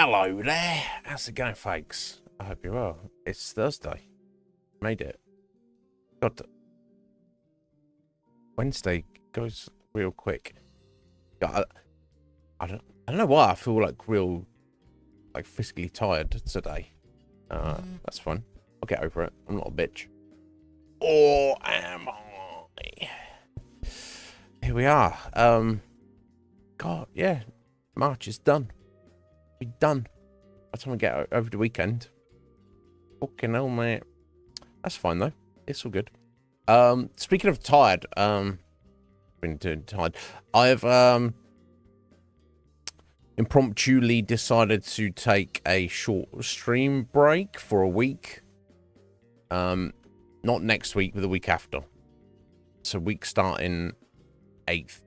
Hello there. How's it going, folks? I hope you're well. It's Thursday. Made it. God, Wednesday goes real quick. God, I don't know why I feel like real, like physically tired today. That's fun. I'll get over it. I'm not a bitch. Or am I? Here we are. God, yeah. March is done. Be done. By the time we get over the weekend. Fucking hell, mate. That's fine though. It's all good. Speaking of tired, been doing tired. I've impromptuly decided to take a short stream break for a week. Not next week, but the week after. So week starting 8th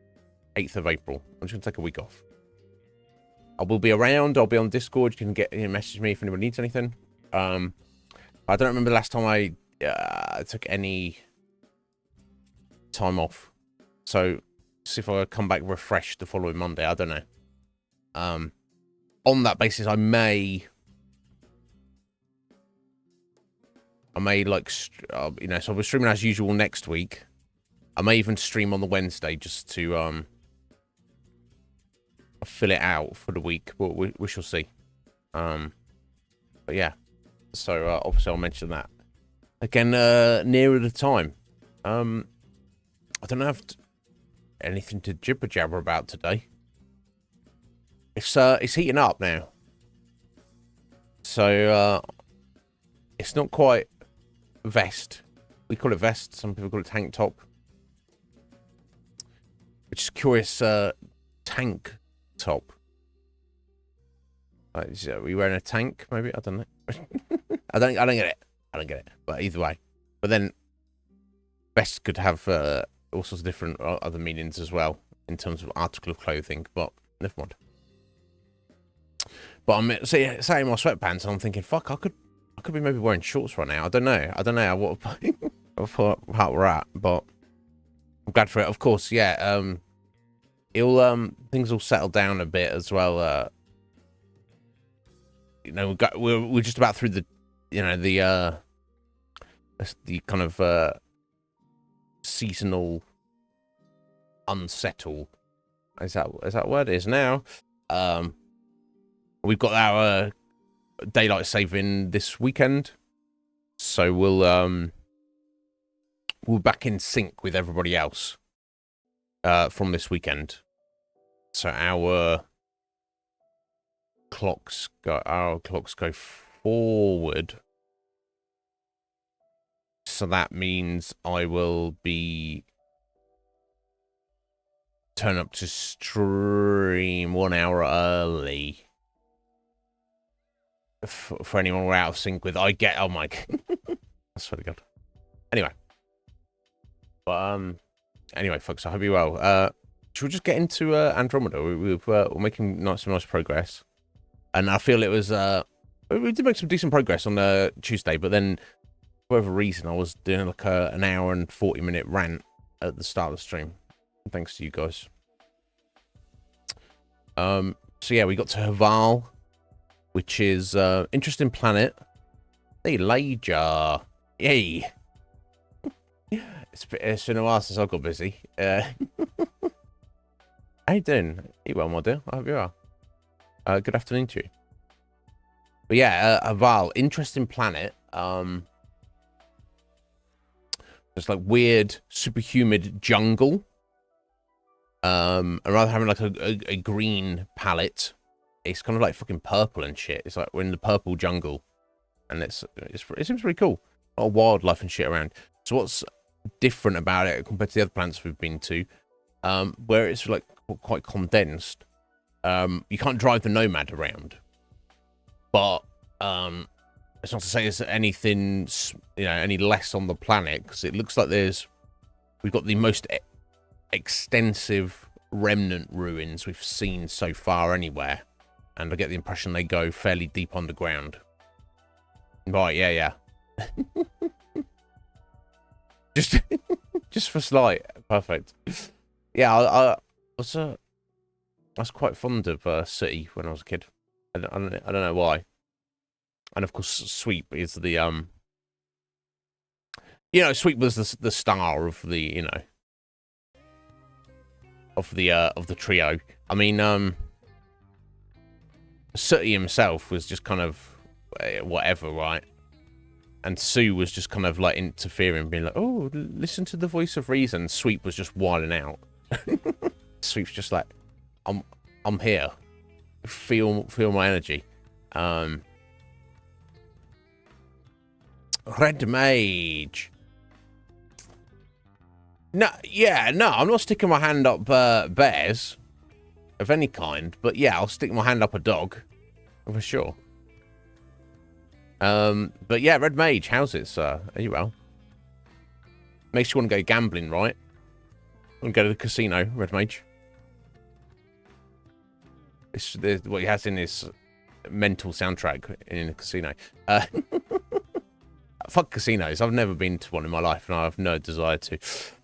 of April. I'm just gonna take a week off. I will be around. I'll be on Discord. You can message me if anybody needs anything. I don't remember the last time I took any time off. So see if I come back refreshed the following Monday. I don't know. On that basis, I may like, so I'll be streaming as usual next week. I may even stream on the Wednesday just to fill it out for the week. But we shall see. But yeah. So obviously I'll mention that again nearer the time. I don't have anything to jibber jabber about today. It's heating up now. So it's not quite vest. We call it vest. Some people call it tank top. Which is curious. Tank top. Are we wearing a tank? Maybe I don't know. I don't get it. I don't get it. But either way. But then vest could have all sorts of different other meanings as well in terms of article of clothing. But never mind. But I'm sitting in my sweatpants and I'm thinking, fuck, I could be maybe wearing shorts right now. I don't know what part we're at, but I'm glad for it. Of course, yeah. Things will settle down a bit as well. We're just about through the kind of seasonal unsettle. Is that what it is now? We've got our daylight saving this weekend, so we're back in sync with everybody else from this weekend. So our clocks go forward. So that means I will be turn up to stream 1 hour early. For anyone we're out of sync with, oh my I swear to God. Anyway, folks, I hope you're well. Should we just get into Andromeda? We're making some nice progress, and I feel it was we did make some decent progress on Tuesday, but then for whatever reason I was doing like an hour and 40-minute rant at the start of the stream. Thanks to you guys. So yeah, we got to Haval, which is interesting planet. Hey, Laja. Yay. It's been a while since I got busy. How you doing? You well, my dear? I hope you are. Good afternoon to you. But yeah, Haval, interesting planet. It's like weird, super humid jungle. And rather than having like a green palette, it's kind of like fucking purple and shit. It's like we're in the purple jungle, and it seems pretty cool. A lot of wildlife and shit around. So what's different about it compared to the other planets we've been to, where it's like quite condensed? You can't drive the Nomad around, but it's not to say there's anything any less on the planet, because it looks like we've got the most extensive remnant ruins we've seen so far anywhere. And I get the impression they go fairly deep underground. Right, yeah. just for slight. Perfect. Yeah, I was quite fond of City when I was a kid. I don't know why. And of course, Sweep is the Sweep was the star of the of the trio. I mean, Sooty himself was just kind of whatever, right? And Sue was just kind of like interfering, being like, "Oh, listen to the voice of reason." Sweep was just wilding out. Sweep's just like, I'm here. Feel my energy. Red Mage. No, yeah, no, I'm not sticking my hand up bears of any kind, but yeah, I'll stick my hand up a dog for sure. But yeah, Red Mage, how's it, sir? Are you well? Makes you want to go gambling, right? Want to go to the casino, Red Mage? This what he has in his mental soundtrack in a casino. Fuck casinos. I've never been to one in my life, and I have no desire to.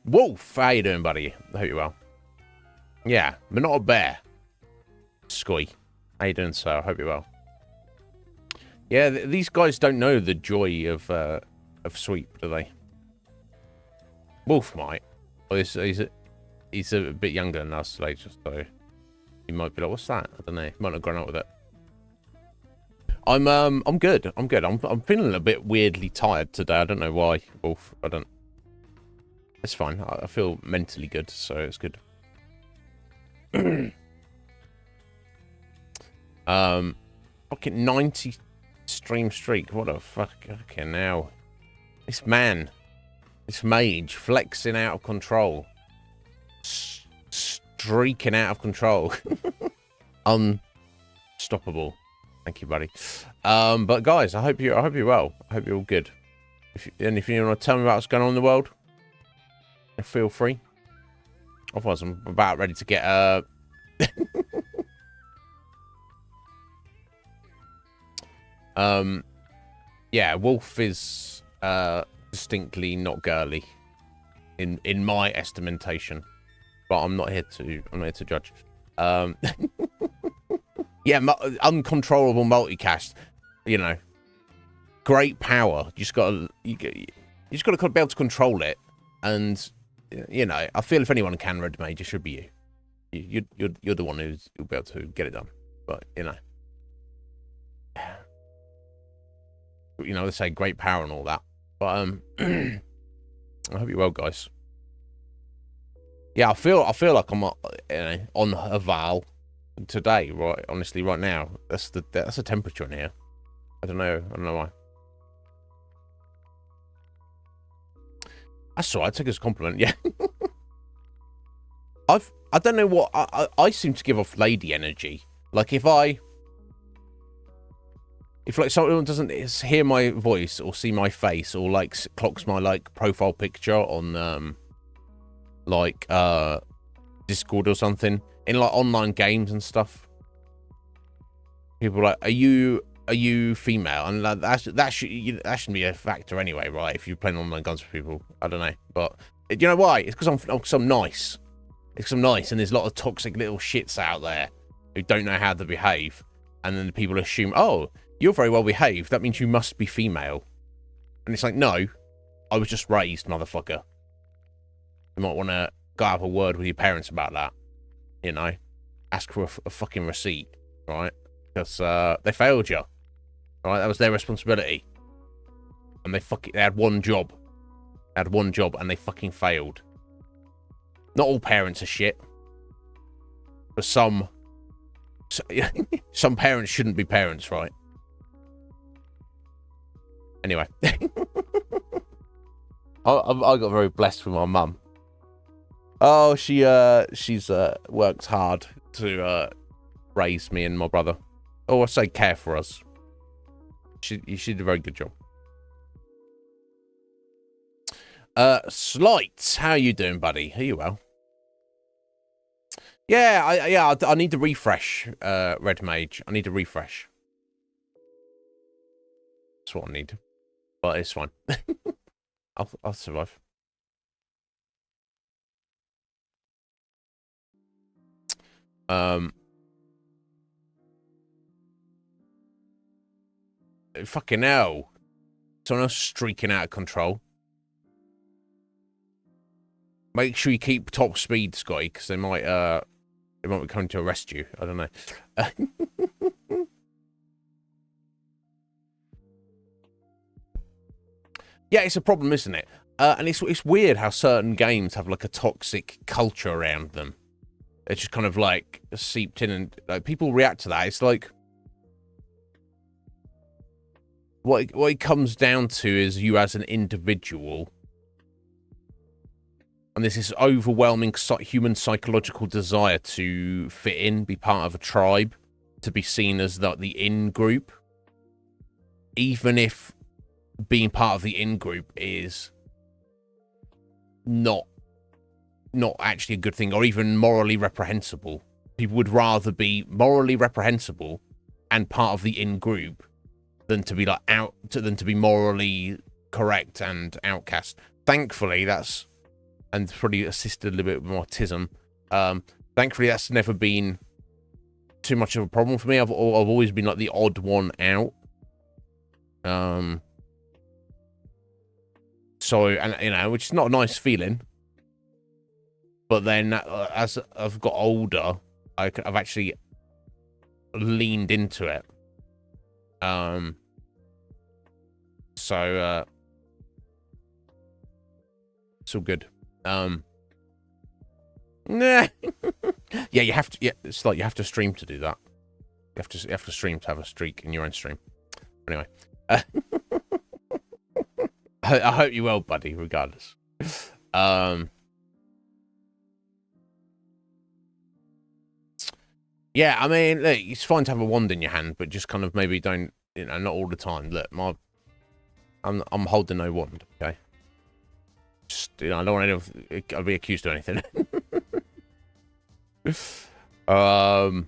Wolf, how you doing, buddy? I hope you're well. Yeah, but not a bear. Skoy. How you doing, sir? I hope you're well. Yeah, these guys don't know the joy of Sweep, do they? Wolf might. Well, he's a bit younger than us, like, so he might be like, "What's that?" I don't know. He might have grown up with it. I'm good. I'm good. I'm feeling a bit weirdly tired today. I don't know why, Wolf. I don't. It's fine. I feel mentally good, so it's good. Fucking 90 stream streak. What a fucking now. This man, this mage, flexing out of control, streaking out of control, unstoppable. Thank you, buddy. But guys, I hope you're well. I hope you're all good. If you want to tell me about what's going on in the world, feel free. Otherwise, I'm about ready to get yeah, Wolf is distinctly not girly in my estimation, but I'm not here to judge. Yeah, uncontrollable multicast, great power. You just gotta be able to control it, and I feel if anyone can Red Mage, it should be you. You're the one who'll be able to get it done. But they say great power and all that. But I hope you're well, guys. Yeah, I feel like I'm on a Val today, right? Honestly, right now, that's the temperature in here. I don't know why. That's all right. Take it as a compliment. Yeah. I don't know what I seem to give off lady energy. Like if like someone doesn't hear my voice or see my face or like clocks my like profile picture on Discord or something in like online games and stuff, people are like, are you female? And like, that shouldn't be a factor anyway, right? If you're playing online guns with people, I don't know, but you know why? It's because I'm nice. It's because I'm nice, and there's a lot of toxic little shits out there who don't know how to behave, and then people assume, oh, you're very well behaved, that means you must be female. And it's like, no, I was just raised, motherfucker. You might want to go have a word with your parents about that. Ask for a fucking receipt, right? Because they failed you, right? That was their responsibility, and they had one job. They had one job, and they fucking failed. Not all parents are shit, but some parents shouldn't be parents, right? Anyway, I got very blessed with my mum. Oh, she's worked hard to raise me and my brother. Oh, I say care for us. She did a very good job. Slight, how you doing, buddy? Are you well? Yeah, I need to refresh, Red Mage. I need to refresh. That's what I need. But it's fine. I'll survive. fucking hell. Someone else streaking out of control. Make sure you keep top speed, Scotty, because they might be coming to arrest you. I don't know. Yeah, it's a problem, isn't it? And it's weird how certain games have like a toxic culture around them. It's just kind of like seeped in, and like people react to that. It's like what it comes down to is you as an individual, and there's this overwhelming human psychological desire to fit in, be part of a tribe, to be seen as the in group, even if being part of the in group is not actually a good thing, or even morally reprehensible. People would rather be morally reprehensible and part of the in group than to be like than to be morally correct and outcast. Thankfully, that's, and probably assisted a little bit with my autism. Thankfully, that's never been too much of a problem for me. I've always been like the odd one out. So, and you know, which is not a nice feeling. But then, as I've got older, I've actually leaned into it. So it's all good. Nah. Yeah, you have to. Yeah, it's like you have to stream to do that. You have to stream to have a streak in your own stream. Anyway, I hope you well, buddy. Regardless. Yeah, I mean, look, it's fine to have a wand in your hand, but just kind of maybe don't, you know, not all the time. Look, I'm holding no wand, okay? Just, you know, I don't want to be accused of anything. But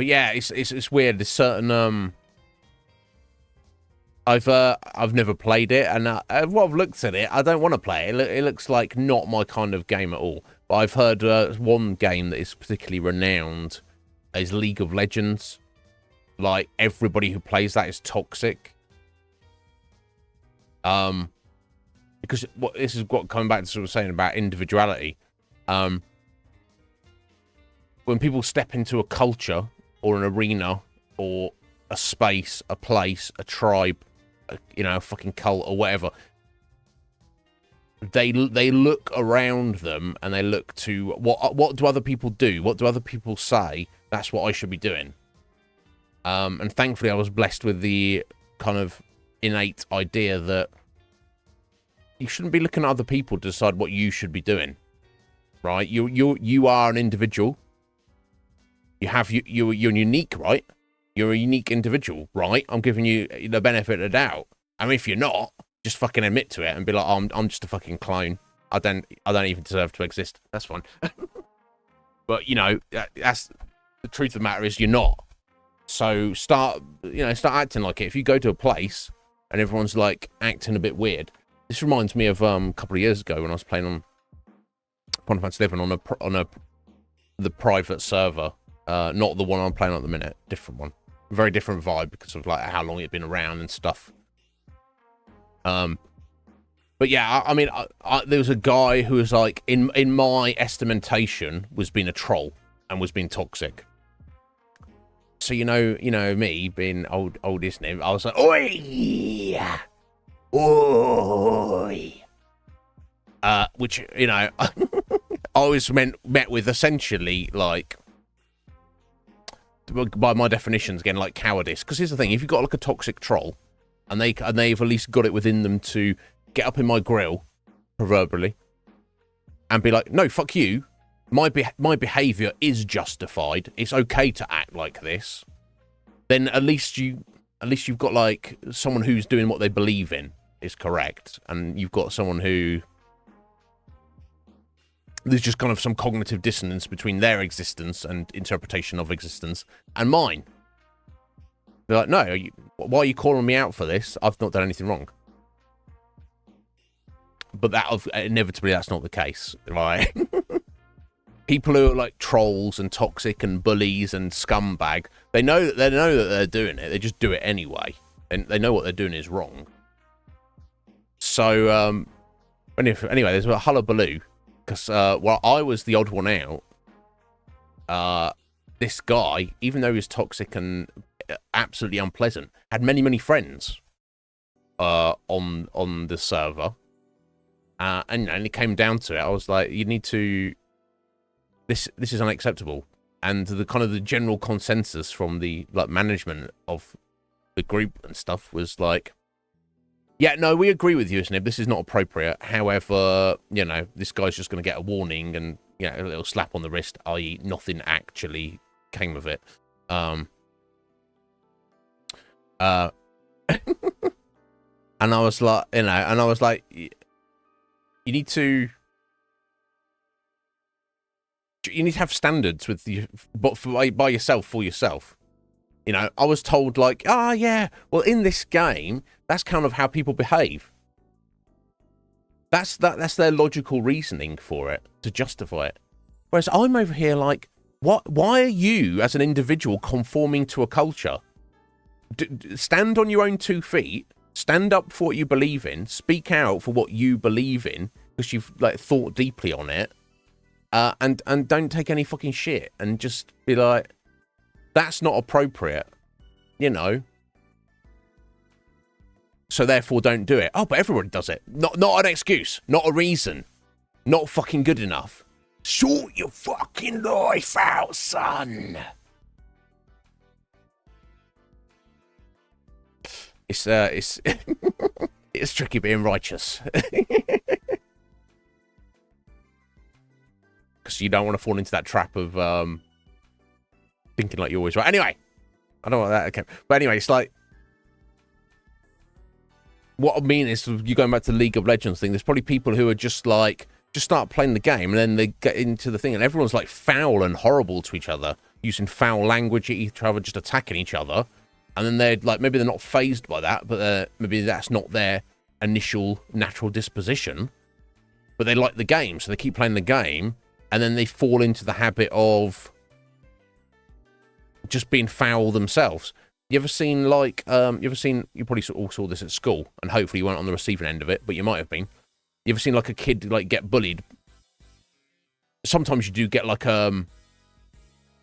yeah, it's weird. There's certain I've never played it, and what I've looked at it, I don't want to play it. It looks like not my kind of game at all. But I've heard one game that is particularly renowned is League of Legends. Like, everybody who plays that is toxic. Because this is what coming back to what I was saying about individuality. When people step into a culture or an arena or a space, a place, a tribe, you know, a fucking cult or whatever, they look around them and they look to what do other people do? What do other people say? That's what I should be doing. And thankfully, I was blessed with the kind of innate idea that you shouldn't be looking at other people to decide what you should be doing. Right? You are an individual. You're unique, right? You're a unique individual, right? I'm giving you the benefit of the doubt. I mean, if you're not, just fucking admit to it and be like, oh, I'm just a fucking clone. I don't even deserve to exist. That's fine. But you know, that's the truth of the matter is you're not. So start acting like it. If you go to a place and everyone's like acting a bit weird, this reminds me of a couple of years ago when I was playing on Final Fantasy 11 on the private server, not the one I'm playing at the minute, different one, very different vibe because of like how long it'd been around and stuff. But yeah, I mean, there was a guy who was like, in my estimation, was being a troll and was being toxic. So you know me being old Iznib, I was like, oi, oi, which you know, I was met with essentially like, by my definitions, again, like cowardice. Because here's the thing: if you've got like a toxic troll, and they've at least got it within them to get up in my grill, proverbially, and be like, no, fuck you. My behaviour is justified. It's okay to act like this. Then at least you've got like someone who's doing what they believe in is correct, and you've got someone who there's just kind of some cognitive dissonance between their existence and interpretation of existence and mine. They're like, no, why are you calling me out for this? I've not done anything wrong. But inevitably, that's not the case, right? People who are like trolls and toxic and bullies and scumbag, they know that they're doing it. They just do it anyway, and they know what they're doing is wrong. So anyway, there's a hullabaloo because while I was the odd one out, this guy, even though he was toxic and absolutely unpleasant, had many friends on the server, and it came down to it. I was like, you need to. This is unacceptable, and the kind of the general consensus from the like management of the group and stuff was like, yeah, no, we agree with you, Iznib. This is not appropriate. However, you know, this guy's just going to get a warning and, you know, a little slap on the wrist, i.e., nothing actually came of it. And I was like, you know, you need to have standards with you, but by yourself, for yourself. You know, I was told like, yeah, well, in this game, that's kind of how people behave. That's their logical reasoning for it, to justify it. Whereas I'm over here like, what? Why are you, as an individual, conforming to a culture? Stand on your own 2 feet. Stand up for what you believe in. Speak out for what you believe in, because you've like thought deeply on it. And don't take any fucking shit, and just be like, that's not appropriate, you know. So therefore, don't do it. Oh, but everybody does it. Not an excuse. Not a reason. Not fucking good enough. Sort your fucking life out, son. It's it's tricky being righteous. Because you don't want to fall into that trap of thinking like you're always right. Anyway, I don't want that. Okay, but anyway, it's like, what I mean is, you going back to the League of Legends thing, there's probably people who are just like, just start playing the game and then they get into the thing and everyone's like foul and horrible to each other, using foul language at each other, just attacking each other. And then they're like, maybe they're not fazed by that, but maybe that's not their initial natural disposition. But they like the game, so they keep playing the game, and then they fall into the habit of just being foul themselves. You ever seen like, you probably all saw this at school, and hopefully you weren't on the receiving end of it, but you might have been. You ever seen like a kid like get bullied? Sometimes you do get like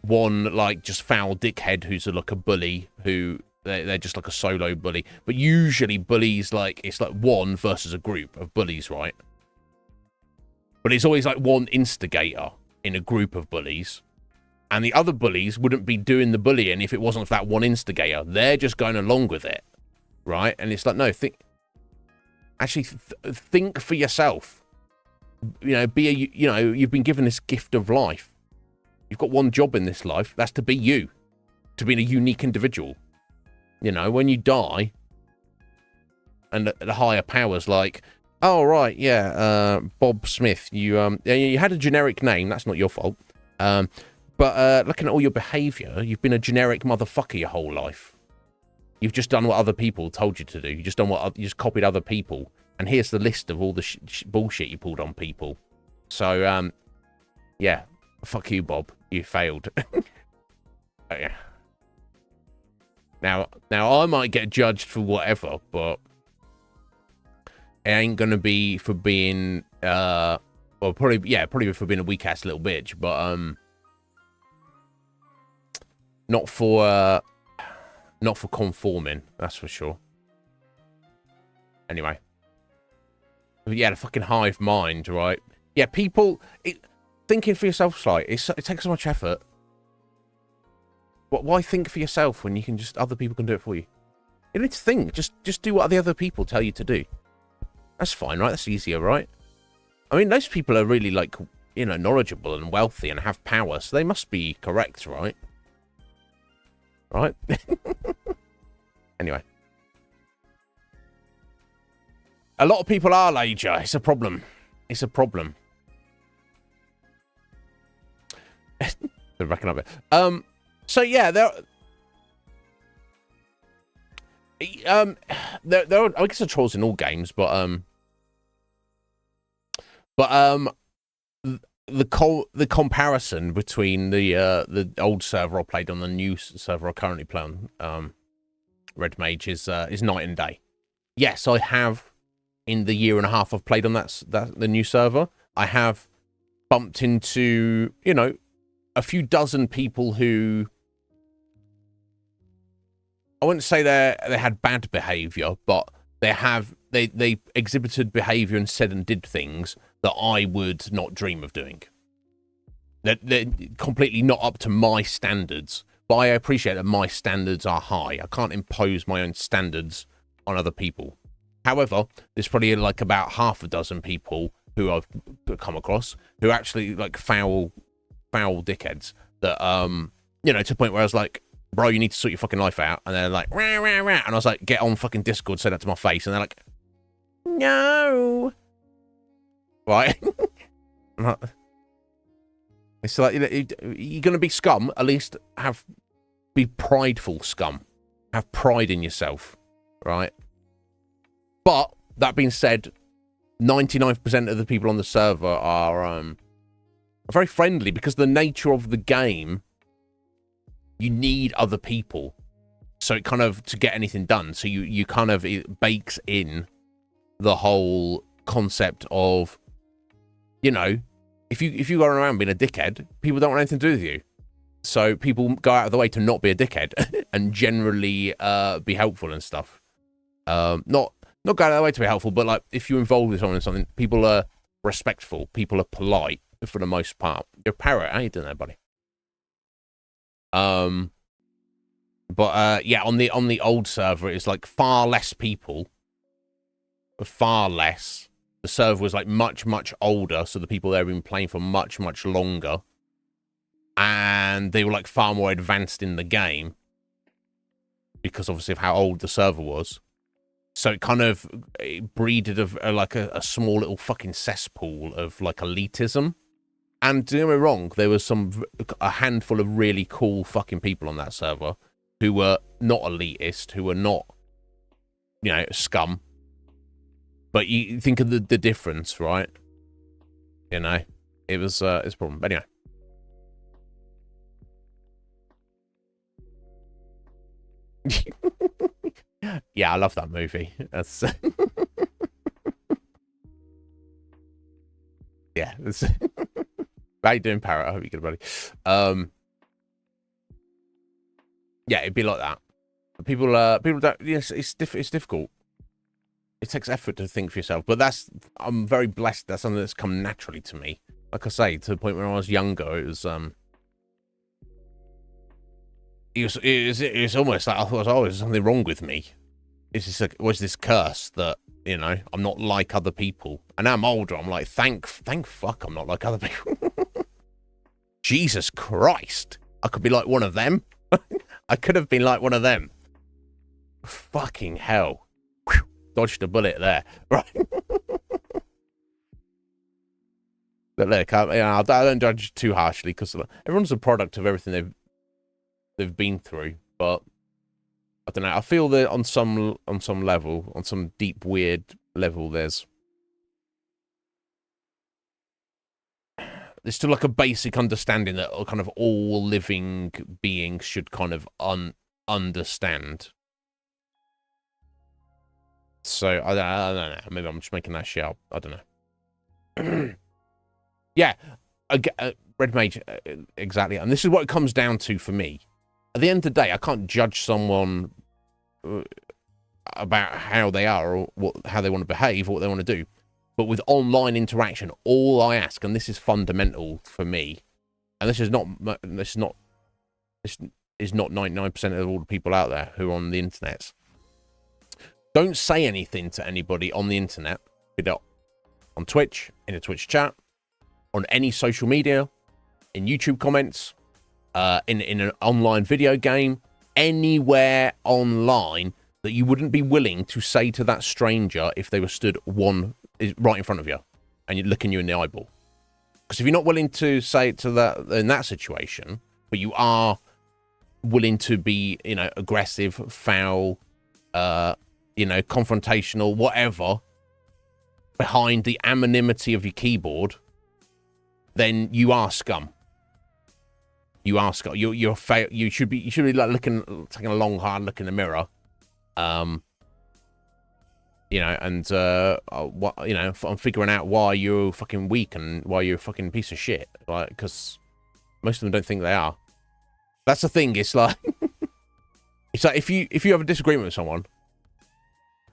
one like just foul dickhead who's like a bully, who they're just like a solo bully. But usually bullies, like, it's like one versus a group of bullies, right? But it's always like one instigator in a group of bullies. And the other bullies wouldn't be doing the bullying if it wasn't for that one instigator. They're just going along with it, right? And it's like, no, think for yourself. You know, you've been given this gift of life. You've got one job in this life. That's to be you, to be a unique individual. You know, when you die, and the higher powers like, oh right, yeah, Bob Smith, you had a generic name. That's not your fault. But looking at all your behaviour, you've been a generic motherfucker your whole life. You've just done what other people told you to do. You just copied other people. And here's the list of all the bullshit you pulled on people. So, yeah, fuck you, Bob. You failed. Yeah. Now I might get judged for whatever, but it ain't gonna be for being, well, probably for being a weak ass little bitch, but not for conforming. That's for sure. Anyway. Yeah, the fucking hive mind, right? Yeah, people thinking for yourself, like, it takes so much effort. Why think for yourself when you can just, other people can do it for you? You need to think. Just do what the other people tell you to do. That's fine, right? That's easier, right? I mean, those people are really, like, you know, knowledgeable and wealthy and have power, so they must be correct, right? Right? Anyway. A lot of people are, Lager. It's a problem. It's a problem. They're racking up it. So yeah, there are, I guess, there are trolls in all games, but the comparison between the old server I played on the new server I currently play on, Red Mage, is night and day. Yes, I have, in the year and a half I've played on the new server, I have bumped into, you know, a few dozen people who, I wouldn't say they had bad behavior, but they exhibited behavior and said and did things that I would not dream of doing. They're completely not up to my standards, but I appreciate that my standards are high. I can't impose my own standards on other people. However, there's probably like about half a dozen people who I've come across who actually like foul dickheads that, you know, to the point where I was like, bro, you need to sort your fucking life out. And they're like, rah, rah, rah. And I was like, get on fucking Discord, say that to my face. And they're like, no. Right? It's like, you're going to be scum, at least be prideful scum. Have pride in yourself, right? But, that being said, 99% of the people on the server are very friendly, because the nature of the game, you need other people. So it kind of, to get anything done. So you kind of, it bakes in the whole concept of, you know, if you go around being a dickhead, people don't want anything to do with you. So people go out of the way to not be a dickhead and generally be helpful and stuff. Not go out of the way to be helpful, but like if you're involved with someone in something, people are respectful, people are polite for the most part. You're a parrot, how you doing there, buddy? But yeah, on the old server, it's like far less people. Far less. The server was like much, much older, so the people there have been playing for much, much longer. And they were like far more advanced in the game. Because obviously of how old the server was. So it kind of breeded like a small little fucking cesspool of like elitism. And don't get me wrong, there was a handful of really cool fucking people on that server who were not elitist, who were not, you know, scum. But you think of the difference, right? You know, it's a problem. But anyway. Yeah, I love that movie. That's yeah. How you doing, Parrot? I hope you're good, buddy. Yeah, it'd be like that. People don't. Yes, it's difficult. It takes effort to think for yourself, but I'm very blessed. That's something that's come naturally to me. Like I say, to the point when I was younger, it was almost like I thought, oh, there's something wrong with me. It's just like, was this curse that, you know, I'm not like other people. And now I'm older, I'm like, thank fuck I'm not like other people. Jesus Christ. I could be like one of them. I could have been like one of them. Fucking hell. Whew. Dodged a bullet there. Right. But look, I don't judge too harshly, because everyone's a product of everything they've been through. But I don't know. I feel that on some level, on some deep, weird level, there's still like a basic understanding that kind of all living beings should kind of understand. So I don't know. Maybe I'm just making that shit up. I don't know. Yeah, Red Mage, exactly. And this is what it comes down to for me. At the end of the day, I can't judge someone about how they are or how they want to behave or what they want to do. But with online interaction, all I ask, and this is fundamental for me, and this is not 99% of all the people out there who are on the internet. Don't say anything to anybody on the internet, on Twitch, in a Twitch chat, on any social media, in YouTube comments, in an online video game, anywhere online that you wouldn't be willing to say to that stranger if they were stood right in front of you and you're looking you in the eyeball. Because if you're not willing to say it to that in that situation, but you are willing to be, you know, aggressive, foul, you know, confrontational, whatever, behind the anonymity of your keyboard, then you are scum. You are scum. You're fail. You should be like taking a long hard look in the mirror. You know, and what, you know, I'm figuring out why you're fucking weak and why you're a fucking piece of shit. Like, because most of them don't think they are. That's the thing. It's like, it's like if you have a disagreement with someone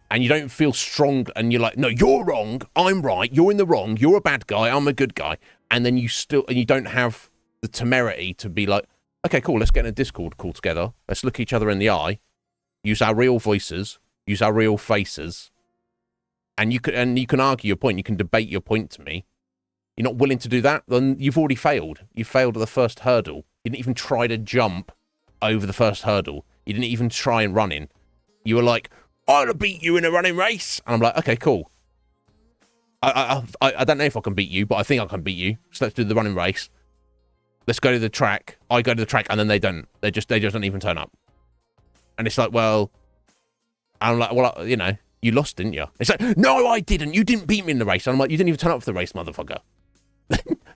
and you don't feel strong and you're like, no, you're wrong, I'm right, you're in the wrong, you're a bad guy, I'm a good guy, and then you don't have the temerity to be like, okay, cool, let's get in a Discord call together, let's look each other in the eye, use our real voices, use our real faces. And you can argue your point. You can debate your point to me. You're not willing to do that, then you've already failed. You failed at the first hurdle. You didn't even try to jump over the first hurdle. You didn't even try and run in. You were like, I'll beat you in a running race. And I'm like, okay, cool. I don't know if I can beat you, but I think I can beat you. So let's do the running race. Let's go to the track. I go to the track, and then they don't. They just don't even turn up. And it's like, well, I'm like, well, you know. You lost, didn't you? It's like, no, I didn't. You didn't beat me in the race. And I'm like, you didn't even turn up for the race, motherfucker.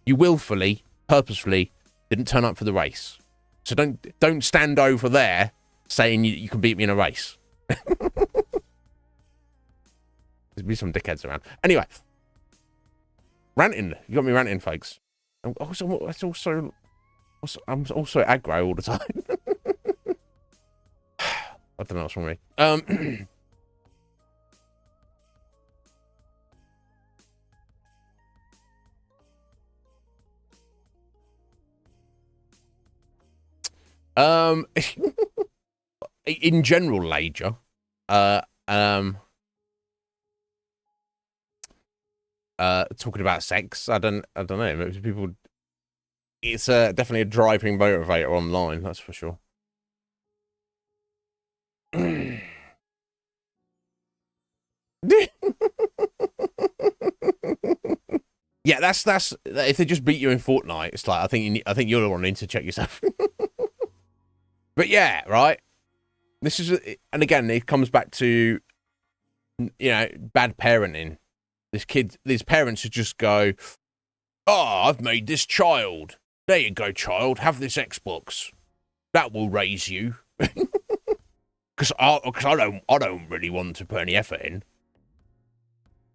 You willfully, purposefully didn't turn up for the race. So don't stand over there saying you can beat me in a race. There'll be some dickheads around. Anyway, ranting. You got me ranting, folks. I'm also aggro all the time. I don't know what's wrong with me. In general, Lager, talking about sex, I don't know. People, it's definitely a driving motivator online, that's for sure. Yeah, that's if they just beat you in Fortnite, it's like I think you're the one need to check yourself. But yeah, right. This is, and again, it comes back to, you know, bad parenting. These parents should just go, oh, I've made this child. There you go, child. Have this Xbox. That will raise you. Because I don't really want to put any effort in.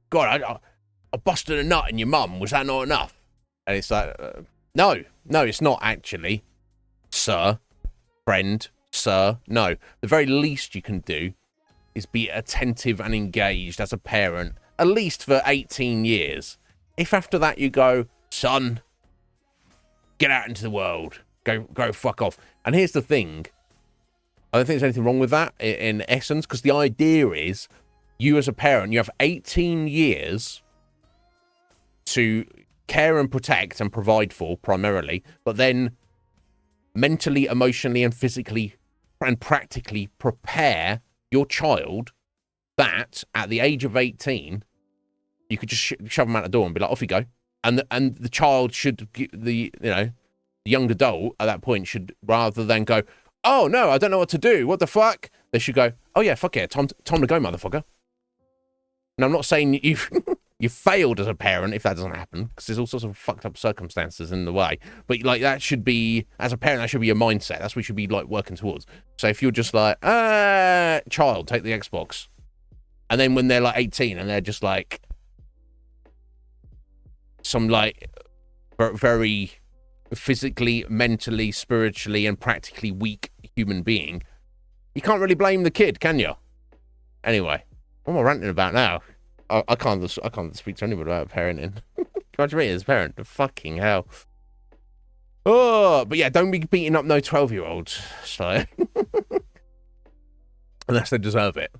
God, I busted a nut in your mum. Was that not enough? And it's like, no, it's not actually, sir. Friend, sir, no. The very least you can do is be attentive and engaged as a parent, at least for 18 years. If after that you go, son, get out into the world, go fuck off. And here's the thing, I don't think there's anything wrong with that in essence, because the idea is you as a parent, you have 18 years to care and protect and provide for primarily, but then mentally, emotionally, and physically and practically prepare your child that at the age of 18, you could just shove them out the door and be like, off you go. And the child should, the young adult at that point should, rather than go, oh no, I don't know what to do, what the fuck? They should go, oh yeah, fuck it, time to go, motherfucker. Now, I'm not saying you've you failed as a parent if that doesn't happen, because there's all sorts of fucked up circumstances in the way. But like, that should be, as a parent, that should be your mindset. That's what we should be like working towards. So if you're just like, child, take the Xbox, and then when they're like 18 and they're just like some like very physically, mentally, spiritually, and practically weak human being, you can't really blame the kid, can you? Anyway, what am I ranting about now? I can't speak to anybody about parenting. What do you mean as a parent? Fucking hell. Oh, but yeah, don't be beating up no 12-year-olds. So, unless they deserve it.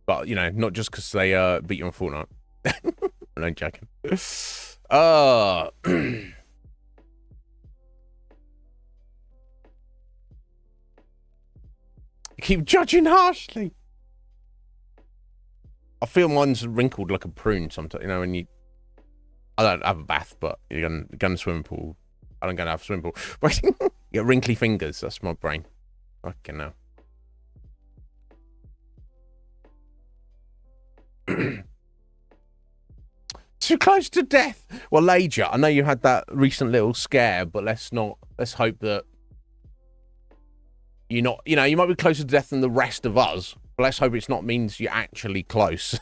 But, you know, not just because they beat you on Fortnite. No joking. Keep judging harshly. I feel mine's wrinkled like a prune sometimes, you know, when you... I don't have a bath, but you're going to the swimming pool. I don't go to have a swimming pool. But you get wrinkly fingers, that's my brain. Fucking hell. Too close to death. Well, Lager, I know you had that recent little scare, but let's hope that you're not, you know, you might be closer to death than the rest of us, but let's hope it's not means you're actually close.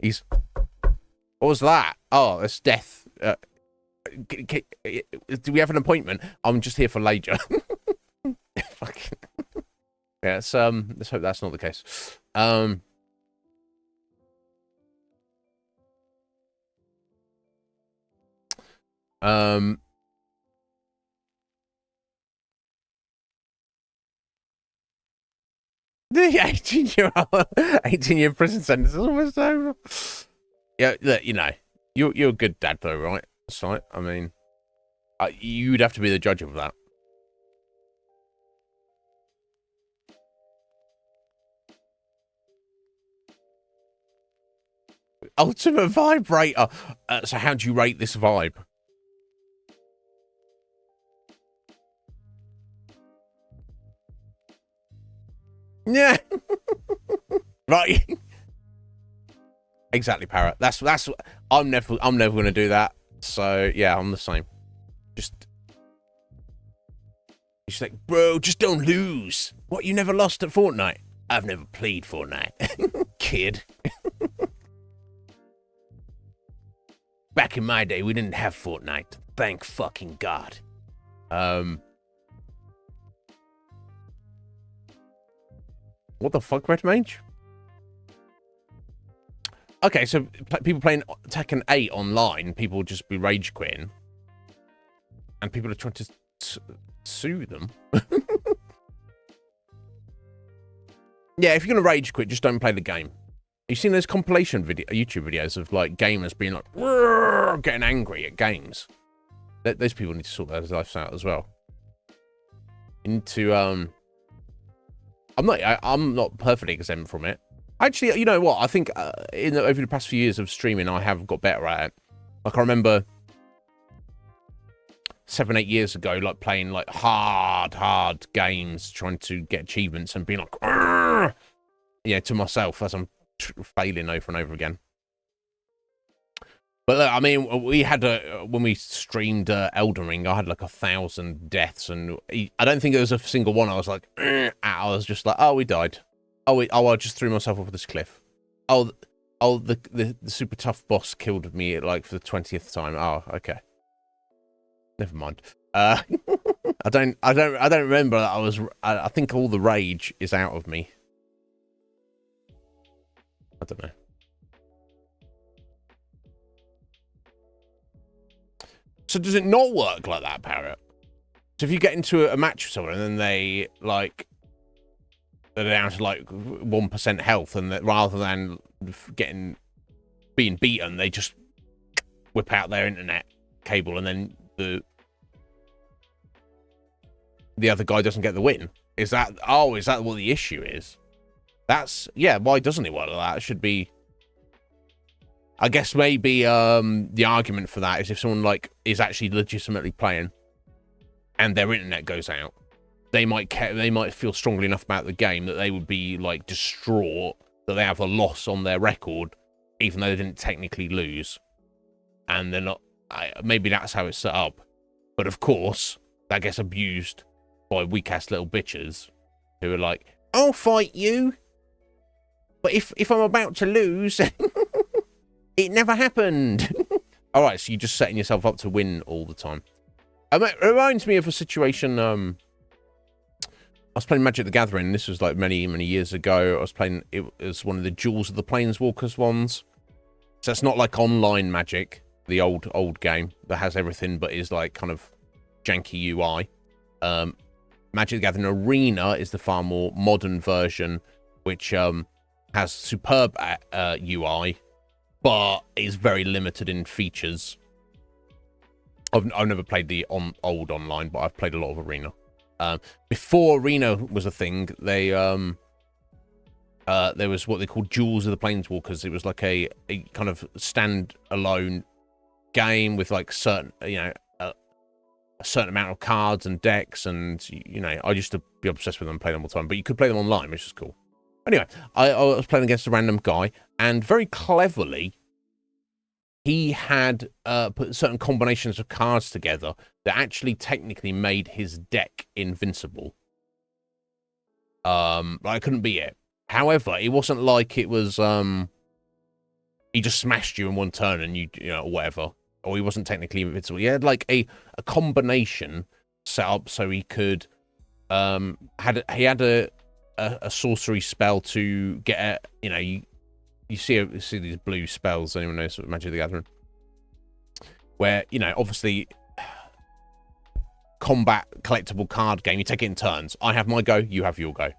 What was that? Oh, it's death. Do we have an appointment? I'm just here for Lager. Fucking. Yeah, let's hope that's not the case. The 18-year prison sentence is almost over. Yeah, look, you know, you're a good dad though, right? That's right. I mean, you'd have to be the judge of that. Ultimate vibrator. So how do you rate this vibe? Yeah. Right. Exactly, Parrot. That's I'm never gonna do that. So yeah, I'm the same. Just she's like, bro, just don't lose. What, you never lost at Fortnite? I've never played Fortnite. Kid. Back in my day, we didn't have Fortnite. Thank fucking God. What the fuck, Red Mage? Okay, so people playing Tekken 8 online, people will just be rage quitting. And people are trying to sue them. Yeah, if you're going to rage quit, just don't play the game. You've seen those compilation YouTube videos of like gamers being like, getting angry at games. Those people need to sort their lives out as well. Into I'm not perfectly exempt from it. Actually, you know what? I think over the past few years of streaming, I have got better at it. Like I remember 7, 8 years ago, like playing like hard games, trying to get achievements and being like, argh! Yeah, to myself as I'm failing over and over again. But look, I mean, we had when we streamed Elden Ring, I had like 1,000 deaths, and I don't think there was a single one I was like, argh! I was just like, oh, we died. Oh, I just threw myself off this cliff. Oh, the super tough boss killed me like for the 20th time. Oh, okay. Never mind. I don't remember that I think all the rage is out of me. I don't know. So does it not work like that, Parrot? So if you get into a match with someone and then they like they're down to like 1% health, and that rather than being beaten, they just whip out their internet cable, and then the other guy doesn't get the win. Is that what the issue is? That's, yeah, why doesn't it work like that? It should be, I guess maybe the argument for that is if someone like is actually legitimately playing and their internet goes out, they might feel strongly enough about the game that they would be like distraught that they have a loss on their record, even though they didn't technically lose. And they're not, maybe that's how it's set up. But of course, that gets abused by weak-ass little bitches who are like, I'll fight you, but if I'm about to lose, it never happened. All right, so you're just setting yourself up to win all the time. It reminds me of a situation, I was playing Magic the Gathering. This was like many, many years ago. I was playing, it was one of the Jewels of the Planeswalkers ones. So it's not like online Magic, the old game that has everything but is like kind of janky UI. Magic the Gathering Arena is the far more modern version, which has superb UI, but is very limited in features. I've never played the old online, but I've played a lot of Arena. Before Arena was a thing, they there was what they called Jewels of the Planeswalkers. It was like a kind of stand-alone game with like certain, a certain amount of cards and decks, and I used to be obsessed with them and play them all the time. But you could play them online, which is cool. Anyway, I was playing against a random guy, and very cleverly, he had put certain combinations of cards together that actually technically made his deck invincible. I couldn't beat it. However, it wasn't like it was he just smashed you in one turn and you know, or whatever. Or he wasn't technically invincible. He had like a combination set up so he could he had a sorcery spell to get a, you know, you see these blue spells, anyone knows Magic the Gathering, where, you know, obviously combat collectible card game, you take it in turns. I have my go, you have your go.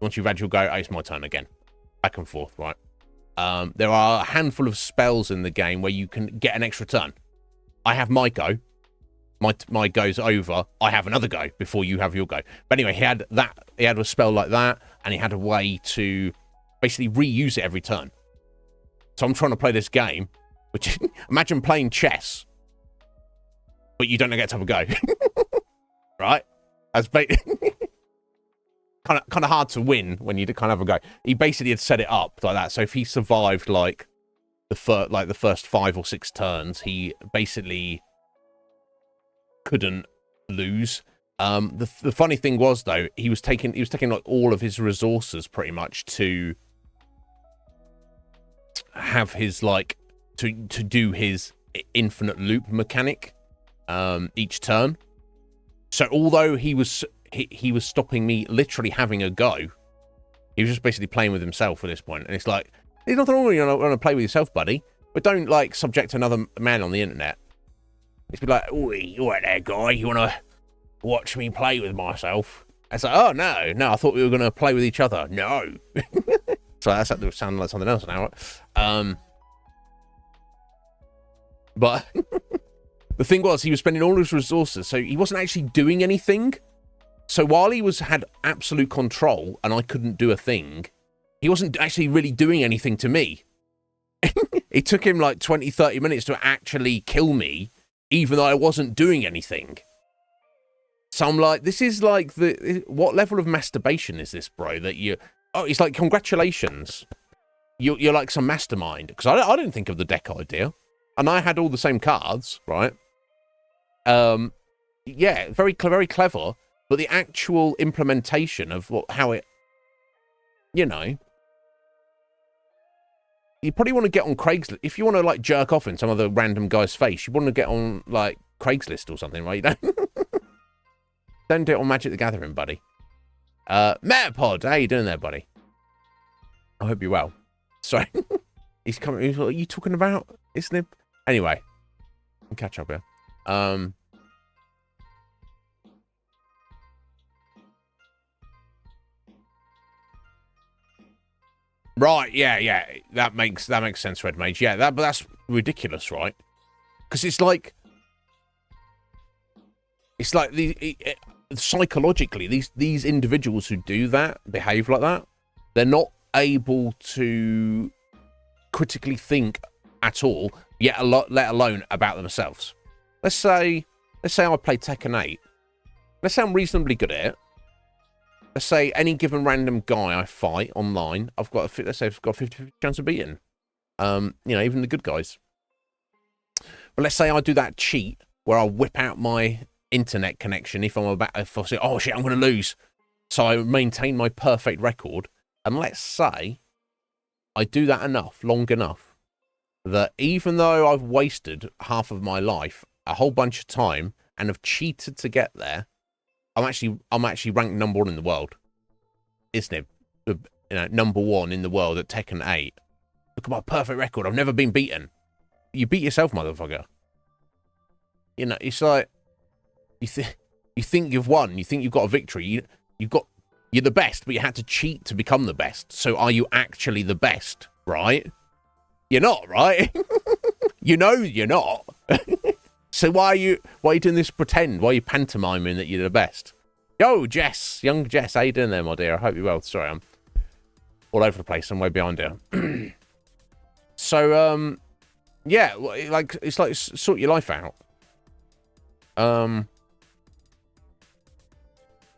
Once you've had your go, it's my turn again. Back and forth, right? There are a handful of spells in the game where you can get an extra turn. I have my go. My go's over. I have another go before you have your go. But anyway, he had a spell like that, and he had a way to basically reuse it every turn. So I'm trying to play this game, which imagine playing chess, but you don't get to have a go. Right? That's kind of hard to win when you kind of have a go. He basically had set it up like that. So if he survived like the first 5 or 6 turns, he basically couldn't lose. The funny thing was, though, he was taking like all of his resources pretty much to have his like to do his infinite loop mechanic each turn. So although he was stopping me literally having a go, he was just basically playing with himself at this point. And it's like, there's nothing wrong with you want to play with yourself, buddy, but don't like subject another man on the internet. It's be like, oh, you right there, guy, you want to watch me play with myself? It's like, oh, no, I thought we were going to play with each other. No. So that's sounding like something else now, right? But the thing was, he was spending all his resources, so he wasn't actually doing anything. So while he had absolute control and I couldn't do a thing, he wasn't actually really doing anything to me. It took him like 20, 30 minutes to actually kill me, even though I wasn't doing anything. So I'm like, this is like what level of masturbation is this, bro? That it's like, congratulations. You're like some mastermind. Because I didn't think of the deck idea. And I had all the same cards, right? Yeah, very clever. But the actual implementation of how it, you know, you probably want to get on Craigslist. If you want to like jerk off in some other random guy's face, you want to get on like Craigslist or something, right? Don't do it on Magic the Gathering, buddy. Metapod, how you doing there, buddy? I hope you're well. Sorry. He's coming. What are you talking about, Iznib? Anyway, I'll catch up here. Right, yeah. That makes sense, Red Mage. Yeah, but that's ridiculous, right? Because it's like psychologically, these individuals who do that, behave like that, they're not able to critically think at all, let alone about themselves. Let's say I play Tekken 8. Let's say I'm reasonably good at it. Let's say any given random guy I fight online, I've got a 50% chance of beating. You know, even the good guys. But let's say I do that cheat where I whip out my internet connection if I say, oh shit, I'm going to lose. So I maintain my perfect record. And let's say I do that long enough, that even though I've wasted half of my life, a whole bunch of time, and have cheated to get there, I'm actually ranked number 1 in the world. Iznib, you know, number 1 in the world at Tekken 8. Look at my perfect record. I've never been beaten. You beat yourself, motherfucker. You know, it's like you think you've won. You think you've got a victory. You're the best, but you had to cheat to become the best. So are you actually the best? Right? You're not, right? You know you're not. So why are you doing this pretend? Why are you pantomiming that you're the best? Yo, Jess, young Jess, how you doing there, my dear? I hope you're well. Sorry, I'm all over the place. I'm way behind here. So, yeah, like it's like sort your life out.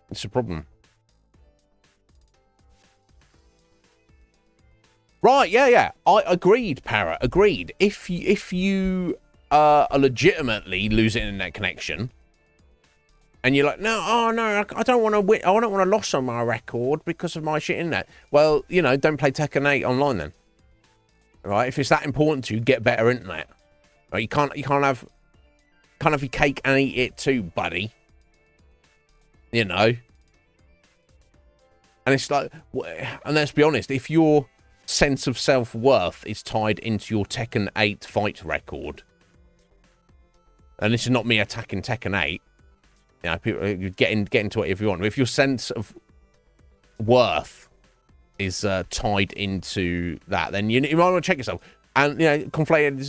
It's a problem. Right, yeah. I agreed, Parrot. Agreed. If you are legitimately losing internet connection, and you're like, no, I don't want to win. I don't want a loss on my record because of my shit internet. Well, you know, don't play Tekken 8 online then. Right? If it's that important to you, get better internet. Right? You can't have your cake and eat it too, buddy. You know. And it's like, and let's be honest, if your sense of self-worth is tied into your Tekken 8 fight record, and this is not me attacking Tekken 8, you know, people get into it if you want. But if your sense of worth is tied into that, then you might want to check yourself. And, you know, comparing it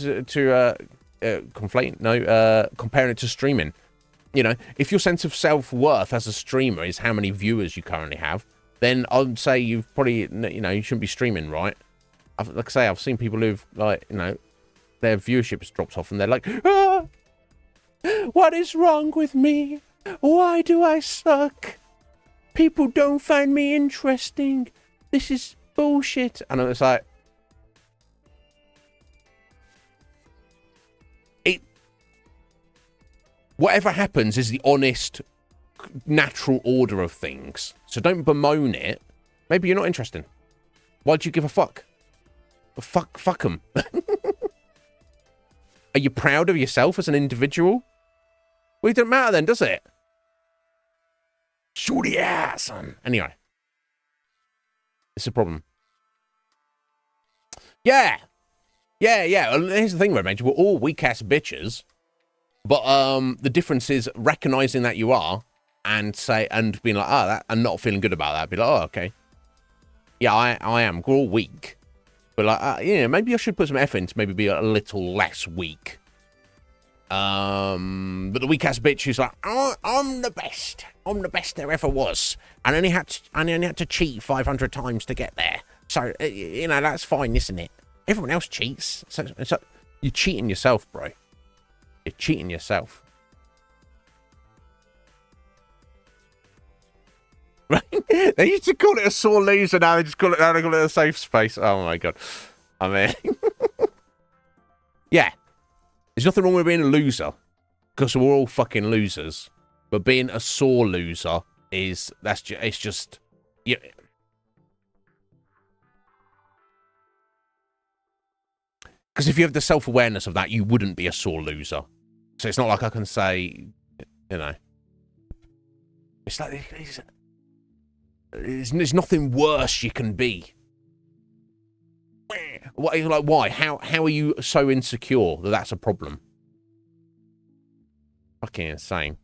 to streaming. You know, if your sense of self-worth as a streamer is how many viewers you currently have, then I'd say you've probably, you know, you shouldn't be streaming, right? Like I say, I've seen people who've, like, you know, their viewership has dropped off and they're like, ah, what is wrong with me? Why do I suck? People don't find me interesting. This is bullshit. And I was like, whatever happens is the honest, natural order of things. So don't bemoan it. Maybe you're not interesting. Why do you give a fuck? Fuck them. Are you proud of yourself as an individual? Well, it doesn't matter then, does it? Shoot the ass, son. Anyway. It's a problem. Yeah. And here's the thing, Red Mage. We're all weak-ass bitches. But the difference is recognizing that you are and being like, that, and not feeling good about that. Be like, oh, okay. Yeah, I am. We're all weak. But like, yeah, maybe I should put some effort in to maybe be a little less weak. But the weak ass bitch who's like, oh, I'm the best. I'm the best there ever was. And I only had to cheat 500 times to get there. So you know, that's fine, isn't it? Everyone else cheats. So you're cheating yourself, bro. You're cheating yourself. Right? They used to call it a sore loser. Now they call it a safe space. Oh my god. I mean, yeah. There's nothing wrong with being a loser, because we're all fucking losers. But being a sore loser it's just yeah. Because if you have the self-awareness of that, you wouldn't be a sore loser. So it's not like I can say, you know, it's like there's nothing worse you can be. Like, why? How are you so insecure that that's a problem? Fucking insane.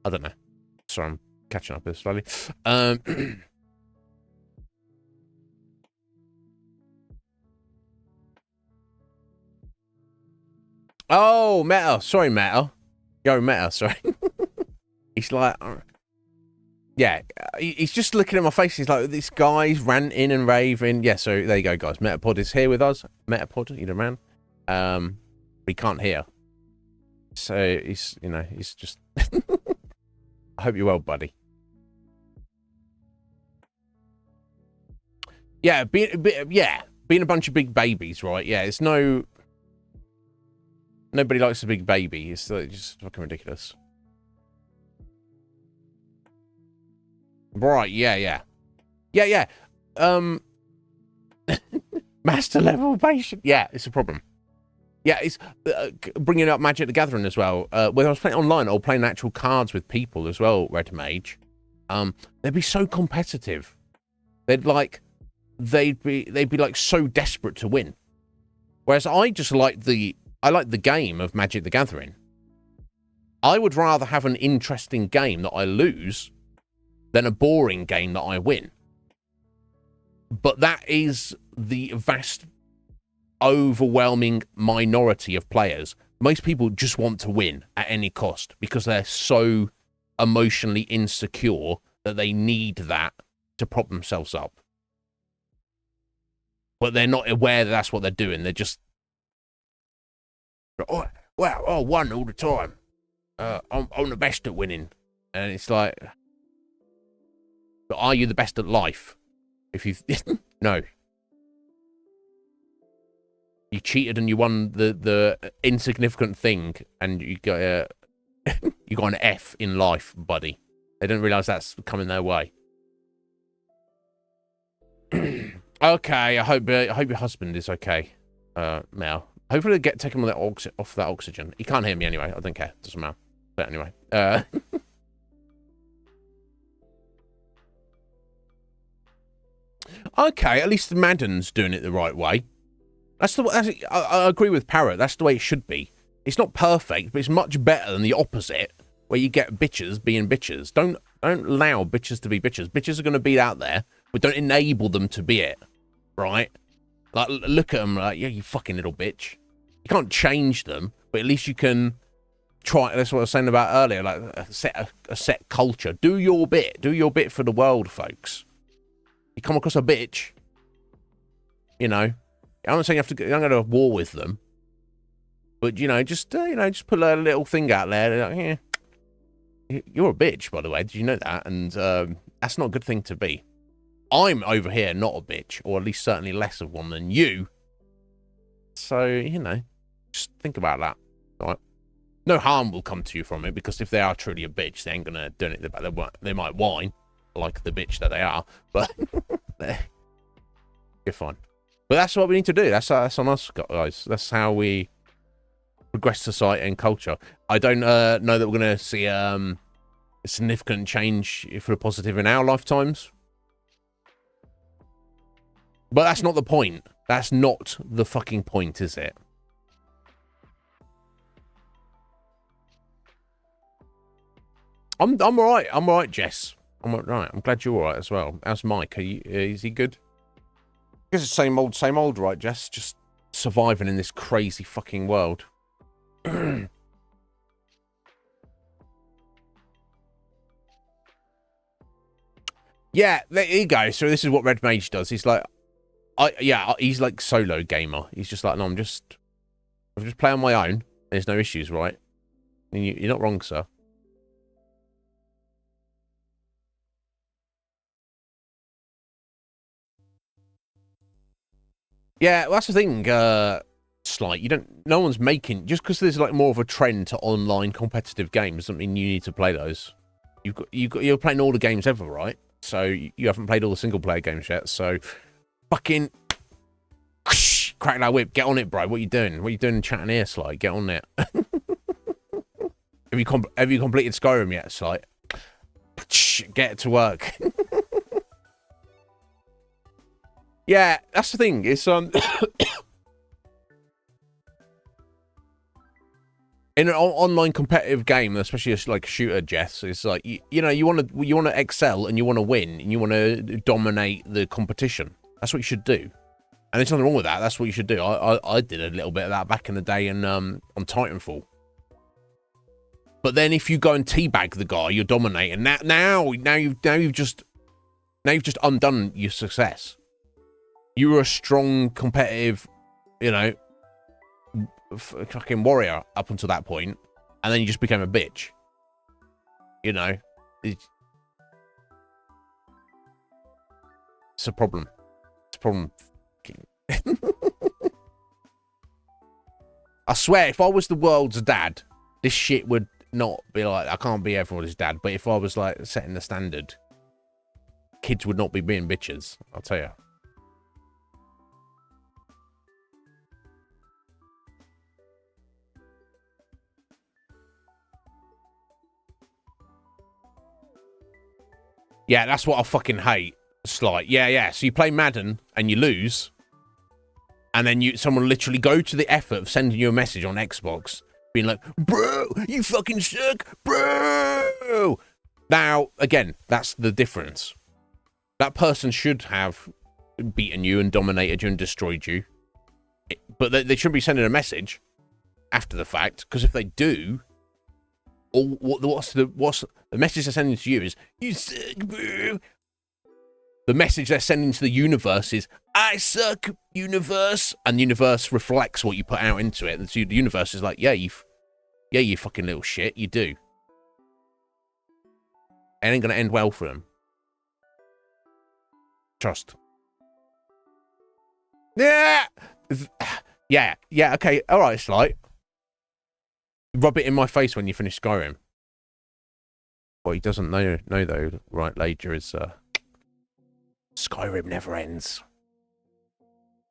I don't know. Sorry, I'm catching up here slowly. Oh, Meta. Sorry, Meta. Yo, Meta, sorry. He's like, yeah, he's just looking at my face. He's like, this guy's ranting and raving. Yeah, so there you go, guys. Metapod is here with us. Metapod, you know, man. He can't hear. So he's, you know, he's just... I hope you're well, buddy. Yeah, being a bunch of big babies, right? Yeah, it's no... Nobody likes a big baby. It's just fucking ridiculous. Right, yeah. Master level patient. Yeah, it's a problem. Yeah, it's bringing up Magic the Gathering as well. Whether I was playing online or playing actual cards with people as well, Red Mage, they'd be so competitive. They'd be like so desperate to win. Whereas I just like the game of Magic the Gathering. I would rather have an interesting game that I lose than a boring game that I win. But that is the vast, overwhelming minority of players. Most people just want to win at any cost because they're so emotionally insecure that they need that to prop themselves up. But they're not aware that that's what they're doing. They're just, oh, wow, I won all the time. I'm the best at winning. And it's like, but are you the best at life? If you no, You cheated and you won the insignificant thing, and you got you got an F in life, buddy. They don't realise that's coming their way. Okay, I hope your husband is okay, Mel. Hopefully they take him off that oxygen. He can't hear me anyway. I don't care. Doesn't matter. But anyway. Okay, at least Madden's doing it the right way. I agree with Parrot. That's the way it should be. It's not perfect, but it's much better than the opposite, where you get bitches being bitches. Don't allow bitches to be bitches. Bitches are going to be out there, but don't enable them to be it, right? Like, look at them like, yeah, you fucking little bitch. You can't change them, but at least you can try. That's what I was saying about earlier, like a set culture. Do your bit. Do your bit for the world, folks. You come across a bitch, you know, I'm not saying you have to. I'm going to war with them, but just put a little thing out there. Like, yeah, you're a bitch, by the way. Did you know that? And that's not a good thing to be. I'm over here not a bitch, or at least certainly less of one than you. So just think about that. All right. No harm will come to you from it, because if they are truly a bitch, they ain't gonna do it. They might whine like the bitch that they are, but you're fine. But that's what we need to do. That's on us, guys. That's how we progress society and culture. I don't know that we're going to see a significant change for the positive in our lifetimes. But that's not the point. That's not the fucking point, is it? I'm all right. I'm all right, Jess. I'm all right. I'm glad you're all right as well. How's Mike? Is he good? I guess it's same old, right, Jess? Just surviving in this crazy fucking world. Yeah, there you go. So this is what Red Mage does. He's like, he's like solo gamer. He's just like, no, I'm just playing on my own. There's no issues, right? And you're not wrong, sir. Yeah, well, that's the thing, Slight. No one's making, just because there's like more of a trend to online competitive games doesn't mean you need to play those. You're playing all the games ever, right? So you haven't played all the single player games yet. So fucking crack that whip, get on it, bro. What are you doing? What are you doing chatting here, Slight? Get on it. Have you completed Skyrim yet, Slight? Get to work. Yeah, that's the thing. It's in an online competitive game, especially like a shooter, Jess, it's like you want to excel and you want to win and you want to dominate the competition. That's what you should do, and there's nothing wrong with that. That's what you should do. I did a little bit of that back in the day on Titanfall. But then if you go and teabag the guy, you're dominating. Now you've just undone your success. You were a strong, competitive, fucking warrior up until that point, and then you just became a bitch. It's a problem. It's a problem. I swear, if I was the world's dad, this shit would not be like, I can't be everyone's dad, but if I was like setting the standard, kids would not be being bitches, I'll tell you. Yeah, that's what I fucking hate. Slight. Yeah. So you play Madden and you lose, and then someone literally go to the effort of sending you a message on Xbox, being like, "Bro, you fucking suck, bro." Now, again, that's the difference. That person should have beaten you and dominated you and destroyed you, but they shouldn't be sending a message after the fact, because if they do, what's the message they're sending to you is, "You suck, bro." The message they're sending to the universe is, "I suck, universe," and the universe reflects what you put out into it. And so the universe is like, "Yeah, you fucking little shit, you do." It ain't gonna end well for them. Trust. Yeah. Yeah, yeah, okay, all right, Slight. Rub it in my face when you finish Skyrim. What he doesn't know though, right, Ledger, is Skyrim never ends.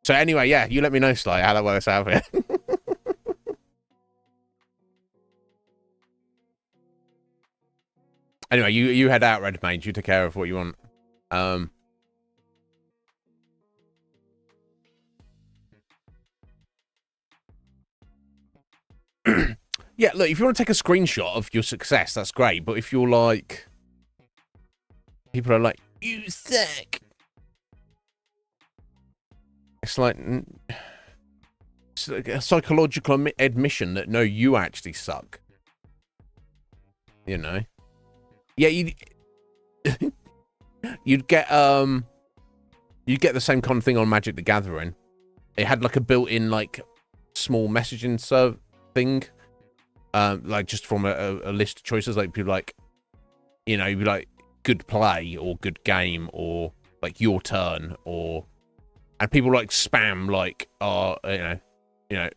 So anyway, yeah, you let me know, Sly, how that works out here. Anyway, you head out, Red Mage. You take care of what you want. Yeah, look, if you want to take a screenshot of your success, that's great. But if you're like, people are like, you suck. It's like a psychological admission that no, you actually suck. You know? Yeah, you'd get the same kind of thing on Magic the Gathering. It had like a built-in like small messaging serve thing, like just from a list of choices. Like people like, you know, you'd be like good play or good game or like your turn or, and people like spam like you know,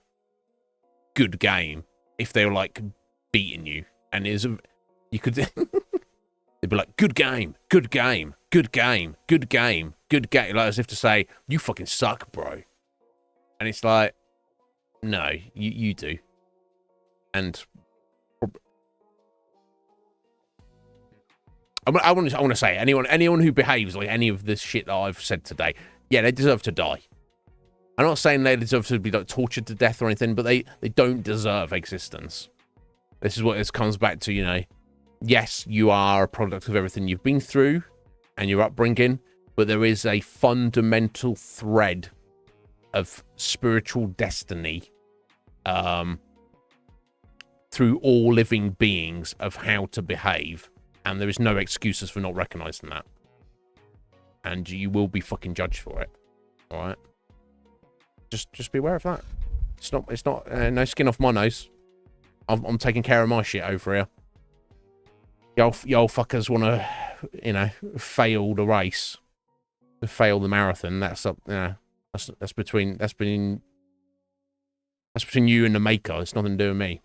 good game if they were like beating you, and you could. They'd be like, good game, good game, good game, good game, good game. Like as if to say, you fucking suck, bro. And it's like, no, you do. And I want to say, anyone who behaves like any of this shit that I've said today, yeah, they deserve to die. I'm not saying they deserve to be like tortured to death or anything, but they don't deserve existence. This is what this comes back to, you know. Yes, you are a product of everything you've been through and your upbringing, but there is a fundamental thread of spiritual destiny through all living beings of how to behave, and there is no excuses for not recognizing that. And you will be fucking judged for it. All right? Just be aware of that. It's not no skin off my nose. I'm taking care of my shit over here. Y'all fuckers want to, you know, fail the race, fail the marathon. That's up, that's between you and the maker. It's nothing to do with me.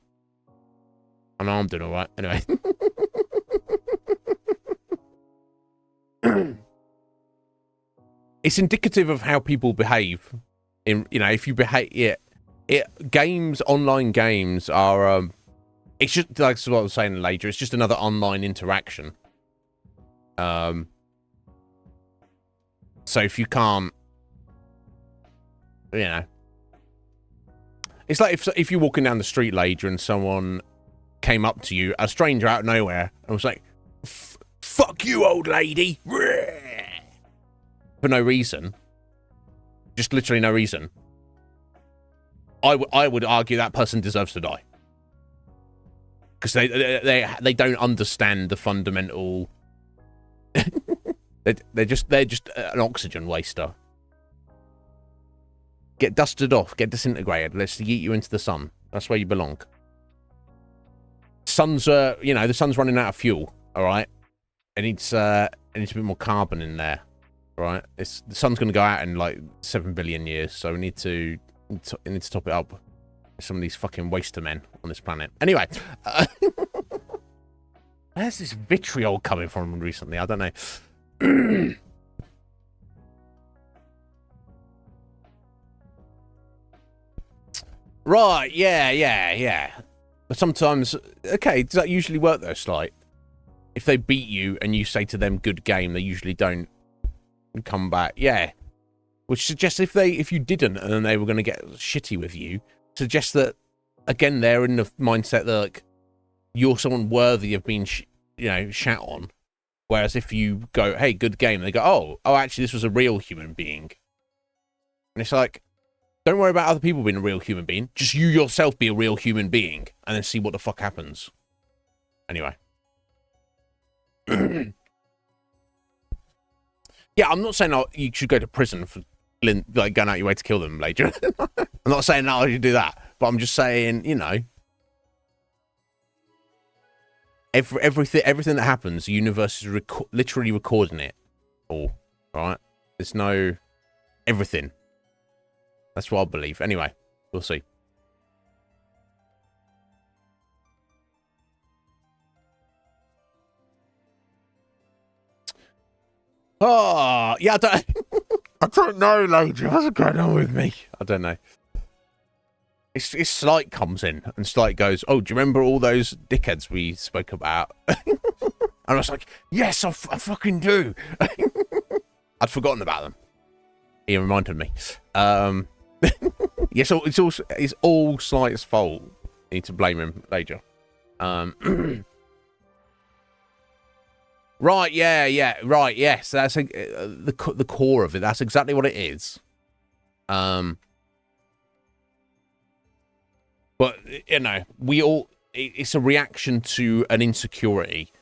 I know I'm doing all right. Anyway, it's indicative of how people behave. In, you know, if you behave, games, online games are it's just like what I was saying later. It's just another online interaction. So if you can't, you know, it's like if you're walking down the street later and someone came up to you, a stranger out of nowhere, and was like, "Fuck you, old lady," for no reason, just literally no reason. I would argue that person deserves to die. Because they don't understand the fundamental. they're just an oxygen waster. Get dusted off, get disintegrated. Let's yeet you into the sun. That's where you belong. Sun's the sun's running out of fuel. All right, it needs a bit more carbon in there. All right, the sun's going to go out in like 7 billion years, so we need to top it up. Some of these fucking waster men on this planet. Anyway, where's this vitriol coming from recently? I don't know. Right, yeah. But sometimes, okay, does that usually work though, Slight? If they beat you and you say to them, good game, they usually don't come back. Yeah. Which suggests if you didn't and then they were going to get shitty with you, suggests that, again, they're in the mindset that like, you're someone worthy of being, shat on. Whereas if you go, hey, good game, they go, oh, actually, this was a real human being. And it's like, don't worry about other people being a real human being. Just you yourself be a real human being and then see what the fuck happens. Anyway. Yeah, I'm not saying you should go to prison for like going out your way to kill them later. I'm not saying no, you do that, but I'm just saying, everything that happens, the universe is literally recording it all. Right? There's no everything. That's what I believe. Anyway, We'll see. Oh, yeah, I don't know, lady. What's going on with me? I don't know. It's Slight comes in, and Slight goes, oh, do you remember all those dickheads we spoke about? And I was like, yes, I fucking do. I'd forgotten about them. He reminded me. Yeah, so it's all Slight's fault. You need to blame him later. Right, yeah, right, yes. That's the core of it. That's exactly what it is. But, you know, it's a reaction to an insecurity.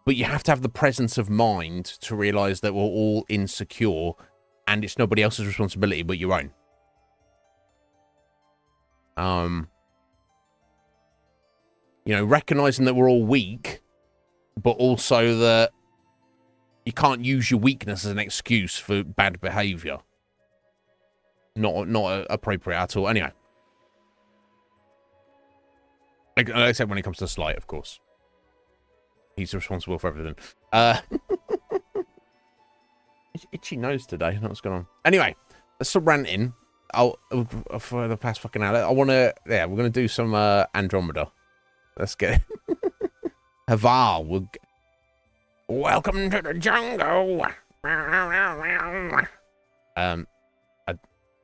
But you have to have the presence of mind to realize that we're all insecure and it's nobody else's responsibility but your own. You know, recognizing that we're all weak, but also that you can't use your weakness as an excuse for bad behavior. Not appropriate at all. Anyway. Except when it comes to Slight, of course. He's responsible for everything. Itchy nose today. I don't know what's going on. Anyway, let's stop ranting. For the past fucking hour, I want to... Yeah, we're going to do some Andromeda. Let's get it. Haval. Welcome to the jungle. I'm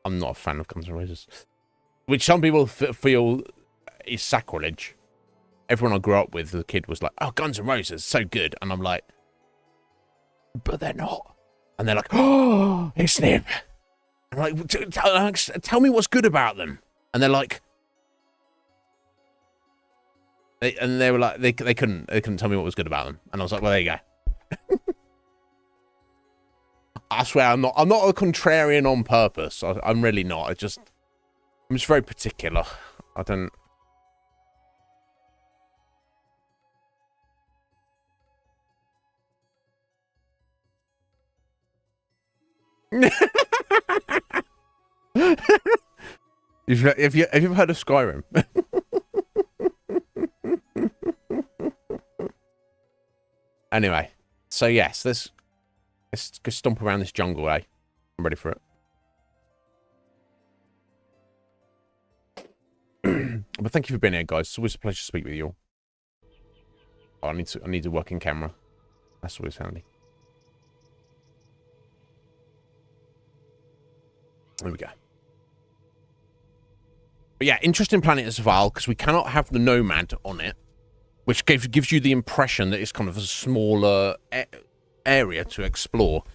not a fan of Guns N' Roses. Which some people feel is sacrilege. Everyone I grew up with as a kid was like, oh, Guns N' Roses, so good. And I'm like, but they're not. And they're like, oh, Iznib. I'm like, tell me what's good about them. And they're like, they were like, they couldn't tell me what was good about them. And I was like, well, there you go. I swear I'm not a contrarian on purpose. I'm really not. I'm just very particular. I don't. Have you ever heard of Skyrim? Anyway, so yes, let's go stomp around this jungle, eh? I'm ready for it. But thank you for being here, guys. It's always a pleasure to speak with you all. Oh, I need to work in camera. That's always handy. There we go. But yeah, interesting planet as well, because we cannot have the Nomad on it, which gives you the impression that it's kind of a smaller area to explore.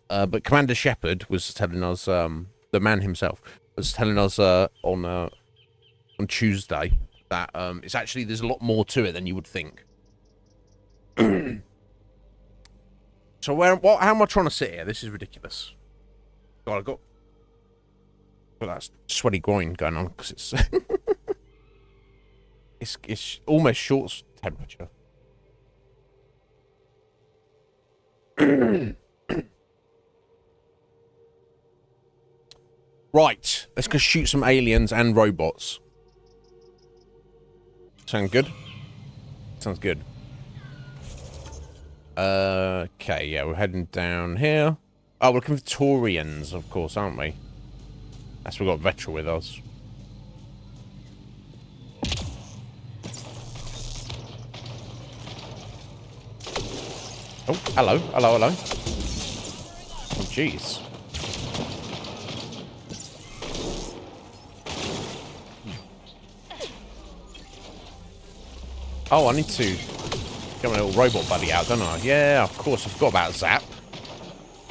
But Commander Shepard was telling us, the man himself, was telling us on Tuesday that it's actually, there's a lot more to it than you would think. So how am I trying to sit here? This is ridiculous. God, I got that sweaty groin going on because it's it's almost shorts temperature. Right, let's go shoot some aliens and robots. Sound good? Sounds good. Okay, yeah, we're heading down here. Oh, we're looking for Taurians, of course, aren't we? That's, we've got Vetra with us. Oh, hello, hello, hello. Oh, jeez. Oh, I need to get my little robot buddy out, don't I? Yeah, of course, I forgot about Zap.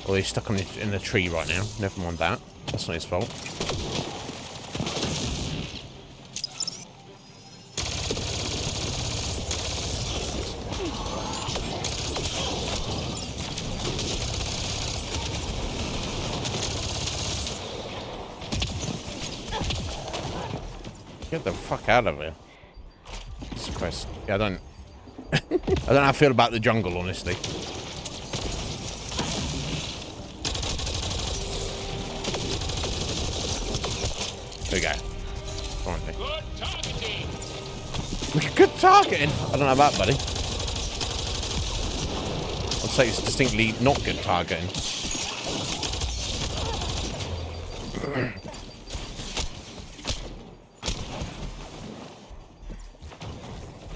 Oh, he's stuck in the tree right now. Never mind that. That's not his fault. Get the fuck out of here. Jesus Christ. Yeah, I don't know how I feel about the jungle, honestly. we go. Come on, good targeting. I don't know about that, buddy. I'd say it's distinctly not good targeting.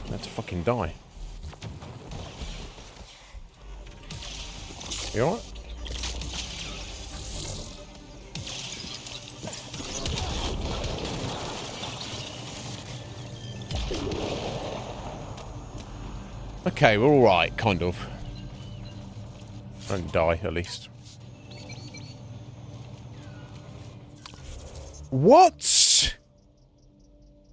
I had to fucking die. You alright? Okay, we're alright, kind of. Don't die, at least. What?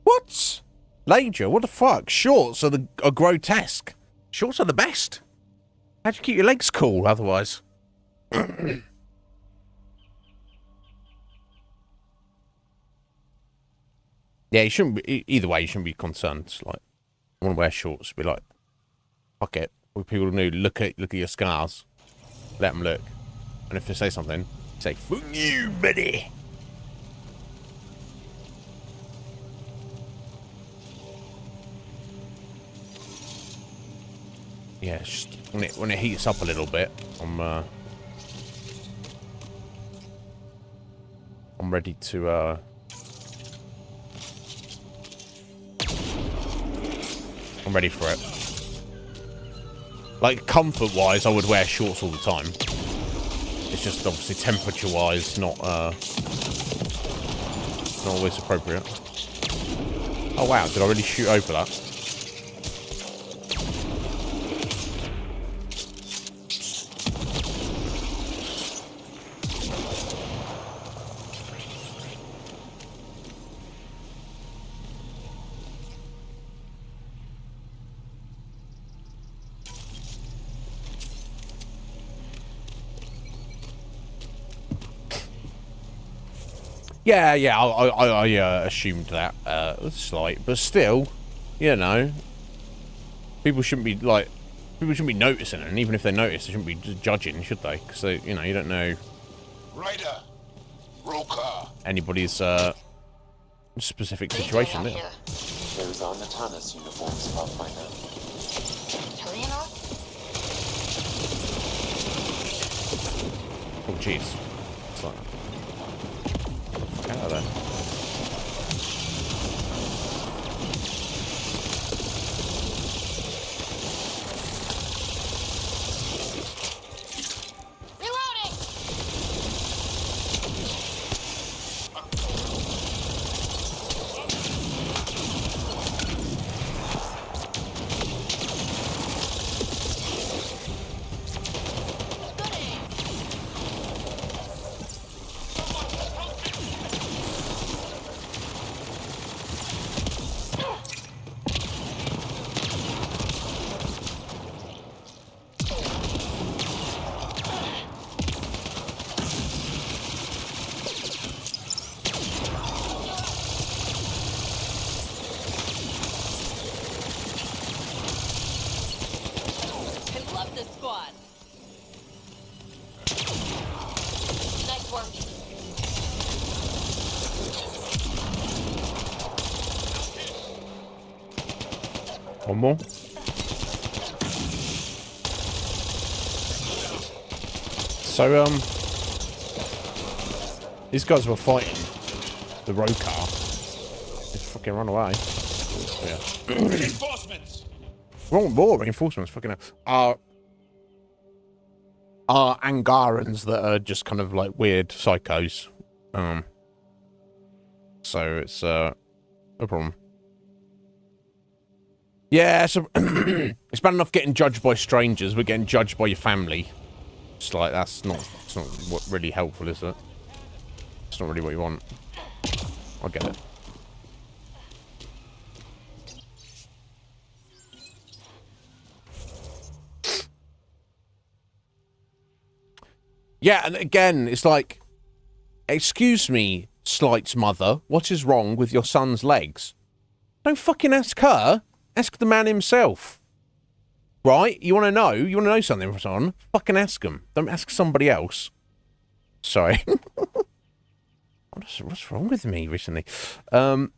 What? Lager, what the fuck? Shorts are grotesque. Shorts are the best. How'd you keep your legs cool otherwise? Yeah, you shouldn't be, either way, you shouldn't be concerned. It's like, I want to wear shorts, be like, fuck it. What people do, look at your scars. Let them look. And if they say something, say, fuck you, buddy. Yeah, it's just when it heats up a little bit, I'm ready to I'm ready for it. Like comfort-wise, I would wear shorts all the time. It's just obviously temperature-wise, not always appropriate. Oh wow, did I really shoot over that? Yeah, I assumed that. Slight, but still, you know, people shouldn't be noticing it, and even if they notice, they shouldn't be judging, should they? Because they, you know, you don't know anybody's specific situation. There. Those are Natana's uniforms, Pathfinder. Oh jeez, it's like out of there. One more. So, these guys were fighting the road car. Just fucking run away. Yeah. Reinforcements! More reinforcements, fucking hell. Are Angarans that are just kind of like weird psychos. So it's, no problem. Yeah, so it's bad enough getting judged by strangers, but getting judged by your family. It's like, it's not what really helpful, is it? It's not really what you want. I get it. Yeah, and again, it's like, excuse me, Slight's mother, what is wrong with your son's legs? Don't fucking ask her. Ask the man himself. Right? You want to know? You want to know something from someone? Fucking ask him. Don't ask somebody else. Sorry. What's wrong with me recently? Oh,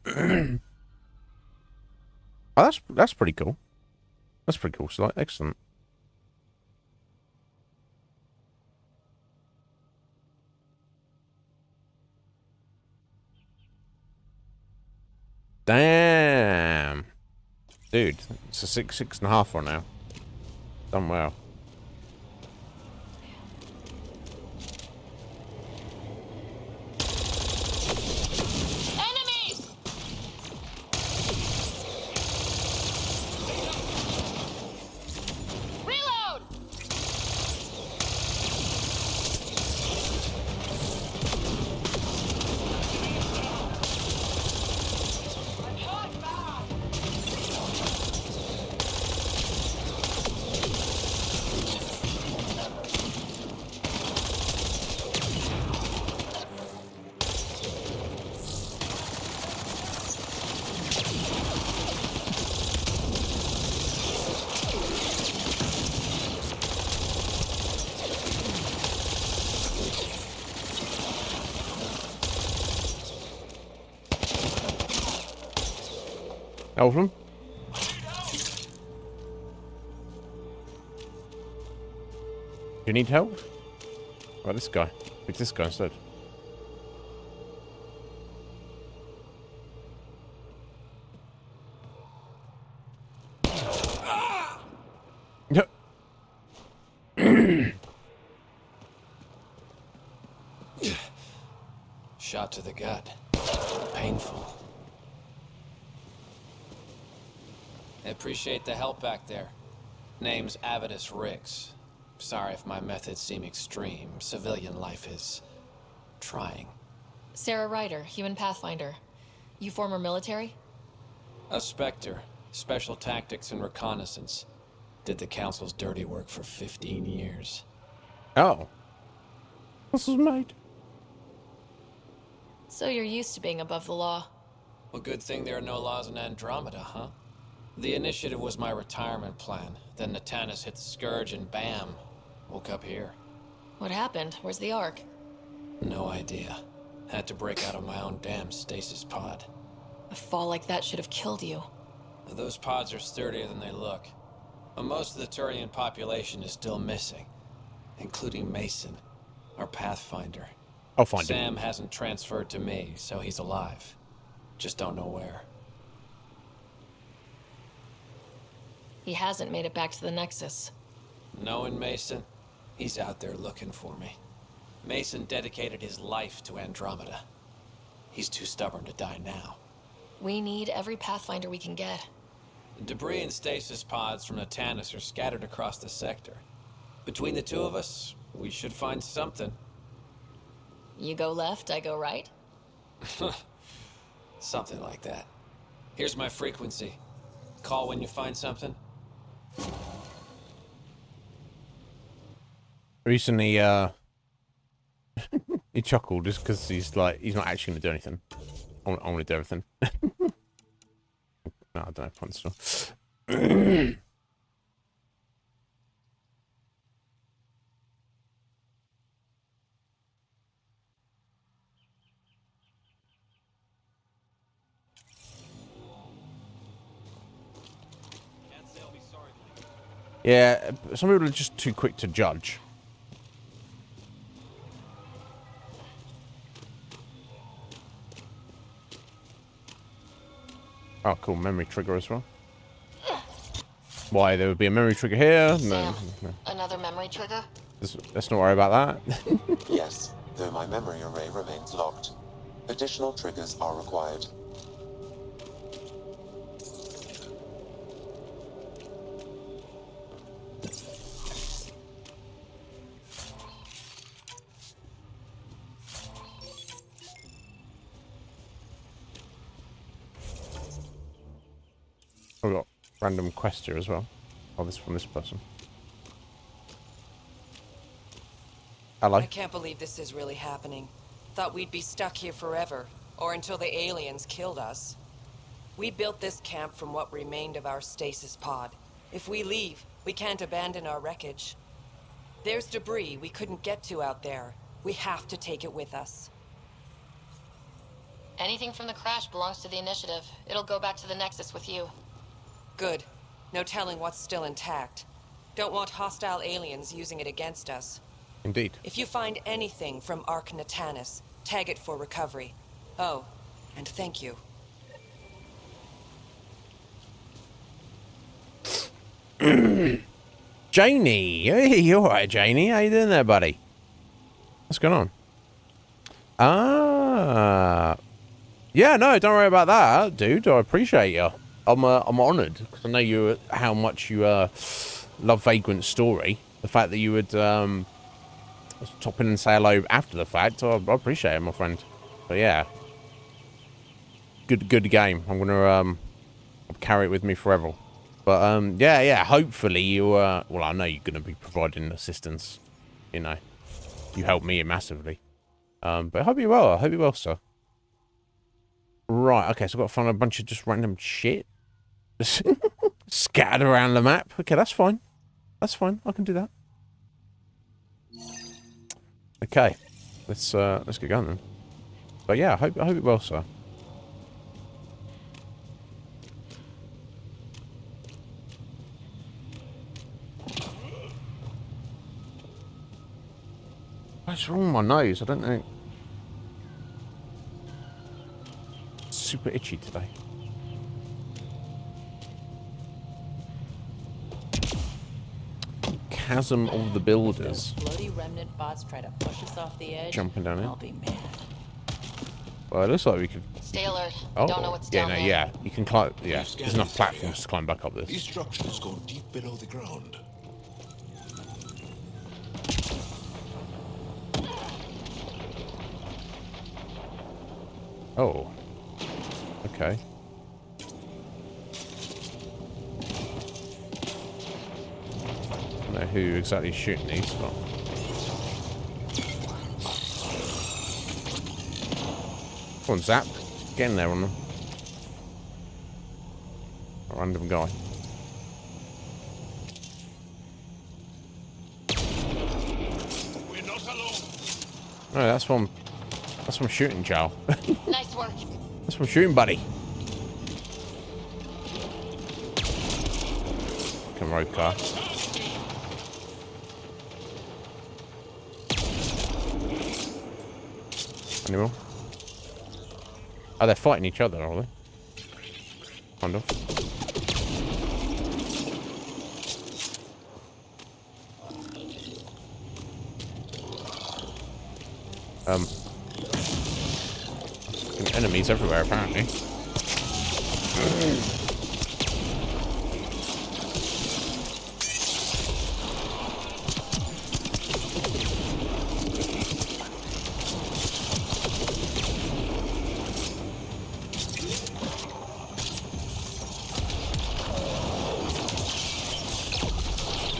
that's pretty cool. That's pretty cool. So, like, excellent. Damn, dude, it's a 6.5 for now. Done well. Enemies! Reload! Elfram? Do you need help? How about this guy? Pick this guy instead. Yep. Shot to the gut. Painful. I appreciate the help back there. Name's Avidus Rix. Sorry if my methods seem extreme. Civilian life is trying. Sarah Ryder, human pathfinder. You former military? A Spectre. Special tactics and reconnaissance. Did the Council's dirty work for 15 years. Oh. This was made. So you're used to being above the law. Well, good thing there are no laws in Andromeda, huh? The initiative was my retirement plan. Then Natanus hit the Scourge and bam, woke up here. What happened? Where's the Ark? No idea. Had to break out of my own damn stasis pod. A fall like that should have killed you. Those pods are sturdier than they look. But most of the Turian population is still missing, including Mason, our pathfinder. I'll find him. Sam hasn't transferred to me, so he's alive. Just don't know where. He hasn't made it back to the Nexus. Knowing Mason, he's out there looking for me. Mason dedicated his life to Andromeda. He's too stubborn to die now. We need every pathfinder we can get. Debris and stasis pods from Natanus are scattered across the sector. Between the two of us, we should find something. You go left, I go right? Something like that. Here's my frequency. Call when you find something. Recently, he chuckled just because he's like, he's not actually going to do anything. I want to do everything. No, I don't have points still. Yeah, some people are just too quick to judge. Oh, cool. Memory trigger as well. Why? There would be a memory trigger here? No. Sam, another memory trigger? Let's not worry about that. Yes, though my memory array remains locked. Additional triggers are required. I've got random quest here as well. Oh, this from this person. Hello. I can't believe this is really happening. Thought we'd be stuck here forever, or until the aliens killed us. We built this camp from what remained of our stasis pod. If we leave, we can't abandon our wreckage. There's debris we couldn't get to out there. We have to take it with us. Anything from the crash belongs to the Initiative. It'll go back to the Nexus with you. Good. No telling what's still intact. Don't want hostile aliens using it against us. Indeed. If you find anything from Ark Natanis, tag it for recovery. Oh, and thank you. Janie. Hey, you alright, Janie? How you doing there, buddy? What's going on? Ah. Yeah, no, don't worry about that, dude. I appreciate you. I'm honoured, because I know you how much you love Vagrant's story. The fact that you would top in and say hello after the fact, I appreciate it, my friend. But yeah. Good game. I'm gonna carry it with me forever. But yeah, hopefully you well, I know you're gonna be providing assistance. You know, you helped me massively. But I hope you're well. I hope you're well, sir. Right. Okay. So I've got to find a bunch of just random shit just scattered around the map. Okay, that's fine. That's fine. I can do that. Okay. Let's get going then. But yeah, I hope you're well, sir. What's wrong with my nose? I don't know. It's super itchy today. Chasm of the Builders. Bloody remnant bots try to push us off the edge. Jumping down I'll here. be mad. Well, it looks like we could. Stay alert. Oh, Don't know what's yeah, down no, there. yeah. You can climb. Yeah, there's enough platforms to climb back up These this. structures go deep below the ground. Oh. Okay. I don't know who exactly is shooting these, but. Come on, Zap. Get in there on them. A random guy. We're not alone. No, that's from shooting, Joe. Nice work. That's from shooting, buddy. Come road car. Anyone? Oh, they're fighting each other, are they? Kind of. Fucking enemies everywhere, apparently.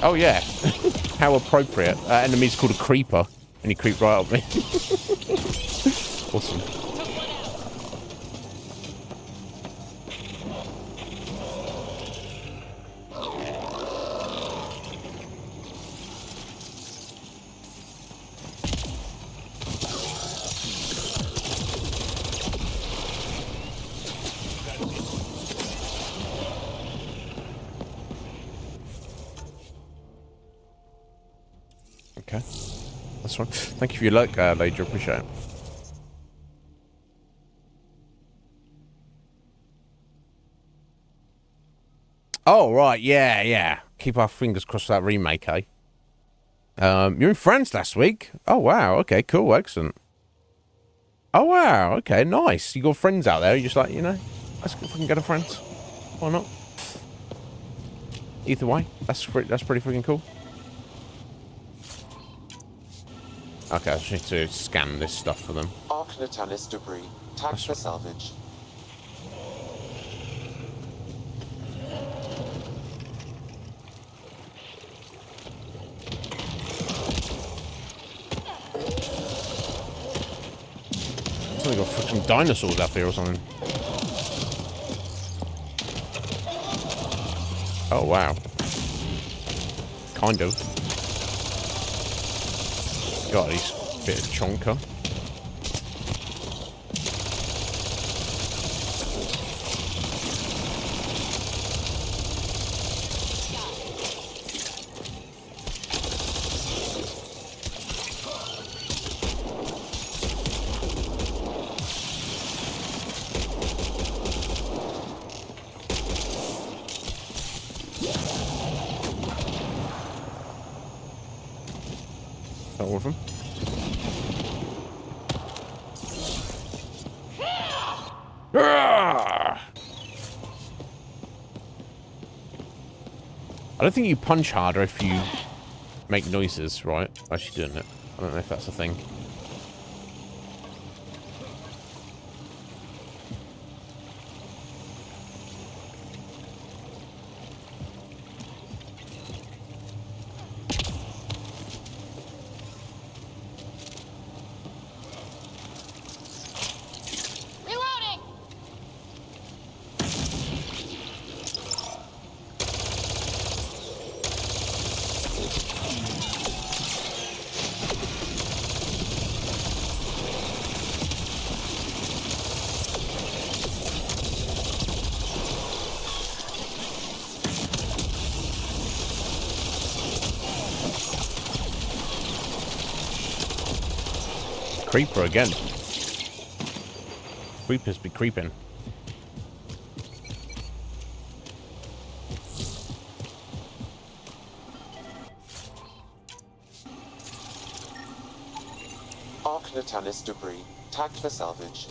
Oh yeah, how appropriate. Enemy's called a creeper, and he creeped right up me. Awesome. Okay, that's fine. Thank you for your luck, Lady. Appreciate it. Oh, right. Yeah, yeah. Keep our fingers crossed for that remake, eh? You're in France last week? Oh, wow. Okay, cool. Excellent. Oh, wow. Okay, nice. You got friends out there? You're just like, you know, let's fucking go to France. Why not? Either way, that's pretty freaking cool. Okay, I just need to scan this stuff for them. Ark Natalis debris. Tag for salvage. Something got fucking dinosaurs up here or something. Oh wow. Kind of. God, he's a bit of chonker. that all of them? I don't think you punch harder if you make noises, right? Actually doing it. I don't know if that's a thing. Creeper again. Creepers be creeping. Arc Natalis debris, tagged for salvage.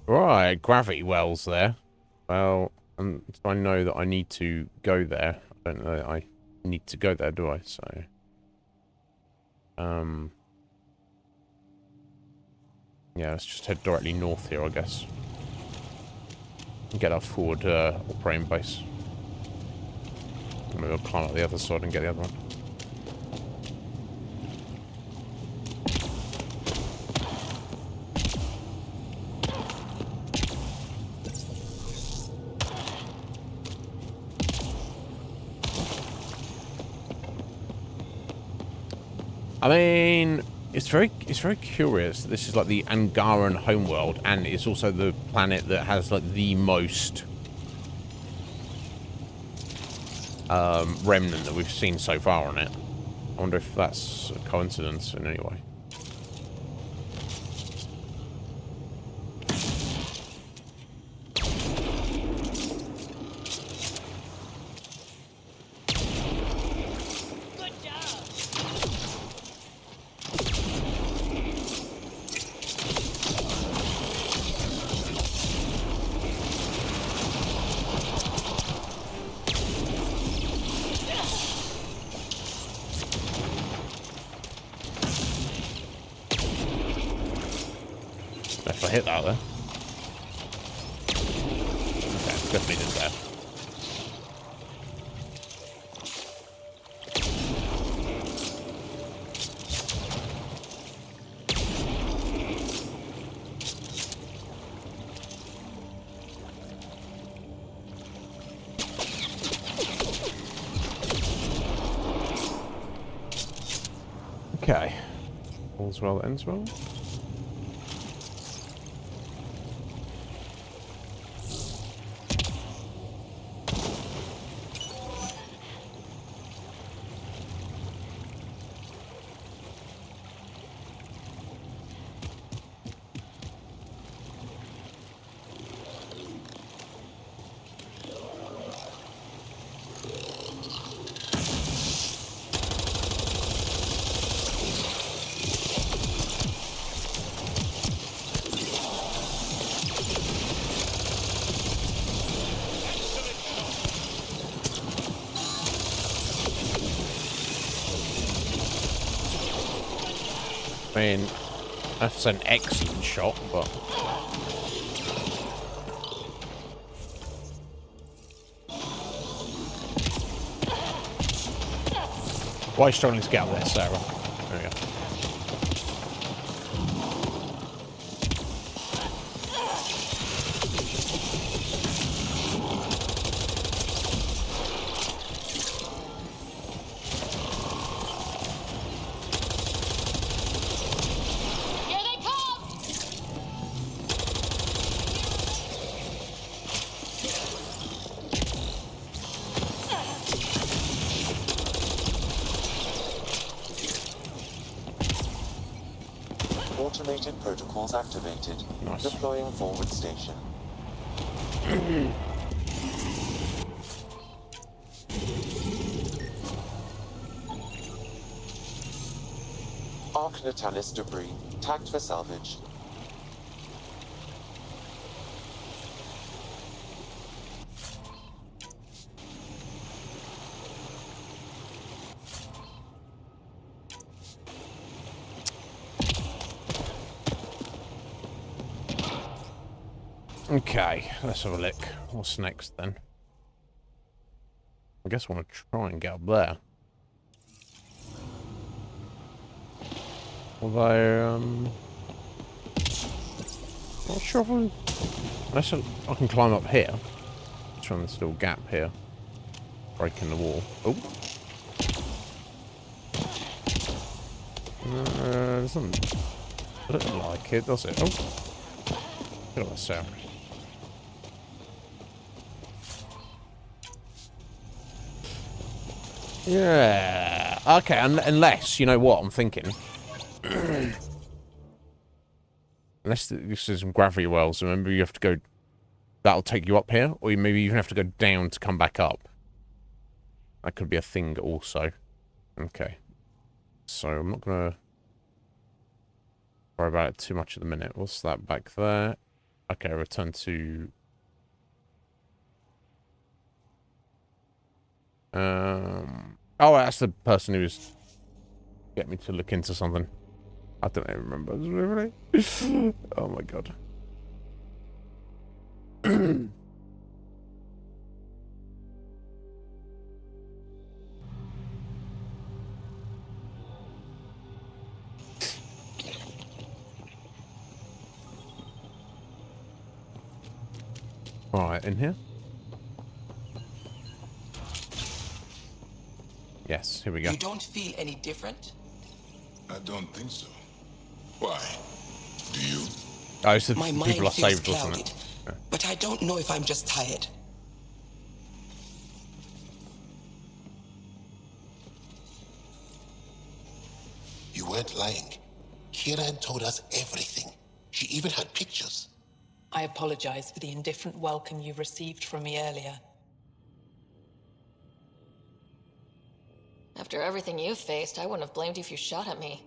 Right, gravity wells there. Well, so I know that I need to go there. I don't know that I need to go there, do I? So... yeah, let's just head directly north here, I guess. And get our forward operating base. Maybe we'll climb up the other side and get the other one. I mean, it's very curious. This is like the Angaran homeworld, and it's also the planet that has like the most remnant that we've seen so far on it. I wonder if that's a coincidence in any way. If I hit that there. Okay, definitely did that. Okay. All's well that ends well. I mean, that's an excellent shot, but... why are you struggling to get out there, Sarah? There we go. Automated protocols activated. Nice. Deploying forward station. Mark Natalis debris, tagged for salvage. Okay, let's have a look. What's next then? I guess I want to try and get up there. Although, not sure if I'm... Unless I can climb up here. Just from this little gap here. Breaking the wall. Oh. Doesn't look like it, does it? Oh. Look at that sound. Yeah. Okay, unless, you know what I'm thinking? Unless this is some gravity wells, remember you have to go... That'll take you up here, or you maybe even have to go down to come back up. That could be a thing also. Okay. So I'm not going to worry about it too much at the minute. What's that back there? Okay, return to... Oh, that's the person who was getting me to look into something. I don't even remember. Really? Oh my god. Alright, in here? Yes, here we go. You don't feel any different? I don't think so. Why? Do you? Oh, it's the My people mind I feels saved, wasn't clouded, it? Yeah. but I don't know if I'm just tired. You weren't lying. Kieran told us everything. She even had pictures. I apologize for the indifferent welcome you received from me earlier. After everything you've faced, I wouldn't have blamed you if you shot at me.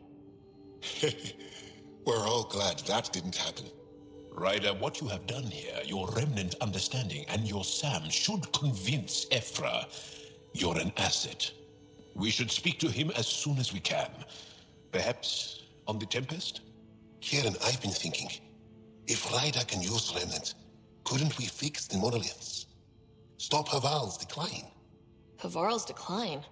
We're all glad that didn't happen. Ryder, what you have done here, your remnant understanding and your Sam should convince Ephra you're an asset. We should speak to him as soon as we can. Perhaps on the Tempest? Kieran, I've been thinking. If Ryder can use remnant, couldn't we fix the monoliths? Stop Haval's decline? Havarl's decline?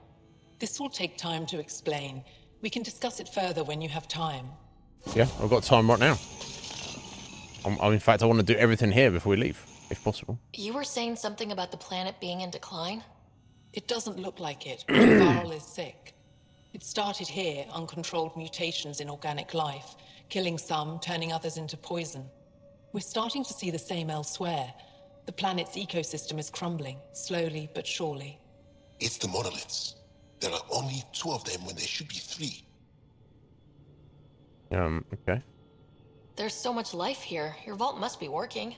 This will take time to explain. We can discuss it further when you have time. Yeah, I've got time right now. In fact, I want to do everything here before we leave, if possible. You were saying something about the planet being in decline? It doesn't look like it, but Havarl is sick. It started here, uncontrolled mutations in organic life, killing some, turning others into poison. We're starting to see the same elsewhere. The planet's ecosystem is crumbling, slowly but surely. It's the monoliths. There are only 2 of them when there should be 3. Okay. There's so much life here. Your vault must be working.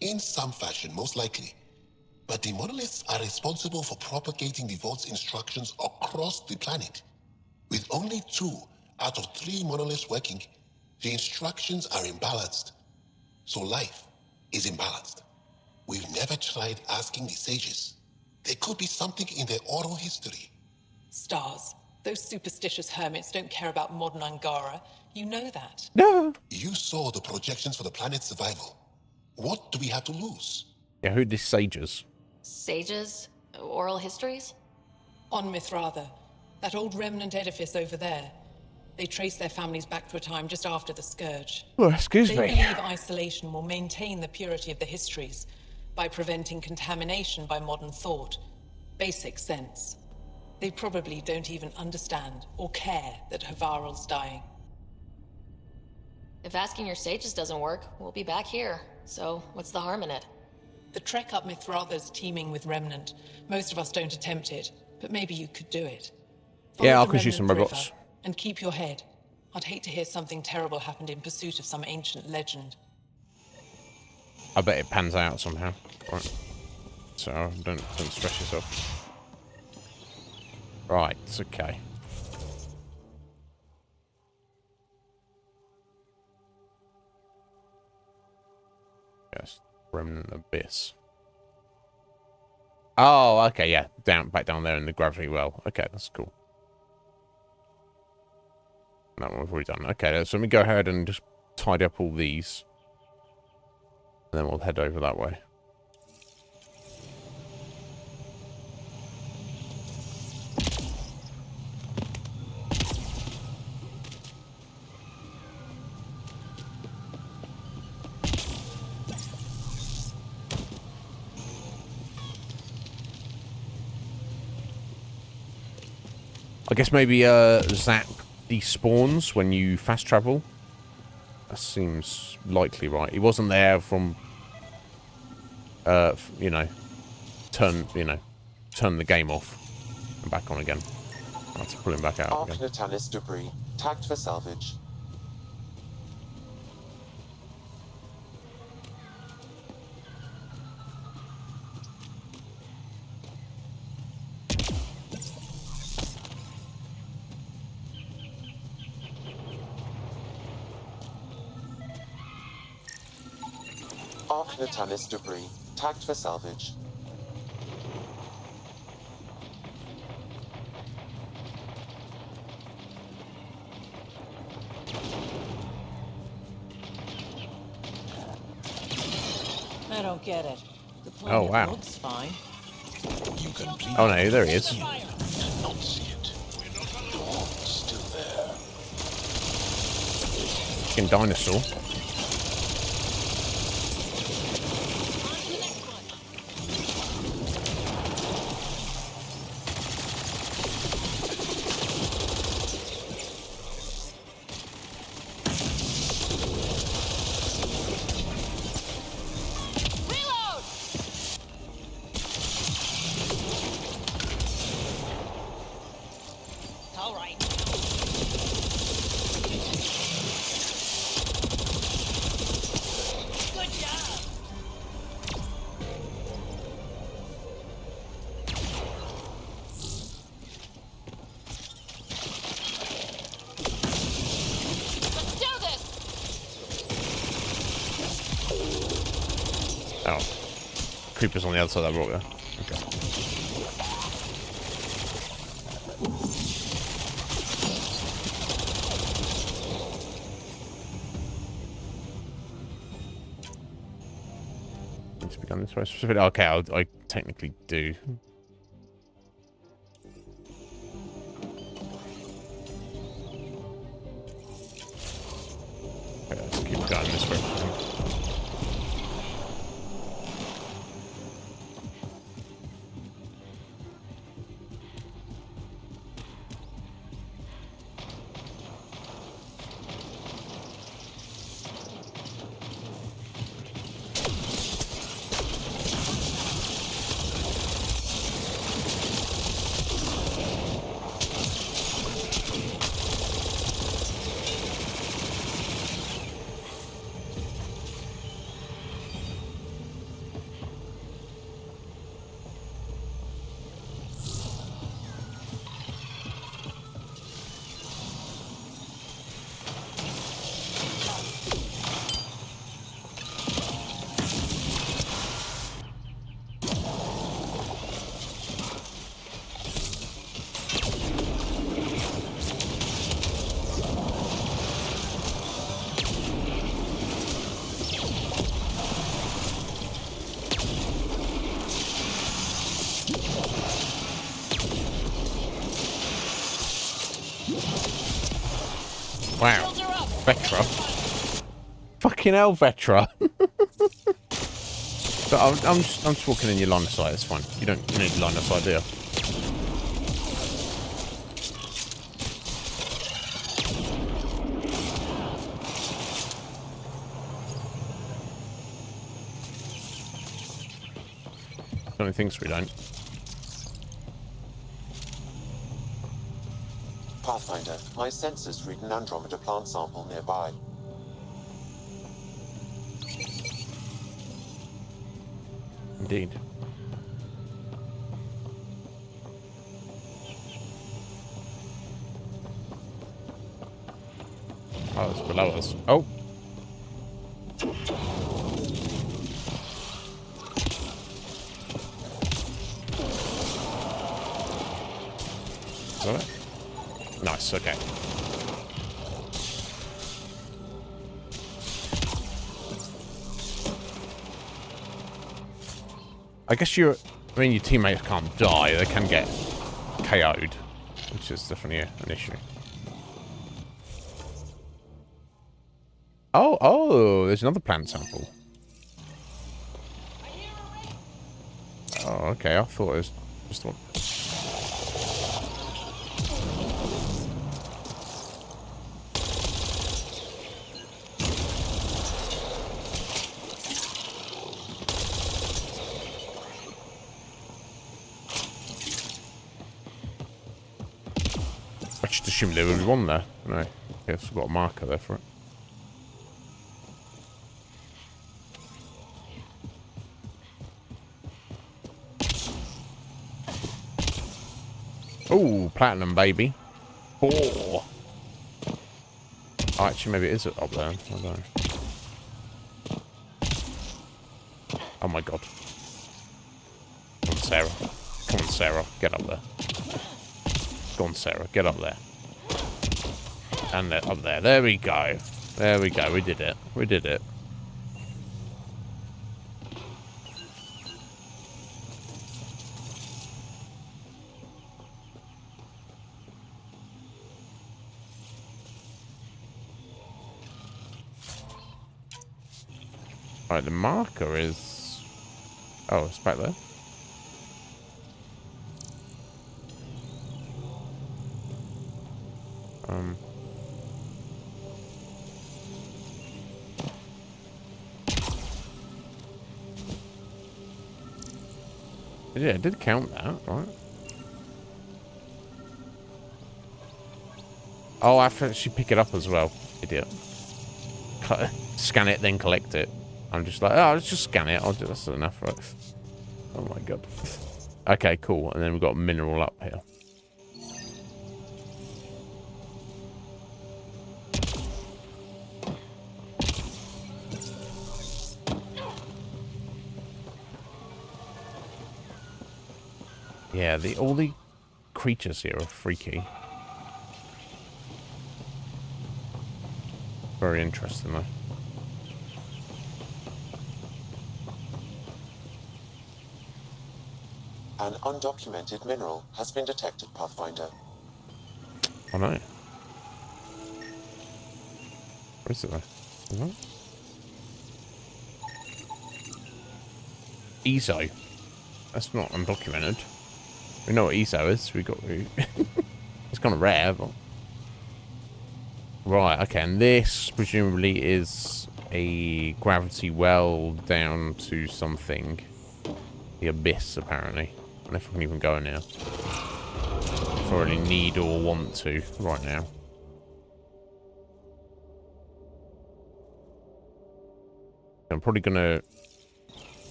In some fashion, most likely. But the monoliths are responsible for propagating the vault's instructions across the planet. With only 2 out of 3 monoliths working, the instructions are imbalanced. So life is imbalanced. We've never tried asking the sages. There could be something in their oral history. Stars. Those superstitious hermits don't care about modern Angara. You know that. No. You saw the projections for the planet's survival. What do we have to lose? Yeah, who are these sages? Sages? Oral histories? On Mithratha, that old remnant edifice over there. They trace their families back to a time just after the Scourge. Well, excuse They me. believe isolation will maintain the purity of the histories by preventing contamination by modern thought. Basic sense. They probably don't even understand or care that Havarl's dying. If asking your sages doesn't work, we'll be back here. So, what's the harm in it? The trek up Mithratha's teeming with remnant. Most of us don't attempt it, but maybe you could do it. Follow Yeah, I'll the consume some Remnant robots. River, and keep your head. I'd hate to hear something terrible happened in pursuit of some ancient legend. I bet it pans out somehow. Right. So don't stress yourself. Right, it's okay. Remnant Abyss. Oh, okay, yeah. Back down there in the gravity well. Okay, that's cool. That one we've already done. Okay, so let me go ahead and just tidy up all these. And then we'll head over that way. I guess maybe Zap despawns when you fast travel. That seems likely, right? He wasn't there from, you know, turn the game off and back on again. I'll have to pull him back out Arc again. Natalis debris. Tagged for salvage. Arc Natalis debris. Tagged for salvage. I don't get it. The planet Oh, wow. looks fine. You can please Oh, no, there he is. not see it. Dawn's still there. Fucking dinosaur. Oh. Creeper's on the other side of that rock there. Okay. Needs to be done this way specifically. Okay, I technically do. Okay, let's keep going this way. Wow. Vetra. Fucking hell, Vetra. But I'm just walking in your line of sight, it's fine. You need line of sight, do you? Don't think we don't. Pathfinder, my sensors read an Andromeda plant sample nearby. Indeed. Oh, it's below us. Oh. Got it? Nice, okay. I guess your teammates can't die. They can get KO'd, which is definitely an issue. Oh, there's another plant sample. Oh, okay. I thought it was just one. I just assumed there was one there. No, it's got a marker there for it. Oh, platinum, baby. Oh. Actually, maybe it is up there. I don't know. Oh my god. Come on, Sarah. Come on, Sarah. Get up there. Go on, Sarah. Get up there. And up there. There we go. There we go. We did it. We did it. Right, the marker is... Oh, it's back there. Yeah, it did count that, right? Oh, I have to actually pick it up as well. Idiot. Scan it, then collect it. I'm just like, oh, let's just scan it. That's enough, right? Oh my god. Okay, cool. And then we've got a mineral up here. Yeah, all the creatures here are freaky. Very interesting, though. An undocumented mineral has been detected, Pathfinder. Oh no. Where is it though? Is it? ESO. That's not undocumented. We know what ESO is. It's kind of rare, but... Right, okay, and this presumably is a gravity well down to something. The abyss, apparently. I don't know if I can even go in now. If I really need or want to right now. I'm probably gonna...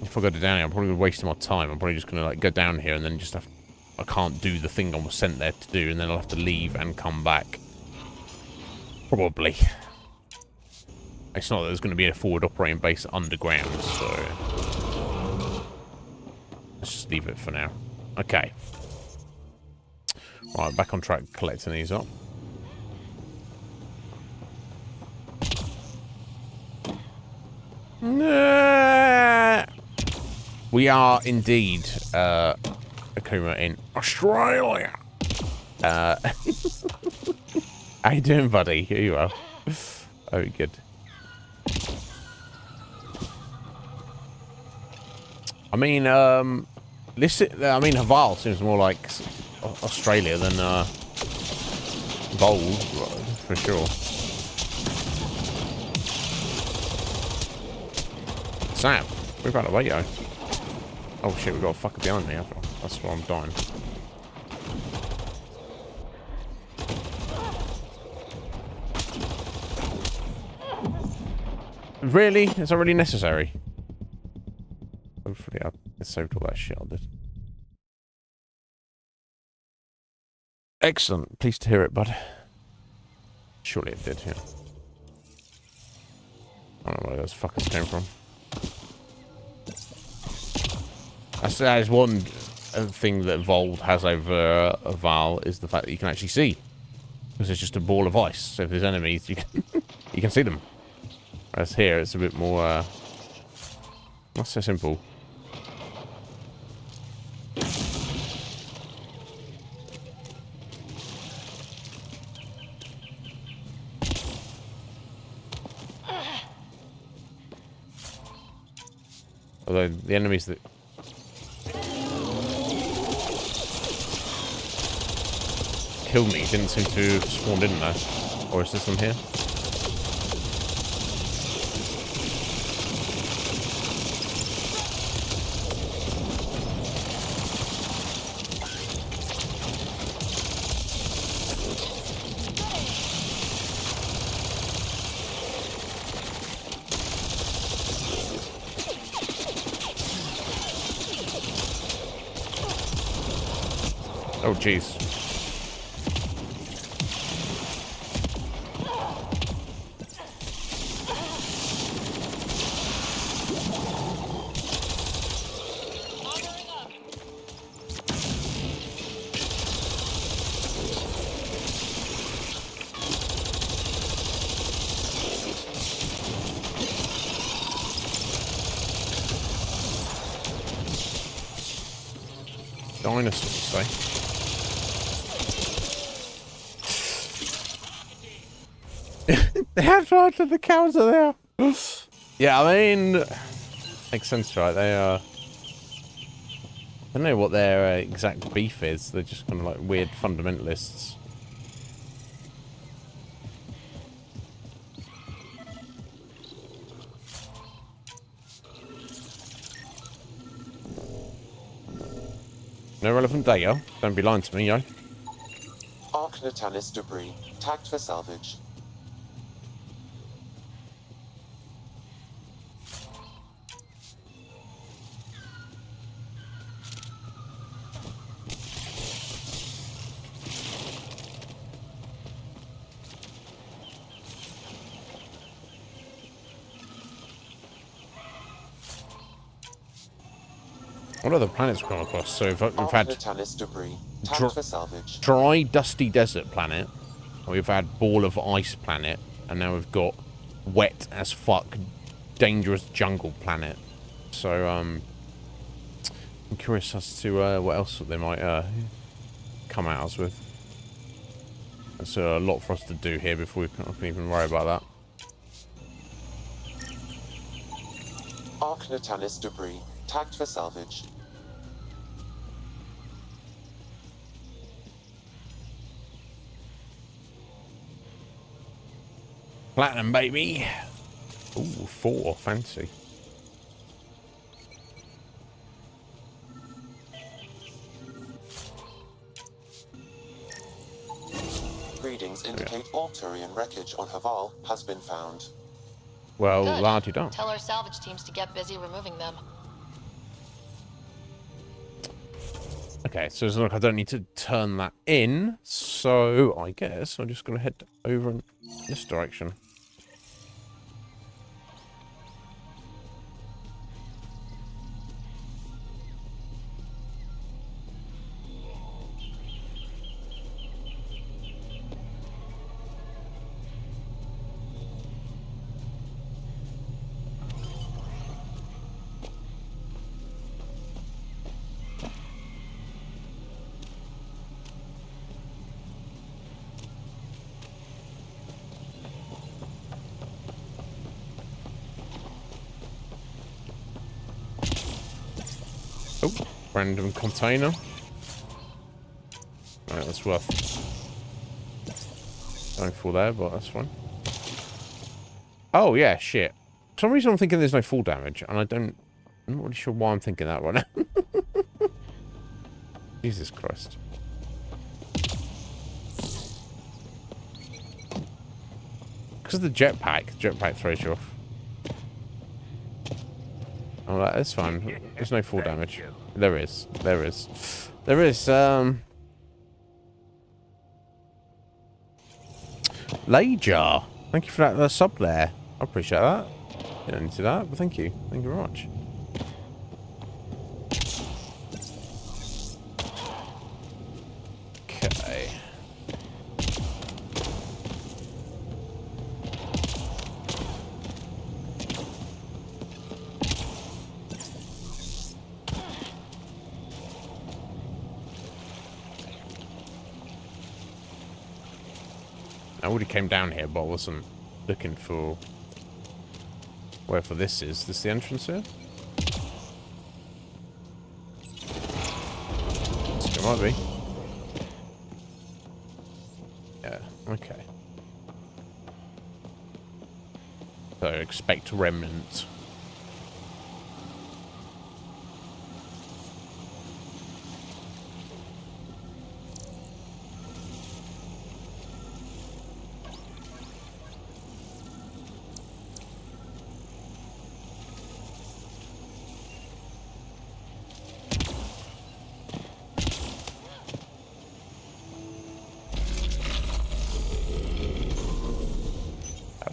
If I go down here, I'm probably wasting my time. I'm probably just gonna like go down here and then just have... I can't do the thing I was sent there to do, and then I'll have to leave and come back. Probably. It's not that there's going to be a forward operating base underground, so... Let's just leave it for now. Okay. Right, back on track collecting these up. We are indeed Akuma in Australia. How you doing, buddy? Here you are. Oh, good. I mean, Haval seems more like Australia than Bold, for sure. Sam, we're about to wait, yo. Oh shit, we got a fucker behind me. That's why I'm dying. Really? Is that really necessary? Hopefully I saved all that shit I did. Excellent. Pleased to hear it, bud. Surely it did, yeah. I don't know where those fuckers came from. That is one thing that Vold has over Val is the fact that you can actually see. Because it's just a ball of ice. So if there's enemies, you can, you can see them. Whereas here, it's a bit more, not so simple. Although the enemies that killed me didn't seem to spawn in there. Or is this one here? Oh, jeez. Dinosaurs, say. They have tried to the cows are there. Yeah, I mean, makes sense, right? They are. I don't know what their exact beef is. They're just kind of like weird fundamentalists. No relevant data. Don't be lying to me, yo. Arc Natalis debris, tagged for salvage. What other planets we've come across? So we've had debris, tagged for salvage. Dry, dusty desert planet. We've had ball of ice planet, and now we've got wet as fuck, dangerous jungle planet. So I'm curious as to what else they might come at us with. That's a lot for us to do here before we can even worry about that. Arc Natalis debris, tagged for salvage. Platinum, baby. Ooh, 4, fancy. Readings indicate all Turian wreckage on Haval has been found. Well, Good. largely done. Tell our salvage teams to get busy removing them. Okay, so it's like I don't need to turn that in, so I guess I'm just going to head over in this direction. Oh, random container. Alright, that's worth going for there, but that's fine. Oh, yeah, shit. For some reason I'm thinking there's no full damage, and I'm not really sure why I'm thinking that right now. Jesus Christ. Because of the jetpack throws you off. Oh, that's fine. There's no full damage. There is. Lajar. Thank you for that sub there. I appreciate that. You don't need to do that, but thank you. Thank you very much. Okay. I already came down here, but I wasn't looking for wherever this is. Is this the entrance here? It might be. Yeah, okay. So expect remnants.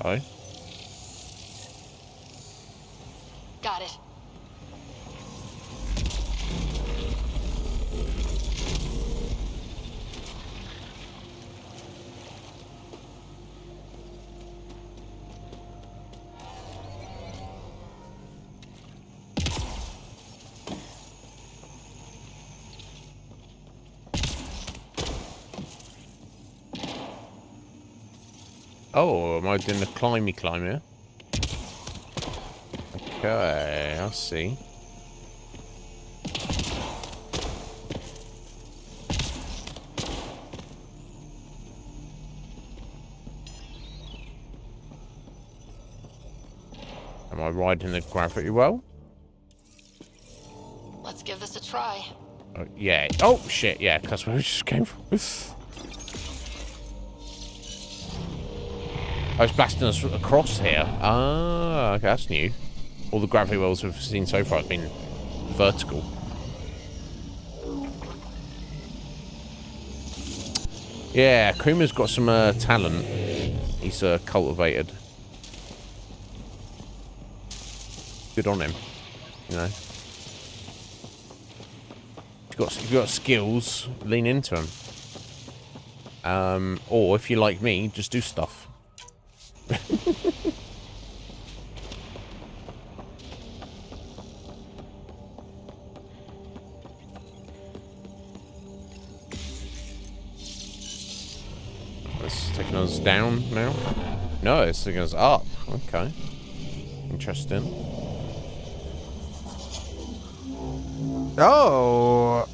Hello. Got it. Oh, am I doing the climb here? Okay, I see. Am I riding the gravity well? Let's give this a try. Yeah. Oh, shit, yeah, that's where we just came from. Oh, it's blasting us across here. Ah, okay, that's new. All the gravity wells we've seen so far have been vertical. Yeah, Kuma's got some talent. He's cultivated. Good on him. You know. If you've got skills, lean into them. Or if you're like me, just do stuff. It's taking us down now? No, it's taking us up. Okay. Interesting. Oh!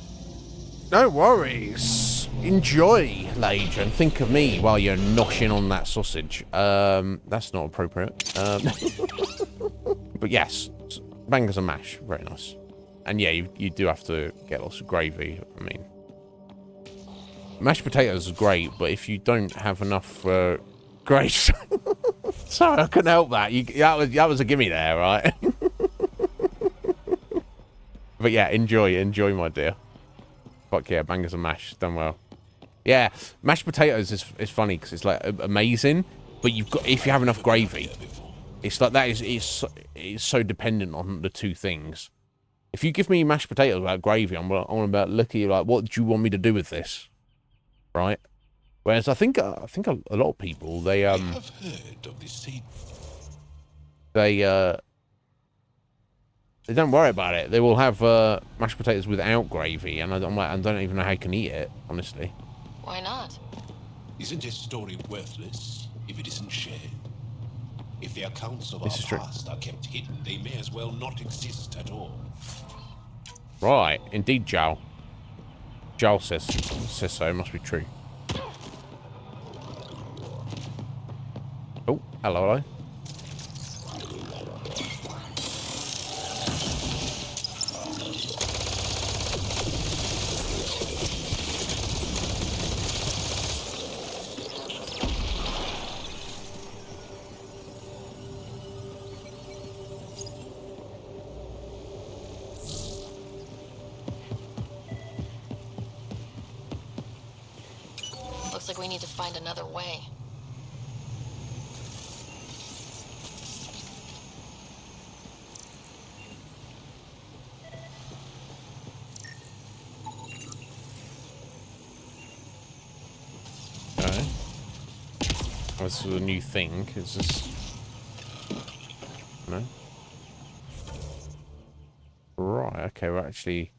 No worries. Enjoy, Legion. Think of me while you're noshing on that sausage. That's not appropriate. But yes, bangers and mash. Very nice. And yeah, you do have to get lots of gravy. I mean, mashed potatoes are great, but if you don't have enough gravy... Sorry, I couldn't help that. That was a gimme there, right? But yeah, enjoy, my dear. Fuck yeah, bangers and mash, done well. Yeah, mashed potatoes is funny because it's like amazing, but if you have enough gravy, it's like that is so dependent on the two things. If you give me mashed potatoes without gravy, I'm about look at you like, what do you want me to do with this, right? Whereas I think a lot of people they I have heard of this they don't worry about it. They will have mashed potatoes without gravy, and I'm like, I don't even know how you can eat it, honestly. Why not? Isn't a story worthless if it isn't shared? If the accounts of our past are kept hidden, they may as well not exist at all. Right, indeed, Jowl. Jowl says so. It must be true. Oh, hello. Looks like we need to find another way. This is a new thing. It's just... No? Right, okay, we're actually...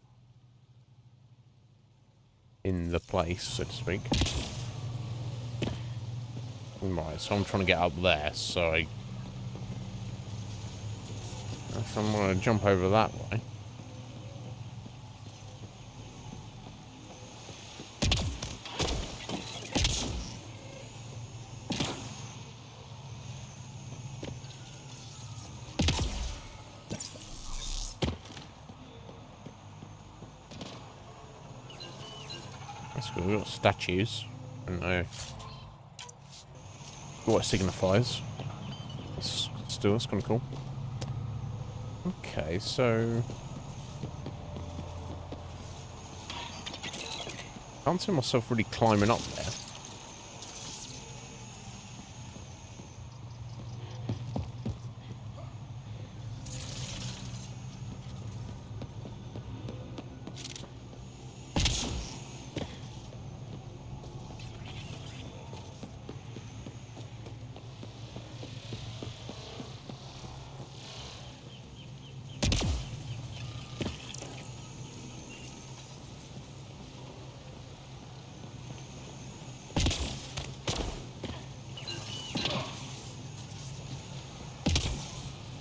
in the place, so to speak. Right, so I'm trying to get up there, so I'm going to jump over that way. That's good, we've got statues. I don't know what it signifies. That's kind of cool. Okay, so... can't see myself really climbing up there.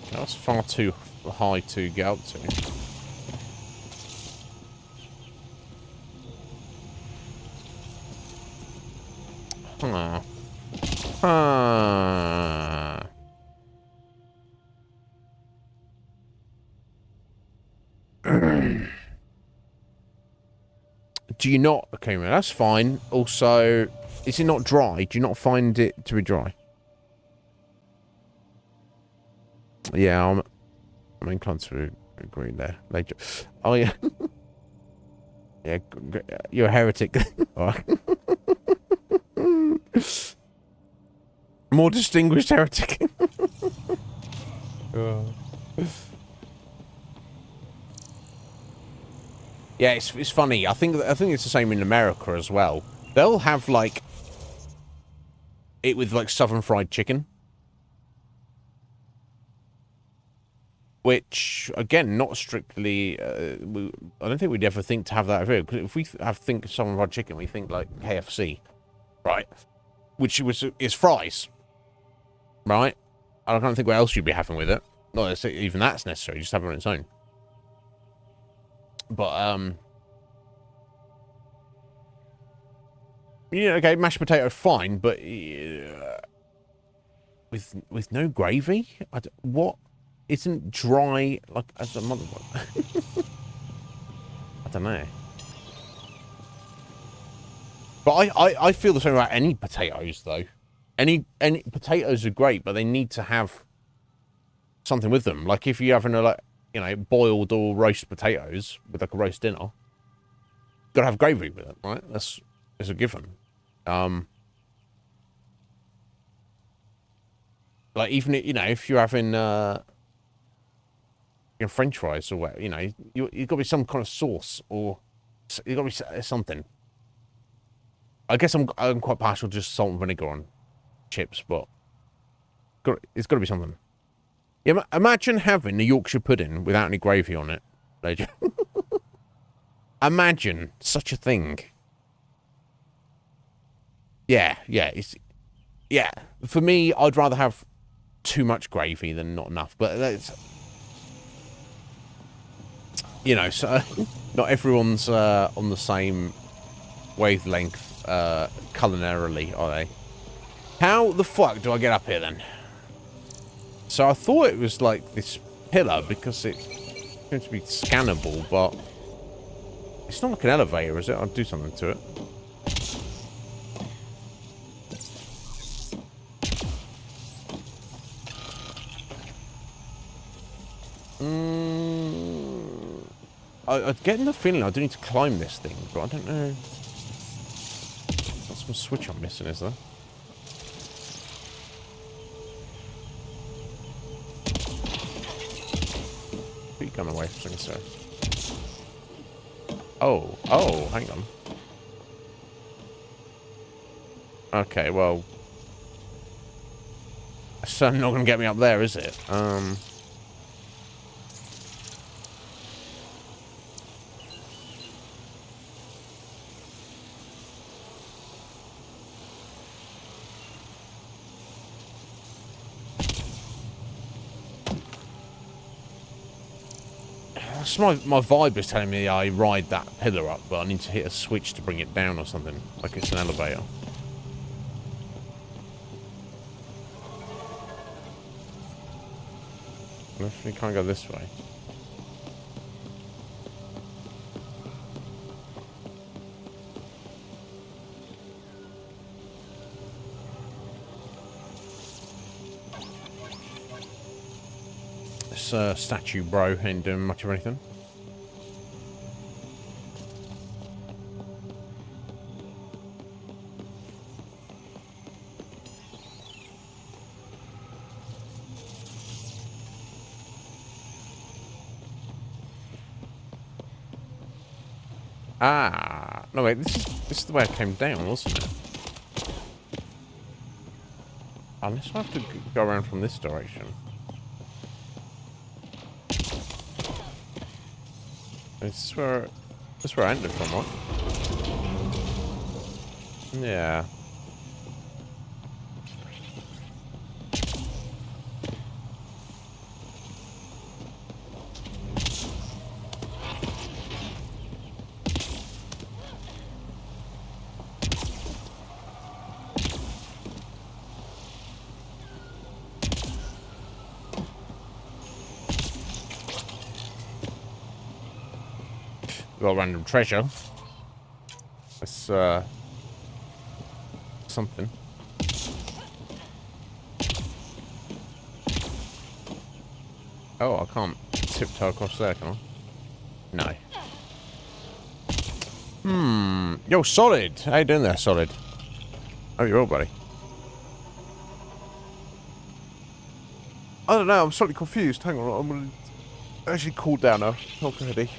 That's far too high to get up to. Huh. Huh. Do you not... okay, well, that's fine. Also, is it not dry? Do you not find it to be dry? Yeah, I'm inclined to agree there. Later. Oh, yeah. Yeah, you're a heretic. More distinguished heretic. Yeah, it's funny. I think it's the same in America as well. They'll have like it with like southern fried chicken, which again, not strictly. I don't think we'd ever think to have that over here. Because if we think of southern fried chicken, we think like KFC, right? Which is fries, right? I don't think what else you'd be having with it. Not that even that's necessary. Just have it on its own. But yeah, okay, mashed potato fine, but with no gravy. What isn't dry like as a mother one? I don't know. But I feel the same about any potatoes though. Any potatoes are great, but they need to have something with them. Like if you're having a like boiled or roast potatoes with like a roast dinner, you gotta have gravy with it, right? That's a given. Like even if you're having French fries or what, you've got to be some kind of sauce or you've got to be something. I guess I'm quite partial to just salt and vinegar on chips, but it's got to be something. Yeah, imagine having a Yorkshire pudding without any gravy on it. Imagine such a thing. Yeah. For me, I'd rather have too much gravy than not enough. But that's, so not everyone's on the same wavelength culinarily, are they? How the fuck do I get up here then? So I thought it was like this pillar because it seems to be scannable, but it's not like an elevator, is it? I'll do something to it. I'm getting the feeling I do need to climb this thing, but I don't know. There's some switch I'm missing, is there? Put your gun away for a second, sir. Oh, hang on. Okay, well, That's certainly not going to get me up there, is it? My vibe is telling me I ride that pillar up, but I need to hit a switch to bring it down or something, like it's an elevator. I definitely can't go this way. This statue bro ain't doing much of anything. Ah, no wait, this is the way I came down, wasn't it? Unless I have to go around from this direction. This is where I ended from, what? Yeah. Got random treasure. That's something. Oh, I can't tiptoe across there, can I? No. Yo, Solid. How you doing there, Solid? Oh, you're all, buddy. I don't know. I'm slightly confused. Hang on. I'm gonna actually cool down now. Okay.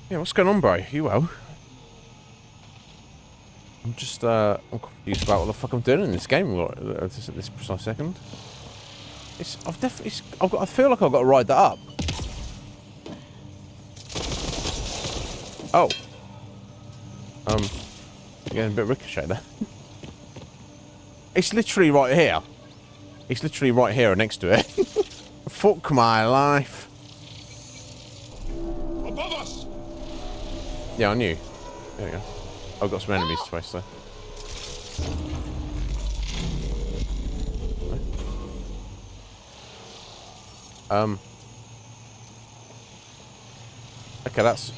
Yeah, what's going on, bro? You well? I'm just, I'm confused about what the fuck I'm doing in this game at this precise second. I feel like I've got to ride that up. Oh. Getting a bit ricochet there. It's literally right here. It's literally right here next to it. Fuck my life. Above us! Yeah, I knew. There we go. I've got some enemies to face there. Okay, that's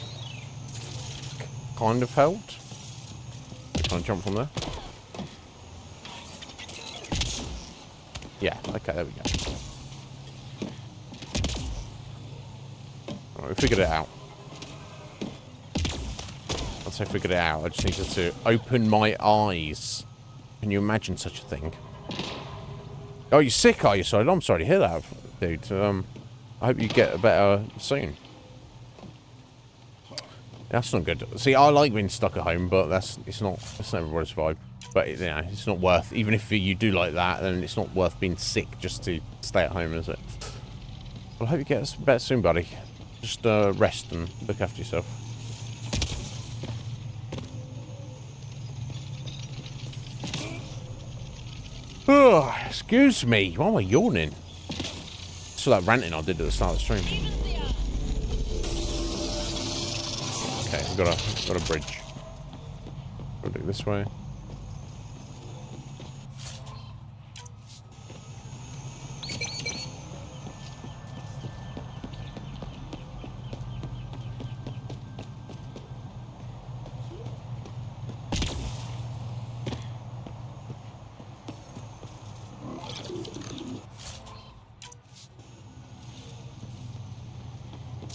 kind of helped. Can I jump from there? Yeah, okay, there we go. Alright, we figured it out. I'd say figured it out. I just needed to open my eyes. Can you imagine such a thing? Oh, you're sick, are you? Sorry, I'm sorry to hear that, dude. I hope you get better soon. That's not good. See, I like being stuck at home, but it's not everybody's vibe. But you know, it's not worth. Even if you do like that, then it's not worth being sick just to stay at home, is it? Well, I hope you get better soon, buddy. Just rest and look after yourself. Oh, excuse me. Why am I yawning? It's all that ranting I did at the start of the stream. Okay, we've got a bridge. We'll do it this way.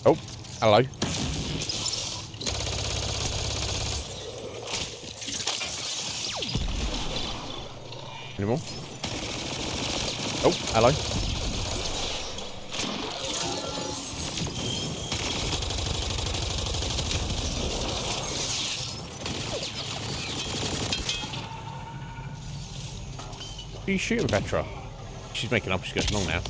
Oh, hello. Any more? Oh, hello. Who are you shooting, Petra? She's making up, she's going along now.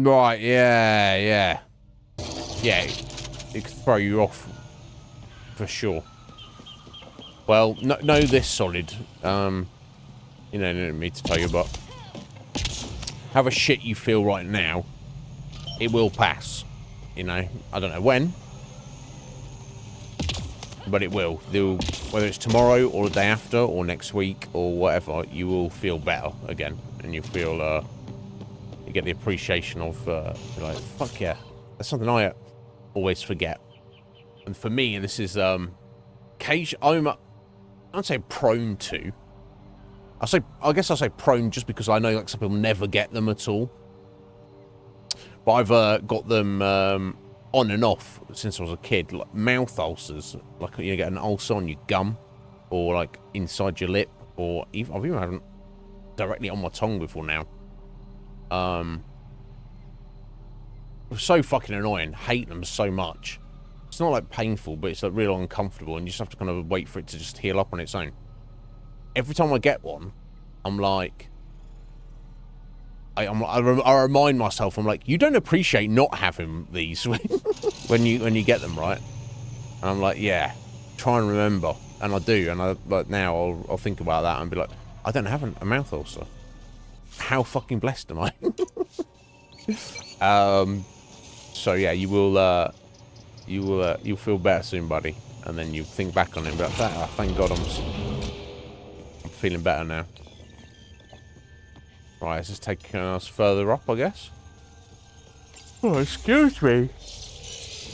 Right, yeah. Yeah, it could throw you off for sure. Well, know this, Solid. You know, I didn't mean to tell you, but however shit you feel right now, it will pass. You know, I don't know when, but it will. Whether it's tomorrow or the day after or next week or whatever, you will feel better again, and you feel you get the appreciation of like, fuck yeah. That's something I always forget. And for me, this is I'd say prone to. I guess I'll say prone just because I know like some people never get them at all. But I've got them on and off since I was a kid, like mouth ulcers, like you get an ulcer on your gum, or like inside your lip, or even I've even had them directly on my tongue before now. So fucking annoying. Hate them so much. It's not like painful, but it's like real uncomfortable, and you just have to kind of wait for it to just heal up on its own. Every time I get one, I'm like, I remind myself, I'm like, you don't appreciate not having these when you get them, right? And I'm like, yeah, try and remember, and I do, and like now I'll think about that and be like, I don't have a mouth ulcer. How fucking blessed am I? So yeah, you'll feel better soon, buddy, and then you think back on it and be like, thank God I'm feeling better now. Right, it's just taking us further up, I guess. Oh, excuse me.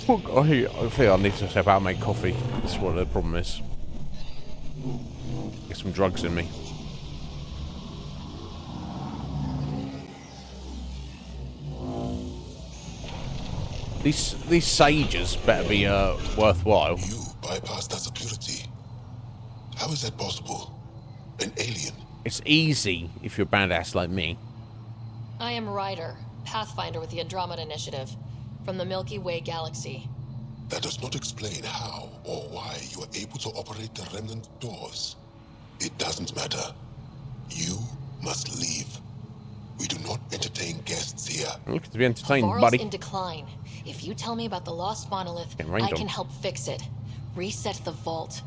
Oh, I think I need to step out and make coffee. That's what the problem is. Get some drugs in me. These sages better be worthwhile. You bypassed that security. How is that possible? An alien? It's easy if you're a badass like me. I am Ryder, Pathfinder with the Andromeda Initiative, from the Milky Way galaxy. That does not explain how or why you are able to operate the remnant doors. It doesn't matter. You must leave. We do not entertain guests here. Look to be entertained, Havarl's buddy. in decline. If you tell me about the lost monolith, I can help fix it. Reset the vault.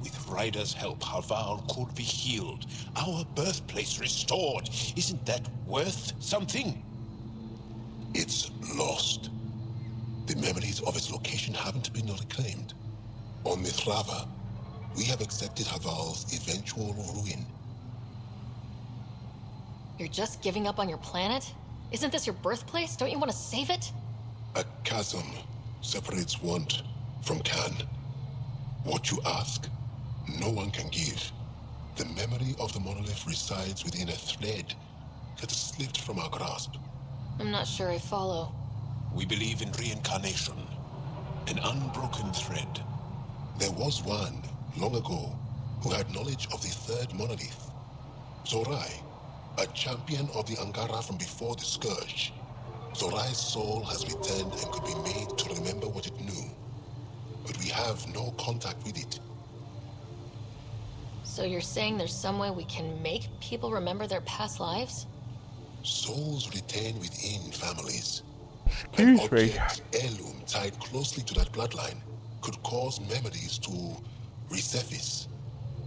With Ryder's help, Haval could be healed. Our birthplace restored. Isn't that worth something? It's lost. The memories of its location haven't been reclaimed. On Mithrava, we have accepted Haval's eventual ruin. You're just giving up on your planet? Isn't this your birthplace? Don't you want to save it? A chasm separates want from can. What you ask, no one can give. The memory of the monolith resides within a thread that has slipped from our grasp. I'm not sure I follow. We believe in reincarnation, an unbroken thread. There was one, long ago, who had knowledge of the third monolith. Zorai, a champion of the Angara from before the Scourge. Zorai's soul has returned and could be made to remember what it knew. But we have no contact with it. So you're saying there's some way we can make people remember their past lives? Souls retain within families. Excuse An me. object, heirloom tied closely to that bloodline could cause memories to resurface.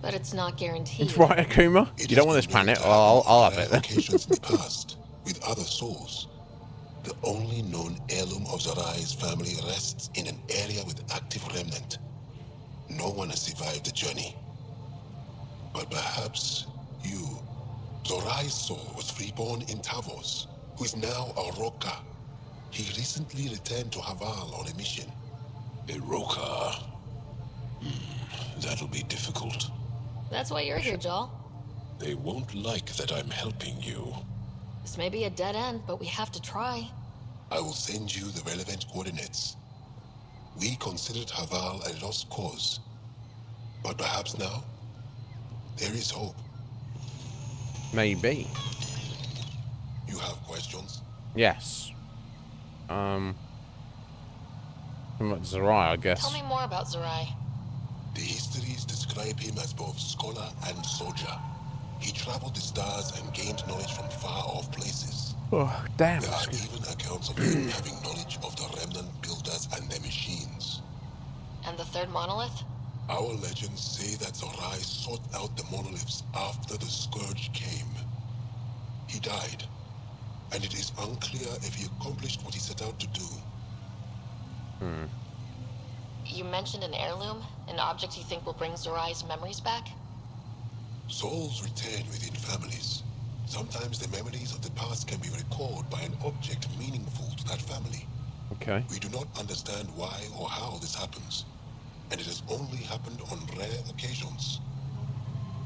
But it's not guaranteed. It's right, Akuma. You don't want this planet? I'll have it then. Occasions in the past with other souls. The only known heirloom of Zorai's family rests in an area with active remnant. No one has survived the journey. But perhaps you, Zorai's soul, was reborn in Tavos, who is now a Roka. He recently returned to Haval on a mission. A Roka. That'll be difficult. That's why you're here, Joel. They won't like that I'm helping you. This may be a dead end, but we have to try. I will send you the relevant coordinates. We considered Haval a lost cause, but perhaps now, there is hope. Maybe. You have questions? Yes. Zerai, I guess. Tell me more about Zerai. The histories describe him as both scholar and soldier. He traveled the stars and gained knowledge from far-off places. Oh, damn. There are even accounts of him having knowledge of the remnant builders and their machines. And the third monolith? Our legends say that Zerai sought out the monoliths after the Scourge came. He died, and it is unclear if he accomplished what he set out to do. You mentioned an heirloom, an object you think will bring Zerai's memories back? Souls return within families. Sometimes the memories of the past can be recalled by an object meaningful to that family. Okay. We do not understand why or how this happens, and it has only happened on rare occasions.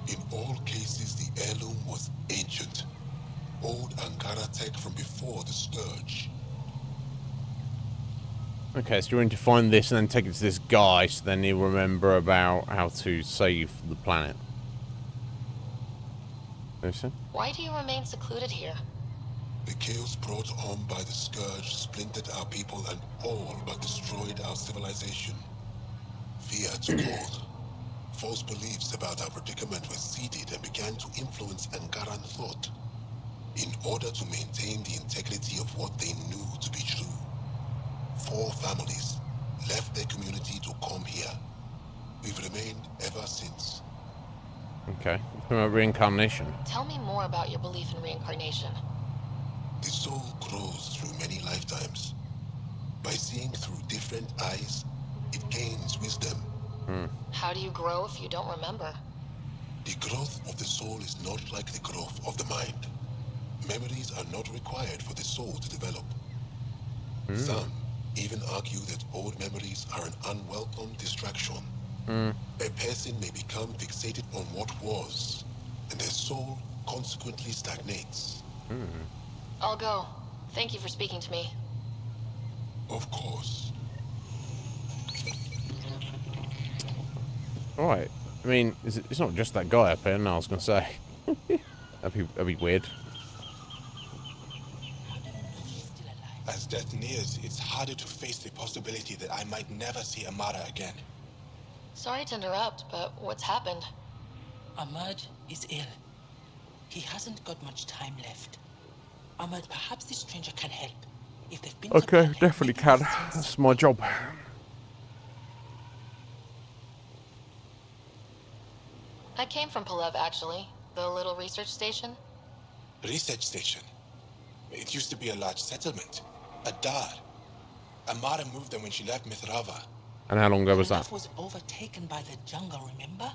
In all cases, the heirloom was ancient. Old Ankara tech from before the Scourge. Okay, so you're going to find this and then take it to this guy, so then he'll remember about how to save the planet. Listen? Why do you remain secluded here? The chaos brought on by the Scourge splintered our people and all but destroyed our civilization. Fear took hold. False beliefs about our predicament were seeded and began to influence Ankaran thought, in order to maintain the integrity of what they knew to be true. 4 families left their community to come here. We've remained ever since. Okay. Reincarnation. Tell me more about your belief in reincarnation. The soul grows through many lifetimes. By seeing through different eyes, it gains wisdom. How do you grow if you don't remember? The growth of the soul is not like the growth of the mind. Memories are not required for the soul to develop. Some even argue that old memories are an unwelcome distraction. A person may become fixated on what was, and their soul consequently stagnates. I'll go. Thank you for speaking to me. Of course. Alright. I mean, it's not just that guy up here, no, I was going to say. that'd be weird. As death nears, it's harder to face the possibility that I might never see Amara again. Sorry to interrupt, but what's happened? Ahmad is ill. He hasn't got much time left. Ahmad, perhaps this stranger can help. If they've been Okay, definitely can. That's my job. I came from Palev, actually. The little research station. Research station? It used to be a large settlement. A dar. Amara moved them when she left Mithrava. And how long ago was that? Was overtaken by the jungle, remember?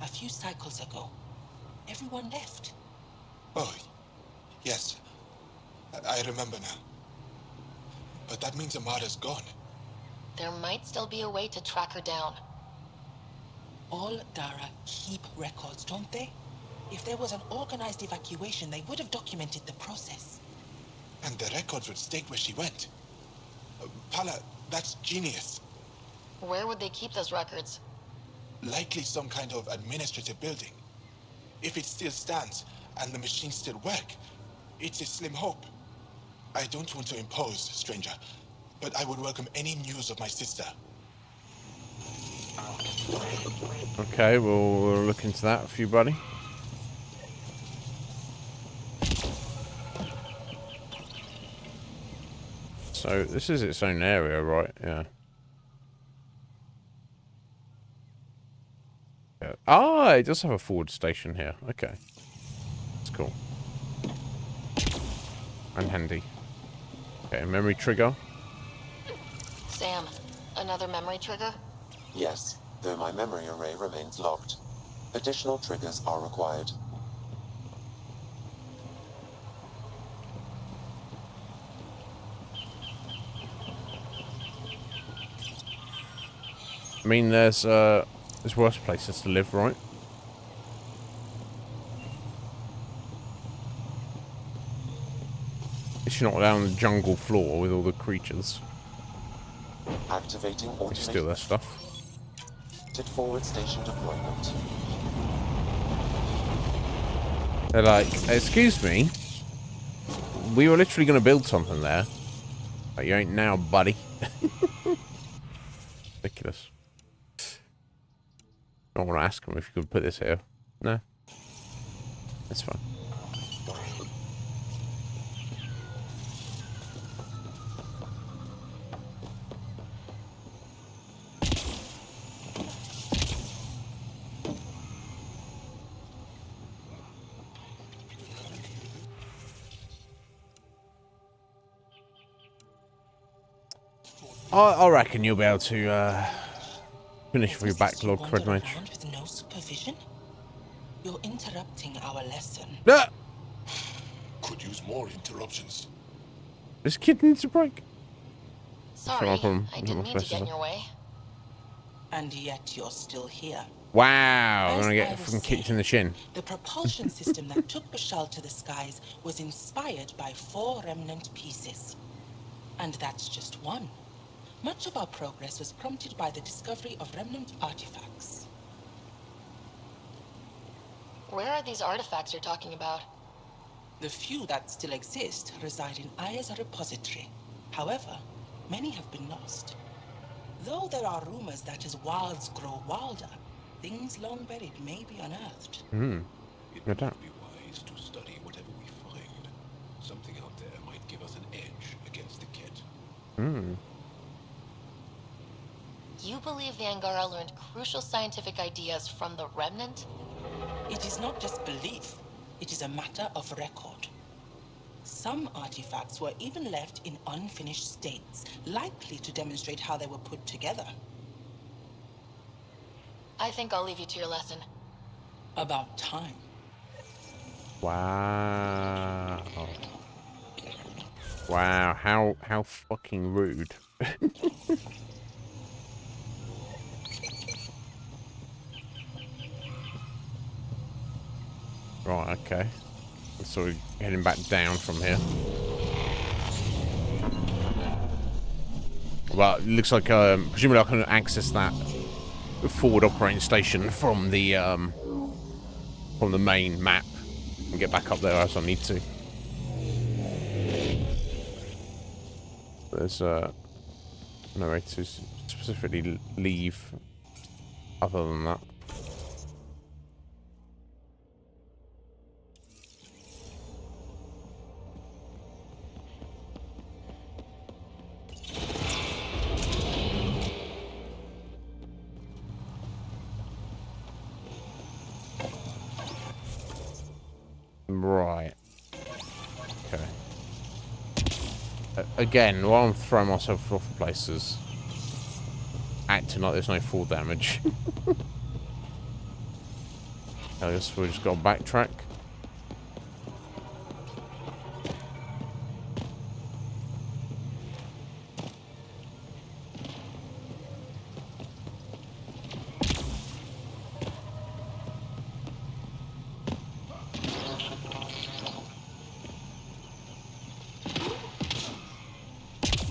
A few cycles ago. Everyone left. Oh, yes. I remember now. But that means Amara's gone. There might still be a way to track her down. All Dara keep records, don't they? If there was an organized evacuation, they would have documented the process. And the records would state where she went. Pala, that's genius. Where would they keep those records? Likely some kind of administrative building. If it still stands, and the machines still work, it's a slim hope. I don't want to impose, stranger, but I would welcome any news of my sister. Okay, we'll look into that for you, buddy. So, this is its own area, right? Yeah. Ah, it does have a forward station here. Okay. That's cool. And handy. Okay, a memory trigger. Sam, another memory trigger? Yes, though my memory array remains locked. Additional triggers are required. I mean, there's worse places to live, right? It's not down the jungle floor with all the creatures. Activating They automated steal their stuff. forward station deployment. They're like, excuse me, we were literally going to build something there. But you ain't now, buddy. Ridiculous. I want to ask him if you could put this here. No. That's fine. I reckon you'll be able to finish with your backlog, Red Mage. With no supervision? You're interrupting our lesson. Ah! Could use more interruptions. This kid needs a break. Sorry, not my problem. I Not didn't my mean to get special. in your way. And yet you're still here. Wow, I'm As gonna I get was fucking kicked saying, in the shin. The propulsion system that took Bashal to the skies was inspired by 4 remnant pieces. And that's just one. Much of our progress was prompted by the discovery of remnant artifacts. Where are these artifacts you're talking about? The few that still exist reside in Aya's repository. However, many have been lost. Though there are rumors that as wilds grow wilder, things long buried may be unearthed. It No would doubt. be wise to study whatever we find. Something out there might give us an edge against the kit. You believe the Angara learned crucial scientific ideas from the Remnant? It is not just belief, it is a matter of record. Some artifacts were even left in unfinished states, likely to demonstrate how they were put together. I think I'll leave you to your lesson. About time. Wow. Wow, how fucking rude. Right, okay. So we're heading back down from here. Well, it looks like presumably I can access that forward operating station from the main map and get back up there as I need to. There's no way to specifically leave other than that. Right. Okay. Again, while I'm throwing myself off places, acting like there's no fall damage. I guess we just got to backtrack.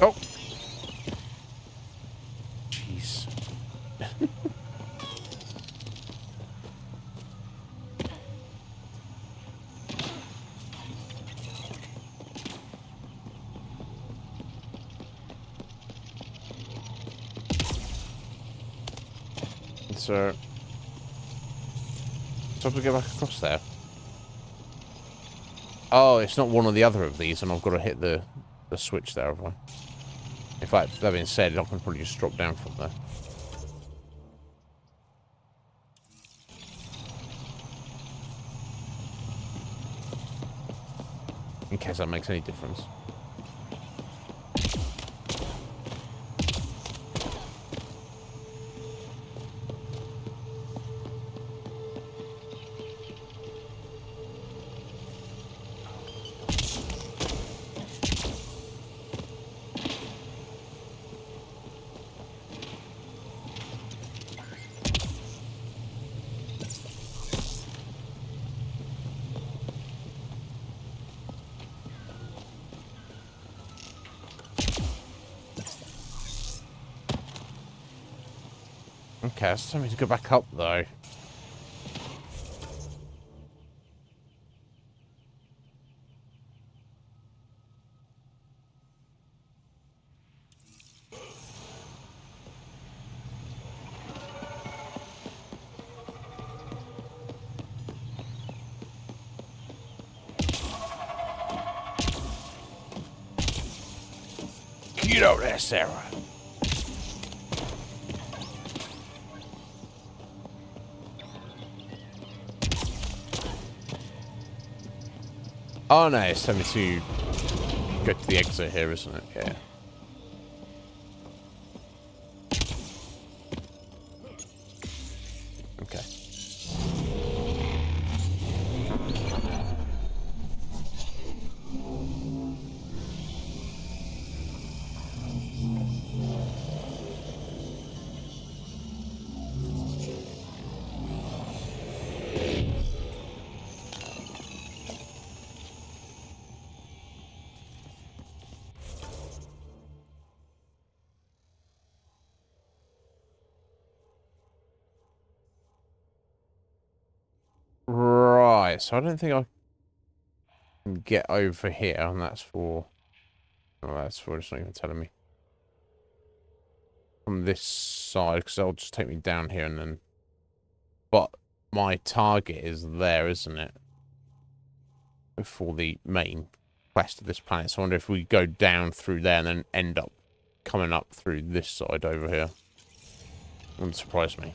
Oh. Jeez. So have to get back across there. Oh, it's not one or the other of these, and I've got to hit the switch there, have I? In fact, that being said, I can probably just drop down from there. In case that makes any difference. Okay, it's time to go back up, though. Get out there, Sarah. Oh no, it's time to go to the exit here, isn't it? Yeah. Okay. Right, so I don't think I can get over here, and that's for... Oh, that's for... It's not even telling me. On this side, because that'll just take me down here and then... But my target is there, isn't it? For the main quest of this planet. So I wonder if we go down through there and then end up coming up through this side over here. Wouldn't surprise me.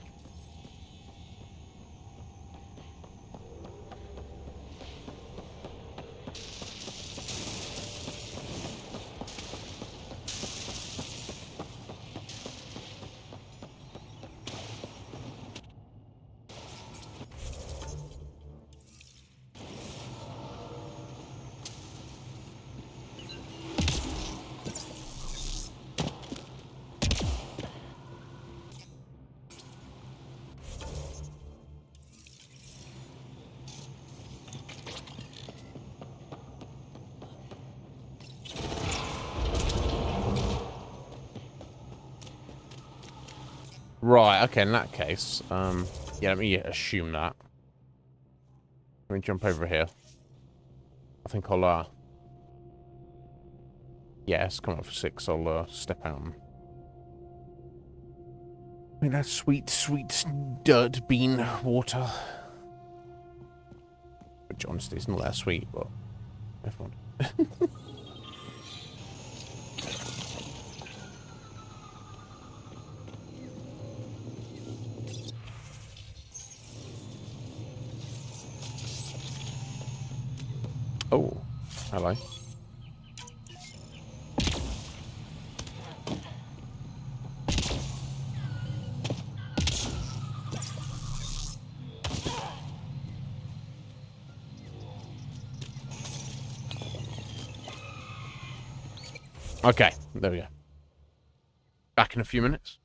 Right, okay, in that case, yeah, let me assume that. Let me jump over here. I think I'll, yeah, it's coming up for 6, I'll, step out and... I mean, that sweet, sweet dirt bean water. Which, honestly, is not that sweet, but... Never mind. Oh, hello. Okay, there we go. Back in a few minutes.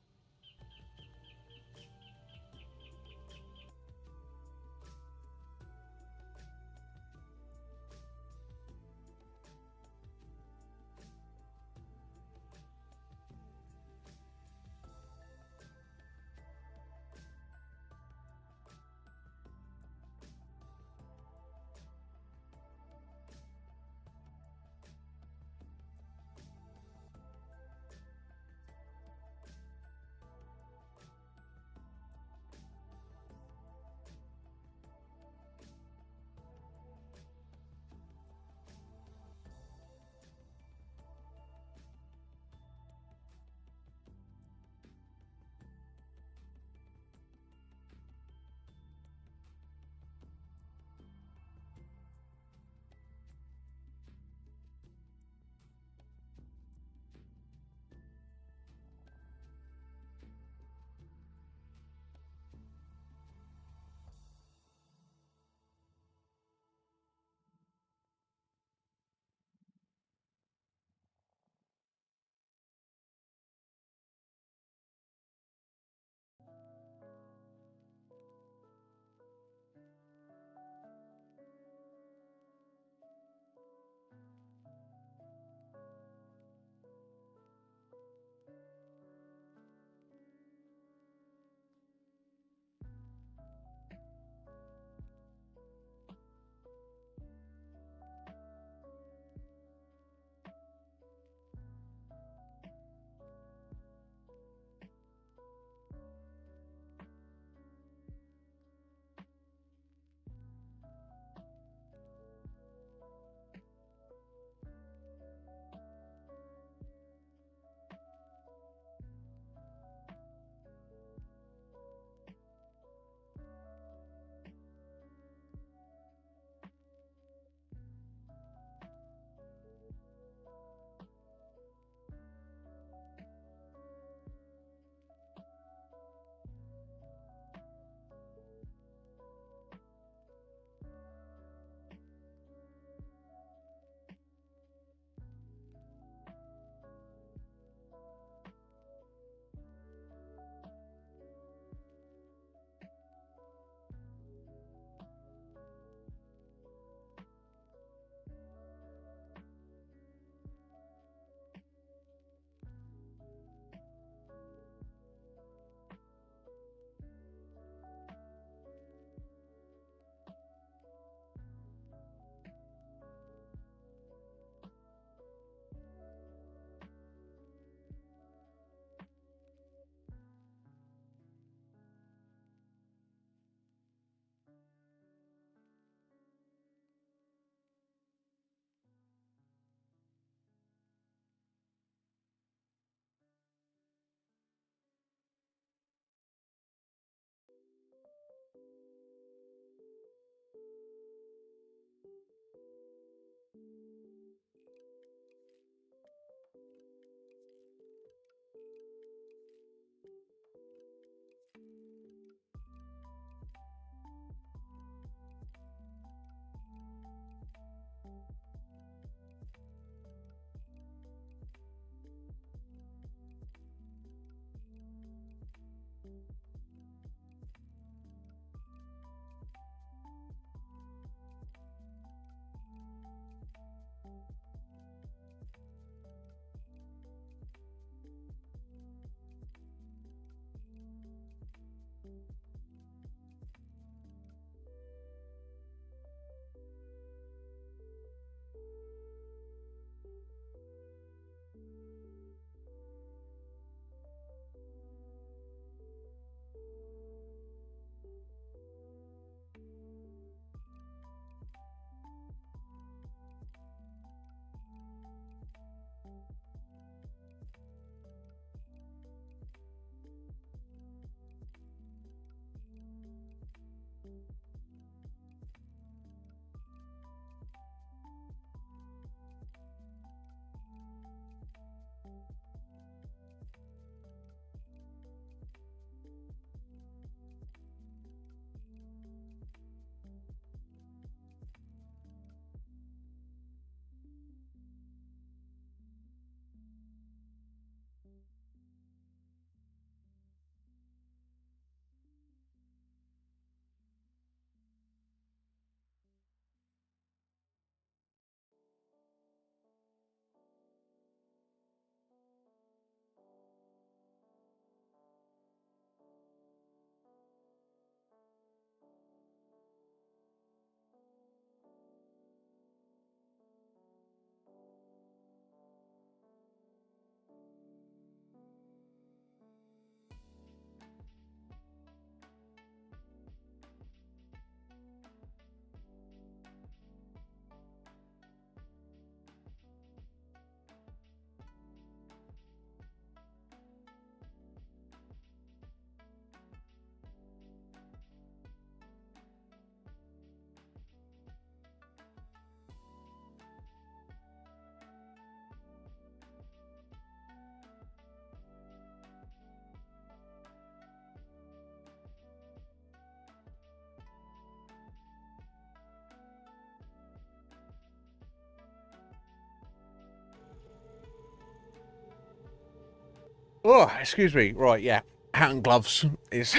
Oh, excuse me. Right, yeah. Hat and gloves is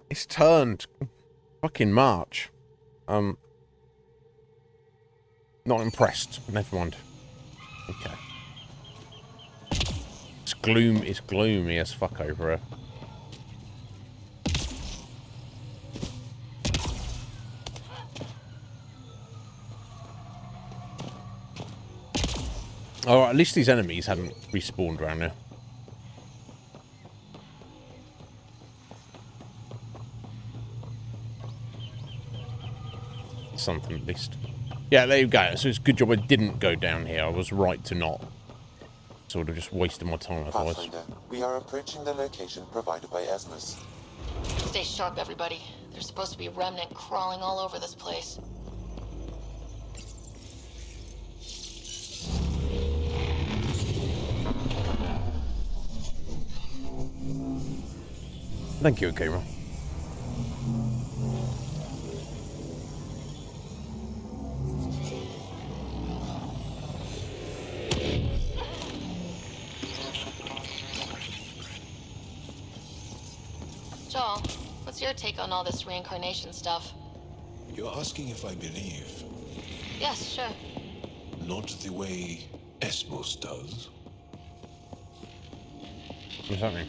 it's turned fucking March. Not impressed. Never mind. Okay. It's gloomy as fuck over here. Oh, at least these enemies hadn't respawned around here. Something at least. Yeah, there you go. So it's a good job I didn't go down here. I was right to not. Sort of just wasting my time otherwise. Pathfinder, we are approaching the location provided by Asmus. Stay sharp, everybody. There's supposed to be remnant crawling all over this place. Thank you, Akira. Joel, what's your take on all this reincarnation stuff? You're asking if I believe. Yes, sure. Not the way Esmos does. What's that mean?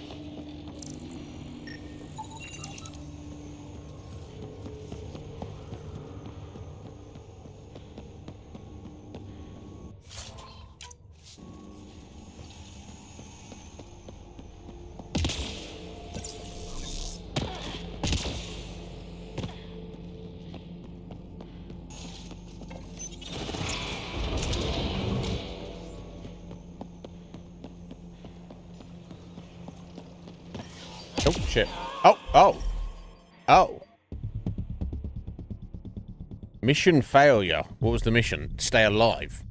Oh, shit. Oh. Mission failure. What was the mission? Stay alive.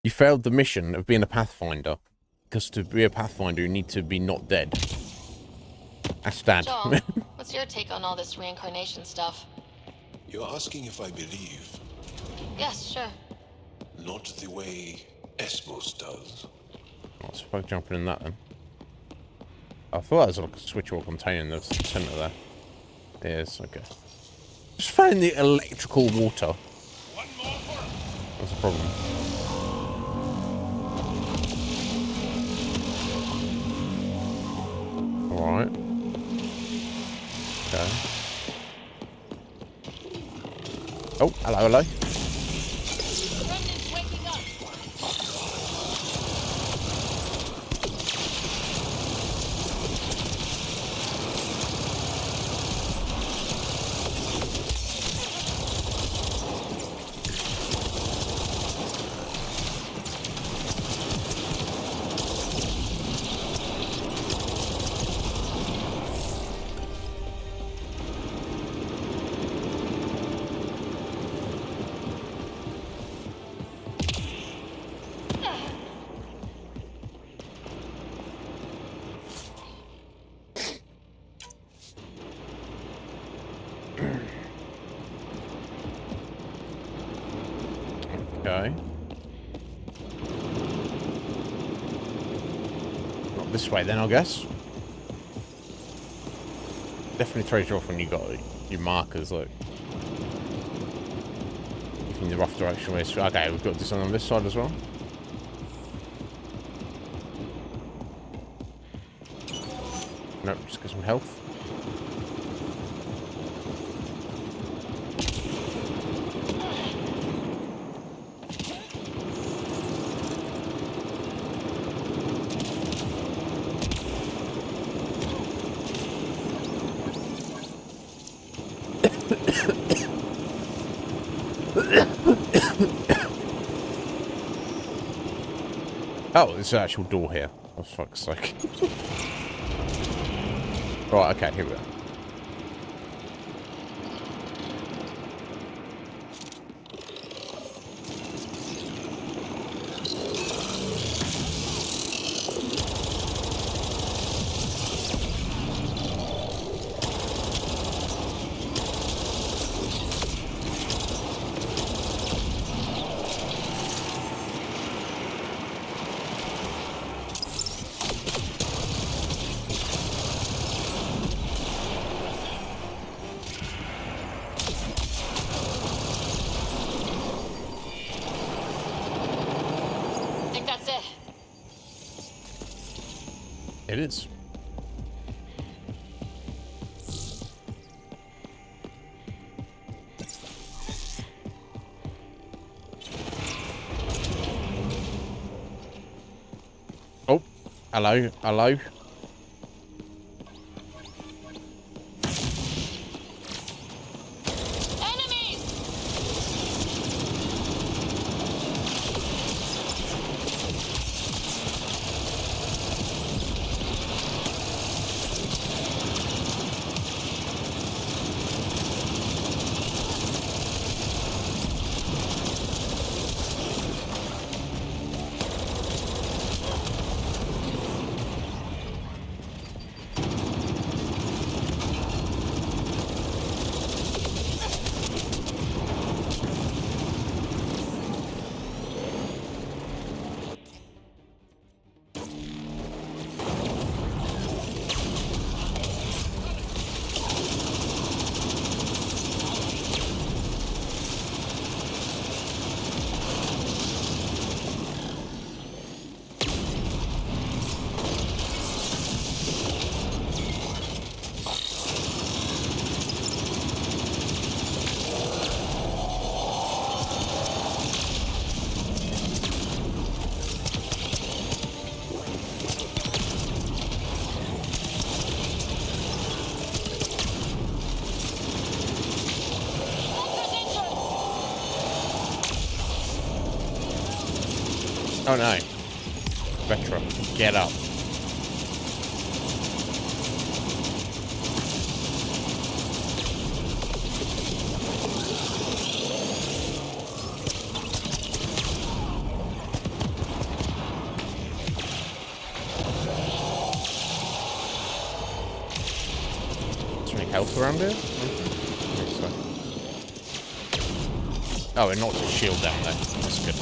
You failed the mission of being a Pathfinder. Because to be a Pathfinder, you need to be not dead. That's dad. Joel, what's your take on all this reincarnation stuff? You're asking if I believe. Yes, sure. Not the way Esmos does. I suppose jumping in that then. I thought there was like a switch or container in the center there. Yes, okay. Just found the electrical water. That's a problem. Alright. Okay. Oh, hello. Remnant's waking up. Okay. Not this way then, I guess. Definitely throws you off when you got your markers, like in the rough direction. Okay, we've got this one on this side as well. Nope, just get some health. Oh, there's an actual door here. Oh, fuck's sake. Right, okay, here we go. It is. Oh, hello, hello. Oh no. Vetra, get up. Is there any health around here? Oh, it knocked a shield down there. That's good.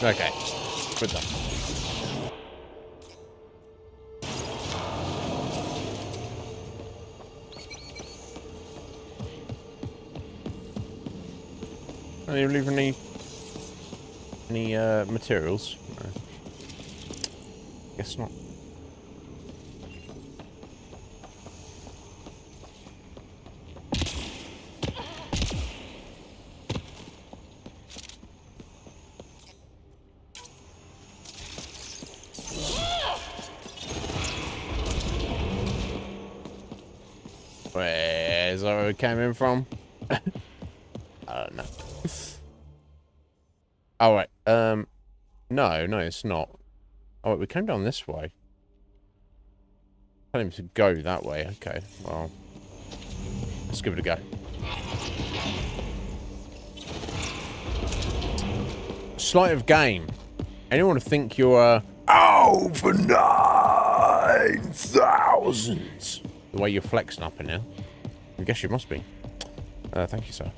Okay, good done. Don't you leave any materials? No. Guess not. Where's that where it came in from? I don't know. Oh, wait. No, it's not. Oh, wait, we came down this way. Tell him to go that way. Okay, well. Let's give it a go. Sleight of game. Anyone would think you're, over 9,000. The way you're flexing up in now. I guess you must be. Thank you, sir.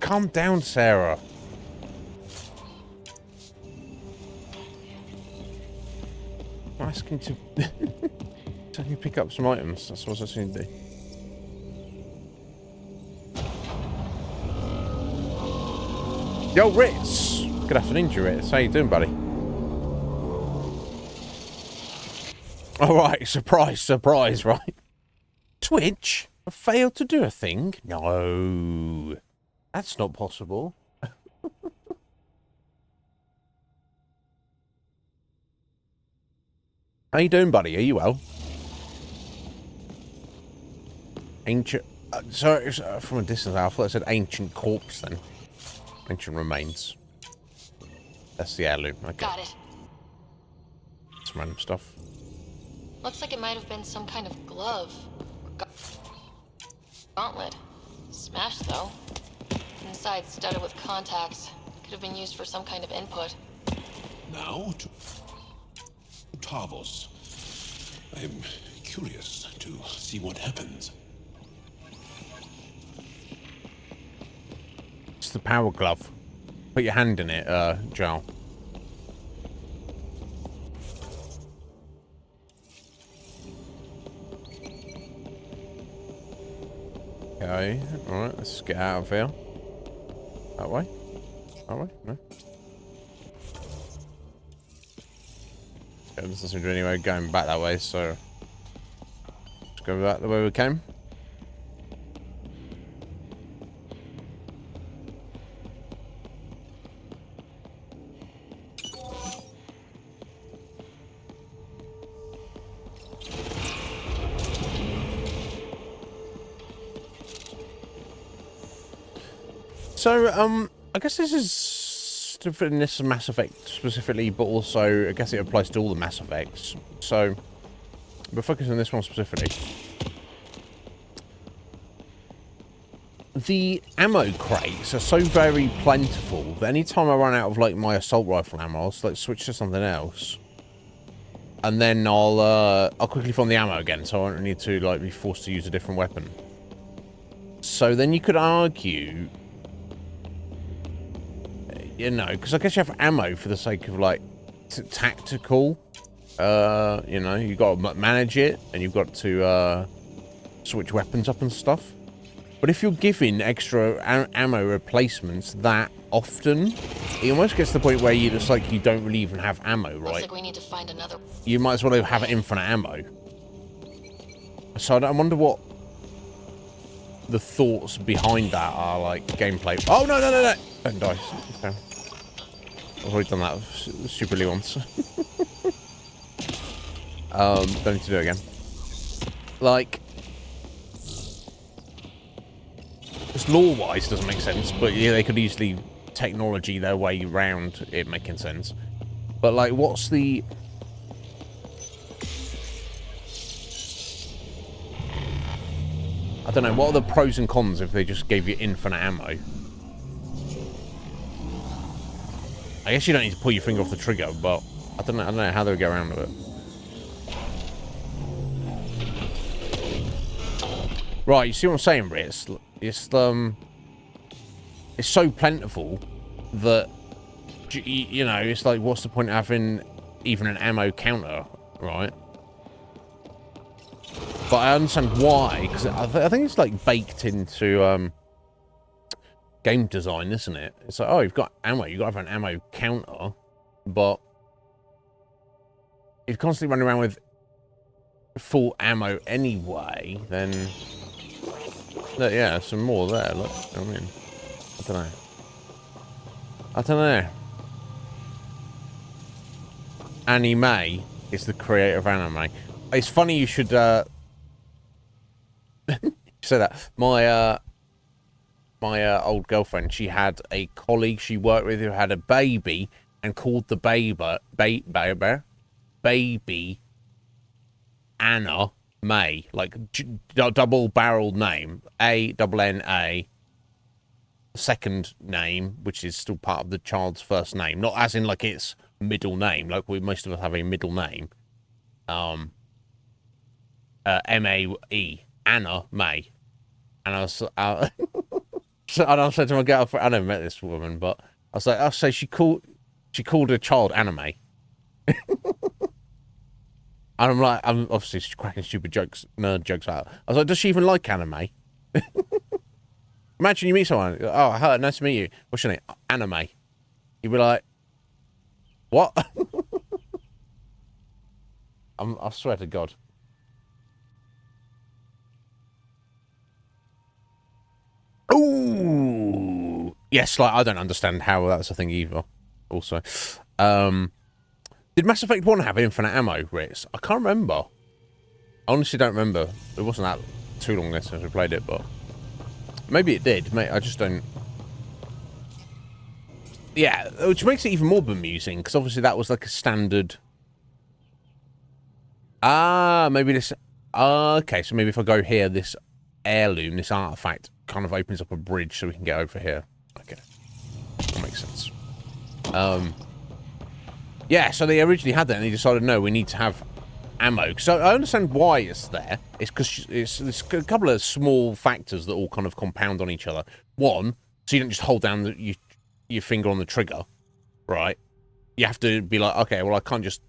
Calm down, Sarah. I'm asking to tell you pick up some items. That's what I was asking to do. Yo, Ritz. Good afternoon, Ritz. How you doing, buddy? All right, surprise, right? Twitch, I failed to do a thing. No, that's not possible. How you doing, buddy? Are you well? Ancient... sorry, from a distance, I thought it said ancient corpse then. Ancient remains. That's the heirloom. Okay. Got it. Some random stuff. Looks like it might have been some kind of glove. Or gauntlet. Smashed, though. Inside studded with contacts. Could have been used for some kind of input. Now to Tavos. I'm curious to see what happens. It's the power glove. Put your hand in it, Joel. Okay, alright, let's get out of here. That way? That way? No? Okay, this doesn't do anyway going back that way, so... let's go back the way we came. So, I guess this is in this Mass Effect specifically, but also I guess it applies to all the Mass Effects. So, we're focusing on this one specifically. The ammo crates are so very plentiful that anytime I run out of like my assault rifle ammo, I'll like switch to something else, and then I'll quickly find the ammo again, so I don't need to like be forced to use a different weapon. So then you could argue, you know, because I guess you have ammo for the sake of like tactical. You know, you got to manage it, and you've got to switch weapons up and stuff. But if you're giving extra ammo replacements that often, it almost gets to the point where you just like you don't really even have ammo, right? Looks like we need to find another. You might as well have infinite ammo. So I wonder what the thoughts behind that are, like gameplay. Oh no no no no! Don't die. Okay. I've already done that stupidly once. Don't need to do it again. Like, just lore-wise doesn't make sense, but yeah, they could easily technology their way around it making sense. But like, what's the... I don't know, what are the pros and cons if they just gave you infinite ammo? I guess you don't need to pull your finger off the trigger, but I don't know how they would get around with it. Right, you see what I'm saying, Ritz? It's so plentiful that you know, it's like, what's the point of having even an ammo counter, right? But I understand why, because I think it's like baked into game design, isn't it? It's like, oh, you've got ammo, you've got to have an ammo counter, but if you're constantly running around with full ammo anyway, then yeah, some more there. Look, I mean, I don't know. I don't know. Anime is the creator of anime. It's funny you should say that. My old girlfriend, she had a colleague she worked with who had a baby and called the baby Anna May, like double-barreled name, A-double-N-A, second name, which is still part of the child's first name, not as in like its middle name, like most of us have a middle name. M-A-E, Anna May, and I was so, and I said to my girlfriend, I never met this woman, but I was like, so she called her child anime. And I'm like, I'm obviously cracking stupid jokes, nerd jokes out. I was like, does she even like anime? Imagine you meet someone, oh, hi, nice to meet you. What's your name? Anime. You'd be like, what? I swear to God. Ooh, yes, like I don't understand how that's a thing either. Also, Did Mass Effect 1 have infinite ammo, Ritz? I can't remember. I honestly don't remember. It wasn't that too long ago since we played it, but maybe it did. Mate, I just don't. Yeah, which makes it even more bemusing because obviously that was like a standard. Maybe this. Okay, so maybe if I go here, this heirloom, this artifact, kind of opens up a bridge so we can get over here. Okay, that makes sense. Yeah, so they originally had that, and they decided no, we need to have ammo. So I understand why it's there. It's because it's a couple of small factors that all kind of compound on each other. One, so you don't just hold down your finger on the trigger, right? You have to be like, okay, well, I don't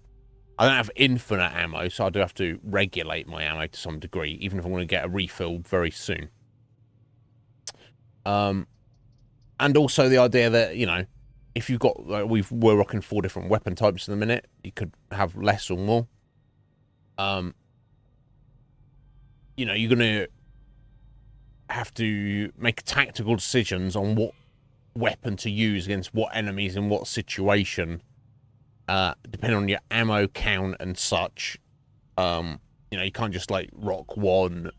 have infinite ammo, so I do have to regulate my ammo to some degree, even if I want to get a refill very soon. And also the idea that, you know, if you've got, like, we're rocking 4 different weapon types in a minute, you could have less or more. You know, you're going to have to make tactical decisions on what weapon to use against what enemies in what situation, depending on your ammo count and such. You know, you can't just like rock one.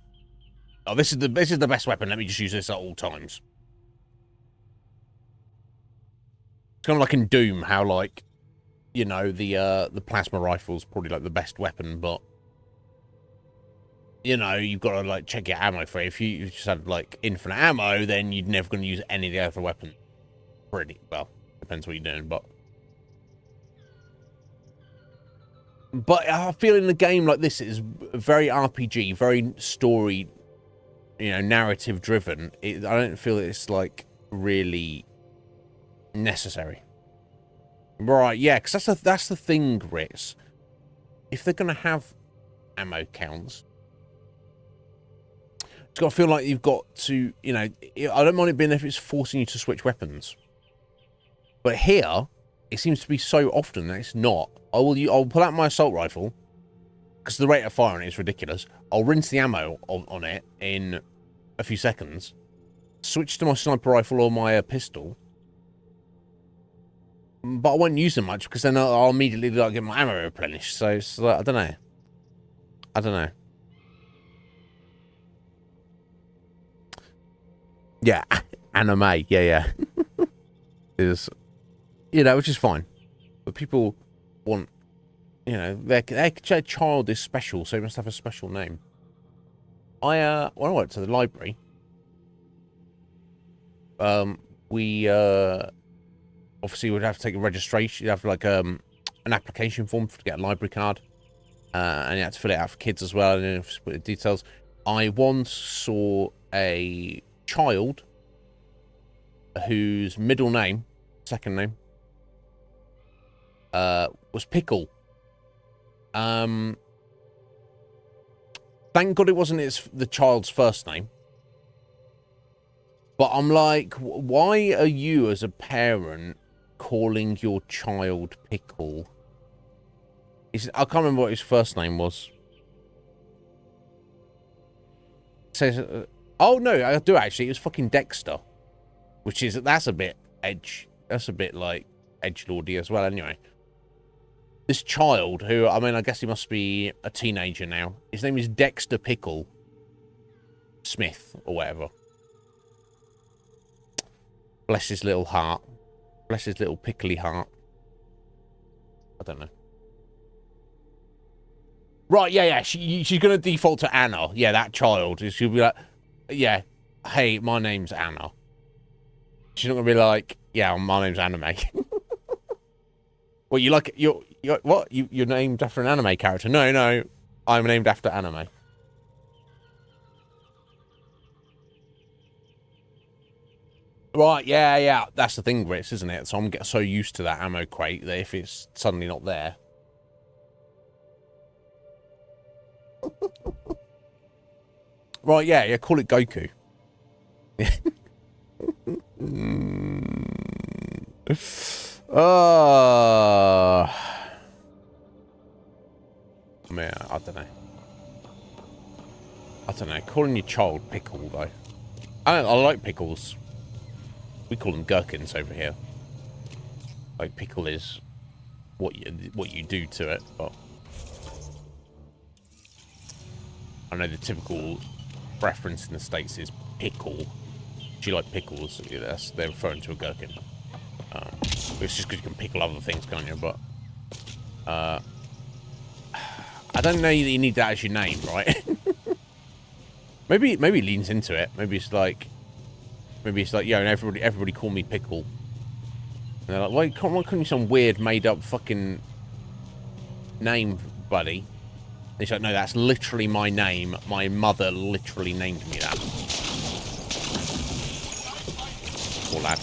Oh, this is the best weapon. Let me just use this at all times. It's kind of like in Doom, how like, you know, the plasma rifle's probably like the best weapon, but you know, you've got to like check your ammo for it. If you just had like infinite ammo, then you're never going to use any of the other weapons. Pretty well, depends what you're doing, but I feel in a game like this, it is very RPG, very story, you know, narrative driven. I don't feel it's like really necessary. Right, yeah, because that's the thing, Ritz. If they're going to have ammo counts, it's got to feel like you've got to, you know, I don't mind it being if it's forcing you to switch weapons. But here, it seems to be so often that it's not. I'll pull out my assault rifle, because the rate of fire on it is ridiculous. I'll rinse the ammo on it in a few seconds, switch to my sniper rifle or my pistol, but I won't use them much because then I'll immediately like get my ammo replenished. So it's like, I don't know. Yeah, anime. Yeah. Is, you know, which is fine, but people want, you know, their child is special, so it must have a special name. When I went to the library, we obviously would have to take a registration. You have like an application form to get a library card, and you had to fill it out for kids as well, and then put the details. I once saw a child whose second name, was Pickle. Thank God it wasn't the child's first name. But I'm like, why are you as a parent calling your child Pickle? I can't remember what his first name was. It says, oh no, I do actually. It was fucking Dexter, that's a bit edge. That's a bit like edgelordy as well. Anyway, this child, who, I mean, I guess he must be a teenager now. His name is Dexter Pickle Smith or whatever. Bless his little heart. Bless his little pickly heart. I don't know. Right, yeah. She's going to default to Anna. Yeah, that child. She'll be like, yeah, hey, my name's Anna. She's not going to be like, yeah, my name's Anime. Well, you like, you're what? You're named after an anime character? No, I'm named after anime. Right, yeah. That's the thing, Ritz, isn't it? So I'm getting so used to that ammo crate that if it's suddenly not there. Right, yeah, call it Goku. Man, I don't know. Calling your child Pickle, though. I like pickles. We call them gherkins over here. Like, pickle is what you do to it, but I know the typical reference in the States is pickle. Do you like pickles? Yeah, they're referring to a gherkin. It's just because you can pickle other things, can't you? But I don't know that you need that as your name, right? maybe it leans into it. Maybe it's like, yeah, and everybody call me pickle. And they're like, why couldn't you some weird made up fucking name, buddy? And he's like, no, that's literally my name. My mother literally named me that. Poor lad.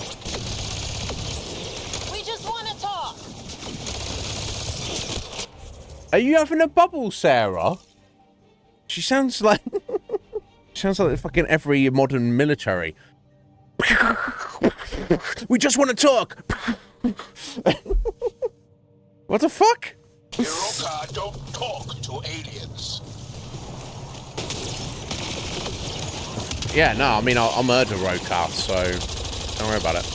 We just want to talk. Are you having a bubble, Sarah? She sounds like fucking every modern military. We just want to talk. What the fuck? Hiroka don't talk to aliens. Yeah, no, I mean, I'll murder Roka, so don't worry about it.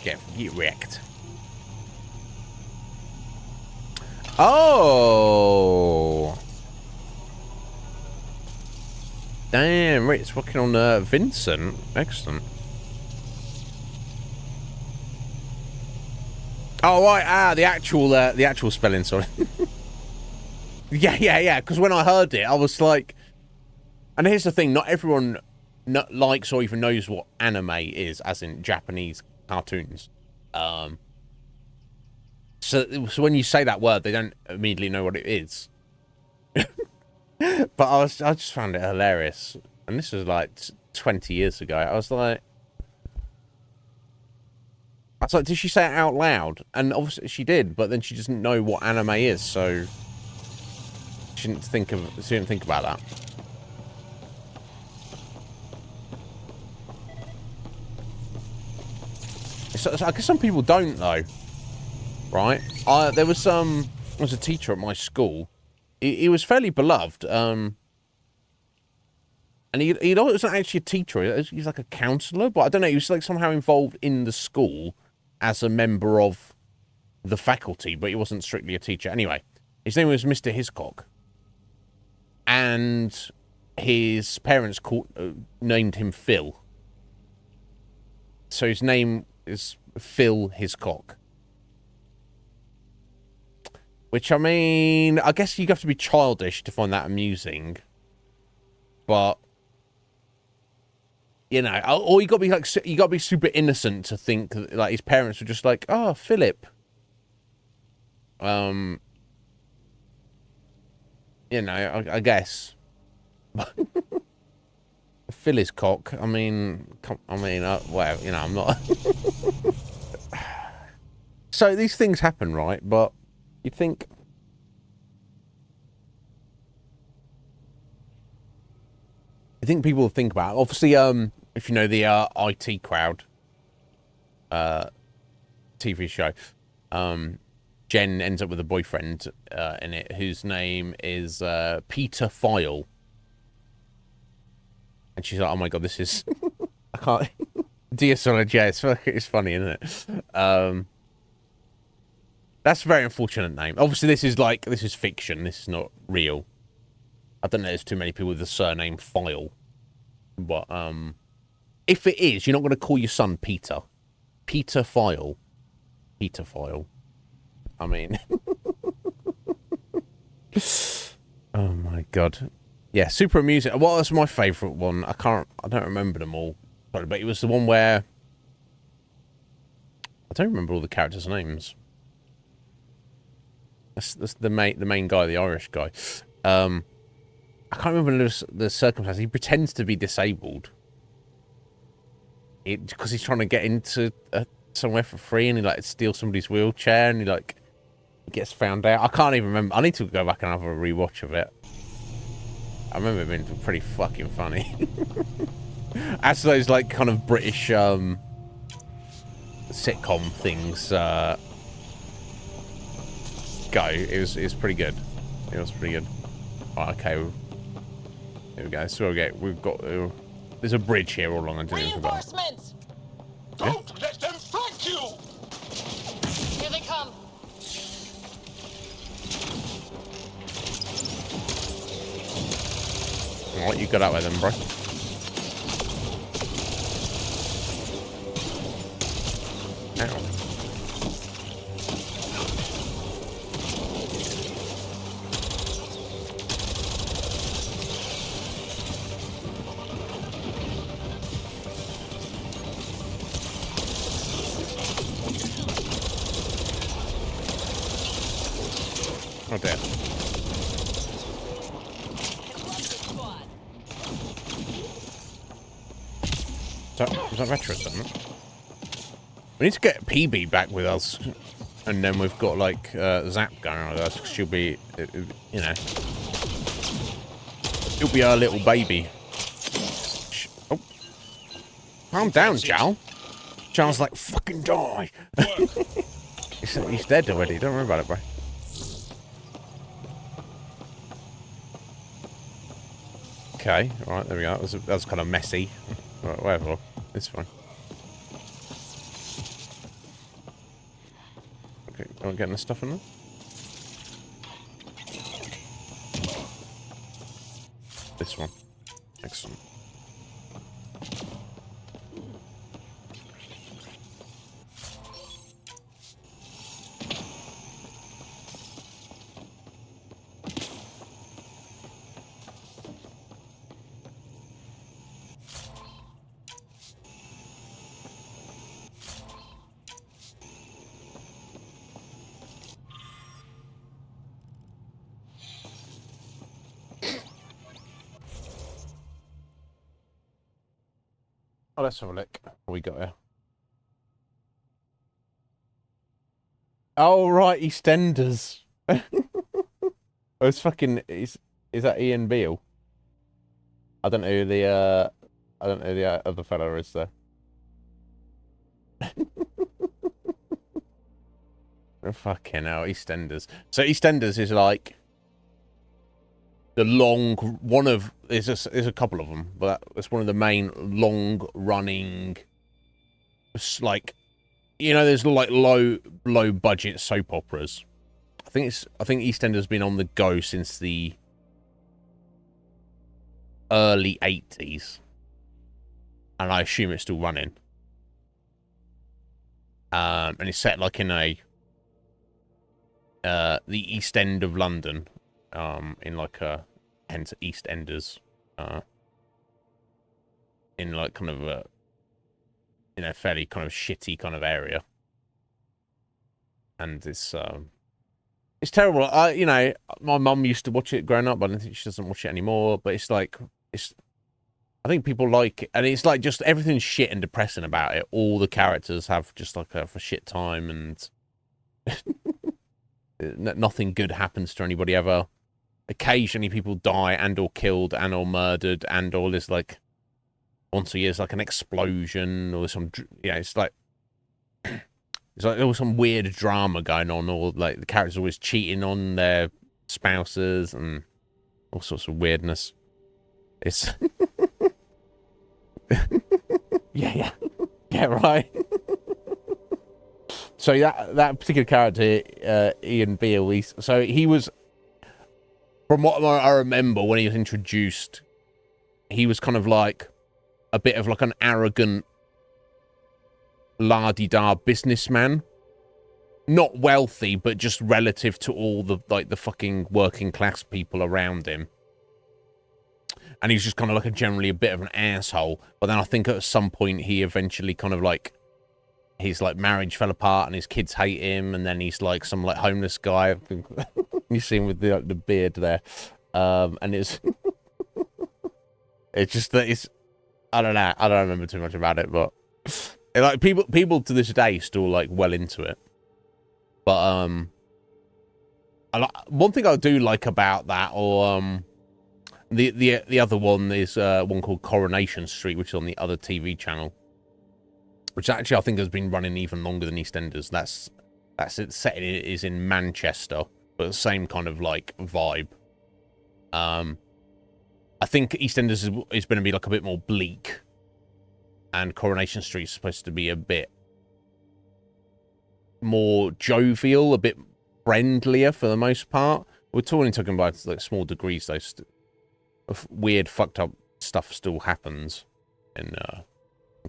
Get wrecked. Oh! Damn, right, it's working on Vincent. Excellent. Oh, right, the actual spelling, sorry. yeah, because when I heard it, I was like... And here's the thing, not everyone likes or even knows what anime is, as in Japanese cartoons. So when you say that word, they don't immediately know what it is. But I just found it hilarious. And this was like 20 years ago. I was like, did she say it out loud? And obviously she did, but then she doesn't know what anime is, so she didn't think about that. So I guess some people don't though, right? There was a teacher at my school. He was fairly beloved, and he wasn't actually a teacher. He's like a counsellor, but I don't know. He was like somehow involved in the school as a member of the faculty, but he wasn't strictly a teacher. Anyway, his name was Mr. Hiscock, and his parents named him Phil. So his name is Phil Hiscock. Which, I mean, I guess you have to be childish to find that amusing. But, you know, or you got to be like, you got to be super innocent to think that, like, his parents were just like, oh, Philip. You know, I guess. Phil is cock. I mean, well, you know, I'm not. So these things happen, right? But you'd think. I think people think about it. Obviously, if you know the IT Crowd TV show, Jen ends up with a boyfriend in it whose name is Peter File. And she's like, oh my god, this is... I can't... Dear Solid, yeah, it's funny, isn't it? That's a very unfortunate name. Obviously, this is fiction. This is not real. I don't know there's too many people with the surname File. But, if it is, you're not going to call your son Peter. Peter File. Peter File. I mean... Oh my god. Yeah, super amusing. What was my favourite one? I don't remember them all. Sorry, but it was the one where... I don't remember all the characters' names. That's the main guy, the Irish guy. I can't remember the circumstances. He pretends to be disabled. Because he's trying to get into somewhere for free, and he like steals somebody's wheelchair, and he gets found out. I can't even remember. I need to go back and have a rewatch of it. I remember it being pretty fucking funny. As those like kind of British sitcom things go, it was pretty good. It was pretty good. Right, okay, here we go. So we've got There's a bridge here all along. I didn't think about. Reinforcements! Don't let them flank you! Here they come. Alright, you got out with them, bro. Ow. Oh dear. Is that retro something? We need to get PB back with us, and then we've got like Zap going with us. She'll be, you know, she'll be our little baby. Oh, calm down, Jal. Jal's like fucking die. He's dead already. Don't worry about it, bro. Okay, all right, there we go. That was kind of messy. Right, whatever. It's fine. Okay, don't get any stuff in there. This one. Excellent. Oh, let's have a look. What we got here? Oh, right, EastEnders. Oh, it's fucking... Is that Ian Beale? I don't know who the, other fella is, though. Oh, fucking hell, EastEnders. So EastEnders is like... the long one of there's a couple of them, but it's one of the main long running, like, you know, there's like low budget soap operas. I think EastEnders been on the go since the early 80s, and I assume it's still running. And it's set like in the East End of London. In like hence EastEnders, in like kind of a, you know, fairly kind of shitty kind of area, and it's terrible. You know, my mum used to watch it growing up, but I don't think she doesn't watch it anymore. But it's like I think people like it, and it's like just everything's shit and depressing about it. All the characters have just like a shit time, and nothing good happens to anybody ever. Occasionally people die and or killed and or murdered and or there's like once a year there's like an explosion or some, you know, it's like there's like always some weird drama going on, or like the characters are always cheating on their spouses and all sorts of weirdness. It's yeah right. So that particular character, Ian Beale, so he was, from what I remember when he was introduced, he was kind of like a bit of like an arrogant, la-di-da businessman. Not wealthy, but just relative to all the like the fucking working class people around him. And he's just kind of like generally a bit of an asshole. But then I think at some point he eventually kind of like, his like marriage fell apart and his kids hate him, and then he's like some like homeless guy. You see him with the beard there, and it's it's just that it's, I don't know, I don't remember too much about it, but like people to this day still like well into it. But one thing I do like about that, or the other one is one called Coronation Street, which is on the other TV channel, which actually I think has been running even longer than EastEnders. That's it. Set is in Manchester, but the same kind of like vibe. I I think EastEnders is going to be like a bit more bleak, and Coronation Street is supposed to be a bit more jovial, a bit friendlier for the most part. We're talking about like small degrees though. Weird, fucked up stuff still happens in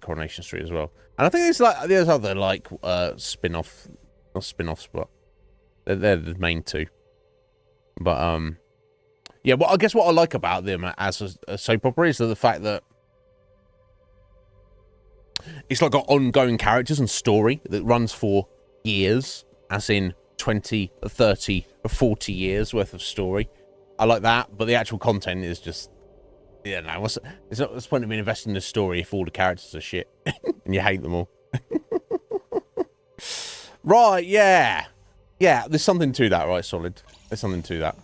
Coronation Street as well. And I think there's other like not spin-offs, but they're the main two. But yeah, well, I guess what I like about them as a soap opera is the fact that it's like got ongoing characters and story that runs for years, as in 20, 30, or 40 years worth of story. I like that, but the actual content is just, yeah, no, what's the point of me investing in the story if all the characters are shit and you hate them all? Right, yeah. Yeah, there's something to that, right, Solid? There's something to that.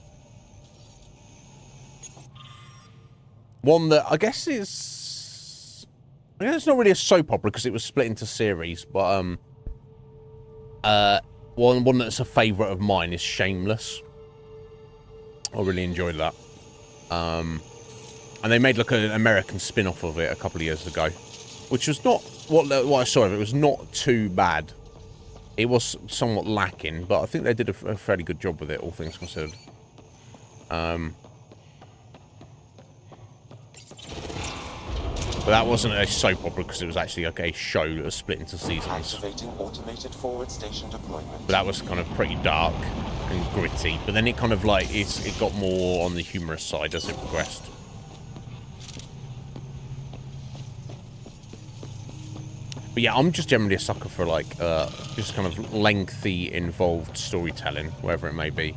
One that I guess it's not really a soap opera because it was split into series, but one that's a favourite of mine is Shameless. I really enjoyed that. And they made like an American spin-off of it a couple of years ago, which was not what I saw of it was not too bad. It was somewhat lacking, but I think they did a fairly good job with it, all things considered. But that wasn't a soap opera because it was actually like a show that was split into seasons. Activating automated forward station deployment. But that was kind of pretty dark and gritty. But then it kind of like it got more on the humorous side as it progressed. But yeah, I'm just generally a sucker for like just kind of lengthy, involved storytelling, wherever it may be.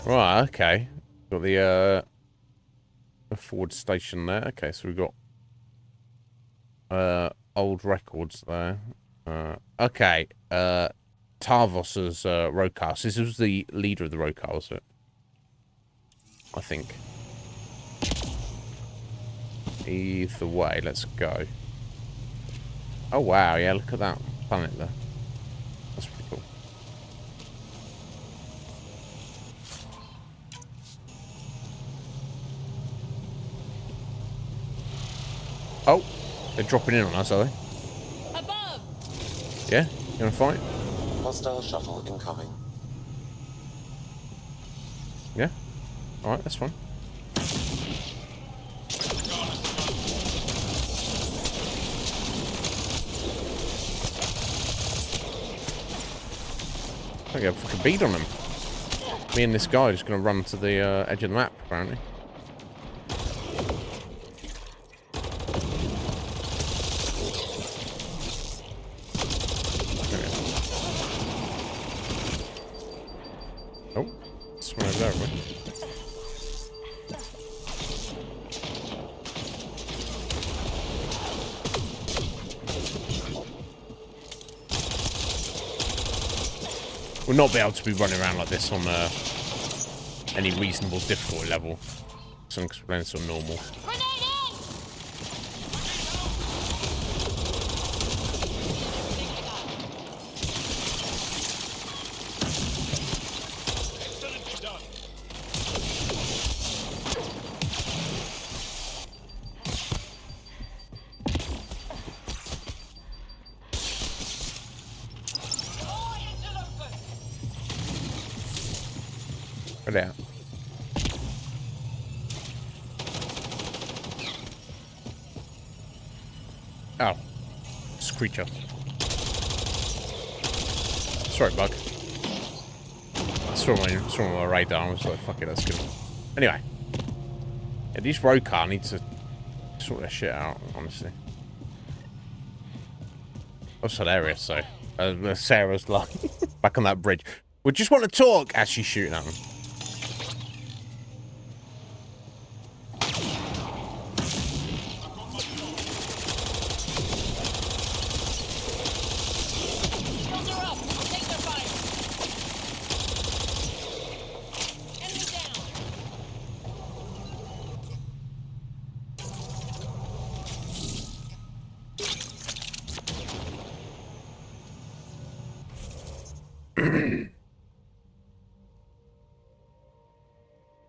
Right, okay. Got the forward station there. Okay, so we've got old records there. Okay. Tarvos's roadcast. This was the leader of the roadcast, was it? I think. Either way, let's go. Oh wow, yeah, look at that planet there. That's pretty cool. Oh, they're dropping in on us, are they? Above. Yeah, you gonna fight? Hostile shuttle incoming. Yeah. All right, that's fine. I get a fucking beat on them. Me and this guy are just gonna run to the edge of the map, apparently. Oh, this one over there, right? We'll not be able to be running around like this on any reasonable difficulty level. So I'm explaining this on normal. Out. Oh, Screecher. Sorry, bug. I saw my radar. I was like, "Fuck it, that's good." Anyway, yeah, these road car need to sort their shit out. Honestly, that's hilarious. So, Sarah's like back on that bridge. We just want to talk as she's shooting at them.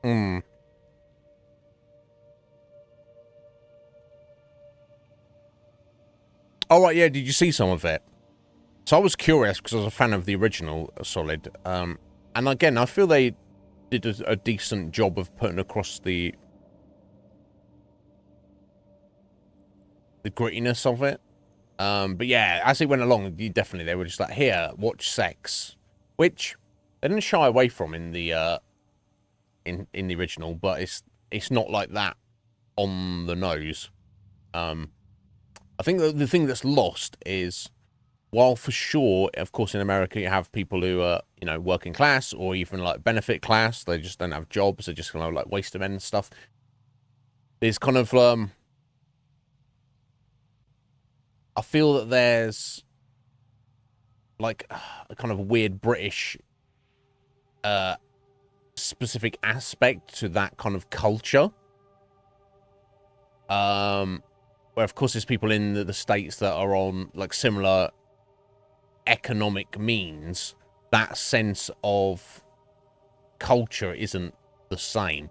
Hmm. Oh, right, yeah, did you see some of it? So I was curious because I was a fan of the original Solid. And again, I feel they did a decent job of putting across the grittiness of it. But yeah, as it went along, they were just like, here, watch sex. Which they didn't shy away from in the in the original, but it's not like that on the nose. I think the thing that's lost is, while for sure, of course, in America you have people who are, you know, working class or even like benefit class. They just don't have jobs. They're just kind of like waste of men and stuff. There's kind of I feel that there's like a kind of weird British specific aspect to that kind of culture. Where of course there's people in the States that are on like similar economic means. That sense of culture isn't the same.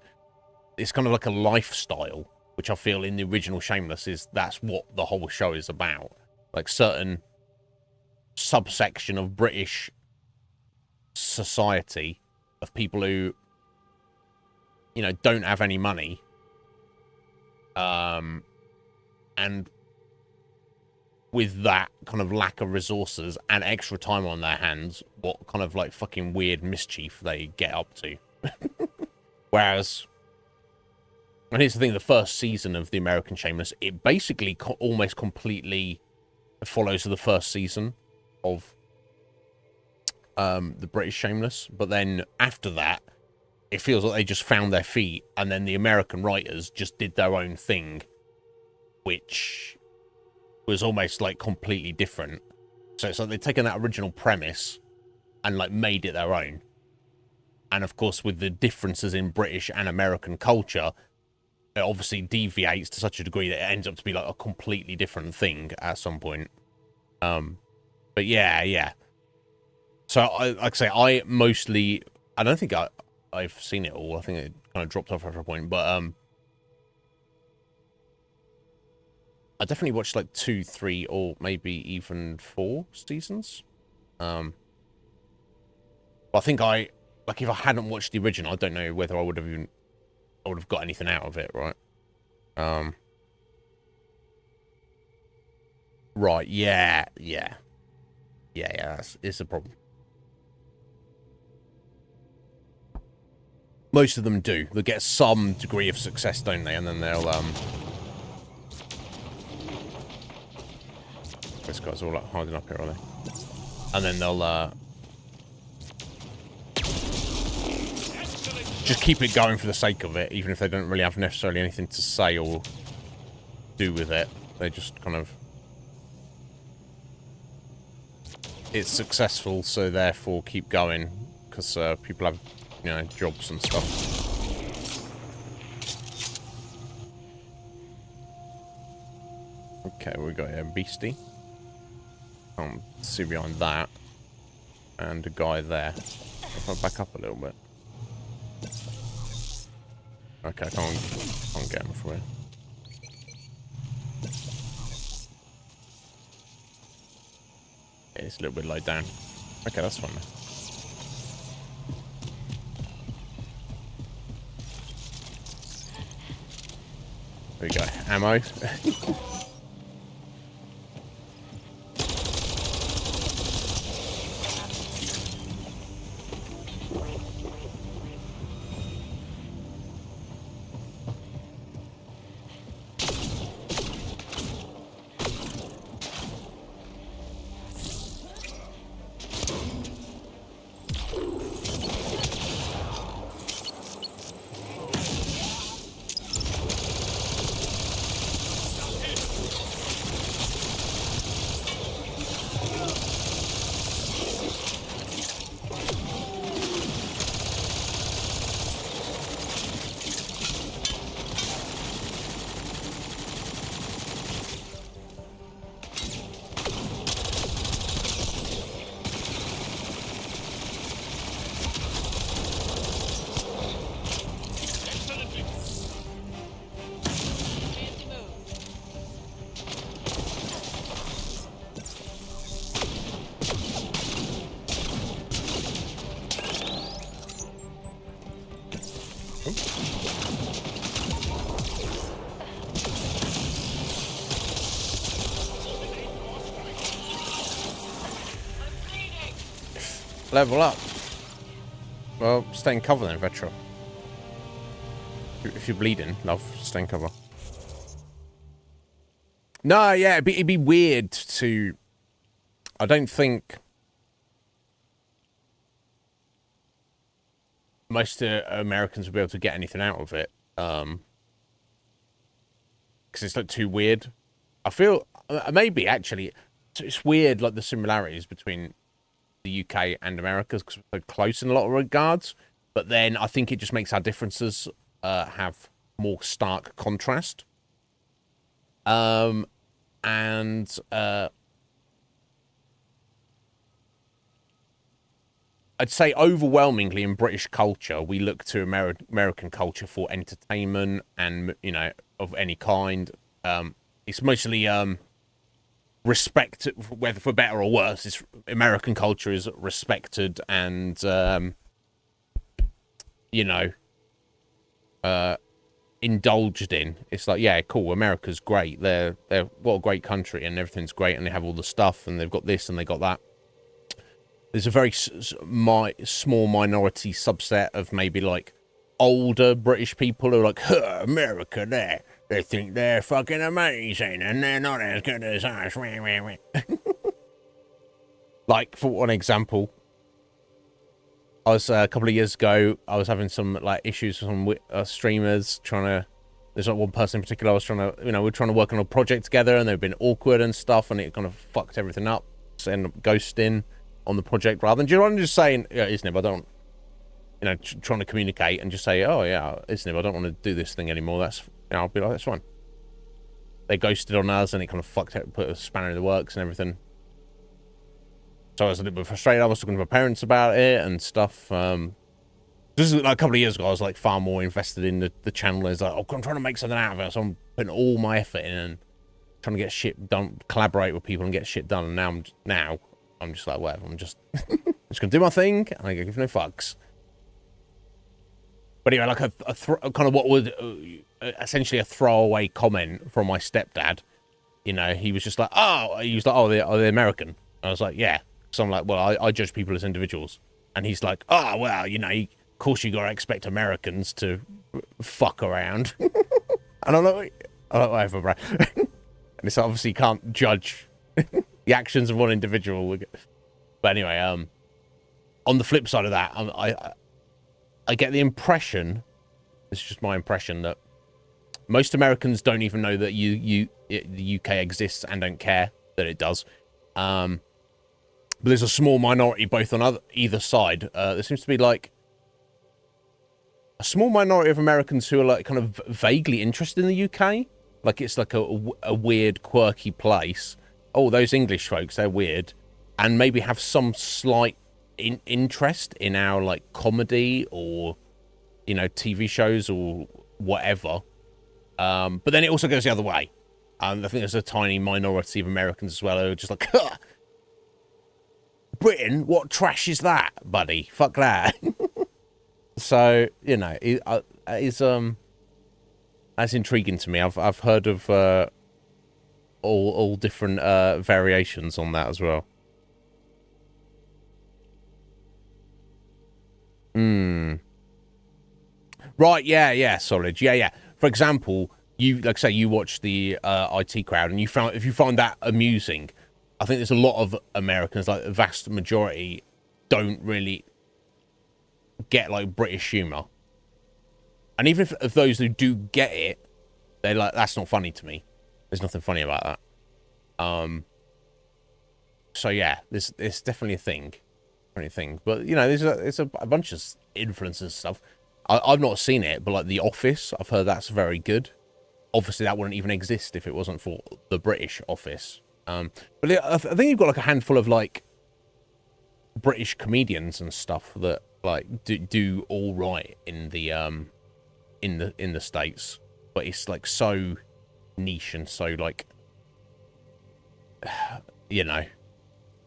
It's kind of like a lifestyle, which I feel in the original Shameless that's what the whole show is about. Like certain subsection of British society of people who, you know, don't have any money, and with that kind of lack of resources and extra time on their hands, what kind of like fucking weird mischief they get up to. Whereas, and here's the thing, the first season of the American Shameless, it basically almost completely follows the first season of the British Shameless. But then after that, it feels like they just found their feet, and then the American writers just did their own thing, which was almost like completely different. So it's like they've taken that original premise and like made it their own. And of course, with the differences in British and American culture, it obviously deviates to such a degree that it ends up to be like a completely different thing at some point. But yeah. So like I say, I don't think I've seen it all. I think it kind of dropped off after a point, but I definitely watched like 2, 3, or maybe even 4 seasons. I think if I hadn't watched the original, I don't know whether I would have got anything out of it, right? Right, yeah, it's a problem. Most of them do. They get some degree of success, don't they? And then they'll this guy's all like hiding up here, are they? And then they'll just keep it going for the sake of it, even if they don't really have necessarily anything to say or do with it. They just kind of, it's successful, so therefore keep going, because people have, you know, jobs and stuff. Okay, we got a beastie. Can't see behind that. And a guy there. If I back up a little bit. Okay, I can't get him from here. Yeah, it's a little bit low down. Okay, that's fine. There we go. Ammo. Level up. Well, stay in cover then, Vetro. If you're bleeding, love, stay in cover. No, yeah, it'd be weird to... I don't think... most Americans would be able to get anything out of it. Because it's like too weird. I feel... maybe, actually, it's weird, like, the similarities between the UK and America, because we're so close in a lot of regards. But then I think it just makes our differences have more stark contrast. And I'd say overwhelmingly in British culture, we look to American culture for entertainment and, you know, of any kind. It's mostly respect, whether for better or worse. It's, American culture is respected and, you know, indulged in. It's like, yeah, cool, America's great. They're what a great country, and everything's great, and they have all the stuff, and they've got this and they got that. There's a very small minority subset of maybe like older British people who are like, huh, America, they think they're fucking amazing, and they're not as good as us. Like, for one example, I was a couple of years ago, I was having some like issues with some streamers trying to. There's like one person in particular I was trying to, you know, we're trying to work on a project together, and they've been awkward and stuff, and it kind of fucked everything up. So I ended up ghosting on the project rather than just saying, yeah, Iznib, I don't, you know, trying to communicate and just say, oh yeah, Iznib, I don't want to do this thing anymore. That's, you know, I'll be like, that's fine. They ghosted on us, and it kind of fucked it, put a spanner in the works and everything. So I was a little bit frustrated. I was talking to my parents about it and stuff. Just like a couple of years ago, I was like far more invested in the channel. It's like, oh, I'm trying to make something out of it. So I'm putting all my effort in and trying to get shit done, collaborate with people and get shit done. And now I'm just like, whatever. I'm just just gonna do my thing, and I give no fucks. But anyway, like a kind of what would essentially a throwaway comment from my stepdad. You know, he was just like, oh, they're American. I was like, yeah. So I'm like, well, I judge people as individuals. And he's like, oh, well, you know, of course you gotta expect Americans to fuck around. And I'm like, whatever, bro. And it's obviously can't judge the actions of one individual. But anyway, on the flip side of that, I get the impression, this is just my impression, that most Americans don't even know that the UK exists and don't care that it does. But there's a small minority both on either side. There seems to be like a small minority of Americans who are like kind of vaguely interested in the UK. Like it's like a weird, quirky place. Oh, those English folks, they're weird. And maybe have some slight interest in our like comedy or, you know, TV shows or whatever. But then it also goes the other way. I think there's a tiny minority of Americans as well who are just like, huh, Britain, what trash is that, buddy? Fuck that. So, you know, it's that's intriguing to me. I've heard of all different variations on that as well. Right, yeah, Solid. Yeah. For example, you like say you watch the IT Crowd, and if you find that amusing, I think there's a lot of Americans, like the vast majority, don't really get like British humor. And even if those who do get it, they're like, that's not funny to me. There's nothing funny about that. So yeah, it's definitely a thing. But you know, there's a bunch of influences and stuff. I've not seen it, but like The Office, I've heard that's very good. Obviously, that wouldn't even exist if it wasn't for the British Office. But I think you've got like a handful of like British comedians and stuff that like do all right in the States, but it's like so niche and so like, you know,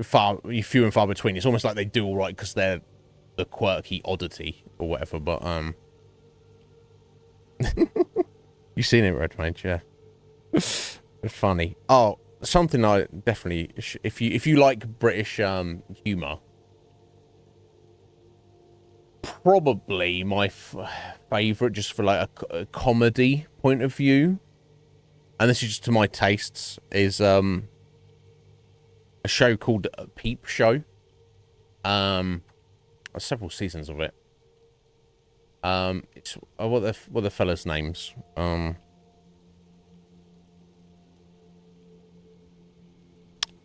few and far between. It's almost like they do all right because they're the quirky oddity or whatever. But You seen it, Red Mage? Yeah. It's funny. Oh, something I definitely, if you like British humor, probably my favorite, just for like a comedy point of view, and this is just to my tastes, is a show called Peep Show. Several seasons of it. It's what are the fellas' names?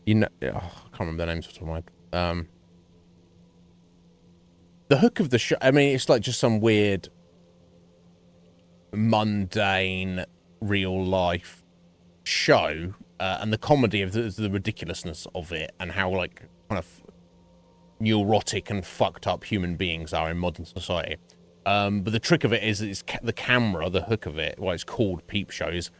You know, I can't remember their names off the top of my head. The hook of the show, I mean, it's like just some weird, mundane, real life show, and the comedy of the ridiculousness of it, and how like kind of neurotic and fucked up human beings are in modern society. But the trick of it is it's the camera, the hook of it, why it's called Peep Shows.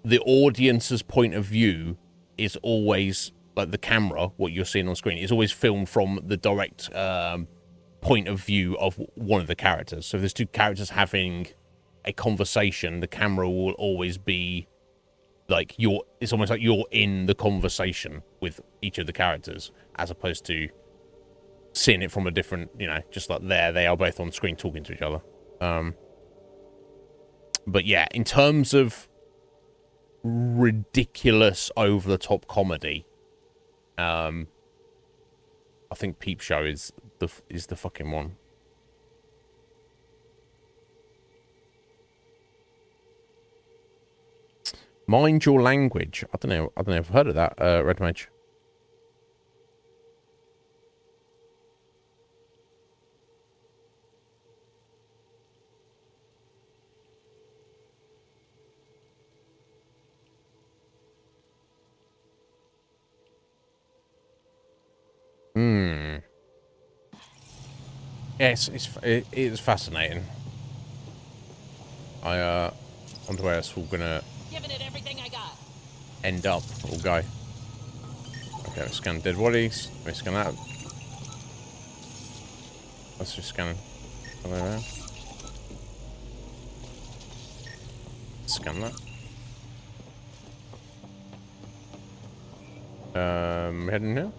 The audience's point of view is always, like the camera, what you're seeing on screen, is always filmed from the direct point of view of one of the characters. So if there's two characters having a conversation, the camera will always be like it's almost like you're in the conversation with each of the characters, as opposed to seeing it from a different, just like they are both on screen talking to each other. But yeah, in terms of ridiculous, over the top comedy, I think Peep Show is the fucking one. Mind your language. I don't know if I've heard of that, Red Mage. Yes, it is fascinating. I wonder where it's all gonna end up or go. Okay, let's scan dead bodies. Let's scan that. Let's just scan. Scan that. Heading here.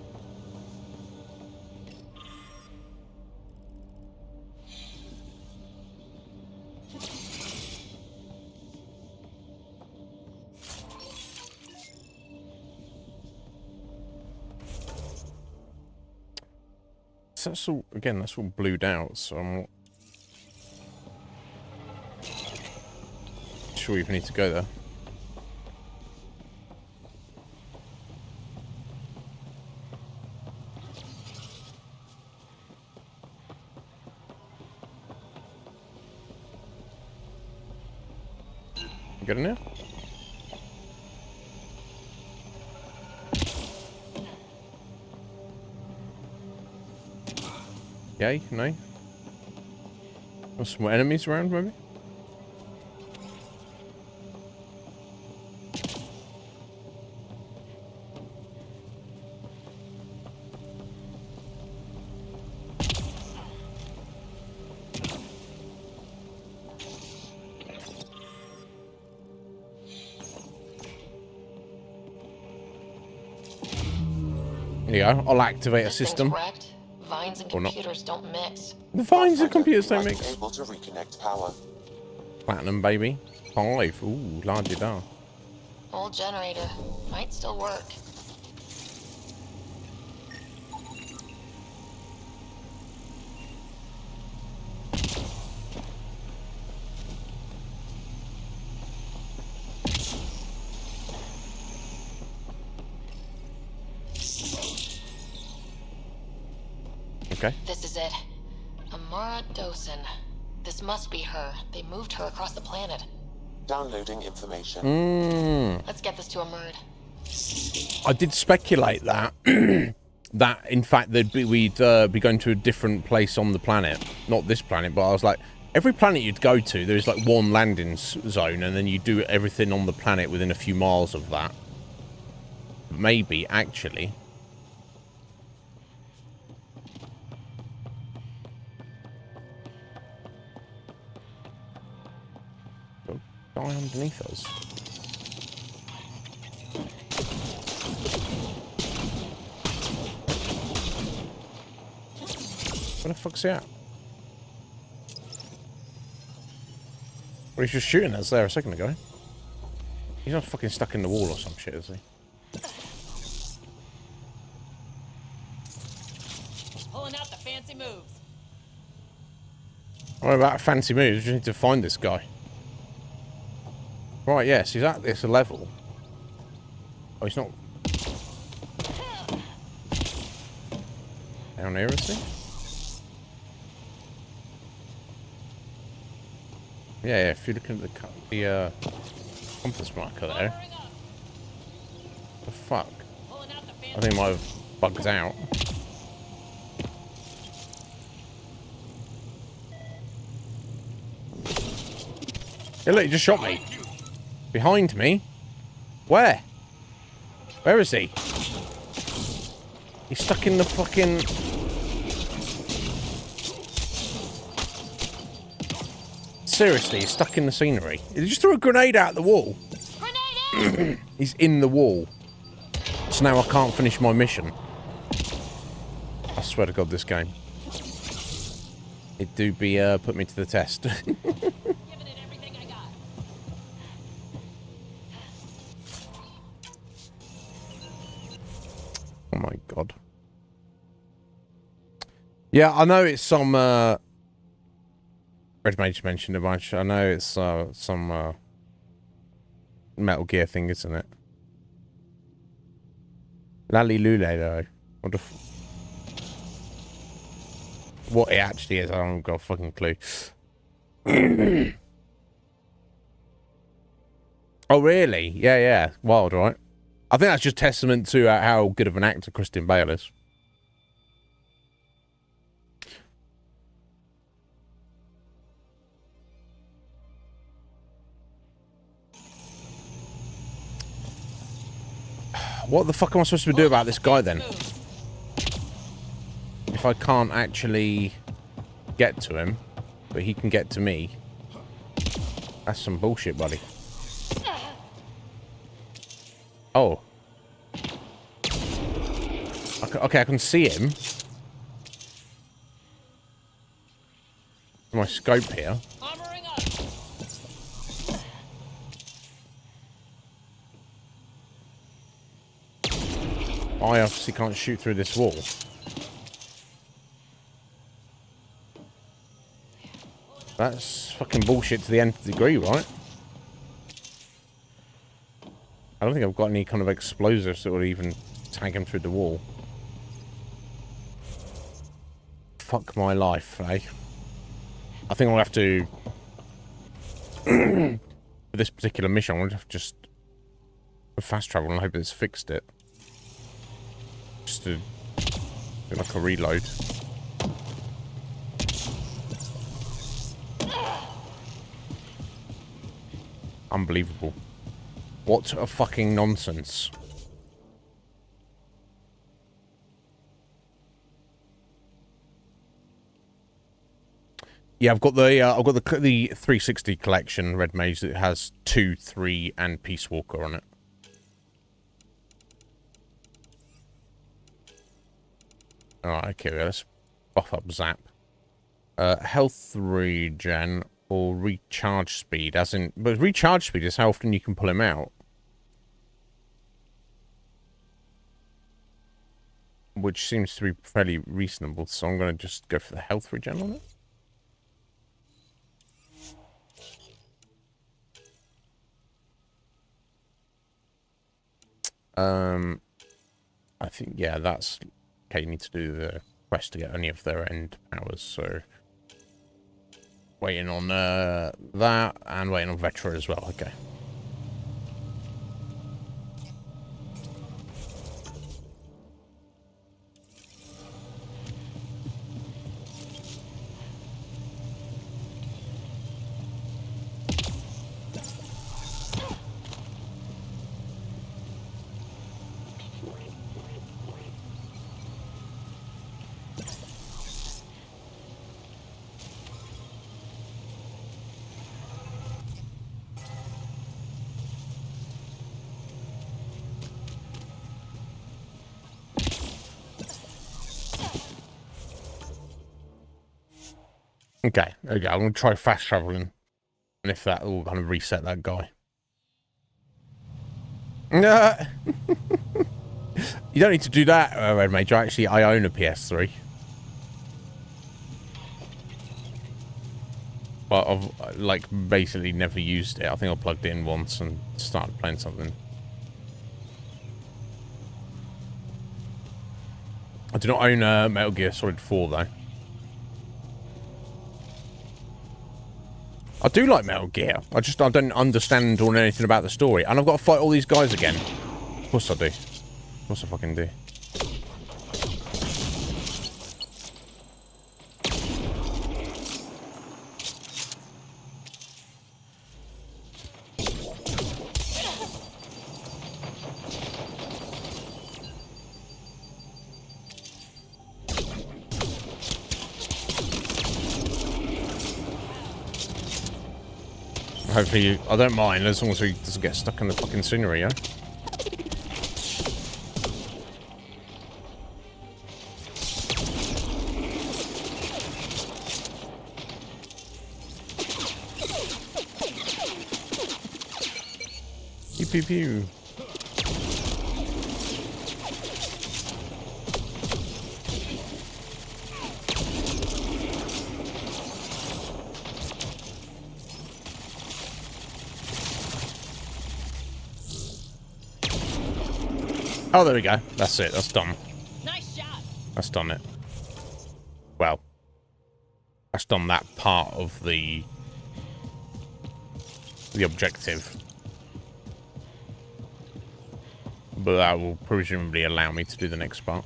So that's all, again, that's all blued out, so I'm not sure you need to go there. You got in there? Yay? No? There's some more enemies around, maybe? There you go. I'll activate a system. Vines and computers don't mix. The vines and computers don't mix. Able to reconnect power. Platinum, baby. 5. Ooh, la-di-da. Old generator. Might still work. Okay. This is it. Amara Dosen. This must be her. They moved her across the planet. Downloading information. Let's get this to Amurd. I did speculate that that in fact we'd be going to a different place on the planet, not this planet, but I was like, every planet you'd go to, there's like one landing zone, and then you do everything on the planet within a few miles of that. Maybe actually. Guy underneath us. Where the fuck's he at? Well, he's just shooting us there a second ago. He's not fucking stuck in the wall or some shit, is he? Pulling out the fancy moves. What about fancy moves? We just need to find this guy. Right, yes, he's at this level. Oh, he's not... Down here, is he? Yeah, if you look at the compass marker there. The fuck? I think he might have bugged out. Hey, look, he just shot me. Behind me? Where? Where is he? He's stuck in the fucking... Seriously, he's stuck in the scenery. He just threw a grenade out the wall. He's in the wall. So now I can't finish my mission. I swear to God, this game. It do be, put me to the test. Oh my God. Yeah, I know it's some, Red Mage mentioned a bunch. I know it's, some, Metal Gear thing, isn't it? Lally Lule, though. What the what it actually is, I don't got a fucking clue. Oh, really? Yeah, yeah. Wild, right? I think that's just testament to how good of an actor Christian Bale is. What the fuck am I supposed to do about this guy, then? If I can't actually get to him, but he can get to me. That's some bullshit, buddy. Oh. Okay, I can see him. My scope here. I obviously can't shoot through this wall. That's fucking bullshit to the nth degree, right? I don't think I've got any kind of explosives that would even tag him through the wall. Fuck my life, eh? I think I'll have to... for this particular mission, I'll have to just fast travel and hope it's fixed it. Just to do like a reload. Unbelievable. What a fucking nonsense. Yeah, I've got the 360 collection Red Mage that has 2, 3, and Peace Walker on it. Alright, okay, let's buff up Zap. Health regen or recharge speed, as in... But recharge speed is how often you can pull him out. Which seems to be fairly reasonable, so I'm going to just go for the health regen on it. I think, yeah, that's... Okay, you need to do the quest to get any of their end powers, so... Waiting on that, and waiting on Vetra as well, okay. Okay, there we go. I'm going to try fast traveling. And if that will kind of reset that guy. No. You don't need to do that, Red Major. Actually, I own a PS3. But I've, like, basically never used it. I think I plugged it in once and started playing something. I do not own Metal Gear Solid 4, though. I do like Metal Gear. I don't understand or know anything about the story. And I've got to fight all these guys again. Of course I do. Of course I fucking do. Hopefully, I don't mind as long as he doesn't get stuck in the fucking scenery, yeah? Pew pew pew. Oh, there we go. That's it. That's done. Nice shot. That's done it. Well, that's done that part of the objective. But that will presumably allow me to do the next part.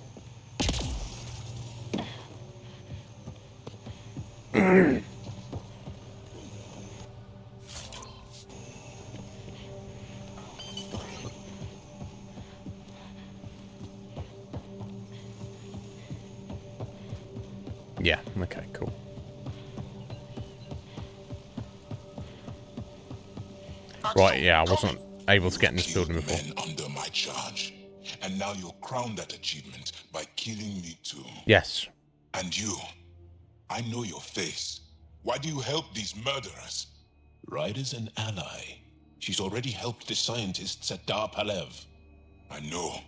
Yeah, okay, cool. Right, yeah, I wasn't able to get in this building before. Men under my charge. And now you'll crown that achievement by killing me too. Yes. And you, I know your face. Why do you help these murderers? Ryder's an ally. She's already helped the scientists at Dar Palev. I know,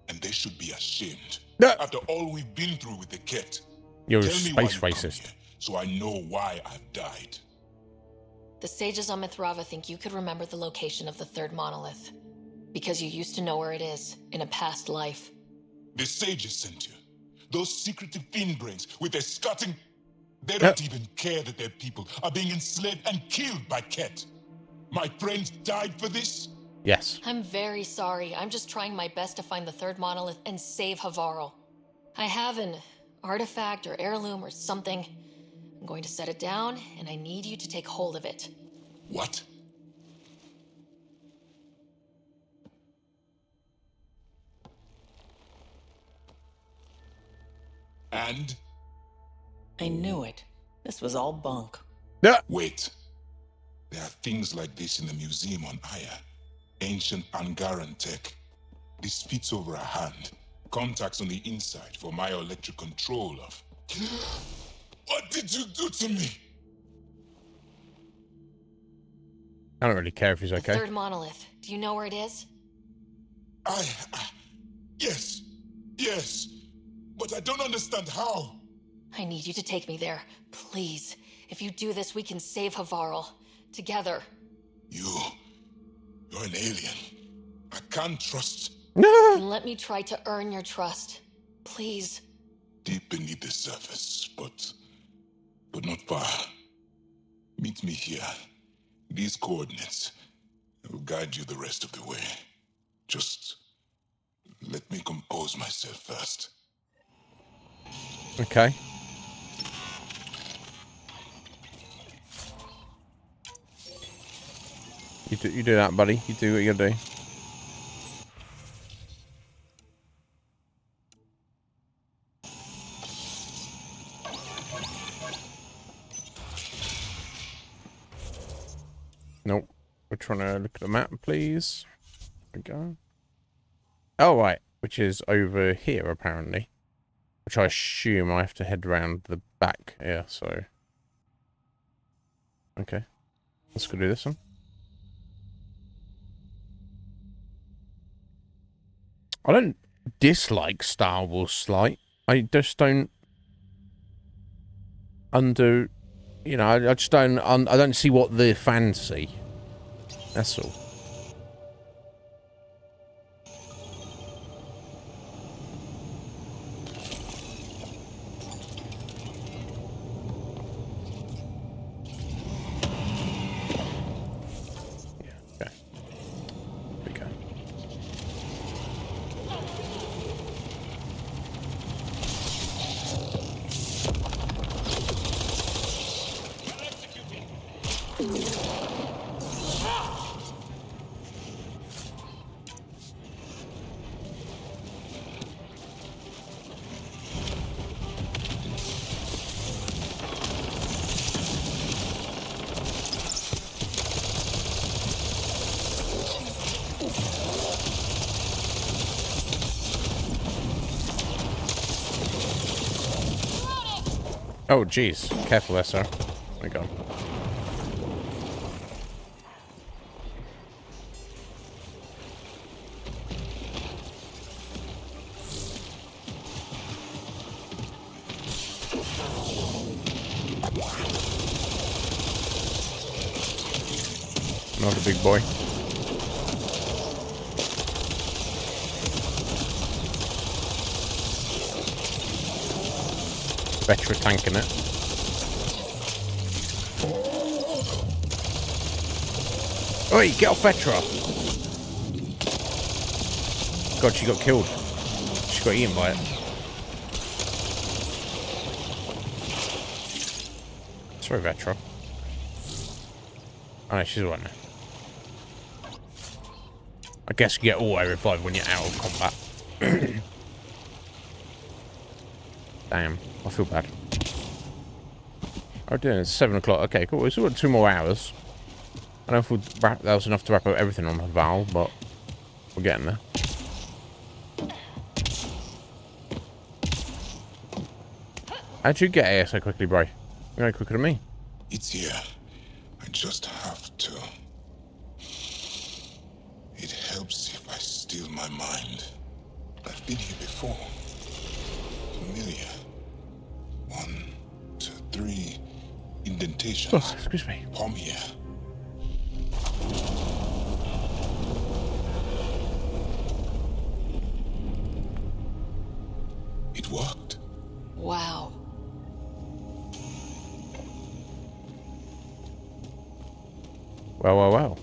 and they should be ashamed. After all we've been through with the Ket. You're a Tell me why space you come racist. here, so I know why I've died. The sages on Mithrava think you could remember the location of the third monolith. Because you used to know where it is, in a past life. The sages sent you. Those secretive fiend brains with their scutting. They don't even care that their people are being enslaved and killed by Ket. My friends died for this? Yes. I'm very sorry. I'm just trying my best to find the third monolith and save Havarl. I have an artifact or heirloom or something. I'm going to set it down, and I need you to take hold of it. What? And? I knew it. This was all bunk. Yeah. Wait. There are things like this in the museum on Aya. Ancient Angaran tech. This fits over a hand. Contacts on the inside for my electric control of... What did you do to me? I don't really care if he's The okay. third monolith. Do you know where it is? Yes. Yes. But I don't understand how. I need you to take me there. Please. If you do this, we can save Havarl. Together. You're an alien. I can't trust... Then let me try to earn your trust. Please. Deep beneath the surface, but not far. Meet me here. These coordinates will guide you the rest of the way. Just let me compose myself first. Okay. You do that, buddy. You do what you gotta do. Nope. We're trying to look at the map, please. There we go. Oh, right. Which is over here, apparently. Which I assume I have to head around the back here, so... Okay. Let's go do this one. I don't dislike Star Wars Slight. I just don't you know, I just don't, I don't see what the fans see. That's all. Oh, jeez. Careful there, sir. Oh my god. Not a big boy. Vetra tanking it. Oi, get off Vetra! God, she got killed. She got eaten by it. Sorry, Vetra. Oh no, she's alright now. I guess you get auto revive when you're out of combat. Damn, I feel bad. Oh dear, it's 7 o'clock. Okay, cool. We've still got 2 more hours. I don't know if that was enough to wrap up everything on Val, but we're getting there. How'd you get here so quickly, bro? You're no quicker than me. It's here. I just have to. It helps if I steal my mind. I've been here before. Familiar. 1, 2, 3 indentations. Oh, excuse me. Palm here. It worked. Wow. Well.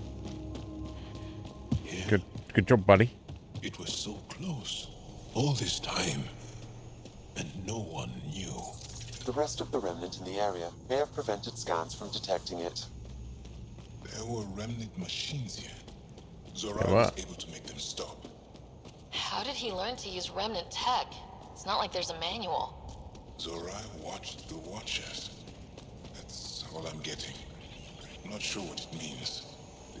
Yeah. Good job, buddy. It was so close. All this time. And no one knew. The rest of the remnant in the area may have prevented scans from detecting it. There were remnant machines here. Zorai There was were. able to make them stop. How did he learn to use remnant tech? It's not like there's a manual. Zorai watched the Watchers. That's all I'm getting. I'm not sure what it means.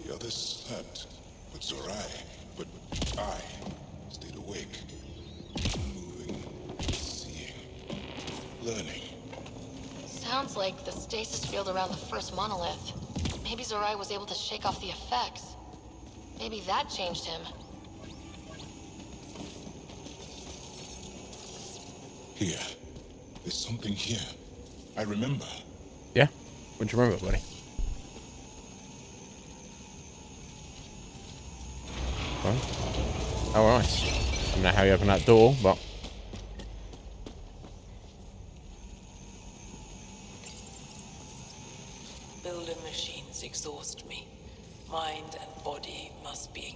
The others slept, but I stayed awake. Moving, seeing, learning. Sounds like the stasis field around the first monolith. Maybe Zorai was able to shake off the effects. Maybe that changed him. Here. There's something here. I remember. Yeah? What'd you remember, buddy? Well, oh, nice. I don't know how you open that door, but... Builder machines exhaust me. Mind and body must be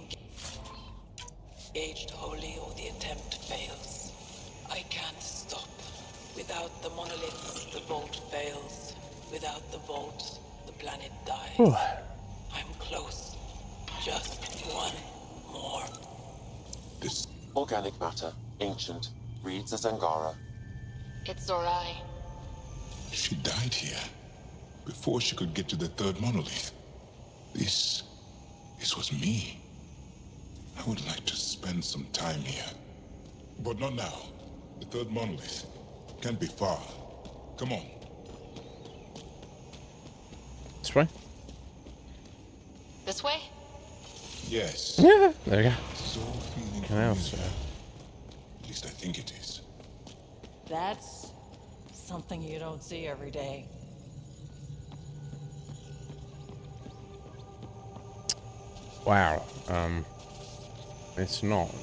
engaged wholly or the attempt fails. I can't stop. Without the monoliths, the vault fails. Without the vault, the planet dies. I'm close. Just one more. This Organic matter, ancient, reads as Angara. It's Zorai. She died here. Before she could get to the third monolith. This was me. I would like to spend some time here. But not now. The third monolith can't be far. Come on. It's way? This way? Yes. Yeah. There we go. It's all feeling Canal, familiar. sir. At least I think it is. That's something you don't see every day. Wow. It's not.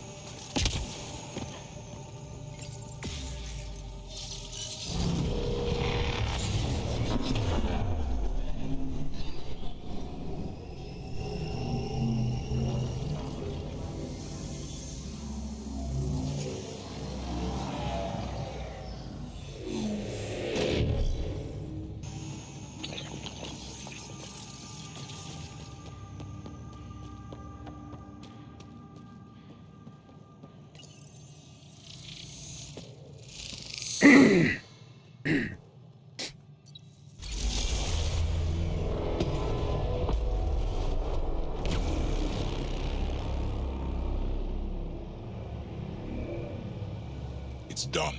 It's done.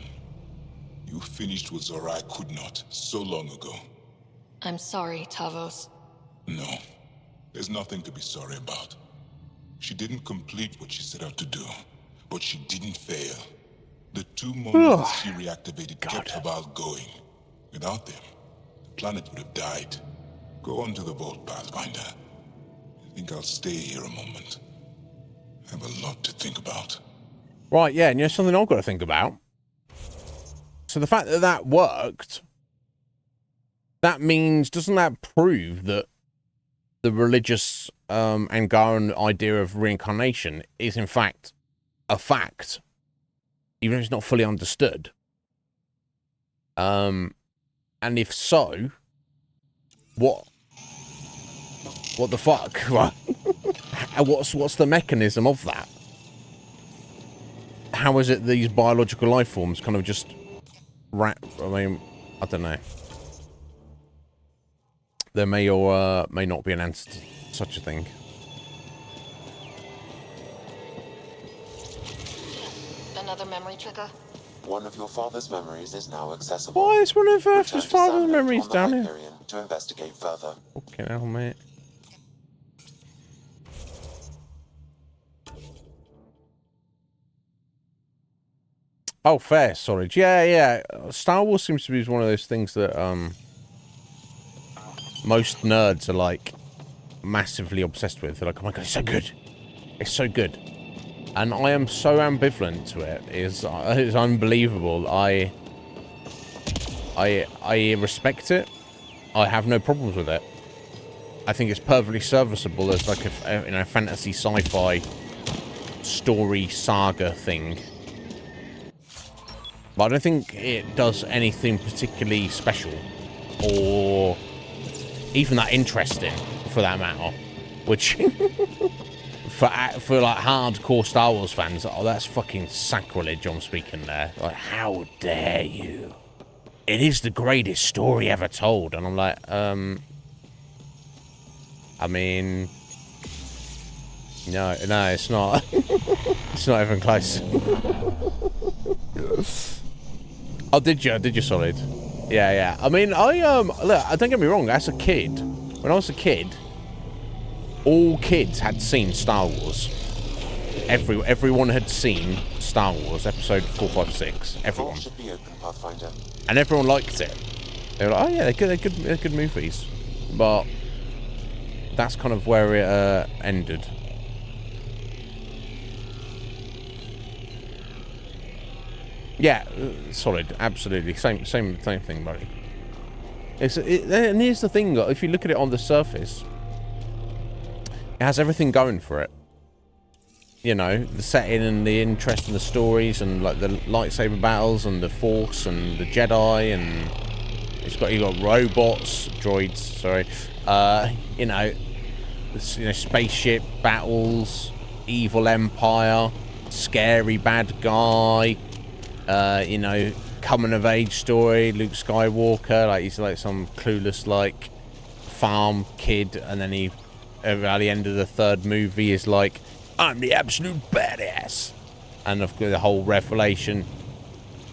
You finished what Zorai could not so long ago. I'm sorry, Tavos. No, there's nothing to be sorry about. She didn't complete what she set out to do, but she didn't fail. The two moments she reactivated kept Habal going. Without them, the planet would have died. Go on to the vault, Pathfinder. I think I'll stay here a moment. I have a lot to think about. Right, yeah, and you know something I've got to think about? So the fact that that worked, that means, doesn't that prove that the religious Angaran idea of reincarnation is in fact a fact, even if it's not fully understood? And if so, what the fuck? What's the mechanism of that? How is it these biological life forms kind of just I mean, I don't know. There may or may not be an answer to such a thing. Another memory trigger? One of your father's memories is now accessible. Why is one of Return his to father's Sandland memories on the down here? Hyperion to investigate further. Fucking hell, mate. Oh, fair, sorry. Yeah. Star Wars seems to be one of those things that most nerds are like massively obsessed with. They're like, oh my god, it's so good. It's so good. And I am so ambivalent to it. It's unbelievable. I respect it. I have no problems with it. I think it's perfectly serviceable as like a fantasy sci-fi story saga thing. But I don't think it does anything particularly special or even that interesting, for that matter. Which, for like hardcore Star Wars fans, oh, that's fucking sacrilege I'm speaking there. Like, how dare you? It is the greatest story ever told. And I'm like, I mean, no, it's not. It's not even close. Oh, did you, Solid? Yeah. I mean, look, don't get me wrong, as a kid, when I was a kid, all kids had seen Star Wars. Everyone had seen Star Wars, episode 4, 5, 6. Everyone. Should be open, Pathfinder. And everyone liked it. They were like, oh yeah, they're good movies. But that's kind of where it ended. Yeah, solid, absolutely, same thing, buddy. And here's the thing: if you look at it on the surface, it has everything going for it. You know, the setting and the interest in the stories, and like the lightsaber battles, and the Force, and the Jedi, and you got robots, droids. Sorry, you know, spaceship battles, evil empire, scary bad guy. You know, coming of age story, Luke Skywalker, like he's like some clueless like farm kid, and then he at the end of the third movie is like, I'm the absolute badass. And of course the whole revelation,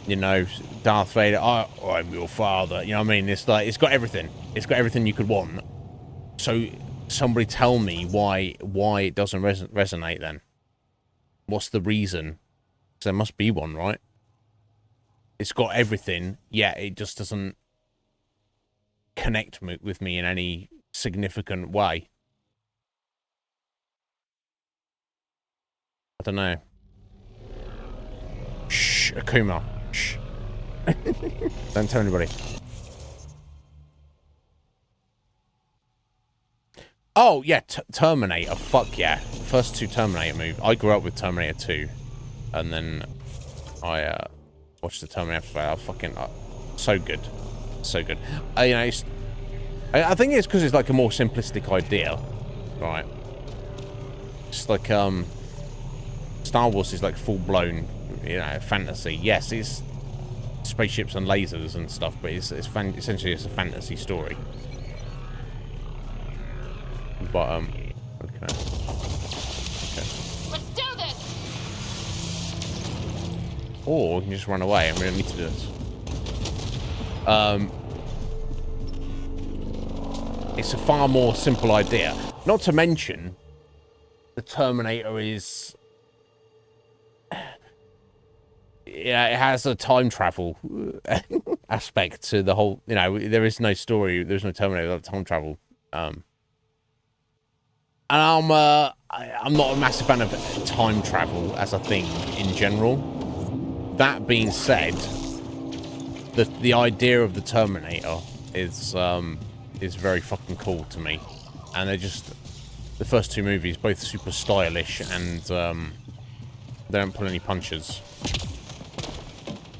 you know, Darth Vader, I'm your father, you know what I mean? It's like, it's got everything you could want. So somebody tell me why it doesn't resonate then. What's the reason? 'Cause there must be one, right? It's got everything, yet it just doesn't connect with me in any significant way. I don't know. Shh, Akuma. Shh. Don't tell anybody. Oh, yeah, Terminator. Fuck yeah. First 2 Terminator movies. I grew up with Terminator 2. And then I watched the Terminator after that. Fucking... so good. So good. You know, I think it's because it's like a more simplistic idea. Right. It's like, Star Wars is like full-blown, you know, fantasy. Yes, it's spaceships and lasers and stuff, but essentially it's a fantasy story. But okay. Let's do this. Or we can just run away and we don't need to do this. It's a far more simple idea. Not to mention, the Terminator is... yeah, it has a time travel aspect to the whole... You know, there is no story, there's no Terminator without time travel. And I'm not a massive fan of time travel as a thing in general. That being said, the idea of the Terminator is very fucking cool to me, and they're just the first 2 movies both super stylish and they don't pull any punches.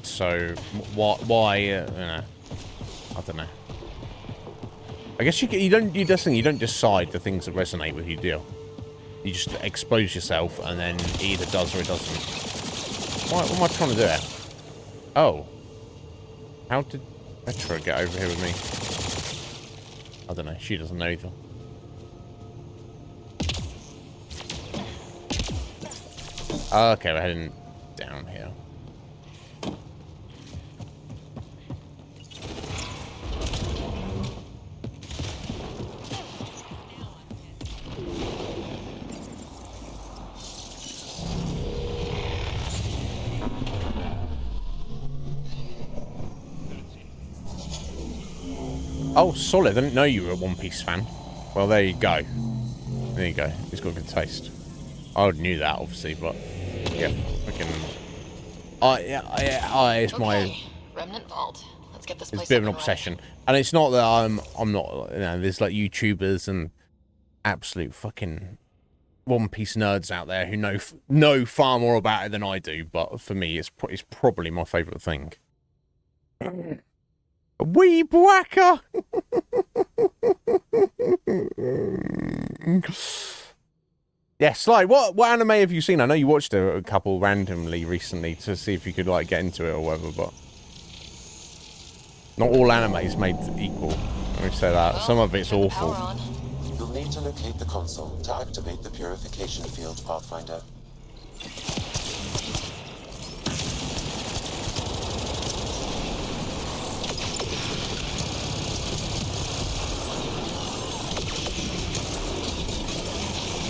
So why you know, I don't know. I guess you don't decide the things that resonate with you, do you? You just expose yourself, and then it either does or it doesn't. What am I trying to do here? Oh. How did Petra get over here with me? I don't know. She doesn't know either. Okay, we're heading down here. Oh, solid. I didn't know you were a One Piece fan. Well, there you go. There you go. He's got a good taste. I already knew that, obviously, but... yeah, freaking... it's Okay. my... Remnant Vault. Let's get this place It's a bit of an up and obsession. And it's not that I'm not... You know, there's, like, YouTubers and absolute fucking One Piece nerds out there who know far more about it than I do, but for me, it's probably my favourite thing. Weeb whacker! Yeah, Sly, what anime have you seen? I know you watched a couple randomly recently to see if you could like get into it or whatever, but not all anime's made equal. Let me say that. Some of it's awful. You'll need to locate the console to activate the purification field, Pathfinder.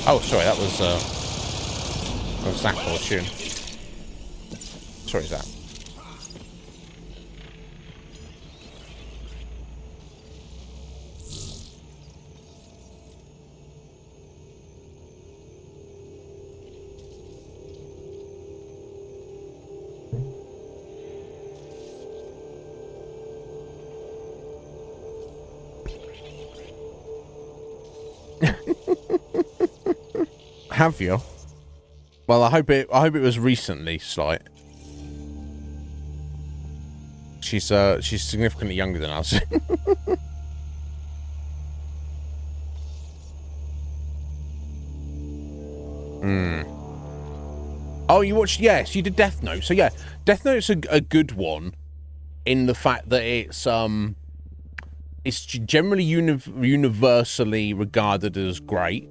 Oh, sorry, that was Zach or Tune. Sorry, Zach. Have you? Well, I hope it was recently, Slight. She's significantly younger than us. Oh, you watched? Yes, you did Death Note. So yeah, Death Note's a good one in the fact that it's generally universally regarded as great.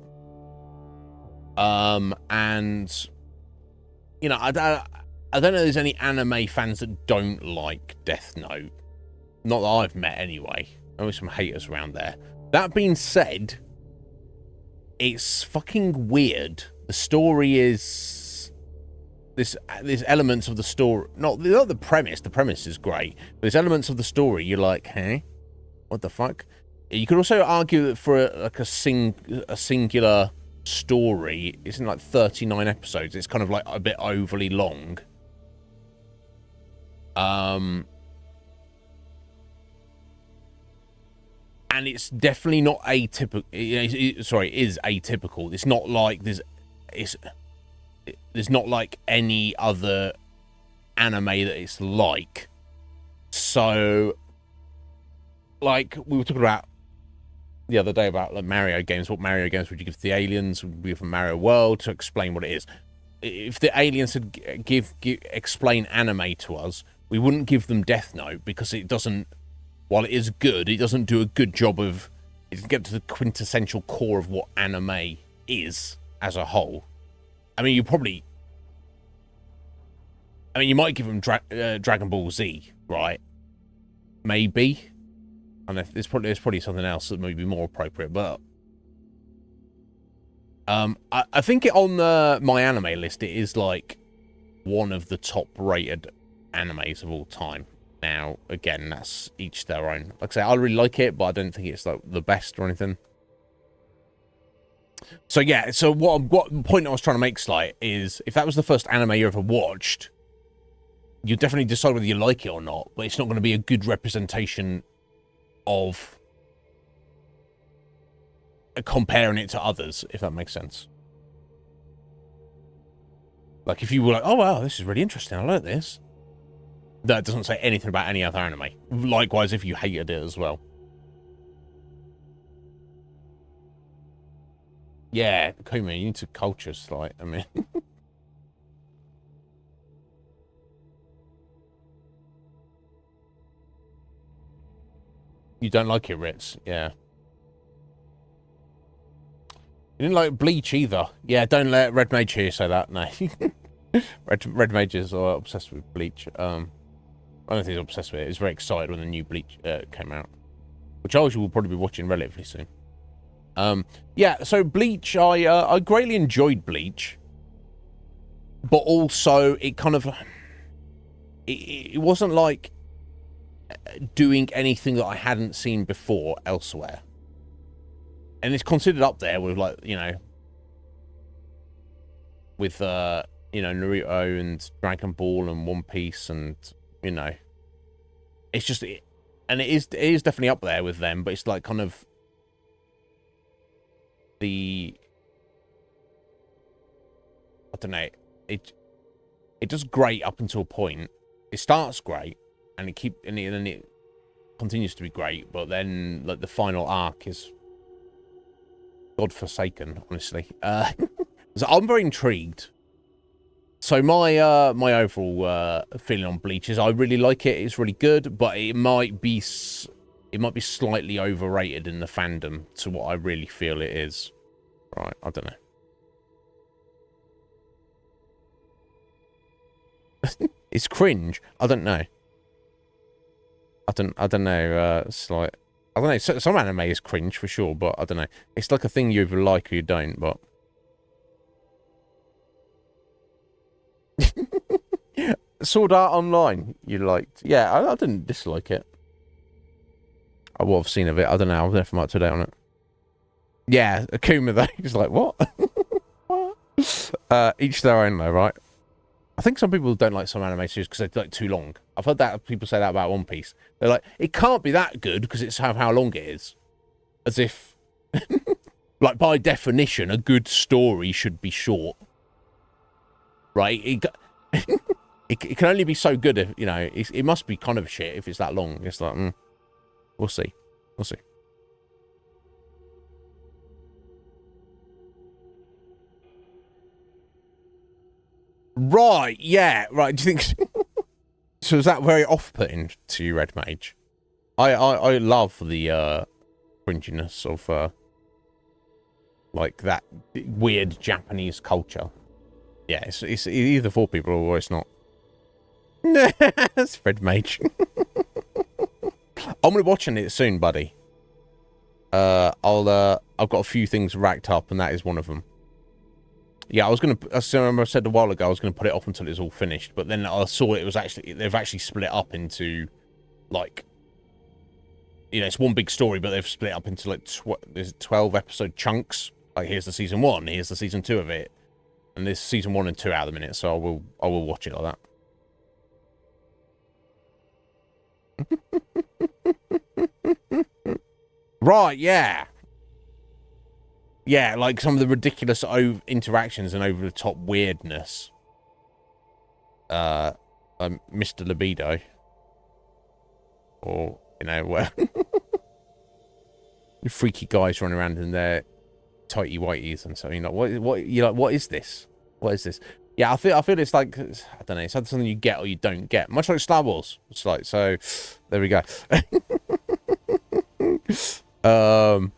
And you know, I don't know if there's any anime fans that don't like Death Note. Not that I've met anyway. Always some haters around there. That being said, it's fucking weird. The story is there's elements of the story, not the premise. The premise is great. But there's elements of the story you're like, hey, what the fuck? You could also argue that for a singular story, it's in like 39 episodes. It's kind of like a bit overly long. And it's definitely not atypical. Is atypical. It's not like there's not like any other anime that it's like. So, like we were talking about the other day about like Mario games. What Mario games would you give to the aliens? Would we give them Mario World to explain what it is? If the aliens had explain anime to us, we wouldn't give them Death Note because it doesn't. While it is good, it doesn't do a good job of. It doesn't get to the quintessential core of what anime is as a whole. I mean, you might give them Dragon Ball Z, right? Maybe. And there's probably something else that may be more appropriate, but I think on my anime list, it is like one of the top rated animes of all time. Now, again, that's each their own. Like I say, I really like it, but I don't think it's like the best or anything. So yeah, so what point I was trying to make, Slight, is if that was the first anime you ever watched, you definitely decide whether you like it or not, but it's not going to be a good representation of comparing it to others, if that makes sense. Like if you were like, oh wow, this is really interesting, I like this. That doesn't say anything about any other anime. Likewise, if you hated it as well. Yeah, Kuma, you need to culture, Slight. I mean... You don't like it, Ritz? Yeah. You didn't like Bleach either. Yeah, don't let Red Mage here say that. No. Red Mages are obsessed with Bleach. I don't think he's obsessed with it. He's very excited when the new Bleach came out, which I will probably be watching relatively soon. Yeah, so Bleach, I greatly enjoyed Bleach, but also it kind of it wasn't like doing anything that I hadn't seen before elsewhere, and it's considered up there with like with Naruto and Dragon Ball and One Piece and it's just and it is definitely up there with them, but it's like kind of I don't know, it does great up until a point. It starts great and then it continues to be great, but then like the final arc is godforsaken, honestly. So I'm very intrigued. So my my overall feeling on Bleach is I really like it. It's really good, but it might be slightly overrated in the fandom to what I really feel it is. Right, I don't know. It's cringe. I don't know. I don't know. Slight. I don't know. Some anime is cringe for sure, but I don't know. It's like a thing you either like or you don't. But Sword Art Online, you liked? Yeah, I didn't dislike it. I will have seen of it. I don't know. I've never up to date on it. Yeah, Akuma though. He's like, what? What? Each their own though, right? I think some people don't like some anime series because they're like too long. I've heard that people say that about One Piece. They're like, it can't be that good because it's how long it is. As if, like by definition, a good story should be short, right? It can only be so good if it must be kind of shit if it's that long. It's like, we'll see. Right, yeah, right. Do you think so? Is that very off-putting to you, Red Mage? I love the cringiness of like that weird Japanese culture. Yeah, it's either for people or it's not. That's Red Mage. I'm gonna be watching it soon, buddy. I've got a few things racked up, and that is one of them. Yeah, I remember I said a while ago I was gonna put it off until it's all finished, but then I saw it was actually they've actually split up into like, you know, it's one big story, but they've split up into like 12 episode chunks. Like, here's the season 1, here's the season 2 of it, and there's season 1 and 2 out of the minute. So I will watch it like that. Right, yeah. Yeah, like some of the ridiculous interactions and over-the-top weirdness. Mr. Libido. Or, you know, where freaky guys running around in their tighty whities and something. Like, what is this? What is this? Yeah, I feel it's like, I don't know, it's either something you get or you don't get. Much like Star Wars. It's like, so there we go. I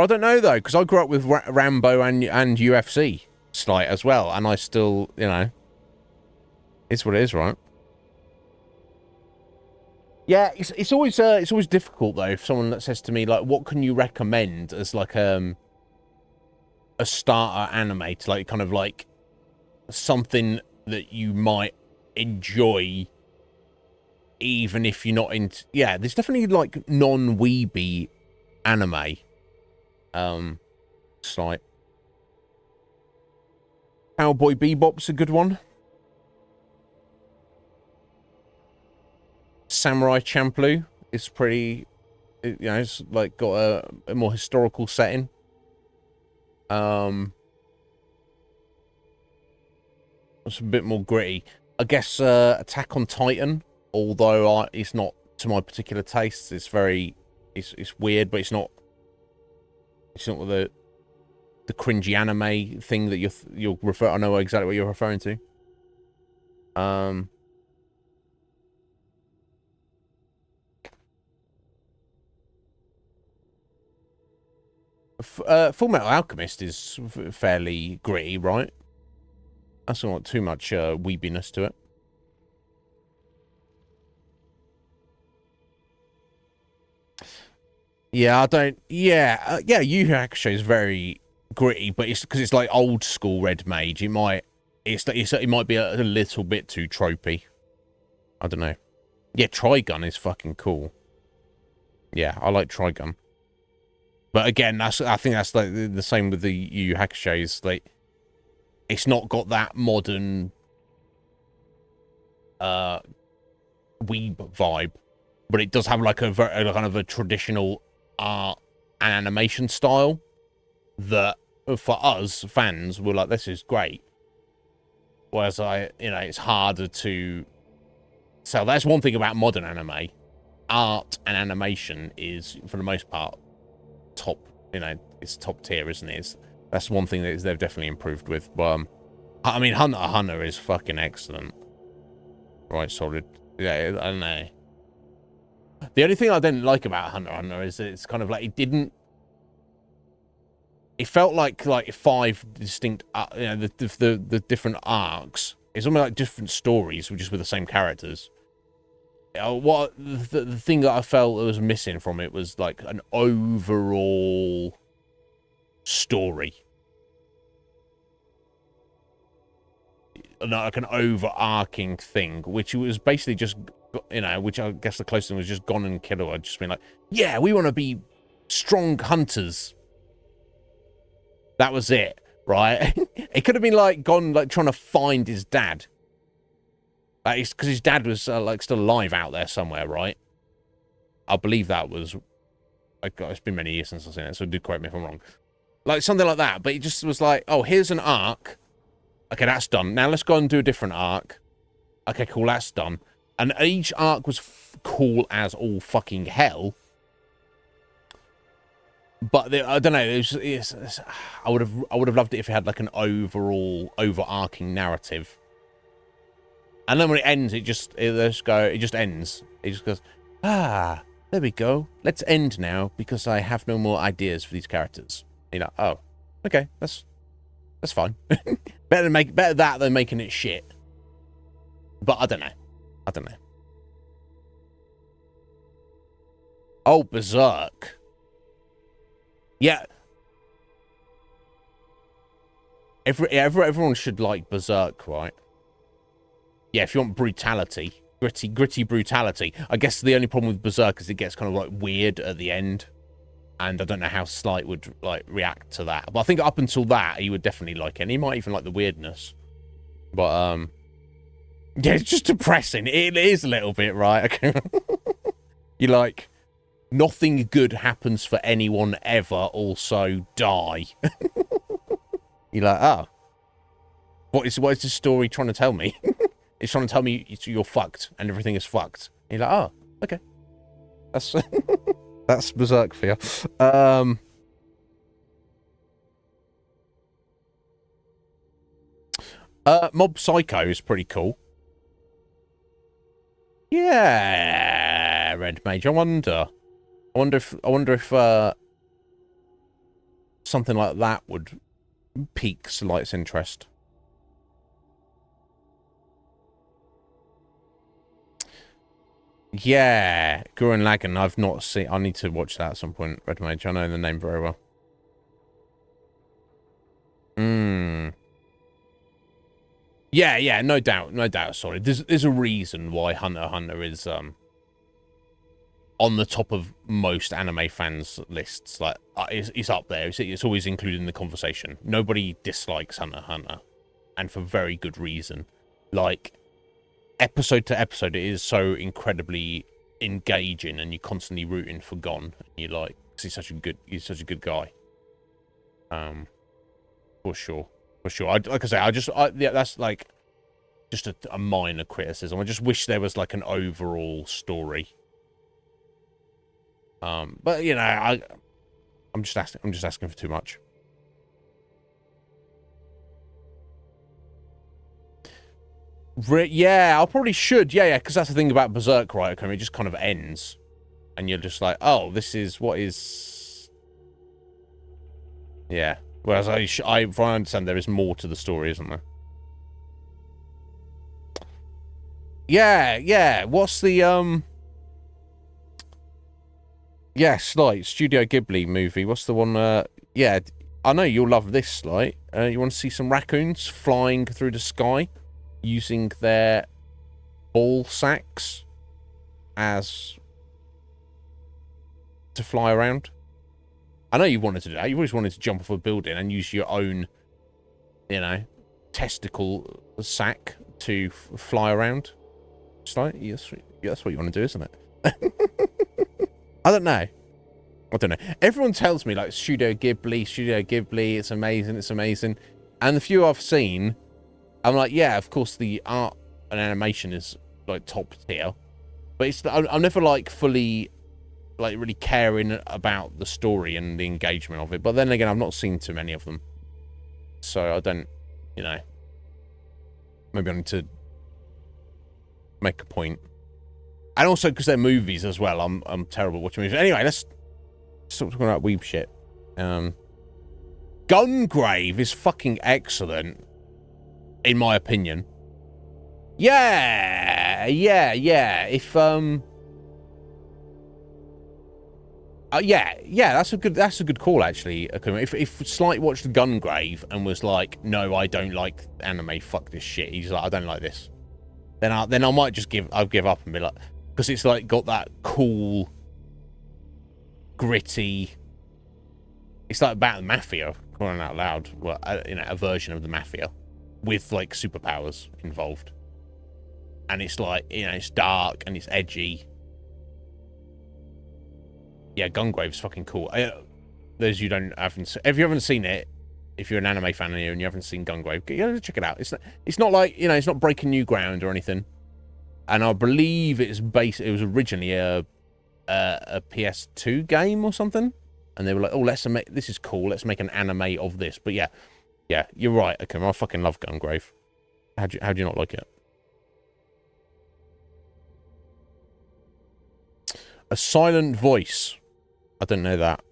don't know though, because I grew up with Rambo and UFC slight as well, and I still, you know, it's what it is, right? Yeah, it's always difficult though if someone that says to me like, what can you recommend as like a starter anime to like kind of like something that you might enjoy even if you're not into, yeah, there's definitely like non-weeby anime. It's like Cowboy Bebop's a good one. Samurai Champloo is pretty, you know, it's like got a more historical setting. It's a bit more gritty. I guess Attack on Titan, although it's not to my particular taste. It's very, it's weird, but it's not the cringy anime thing that you're refer. I know exactly what you're referring to. Full Metal Alchemist is fairly gritty, right? That's not too much weebiness to it. Yeah, I don't. Yeah, yeah. Yu Yu Hakusho is very gritty, but it's because it's like old school Red Mage. It might be a little bit too tropey. I don't know. Yeah, Trigun is fucking cool. Yeah, I like Trigun. But again, I think that's like the same with the Yu Yu Hakusho. It's like it's not got that modern weeb vibe, but it does have like a kind of a traditional art and animation style that for us fans we're like, this is great. Whereas it's harder to sell. That's one thing about modern anime. Art and animation is, for the most part, top, it's top tier, isn't it? That's one thing that they've definitely improved with. But I mean, Hunter x Hunter is fucking excellent. Right, solid. Yeah, I don't know. The only thing I didn't like about Hunter x Hunter is that it's kind of like it felt like 5 distinct, the different arcs. It's almost like different stories, just with the same characters. What the thing that I felt was missing from it was like an overall story, like an overarching thing, which was basically just, which I guess the closest thing was just Gon and Killua just being like, yeah, we want to be strong hunters. That was it, right? It could have been like Gon trying to find his dad. Because his dad was still alive out there somewhere, right? I believe that was. It's been many years since I've seen it, so do correct me if I'm wrong. Like something like that, but it just was like, oh, here's an arc. Okay, that's done. Now let's go and do a different arc. Okay, cool, that's done. And each arc was cool as all fucking hell. But I don't know. I would have loved it if it had like an overall overarching narrative. And then when it ends, it just ends. It just goes, there we go. Let's end now because I have no more ideas for these characters. Oh, okay, that's fine. better that than making it shit. But I don't know. Oh, Berserk. Yeah. Everyone should like Berserk, right? Yeah, if you want brutality, gritty brutality. I guess the only problem with Berserk is it gets kind of like weird at the end. And I don't know how Slight would like react to that. But I think up until that, he would definitely like it. And he might even like the weirdness. But yeah, it's just depressing. It is a little bit, right? Okay. You like, nothing good happens for anyone ever, also die. You're like, oh. What is this story trying to tell me? It's trying to tell me you're fucked and everything is fucked. You're like, oh, okay. That's that's Berserk for you. Mob Psycho is pretty cool. Yeah, Red Mage. I wonder if something like that would pique Slight's interest. Yeah, Gurren Lagann. I've not seen. I need to watch that at some point. Red Mage. I know the name very well. Yeah, no doubt. Sorry, there's a reason why Hunter x Hunter is on the top of most anime fans' lists. Like, it's up there. It's always included in the conversation. Nobody dislikes Hunter x Hunter, and for very good reason. Like, episode to episode, it is so incredibly engaging, and you're constantly rooting for Gon. And you're like, he's such a good guy. For sure. Like I say, yeah, that's like just a minor criticism. I just wish there was like an overall story. But you know, I'm just asking for too much. Yeah, I probably should. Yeah, because that's the thing about Berserk, right? Okay, it just kind of ends, and you're just like, oh, this is what is. Yeah. Whereas if I understand, there is more to the story, isn't there? Yeah. What's the Yeah, Slight Studio Ghibli movie. What's the one? Yeah, I know you'll love this, Slight. You want to see some raccoons flying through the sky, using their ball sacks as to fly around? I know you wanted to do that. You've always wanted to jump off a building and use your own, you know, testicle sack to fly around. Slight, yes, that's what you want to do, isn't it? I don't know. Everyone tells me, like, Studio Ghibli, it's amazing. And the few I've seen, I'm like, yeah, of course the art and animation is, like, top tier. But I'm never, like, fully, like, really caring about the story and the engagement of it. But then again, I've not seen too many of them. So I don't, you know. Maybe I need to make a point. And also because they're movies as well. I'm terrible at watching movies. Anyway, let's stop talking about weeb shit. Gungrave is fucking excellent, in my opinion. Yeah. If yeah, that's a good call actually. If Slight watched Gungrave and was like, no, I don't like anime, fuck this shit. He's like, I don't like this. Then I might just give up and be like, because it's like got that cool, gritty. It's like about the mafia, calling out loud. Well, you know, a version of the mafia with like superpowers involved. And it's like, you know, it's dark and it's edgy. Yeah, Gungrave's fucking cool. Those you if you haven't seen it, if you're an anime fan here and you haven't seen Gungrave, you gotta check it out. It's not like, you know, it's not breaking new ground or anything. And I believe it was originally a PS2 game or something. And they were like, oh, this is cool. Let's make an anime of this. But yeah, you're right. Okay, I fucking love Gungrave. How do you not like it? A Silent Voice. I don't know that.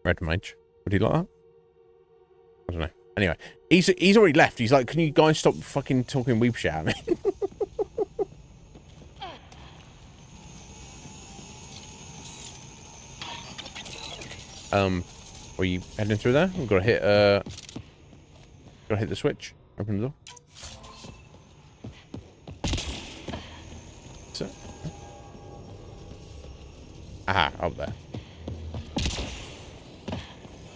Red Mage. Would he like that? I don't know. Anyway, he's already left. He's like, can you guys stop fucking talking weeb shit at me? Are you heading through there? We've got to hit, the switch. Open the door. So. Aha, up there.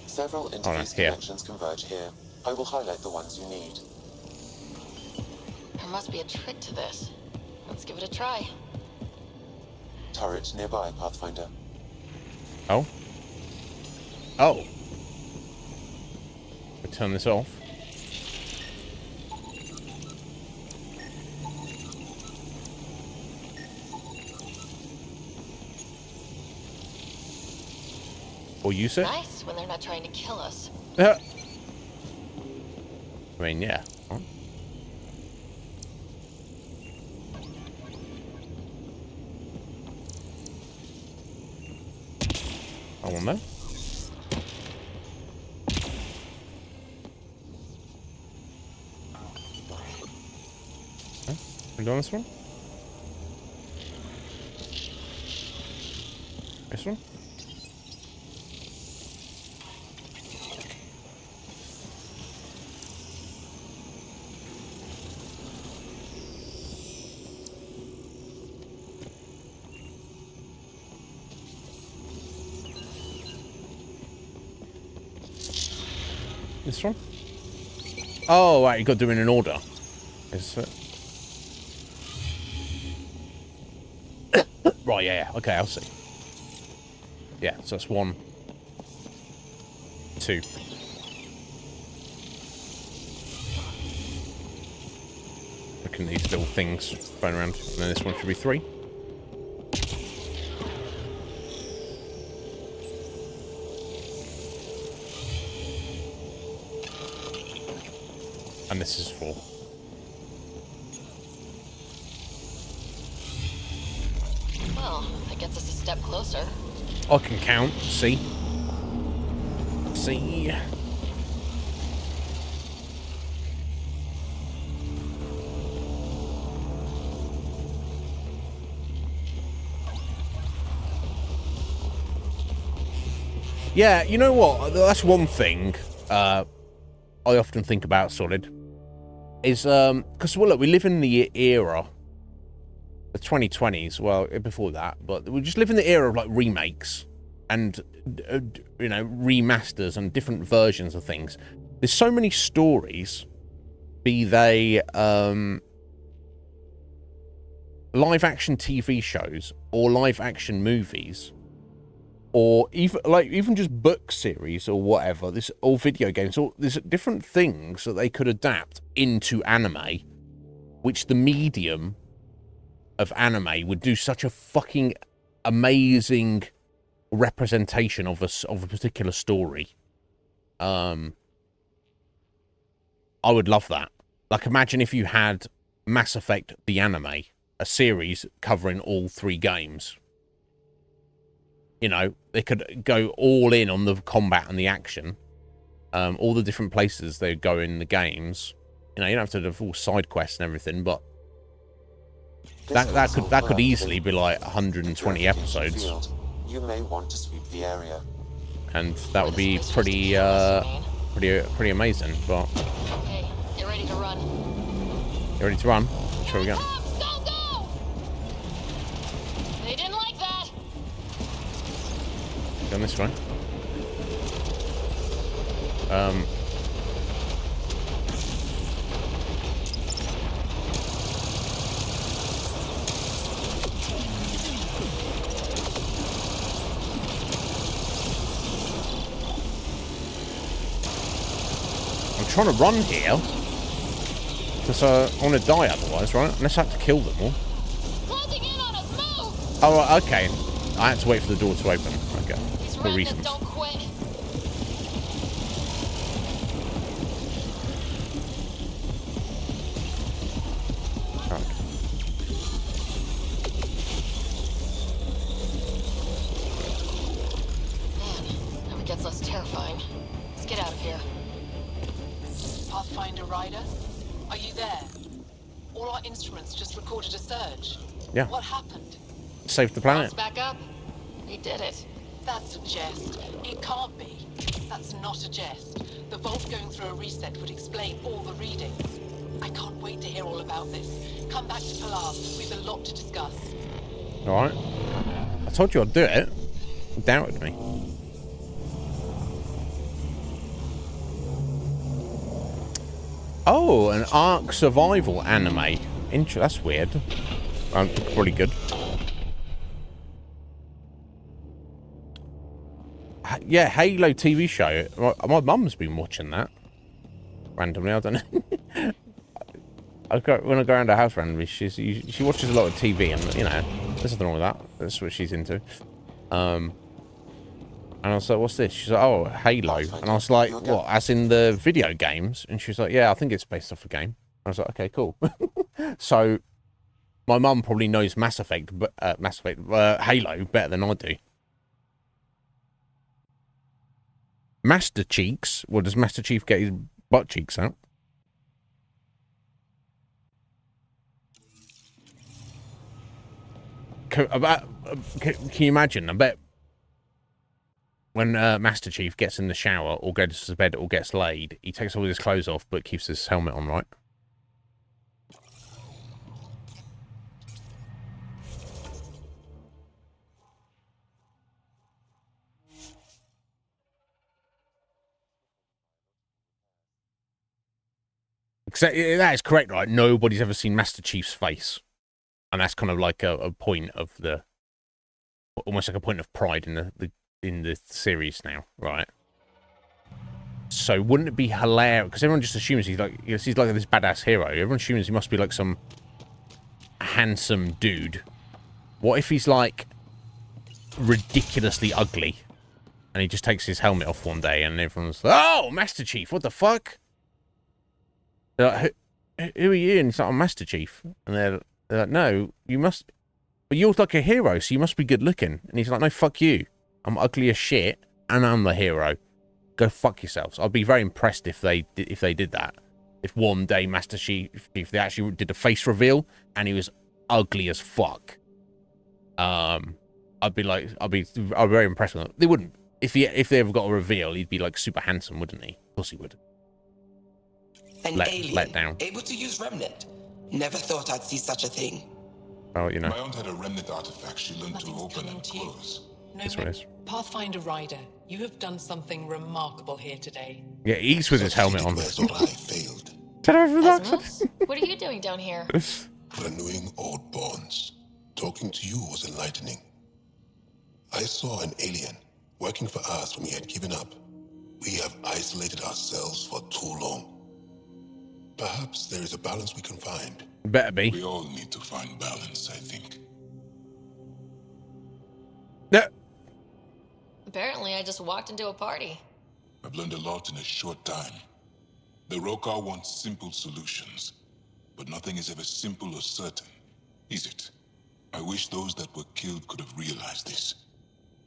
Several interface connections converge here. I will highlight the ones you need. There must be a trick to this. Let's give it a try. Turret nearby, Pathfinder. Oh. Oh. We turn this off. Or use it? Nice when they're not trying to kill us. I mean, yeah. Huh? I want that. Huh? We doing this one? This one? This one? Oh, right, you got to do it in order. Is it? Right, yeah, okay, I'll see. Yeah, so that's 1, 2. Looking at these little things going around, and then this one should be 3. And this is 4. Well, that gets us a step closer. I can count. See? See? Yeah, you know what? That's one thing I often think about Solid. Is, because, well, look, we live in the era, the 2020s, well, before that, but we just live in the era of, like, remakes and, you know, remasters and different versions of things. There's so many stories, be they live-action TV shows or live-action movies, or even just book series or whatever, or video games, or there's different things that they could adapt into anime, which the medium of anime would do such a fucking amazing representation of a particular story. I would love that. Like, imagine if you had Mass Effect the anime, a series covering all 3 games. You know, they could go all in on the combat and the action. All the different places they go in the games. You know, you don't have to do full side quests and everything, but that could easily be like 120 episodes. You may want to sweep the area. And that would be pretty amazing, but Okay, get ready to run. you ready to run? Sure we go. Go! They didn't like that. Going this way. I'm trying to run here because I want to die otherwise, right? Unless I have to kill them all. Closing in on us, move! Oh, right, okay. I had to wait for the door to open. Okay. These For remnants reasons. don't quit. Okay. Man, never gets less terrifying. Let's get out of here. Pathfinder Rider, are you there? All our instruments just recorded a surge. Yeah. What happened? Save the planet. Bounce back up. We did it. That's a jest. It can't be. That's not a jest. The vault going through a reset would explain all the readings. I can't wait to hear all about this. Come back to Pilar. We've a lot to discuss. Alright. I told you I'd do it. You doubted me. Oh, an Ark survival anime. That's weird. Pretty good. Yeah, Halo TV show. My mum's been watching that. Randomly, I don't know. When I go around her house randomly, she watches a lot of TV, and you know, there's nothing wrong with that. That's what she's into. And I was like, "What's this?" She's like, "Oh, Halo." And I was like, "What? As in the video games?" And she was like, "Yeah, I think it's based off a game." I was like, "Okay, cool." So, my mum probably knows Halo better than I do. Master Cheeks. Well, does Master Chief get his butt cheeks out? Can you imagine? I bet when Master Chief gets in the shower or goes to bed or gets laid, he takes all his clothes off but keeps his helmet on, right? Except that is correct, right? Nobody's ever seen Master Chief's face, and that's kind of like a point of the, almost like a point of pride in the series now, right? So wouldn't it be hilarious? Because everyone just assumes he's like this badass hero. Everyone assumes he must be like some handsome dude. What if he's like ridiculously ugly, and he just takes his helmet off one day, and everyone's like, "Oh, Master Chief, what the fuck?" They're like, who are you? And he's like, "I'm Master Chief." And they're like, "No, you must... But you're like a hero, so you must be good looking." And he's like, "No, fuck you. I'm ugly as shit, and I'm the hero. Go fuck yourselves." I'd be very impressed if they did that. If one day Master Chief, if they actually did a face reveal, and he was ugly as fuck. I'd be very impressed with them. They wouldn't. If they ever got a reveal, he'd be like super handsome, wouldn't he? Of course he would. An alien, let down. able to use Remnant. Never thought I'd see such a thing. Oh, you know. My aunt had a Remnant artifact she learned to open and close. No, Pathfinder Ryder, you have done something remarkable here today. Yeah, he's with his helmet on. I failed. What are you doing down here? Renewing old bonds. Talking to you was enlightening. I saw an alien working for us when we had given up. We have isolated ourselves for too long. Perhaps there is a balance we can find. Better be. We all need to find balance, I think. Yeah. Apparently, I just walked into a party. I've learned a lot in a short time. The Rokar wants simple solutions, but nothing is ever simple or certain, is it? I wish those that were killed could have realized this.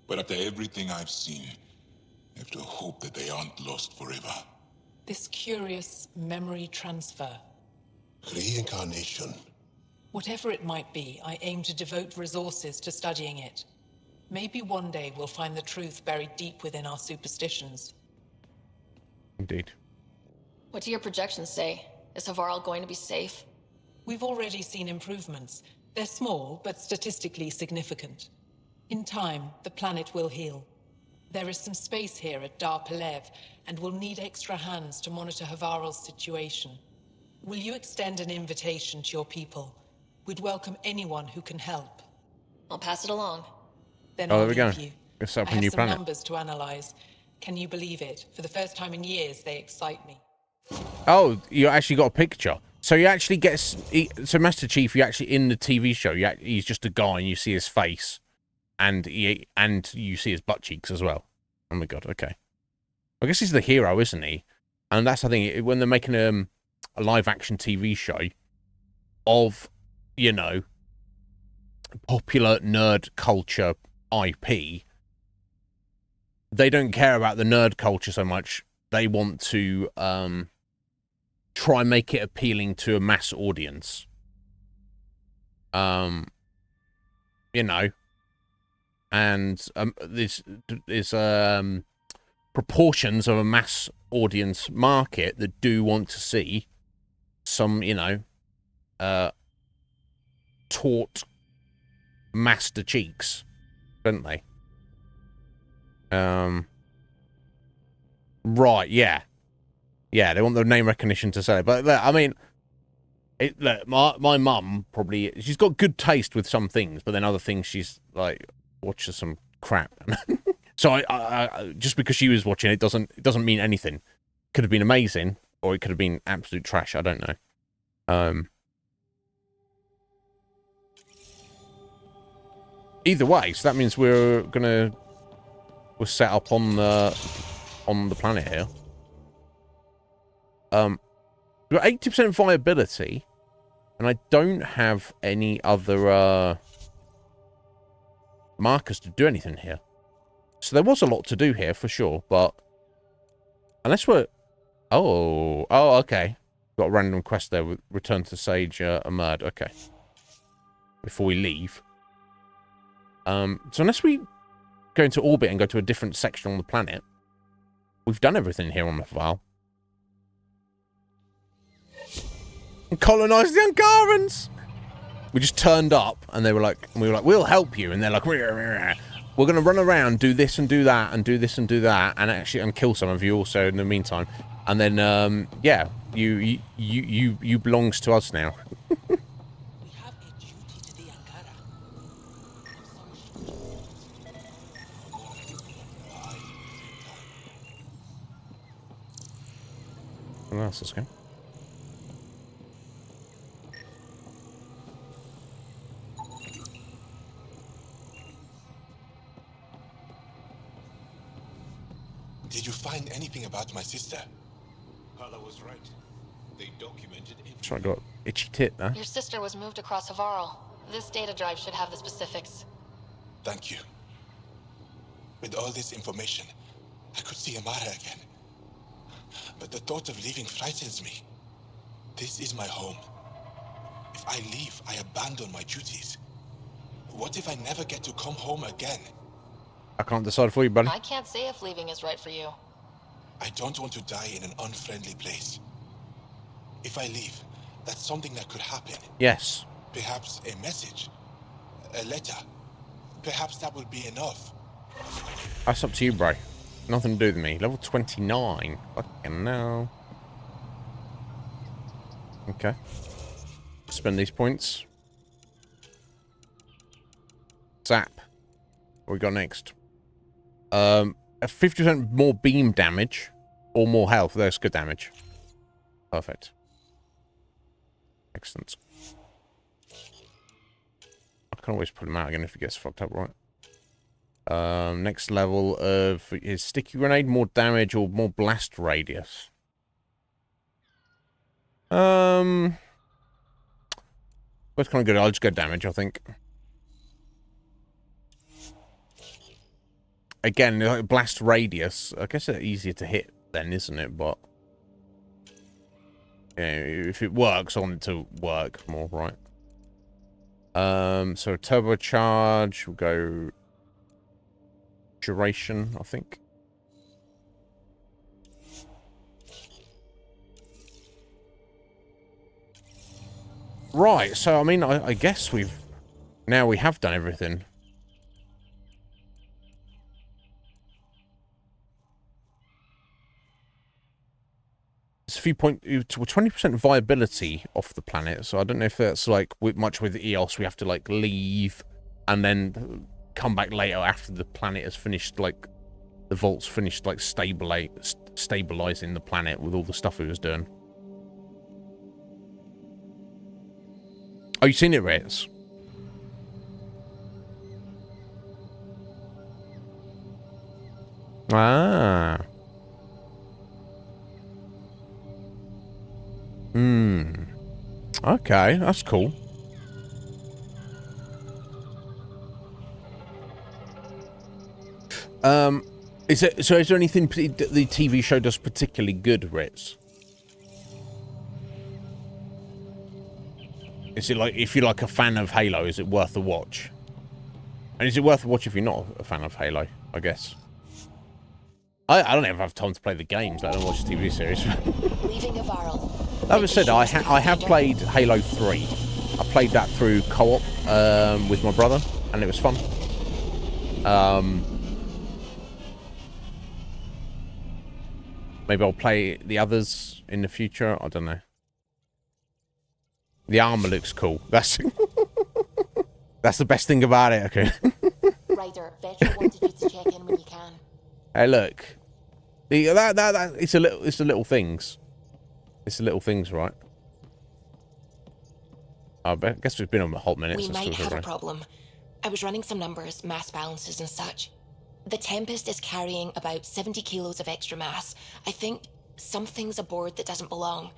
But after everything I've seen, I have to hope that they aren't lost forever. This curious memory transfer. Reincarnation. Whatever it might be, I aim to devote resources to studying it. Maybe one day we'll find the truth buried deep within our superstitions. Indeed. What do your projections say? Is Havarl going to be safe? We've already seen improvements. They're small, but statistically significant. In time, the planet will heal. There is some space here at Dar Pelev, and we'll need extra hands to monitor Havarl's situation. Will you extend an invitation to your people? We'd welcome anyone who can help. I'll pass it along. Then Oh, I'll there we go. leave you. Let's set up I a have new some planet. numbers to analyze. Can you believe it? For the first time in years, they excite me. Oh, you actually got a picture. So you actually get... So Master Chief, you actually, in the TV show, he's just a guy and you see his face. And you see his butt cheeks as well. Oh my god, okay. I guess he's the hero, isn't he? And that's the thing, when they're making a live-action TV show of, you know, popular nerd culture IP, they don't care about the nerd culture so much. They want to try and make it appealing to a mass audience. You know, and this is proportions of a mass audience market that do want to see some, you know, taut master cheeks, don't they? Right, yeah. Yeah, they want the name recognition to sell it. But look, I mean, look, my mum probably, she's got good taste with some things, but then other things she's like watches some crap. So I just because she was watching it doesn't mean anything. Could have been amazing, or it could have been absolute trash. I don't know. Either way, so that means we're set up on the planet here. We've got 80% viability, and I don't have any other markers to do anything here. So there was a lot to do here for sure, but unless we're oh okay, got a random quest there. Return to Sage Ahmad. Okay, before we leave. So unless we go into orbit and go to a different section on the planet, we've done everything here on the file. And colonized the Angarans. We just turned up, and we were like, we'll help you, and they're like, we're going to run around, do this and do that, and do this and do that, and kill some of you also in the meantime. And then, yeah, you belongs to us now. What else is going? Did you find anything about my sister? Hala was right. They documented it. So I got itchy tit there. Your sister was moved across Havarl. This data drive should have the specifics. Thank you. With all this information, I could see Amara again. But the thought of leaving frightens me. This is my home. If I leave, I abandon my duties. What if I never get to come home again? I can't decide for you, buddy. I can't say if leaving is right for you. I don't want to die in an unfriendly place. If I leave, that's something that could happen. Yes. Perhaps a message. A letter. Perhaps that will be enough. That's up to you, bro. Nothing to do with me. Level 29. Fucking no. Okay. Spend these points. Zap. What we got next? A 50% more beam damage or more health. That's good damage. Perfect. Excellent. I can always put him out again if he gets fucked up, right? Next level of is sticky grenade, more damage or more blast radius. That's kind of good. I'll just go damage, I think. Again, like blast radius. I guess it's easier to hit then, isn't it? But yeah, if it works, I want it to work more, right? So turbocharge. We'll go duration, I think. Right. So I mean, I guess we have done everything. It's a few 20% viability off the planet, so I don't know if that's like much with EOS. We have to like leave and then come back later after the planet has finished, like the vault's finished, like stabilizing the planet with all the stuff it was doing. Oh, you seen it, Ritz? Ah. Okay, that's cool. Is there anything the TV show does particularly good, Ritz? Is it like, if you're like a fan of Halo, is it worth a watch? And is it worth watching if you're not a fan of Halo, I guess? I don't ever have time to play the games, let alone watch the TV series. Leaving a barrel. That being said, I have played Halo 3. I played that through co-op with my brother, and it was fun. Maybe I'll play the others in the future. I don't know. The armor looks cool. That's that's the best thing about it. Okay. Ryder, Vetra wanted you to check in when you can. Hey, look. It's the little things. It's the little things, right? I guess we've been on a hot minute. We might have a problem. I was running some numbers, mass balances and such. The Tempest is carrying about 70 kilos of extra mass. I think something's aboard that doesn't belong.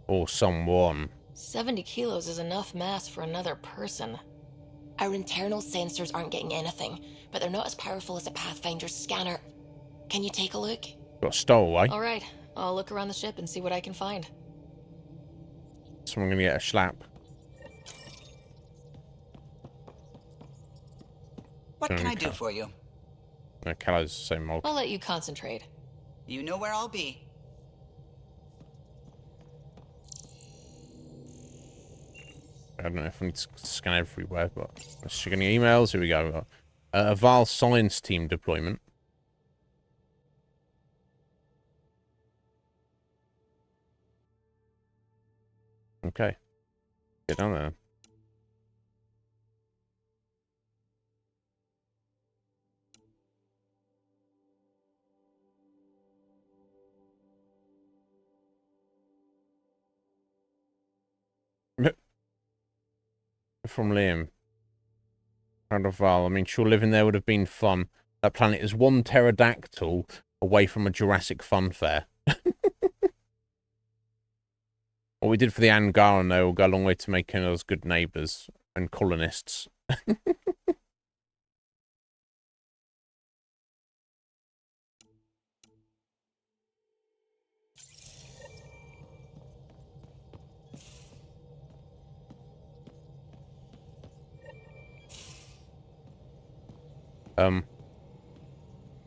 Or someone. 70 kilos is enough mass for another person. Our internal sensors aren't getting anything, but they're not as powerful as a Pathfinder's scanner. Can you take a look? Got stowaway. All right, I'll look around the ship and see what I can find. So I'm gonna get a slap. What can I do for you? Callow's the same old. I'll let you concentrate. You know where I'll be. I don't know if I need to scan everywhere, but let's check any emails. Here we go. A Val science team deployment. Okay. Get down there. From Liam. Proud of Val. I mean, sure, living there would have been fun. That planet is one pterodactyl away from a Jurassic fun fair. What we did for the Angaran, though, will go a long way to making us good neighbours and colonists.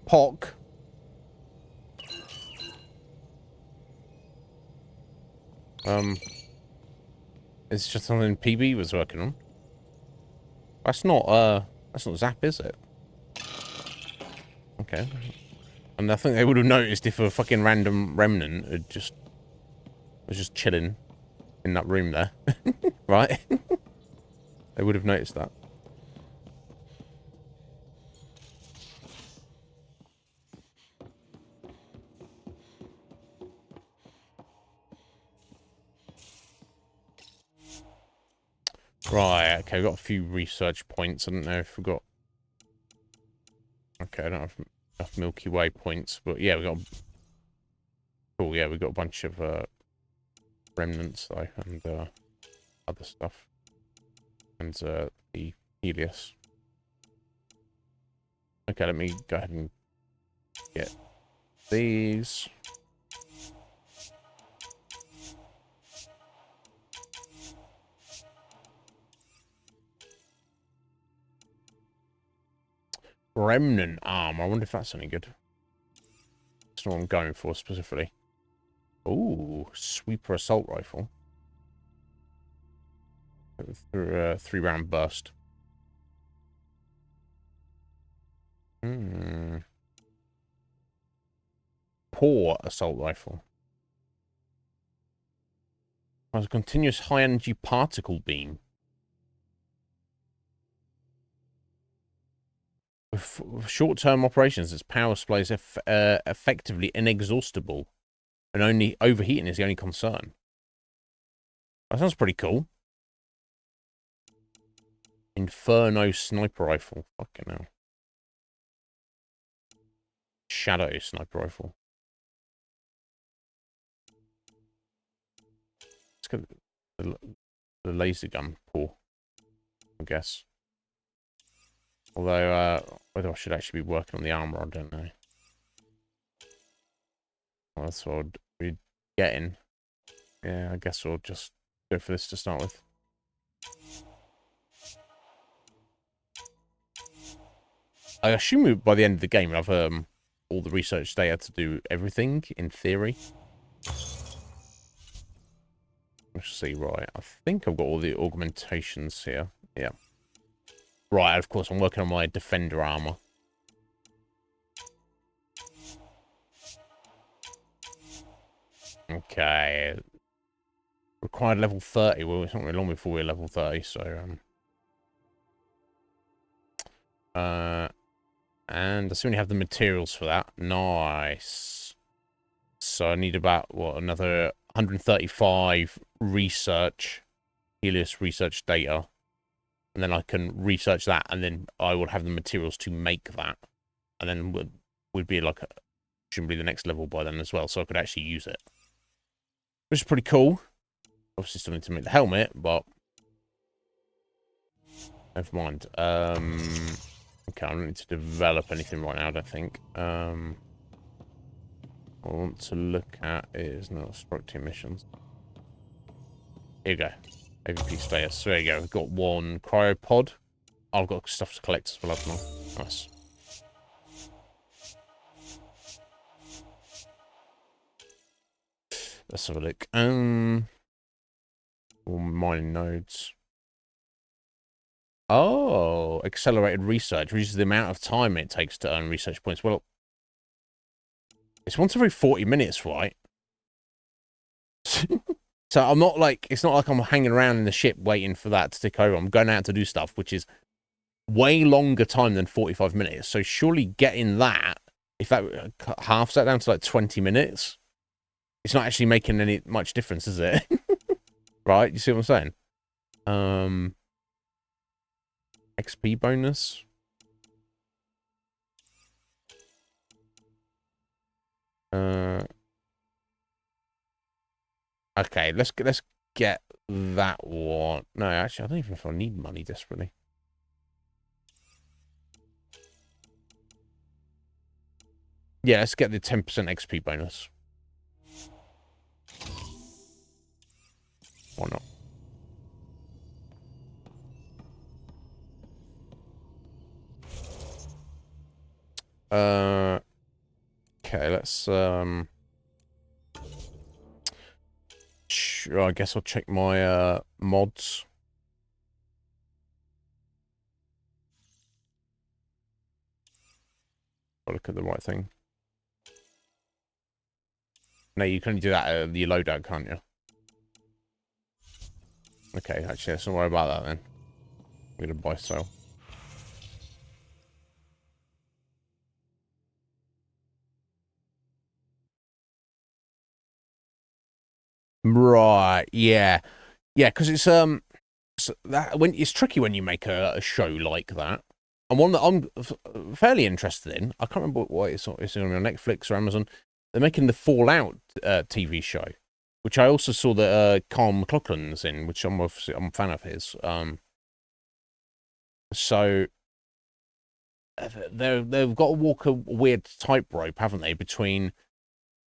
Pock. It's just something PB was working on. That's not Zap, is it? Okay. And I think they would have noticed if a fucking random remnant was just chilling in that room there. Right? They would have noticed that. Right, okay, we've got a few research points. I don't know if we've got... Okay, I don't have enough Milky Way points, but yeah, we got... Cool, yeah, we've got a bunch of remnants, though, and other stuff. And the Helios. Okay, let me go ahead and get these. Remnant arm. I wonder if that's any good. That's not what I'm going for specifically. Ooh, sweeper assault rifle. Through a 3-round burst. Poor assault rifle. Has a continuous high energy particle beam. For short-term operations, its power supply is effectively inexhaustible, and only overheating is the only concern. That sounds pretty cool. Inferno sniper rifle. Fucking hell. Shadow sniper rifle. Let's get the laser gun pull, I guess. Although, whether I should actually be working on the armor, I don't know. Well, that's what I'd be getting. Yeah, I guess we'll just go for this to start with. I assume by the end of the game, I'll have all the research data to do everything, in theory. Let's see, right. I think I've got all the augmentations here. Yeah. Right, of course, I'm working on my defender armor. Okay. Required level 30. Well, it's not really long before we're level 30, so... and I assume we have the materials for that. Nice. So I need about, what, another 135 research, Helios research data. And then I can research that, and then I will have the materials to make that. And then would be like, presumably the next level by then as well, so I could actually use it. Which is pretty cool. Obviously still need to make the helmet, but... never mind. Okay, I don't need to develop anything right now, I don't think. What I want to look at is not strike team missions. Here you go. AVP status. So there you go. We've got one cryopod. I've got stuff to collect as well, haven't I? Nice. Let's have a look. All mining nodes. Oh, accelerated research reduces the amount of time it takes to earn research points. Well, it's once every 40 minutes, right? So I'm not like, it's not like I'm hanging around in the ship waiting for that to tick over. I'm going out to do stuff, which is way longer time than 45 minutes. So surely getting that, if that halves that down to like 20 minutes, it's not actually making any much difference, is it? Right? You see what I'm saying? XP bonus. Okay, let's get that one. No, actually, I don't even know if I need money desperately. Yeah, let's get the 10% XP bonus. Why not? Okay, let's sure, I guess I'll check my mods. I'll look at the right thing. No, you can only do that at the loadout, can't you? Okay, actually, let's not worry about that then. I'm gonna buy sell. Right, yeah. Yeah, because it's so that when it's tricky when you make a show like that. And one that I'm fairly interested in. I can't remember what it's on Netflix or Amazon. They're making the Fallout TV show, which I also saw that Carl McLaughlin's in, which I'm a fan of his. So they've got to walk a weird tightrope, haven't they, between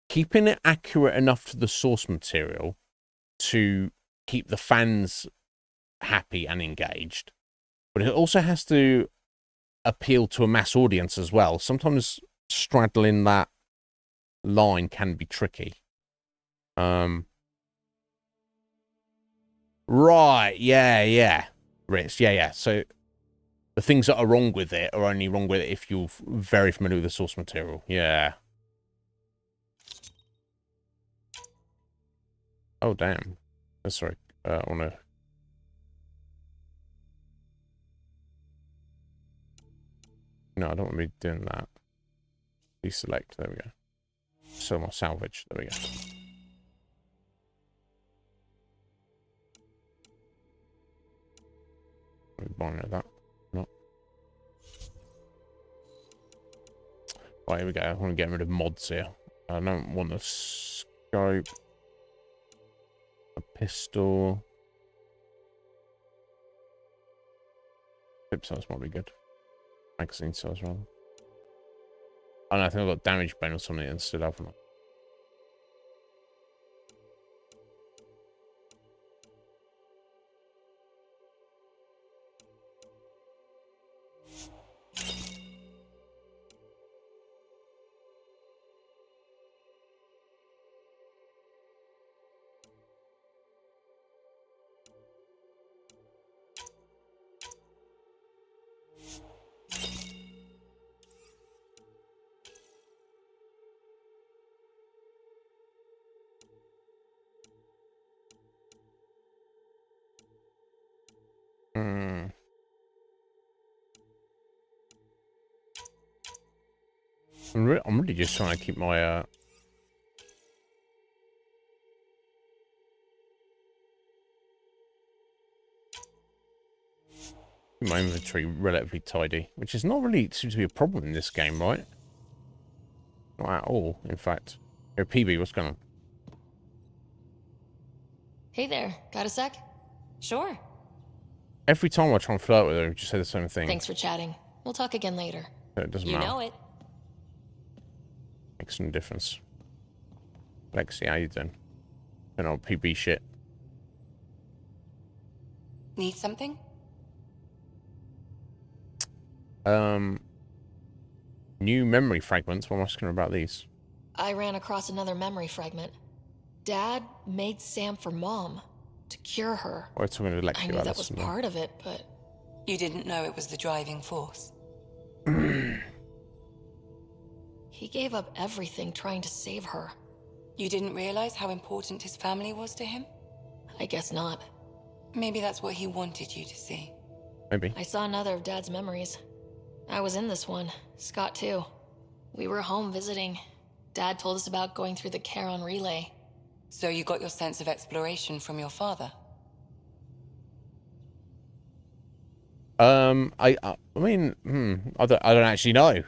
keeping it accurate enough to the source material to keep the fans happy and engaged, but it also has to appeal to a mass audience as well. Sometimes straddling that line can be tricky. Right, yeah. Rich, yeah. So the things that are wrong with it are only wrong with it if you're very familiar with the source material. Yeah. Oh, damn. Sorry. I want to... No, I don't want to be doing that. Deselect. There we go. So my salvage. There we go. Buying that. No. Right, here we go. I want to get rid of mods here. I don't want a scope. A pistol. Pip cells might be good. Magazine cells, rather. Oh no, I think I've got damage bone or something instead of them. I'm really just trying to keep my inventory relatively tidy, which is not really seems to be a problem in this game, right? Not at all, in fact. Here, PB, what's going on? Hey there, got a sec? Sure. Every time I try and flirt with her, you just say the same thing. Thanks for chatting. We'll talk again later. So it doesn't You matter. know it. Makes no difference. Lexi, how you doing? You know, PB shit. Need something? New memory fragments. What am I asking about these? I ran across another memory fragment. Dad made Sam for Mom to cure her. We're talking to Lexi I knew about that this. was part of it, but You didn't know it was the driving force. he gave up everything trying to save her. You didn't realize how important his family was to him? I guess not. Maybe that's what he wanted you to see. Maybe. I saw another of Dad's memories. I was in this one. Scott, too. We were home visiting. Dad told us about going through the Charon relay. So you got your sense of exploration from your father? I mean, I don't actually know.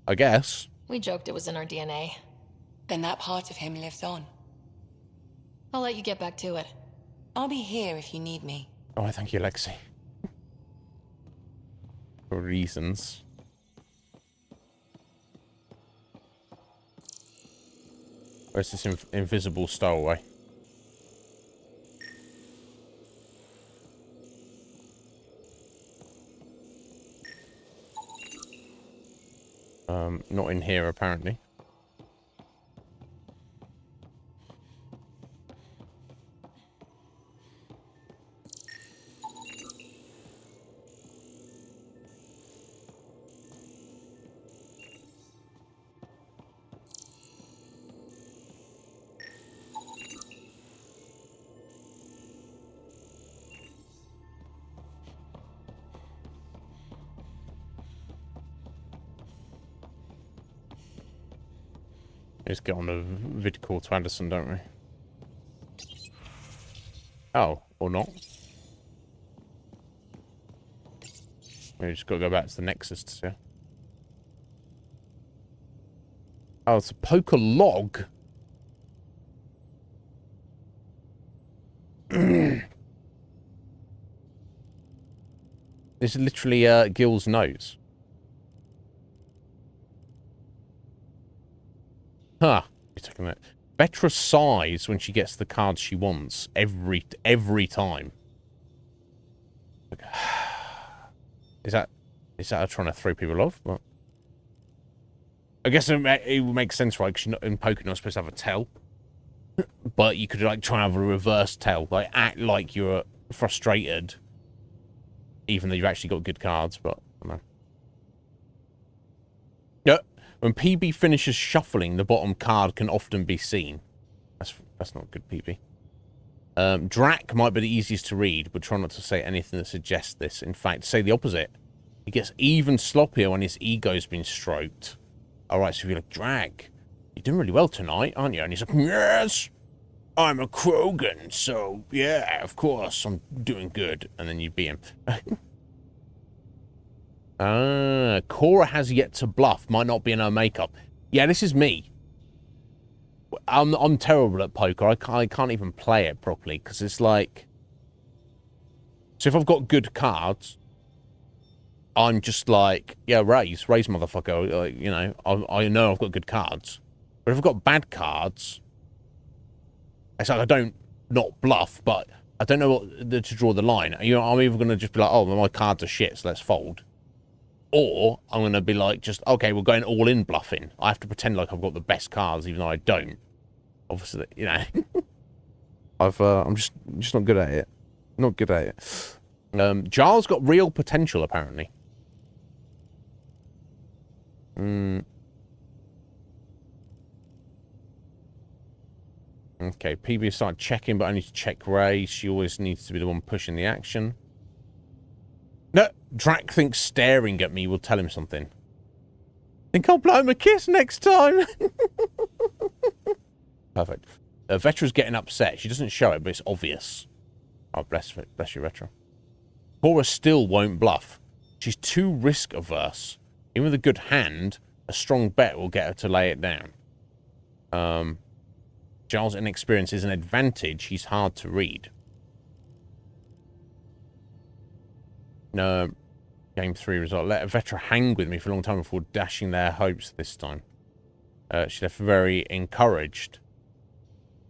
I guess. We joked it was in our DNA. Then that part of him lives on. I'll let you get back to it. I'll be here if you need me. Oh, thank you, Lexi. For reasons. Where's this invisible stowaway? Not in here, apparently. Let's get on a vid call to Anderson, don't we? Oh, or not. We just got to go back to the Nexus to see. Oh, it's a poker log. This is literally Gil's notes. Huh. You're taking that. Vetra sighs when she gets the cards she wants every time. Is that her trying to throw people off? What? I guess it would make sense, right? Because in poker, you're not supposed to have a tell, but you could like try and have a reverse tell, like act like you're frustrated, even though you've actually got good cards. But I don't know. Yep. When PB finishes shuffling, the bottom card can often be seen. That's not good, PB. Drac might be the easiest to read, but try not to say anything that suggests this. In fact, say the opposite. He gets even sloppier when his ego's been stroked. Alright, so if you're like, Drac, you're doing really well tonight, aren't you? And he's like, yes, I'm a Krogan, so yeah, of course, I'm doing good. And then you beat him. Cora has yet to bluff. Might not be in her makeup. Yeah, this is me. I'm terrible at poker. I can't even play it properly because it's like. So if I've got good cards, I'm just like, yeah, raise, motherfucker. Like, you know, I know I've got good cards. But if I've got bad cards, it's like I don't not bluff, but I don't know what to draw the line. You know, I'm either gonna just be like, oh, my cards are shit, so let's fold. Or I'm going to be like, just, okay, we're going all in bluffing. I have to pretend like I've got the best cards, even though I don't. Obviously, you know. I'm just not good at it. Not good at it. Giles got real potential, apparently. Okay, PB started checking, but only to check Ray. She always needs to be the one pushing the action. No, Drac thinks staring at me will tell him something. Think I'll blow him a kiss next time. Perfect. Vetra's getting upset. She doesn't show it, but it's obvious. Oh, bless you, Vetra. Cora still won't bluff. She's too risk averse. Even with a good hand, a strong bet will get her to lay it down. Giles' inexperience is an advantage. He's hard to read. No. Game 3 result. Let Vetra hang with me for a long time before dashing their hopes this time. She left very encouraged.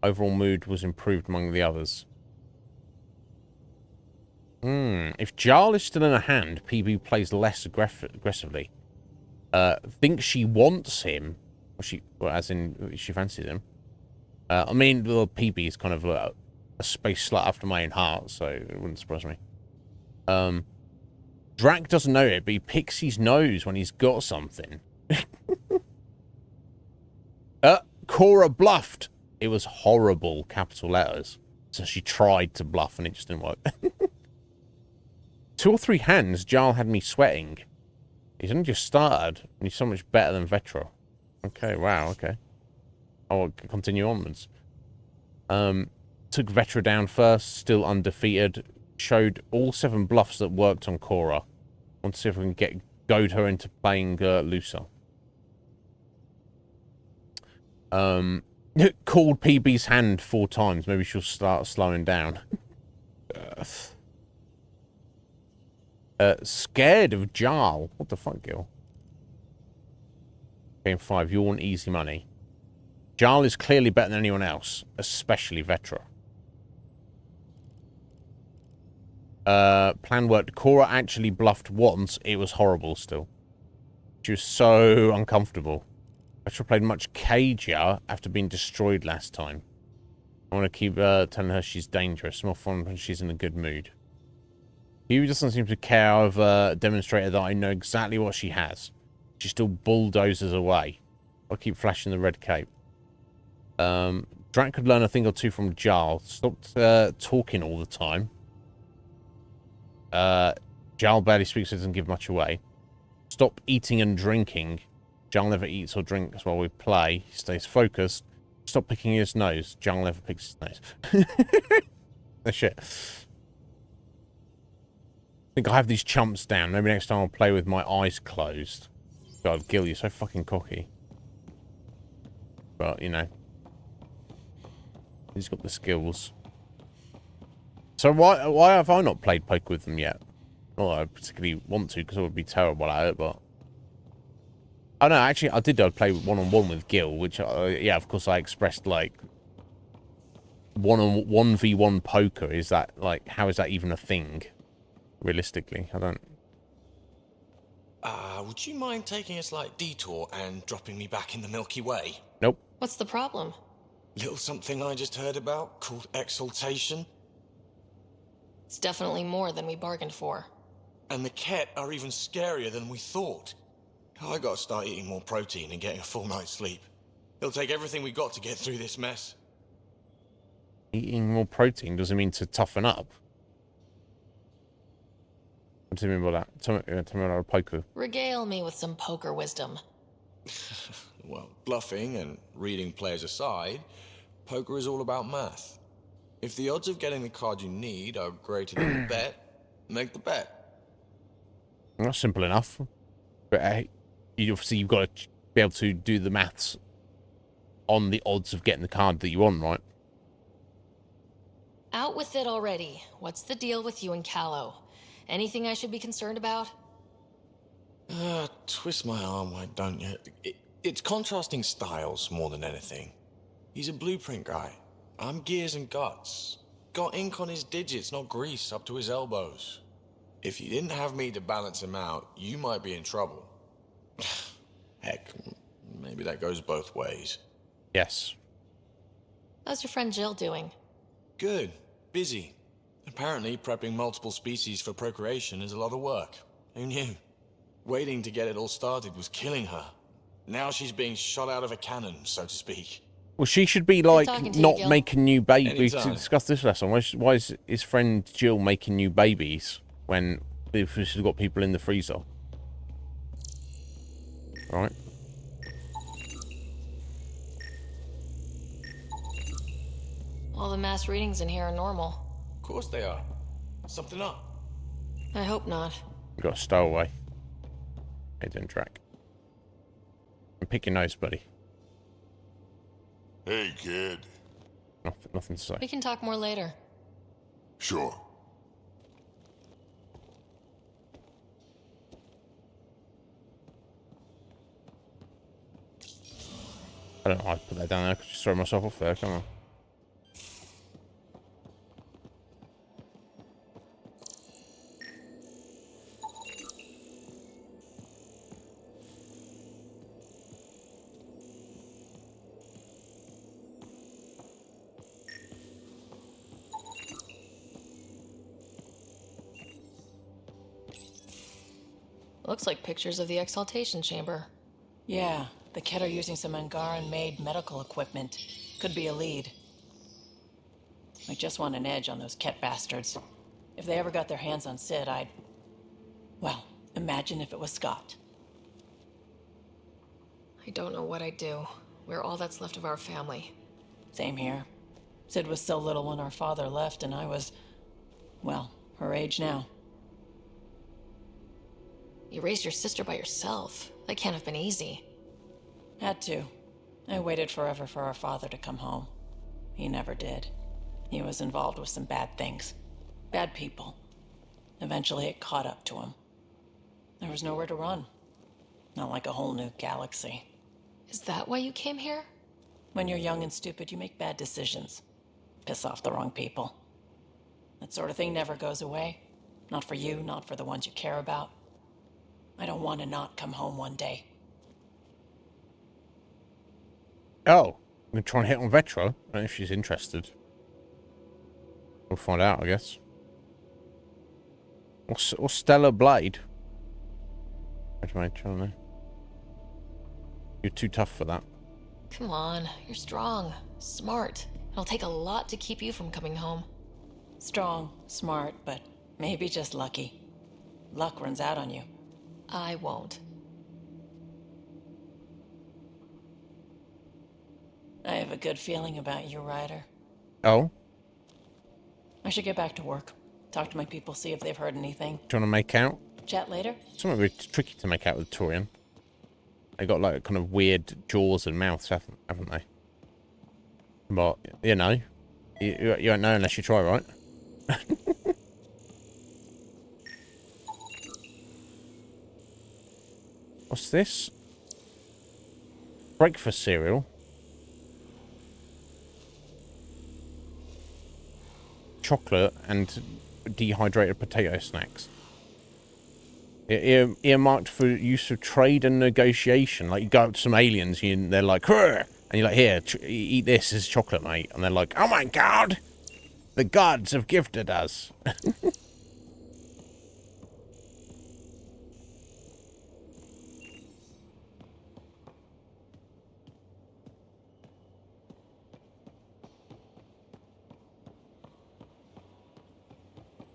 Overall mood was improved among the others. If Jarl is still in her hand, PB plays less aggressively. Think she wants him. As in, she fancies him. I mean, well, PB is kind of a space slut after my own heart, so it wouldn't surprise me. Drac doesn't know it, but he picks his nose when he's got something. Cora bluffed. It was horrible, capital letters. So she tried to bluff and it just didn't work. 2 or 3 hands, Jarl had me sweating. He's only just started, and he's so much better than Vetra. Okay, wow, okay. I'll continue onwards. Took Vetra down first, still undefeated. Showed all 7 bluffs that worked on Cora. Want to see if we can goad her into playing looser. Called PB's hand 4 times. Maybe she'll start slowing down. Scared of Jarl. What the fuck, Gil? Game 5. You want easy money. Jarl is clearly better than anyone else, especially Vetra. Plan worked. Cora actually bluffed once. It was horrible still. She was so uncomfortable. Vetra played much cagier after being destroyed last time. I want to keep telling her she's dangerous. More fun when she's in a good mood. He doesn't seem to care. I've demonstrated that I know exactly what she has. She still bulldozes away. I'll keep flashing the red cape. Drac could learn a thing or 2 from Jarl. Stopped talking all the time. Jarl barely speaks, so doesn't give much away. Stop eating and drinking. Jarl never eats or drinks while we play. He stays focused. Stop picking his nose. Jarl never picks his nose. Oh, shit. I think I have these chumps down. Maybe next time I'll play with my eyes closed. God, Gil, you're so fucking cocky. But, you know. He's got the skills. So why have I not played poker with them yet? Not that I particularly want to, because I would be terrible at it, but... Oh, no, actually, I did play one-on-one with Gil, which, yeah, of course I expressed, like... 1v1 poker, is that, like, how is that even a thing? Realistically, I don't... Would you mind taking a slight detour and dropping me back in the Milky Way? Nope. What's the problem? Little something I just heard about called exaltation. It's definitely more than we bargained for. And the Ket are even scarier than we thought. I gotta start eating more protein and getting a full night's sleep. It'll take everything we got to get through this mess. Eating more protein doesn't mean to toughen up. What do you mean by that? Tell me about poker. Regale me with some poker wisdom. Well, bluffing and reading players aside, poker is all about math. If the odds of getting the card you need are greater than the bet, make the bet. That's simple enough. But obviously you've got to be able to do the maths on the odds of getting the card that you want, right? Out with it already. What's the deal with you and Callow? Anything I should be concerned about? Twist my arm, why don't you? It's contrasting styles more than anything. He's a blueprint guy. I'm gears and guts. Got ink on his digits, not grease up to his elbows. If you didn't have me to balance him out, you might be in trouble. Heck, maybe that goes both ways. Yes. How's your friend Jill doing? Good. Busy. Apparently, prepping multiple species for procreation is a lot of work. Who knew? Waiting to get it all started was killing her. Now she's being shot out of a cannon, so to speak. Well, she should be, like, not making new babies. We discussed this last time. Why is his friend Jill making new babies when she's got people in the freezer? Right? All the mass readings in here are normal. Of course they are. Something up. I hope not. You got a stowaway. Hey, didn't track. And pick your nose, buddy. Hey, kid. Nothing to say. We can talk more later. Sure. I don't know. I'd put that down there. I could just throw myself off there. Come on. Looks like pictures of the exaltation chamber. Yeah, the Ket are using some Angaran-made medical equipment. Could be a lead. I just want an edge on those Ket bastards. If they ever got their hands on Sid, I'd... Well, imagine if it was Scott. I don't know what I'd do. We're all that's left of our family. Same here. Sid was so little when our father left, and I was... well, her age now. You raised your sister by yourself. That can't have been easy. Had to. I waited forever for our father to come home. He never did. He was involved with some bad things. Bad people. Eventually it caught up to him. There was nowhere to run. Not like a whole new galaxy. Is that why you came here? When you're young and stupid, you make bad decisions. Piss off the wrong people. That sort of thing never goes away. Not for you, not for the ones you care about. I don't want to not come home one day. Oh, I'm gonna try and hit on Vetra. I don't know if she's interested. We'll find out, I guess. Or Stellar Blade. I don't know. You're too tough for that. Come on, you're strong, smart. It'll take a lot to keep you from coming home. Strong, smart, but maybe just lucky. Luck runs out on you. I won't. I have a good feeling about you, Ryder. Oh? I should get back to work. Talk to my people, see if they've heard anything. Do you want to make out? Chat later? Something really tricky to make out with Torian. They got like kind of weird jaws and mouths, haven't they? But, you know, you won't know unless you try, right? What's this? Breakfast cereal. Chocolate and dehydrated potato snacks. Earmarked for use of trade and negotiation. Like, you go up to some aliens and they're like, "Hurr!" And you're like, "Here, eat this as chocolate, mate." And they're like, "Oh my god! The gods have gifted us."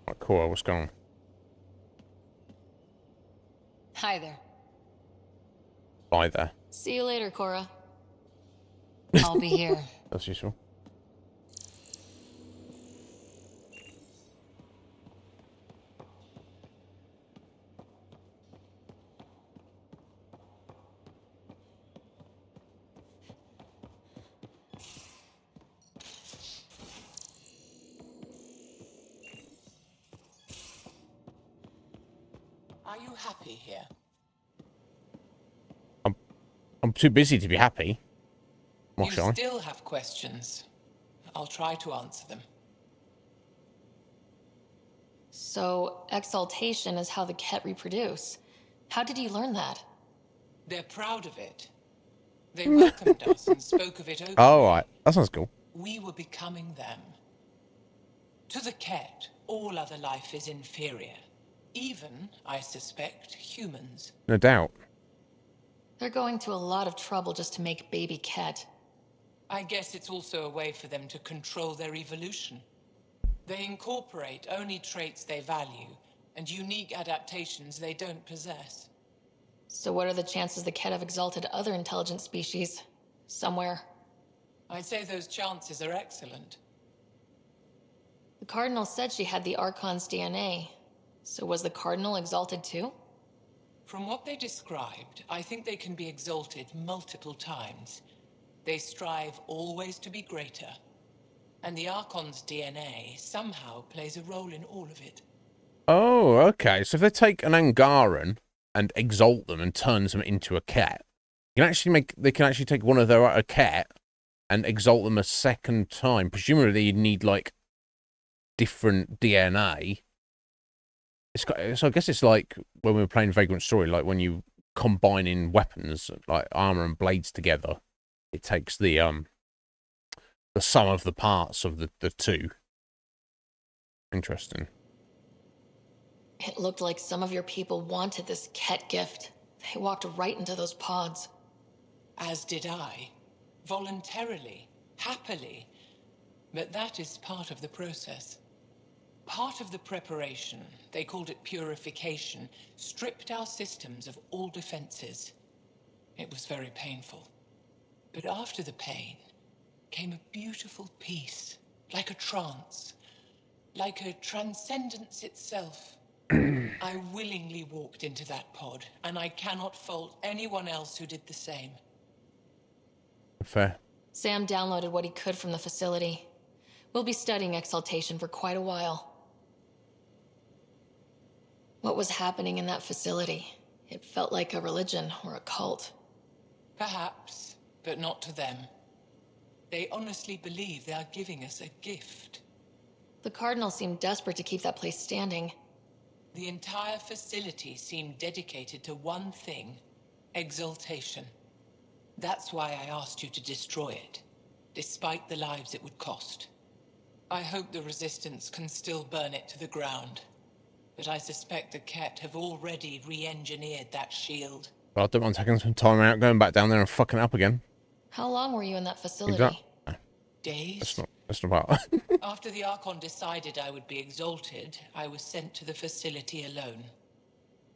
Right, cool, what's going on? Hi there. Bye there. See you later, Cora. I'll be here. That's useful. Are you happy here? I'm too busy to be happy. You still have questions. I'll try to answer them. So, exaltation is how the Ket reproduce. How did you learn that? They're proud of it. They welcomed us and spoke of it openly. Oh, right. That sounds cool. We were becoming them. To the Ket, all other life is inferior. Even, I suspect, humans. No doubt. They're going to a lot of trouble just to make baby Ket. I guess it's also a way for them to control their evolution. They incorporate only traits they value, and unique adaptations they don't possess. So what are the chances the Ket have exalted other intelligent species? Somewhere? I'd say those chances are excellent. Cardinal said she had the Archon's DNA. So was the Cardinal exalted too? From what they described, I think they can be exalted multiple times. They strive always to be greater. And the Archon's DNA somehow plays a role in all of it. Oh, okay. So if they take an Angaran and exalt them and turns them into a cat, they can actually take one of their a cat and exalt them a second time. Presumably you'd need like different DNA. So I guess it's like when we were playing Vagrant Story, like when you combining weapons like armor and blades together, it takes the sum of the parts of the two. Interesting. It looked like some of your people wanted this Ket gift. They walked right into those pods. As did I. Voluntarily. Happily. But that is part of the process. Part of the preparation, they called it purification, stripped our systems of all defenses. It was very painful. But after the pain came a beautiful peace, like a trance, like a transcendence itself. I willingly walked into that pod, and I cannot fault anyone else who did the same. Fair. Sam downloaded what he could from the facility. We'll be studying exaltation for quite a while. What was happening in that facility? It felt like a religion or a cult. Perhaps, but not to them. They honestly believe they are giving us a gift. The Cardinal seemed desperate to keep that place standing. The entire facility seemed dedicated to one thing, exaltation. That's why I asked you to destroy it, despite the lives it would cost. I hope the Resistance can still burn it to the ground, but I suspect the Ket have already re-engineered that shield. Well, I don't mind taking some time out, going back down there and fucking it up again. How long were you in that facility? Exactly. Days? That's not about. After the Archon decided I would be exalted, I was sent to the facility alone.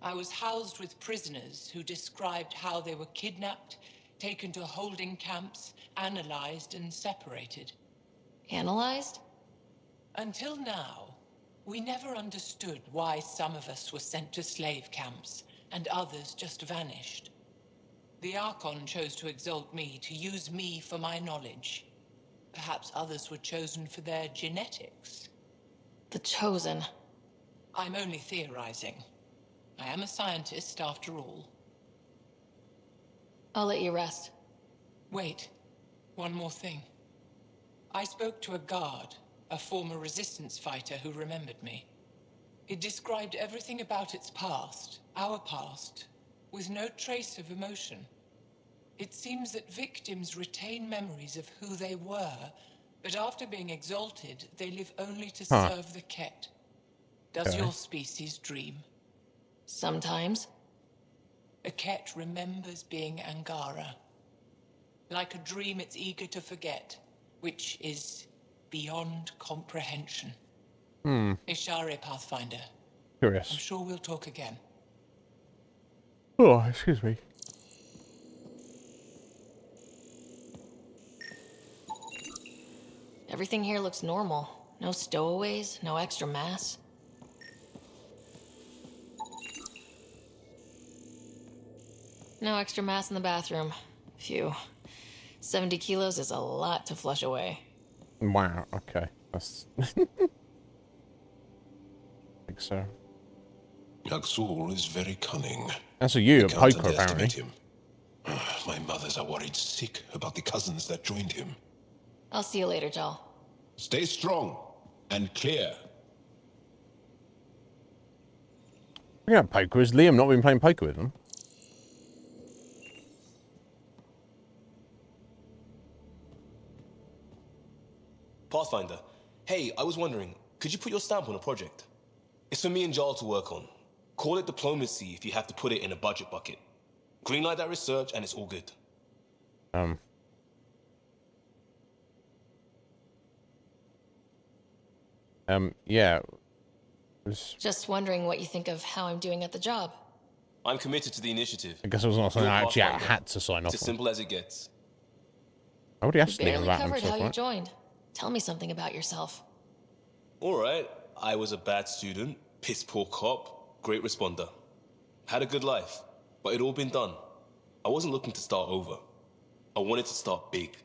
I was housed with prisoners who described how they were kidnapped, taken to holding camps, analyzed and separated. Analyzed? Until now, we never understood why some of us were sent to slave camps and others just vanished. The Archon chose to exalt me, to use me for my knowledge. Perhaps others were chosen for their genetics. The Chosen. I'm only theorizing. I am a scientist, after all. I'll let you rest. Wait. One more thing. I spoke to a guard, a former resistance fighter who remembered me. It described everything about its past, our past, with no trace of emotion. It seems that victims retain memories of who they were, but after being exalted, they live only to serve the Ket. Does your species dream? Sometimes. A Ket remembers being Angara. Like a dream it's eager to forget, which is beyond comprehension. Ishare, Pathfinder. Curious. I'm sure we'll talk again. Oh, excuse me. Everything here looks normal. No stowaways, no extra mass. No extra mass in the bathroom. Phew. 70 kilos is a lot to flush away. Wow, okay. That's... I think so. Yaksul is very cunning. That's a you, a Can't poker, apparently. underestimate him. My mothers are worried sick about the cousins that joined him. I'll see you later, Jal. Stay strong and clear. Yeah, poker. Has Liam not been playing poker with them? Pathfinder, hey, I was wondering, could you put your stamp on a project? It's for me and Jarl to work on. Call it diplomacy if you have to put it in a budget bucket. Greenlight that research and it's all good. Yeah. Just wondering what you think of how I'm doing at the job. I'm committed to the initiative. I guess it was not something You're I actually Pathfinder. had to sign off It's as on. simple as it gets. I already asked Liam Barely about covered himself, how you right? joined. Tell me something about yourself. Alright, I was a bad student, piss poor cop, great responder. Had a good life, but it all been done. I wasn't looking to start over. I wanted to start big.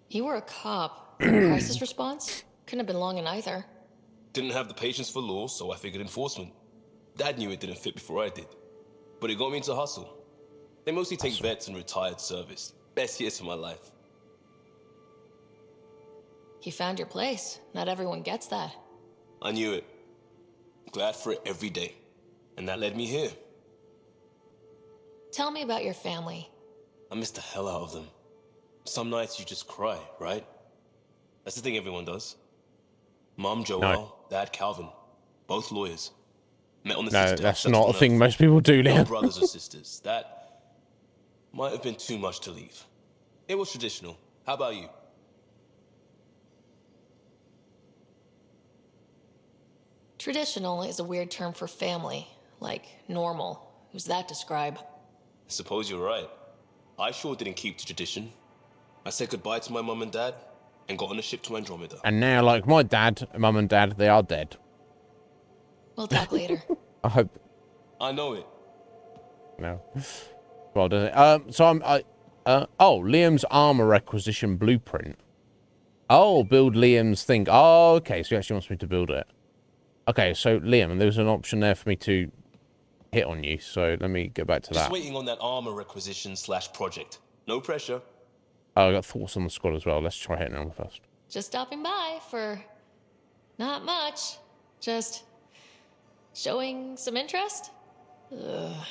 You were a cop. Crisis response? Couldn't have been long in either. Didn't have the patience for law, so I figured enforcement. Dad knew it didn't fit before I did. But it got me into hustle. They mostly take vets and retired service. Best years of my life. You found your place. Not everyone gets that. I knew it. Glad for it every day. And that led me here. Tell me about your family. I miss the hell out of them. Some nights you just cry, right? That's the thing everyone does. Mom Joelle, No. Dad Calvin. Both lawyers. Met on the No, sister that's house, not a just thing on most people do, Earth. No Liam. brothers or sisters. That might have been too much to leave. It was traditional. How about you? Traditional is a weird term for family. Like normal. Who's that describe? I suppose you're right. I sure didn't keep to tradition. I said goodbye to my mum and dad and got on a ship to Andromeda. And now, like my dad, mum and dad, they are dead. We'll talk later. I hope. I know it. No. Well, does it? Oh, Liam's armor requisition blueprint. Oh, build Liam's thing. Oh, okay. So he actually wants me to build it. Okay, so Liam, there's an option there for me to hit on you. So let me go back to Just that. waiting on that armor requisition / project. No pressure. Oh, I got thoughts on the squad as well. Let's try hitting on first. Just stopping by for not much. Just showing some interest? Ugh.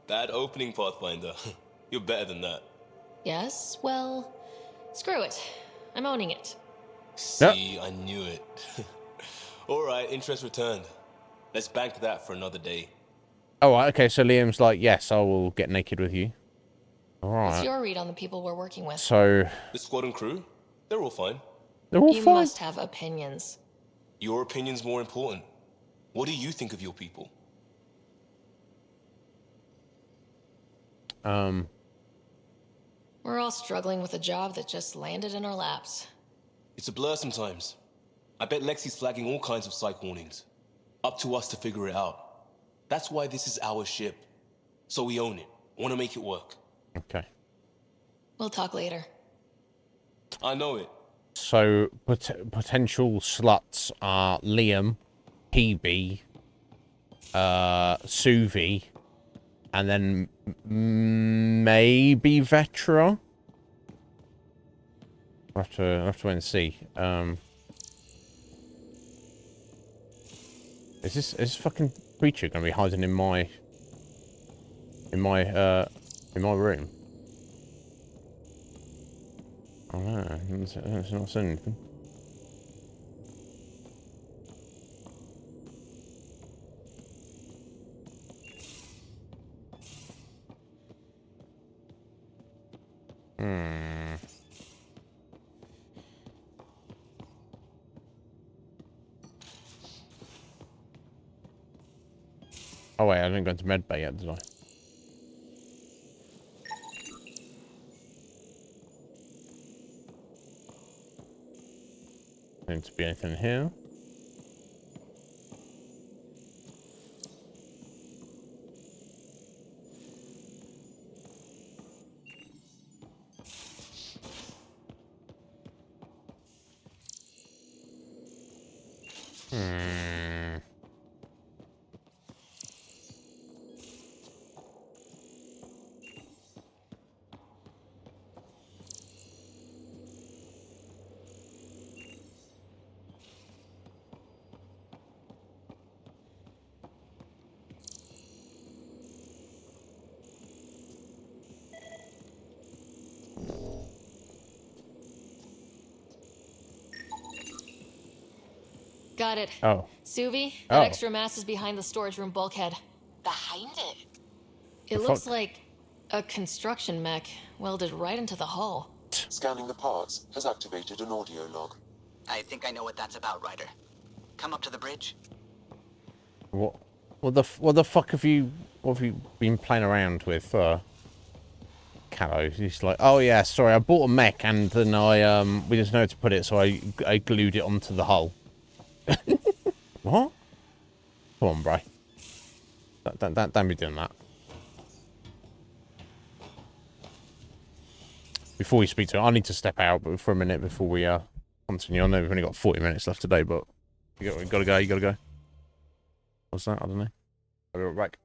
Bad opening, Pathfinder. You're better than that. Yes, well, screw it. I'm owning it. See, I knew it. All right, interest returned. Let's bank that for another day. Oh, okay. So Liam's like, yes, I will get naked with you. All right. What's your read on the people we're working with? So The squad and crew, they're all fine. they're all You fine. must have opinions. Your opinion's more important. What do you think of your people? We're all struggling with a job that just landed in our laps. It's a blur sometimes. I bet Lexi's flagging all kinds of psych warnings. Up to us to figure it out. That's why this is our ship. So we own it. Want to make it work. Okay. We'll talk later. I know it. So potential sluts are Liam, PB, Suvi, and then maybe Vetra. I'll have to wait and see. Is this fucking creature gonna be hiding in my room? Oh no, it's not saying anything. Oh wait, I didn't go into medbay yet, did I? Seems to be anything here. Got it. Oh. Suvi, that Oh. extra mass is behind the storage room bulkhead. Behind it? It The looks fuck? like a construction mech welded right into the hull. Scanning the parts has activated an audio log. I think I know what that's about, Ryder. Come up to the bridge. What the fuck have you been playing around with? Callow. He's like, oh yeah, sorry, I bought a mech and then we didn't know where to put it, so I glued it onto the hull. What? Come on, bro. Don't be doing that. Before we speak to him, I need to step out for a minute before we continue. I know we've only got 40 minutes left today, but you gotta go. You gotta go. What's that? I don't know. I'll be right back.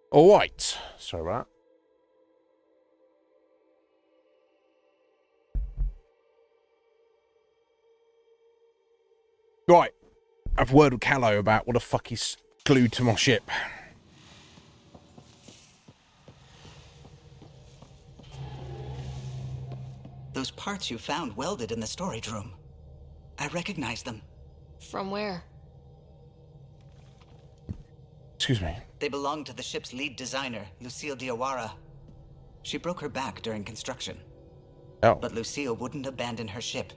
All right. Sorry about that. Right. I've word with Callow about what the fuck he's glued to my ship. Those parts you found welded in the storage room. I recognize them. From where? Excuse me. They belong to the ship's lead designer, Lucille Diawara. She broke her back during construction. Oh. But Lucille wouldn't abandon her ship.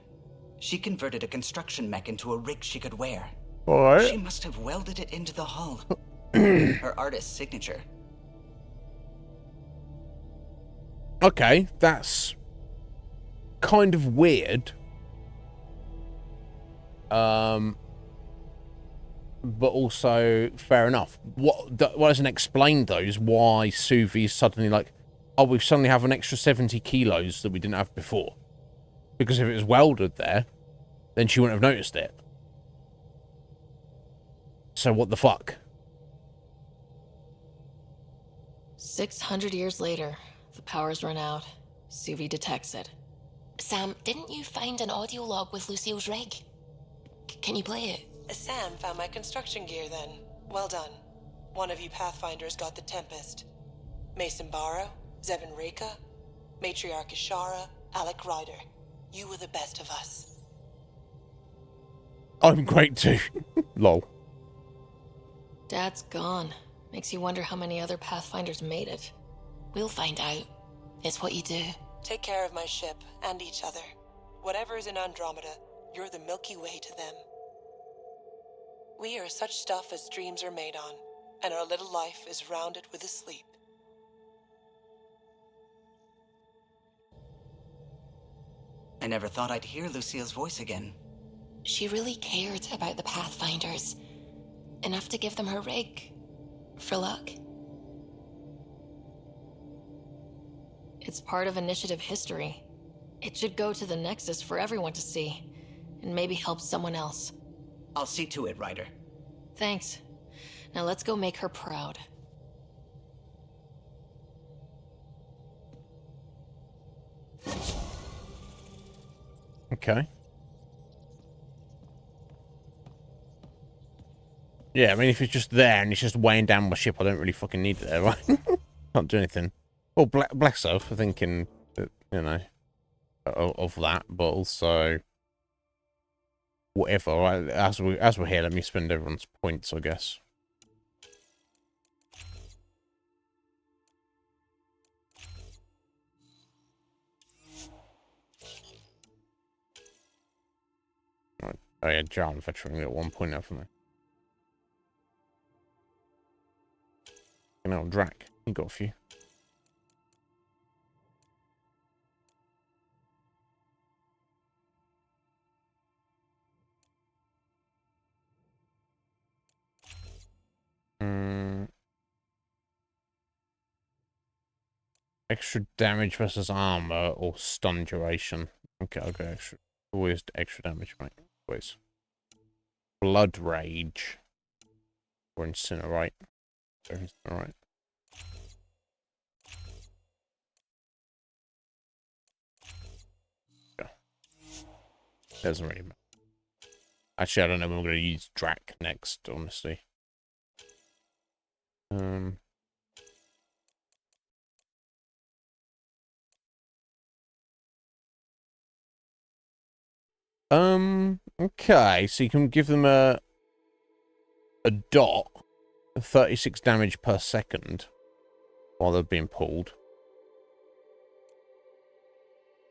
She converted a construction mech into a rig she could wear. All right. She must have welded it into the hull. Her artist's signature. Okay, that's kind of weird. But also fair enough. What doesn't explain though is why Suvi's suddenly like, oh, we suddenly have an extra 70 kilos that we didn't have before. Because if it was welded there, then she wouldn't have noticed it. So what the fuck? 600 years later, the power's run out. Suvi detects it. Sam, didn't you find an audio log with Lucille's rig? Can you play it? Sam found my construction gear then. Well done. One of you Pathfinders got the Tempest. Mason Barrow, Zevin Reka, Matriarch Ishara, Alec Ryder. You were the best of us. I'm great too. Lol. Dad's gone. Makes you wonder how many other Pathfinders made it. We'll find out. It's what you do. Take care of my ship and each other. Whatever is in Andromeda, you're the Milky Way to them. We are such stuff as dreams are made on, and our little life is rounded with a sleep. I never thought I'd hear Lucille's voice again. She really cared about the Pathfinders. Enough to give them her rig. For luck. It's part of Initiative history. It should go to the Nexus for everyone to see. And maybe help someone else. I'll see to it, Ryder. Thanks. Now let's go make her proud. Okay. Yeah, I mean, if it's just there and it's just weighing down my ship, I don't really fucking need it there, right? Can't do anything. Well, bless her for thinking that, you know, of that, but also whatever. Right? As we're here, let me spend everyone's points, I guess. Right. Oh yeah, John veteran at 1 point out for me. You know, Drac, you got a few. Extra damage versus armor or stun duration. Okay, okay, extra. Always extra damage, right? Always. Blood rage. Or incinerate. Or incinerate. Yeah. Doesn't really matter. Actually, I don't know when we're going to use Drac next, honestly. Okay, so you can give them a dot of 36 damage per second while they're being pulled.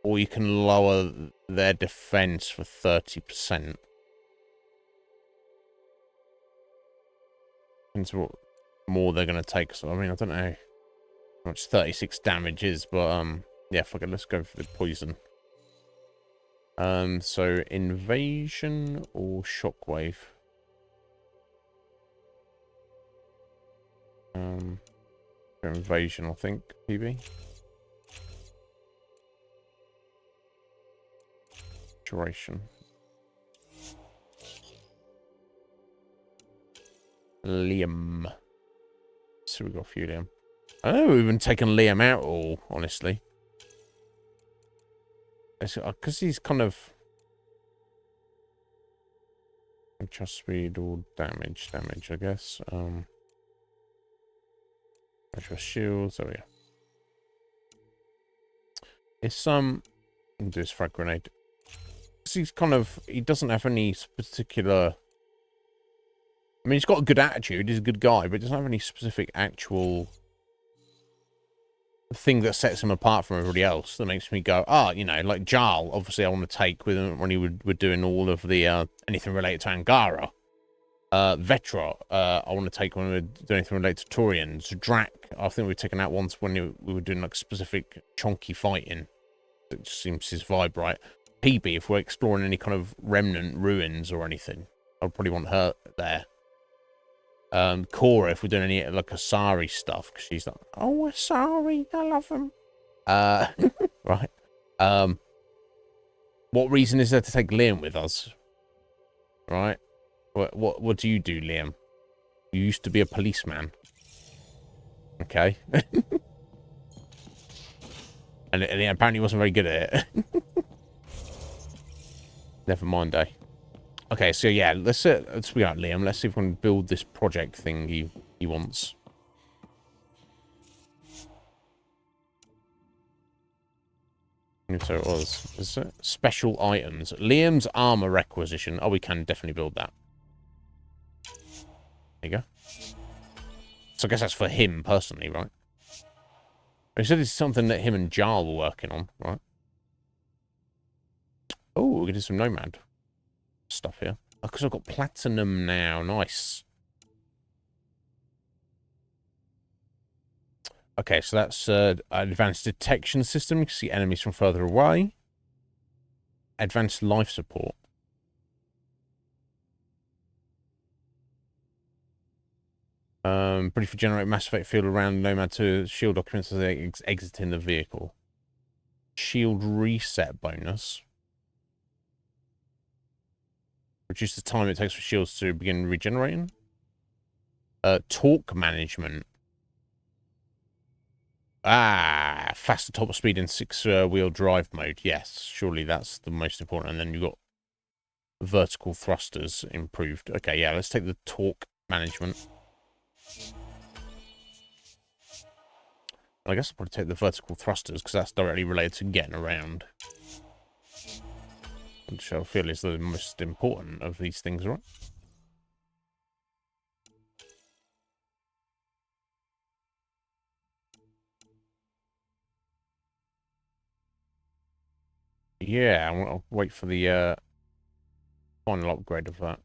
Or you can lower their defense for 30%. Depends what more they're going to take. So, I mean, I don't know how much 36 damage is, but, yeah, fuck it, let's go for the poison. So invasion or shockwave? Invasion, I think, PB. Duration. Liam. So we got a few Liam. I don't know we've been taking Liam out all, honestly. Because he's kind of just speed or damage, I guess. Extra shields. Oh yeah. It's do this frag grenade. He's kind of, he doesn't have any particular. I mean, he's got a good attitude. He's a good guy, but he doesn't have any specific actual thing that sets him apart from everybody else that makes me go, you know, like Jarl, obviously I want to take with him when he were doing all of the anything related to Angara. Vetra, I want to take when we were doing anything related to Turians. Drac, I think we've taken out once when we were doing like specific chonky fighting. It just seems his vibe right. PB, if we're exploring any kind of remnant ruins or anything, I'd probably want her there. Cora, if we're doing any like Asari stuff, because she's like, oh, Asari, I love them. Right. What reason is there to take Liam with us? Right. What do you do, Liam? You used to be a policeman. Okay. and apparently he wasn't very good at it. Never mind, eh? Okay, so yeah, let's be out, Liam. Let's see if we can build this project thing he wants. So it was. Is it special items? Liam's armor requisition. Oh, we can definitely build that. There you go. So I guess that's for him personally, right? He said it's something that him and Jarl were working on, right? Oh, we're gonna do some Nomad stuff here. Oh, because I've got platinum now. Nice. Okay, so that's advanced detection system. You can see enemies from further away. Advanced life support. Briefly generate mass effect field around Nomad to shield documents as they exiting the vehicle. Shield reset bonus. Reduce the time it takes for shields to begin regenerating. Torque management. Ah, faster top speed in 6-wheel drive mode. Yes, surely that's the most important. And then you've got vertical thrusters improved. Okay, yeah, let's take the torque management. I guess I'll probably take the vertical thrusters because that's directly related to getting around. Which I feel is the most important of these things, right? Yeah, I'll wait for the final upgrade of that.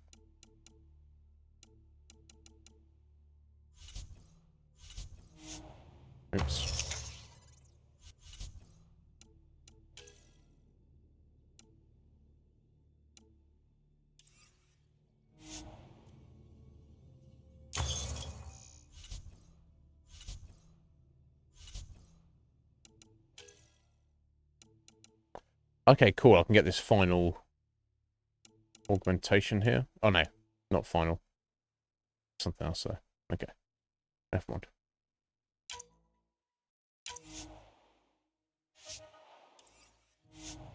Oops. Okay, cool. I can get this final augmentation here. Oh, no. Not final. Something else there. Okay. Never mind.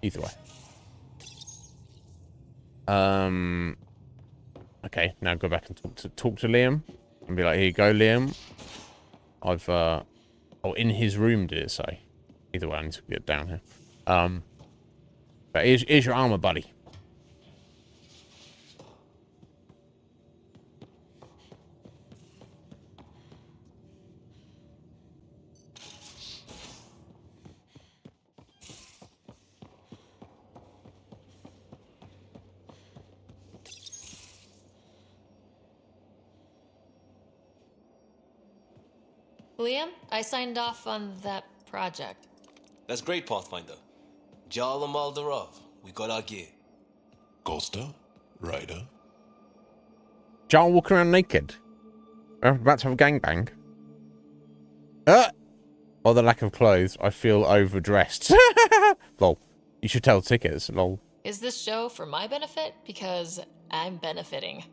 Either way. Okay, now go back and talk to Liam. And be like, here you go, Liam. I've, oh, in his room, did it say? Either way, I need to get down here. But here's your armor, buddy. Liam, I signed off on that project. That's great, Pathfinder. Jarl and Maldarov, we got our gear. Costa? Ryder? Jarl walking around naked. We're about to have a gangbang. Or the lack of clothes. I feel overdressed. Lol. You should tell tickets. Lol. Is this show for my benefit? Because I'm benefiting.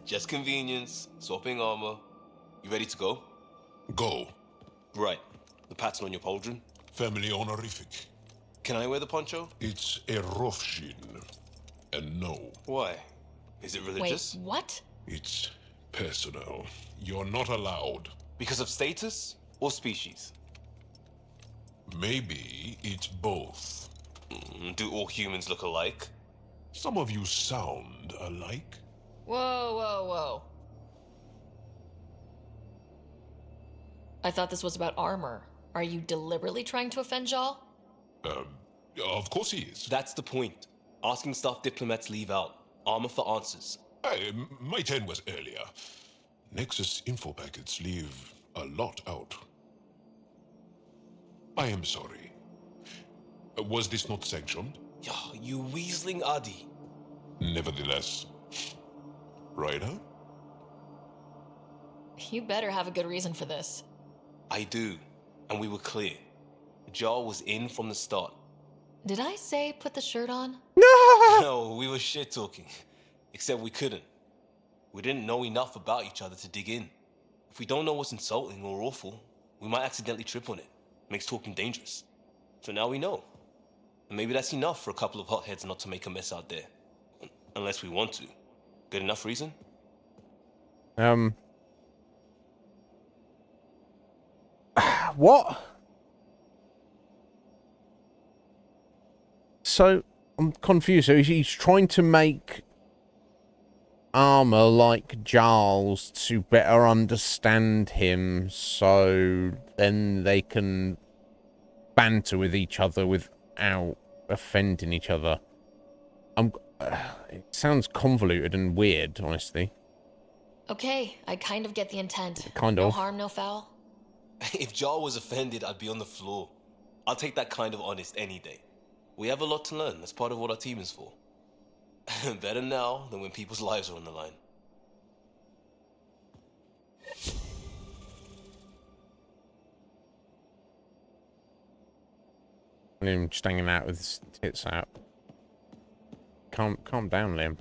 Just convenience, swapping armor. You ready to go? Go. Right. The pattern on your pauldron? Family honorific. Can I wear the poncho? It's a Rofshin. And no. Why? Is it religious? Wait, what? It's personal. You're not allowed. Because of status or species? Maybe it's both. Do all humans look alike? Some of you sound alike. Whoa, whoa, whoa. I thought this was about armor. Are you deliberately trying to offend Jarl? Of course he is. That's the point. Asking stuff diplomats leave out. Armor for answers. My turn was earlier. Nexus info packets leave a lot out. I am sorry. Was this not sanctioned? You weaseling Adi. Nevertheless. Ryder? You better have a good reason for this. I do. And we were clear. Jarl was in from the start. Did I say put the shirt on? No, we were shit-talking. Except we couldn't. We didn't know enough about each other to dig in. If we don't know what's insulting or awful, we might accidentally trip on it. Makes talking dangerous. So now we know. And maybe that's enough for a couple of hotheads not to make a mess out there. Unless we want to. Good enough reason? What? So, I'm confused. So he's trying to make armor like Jarl's to better understand him, so then they can banter with each other without offending each other. It sounds convoluted and weird, honestly. Okay, I kind of get the intent. Kind No of. harm, no foul. If Jar was offended, I'd be on the floor. I'll take that kind of honest any day. We have a lot to learn. That's part of what our team is for. Better now than when people's lives are on the line. Liam just hanging out with his tits out. Calm down, Liam.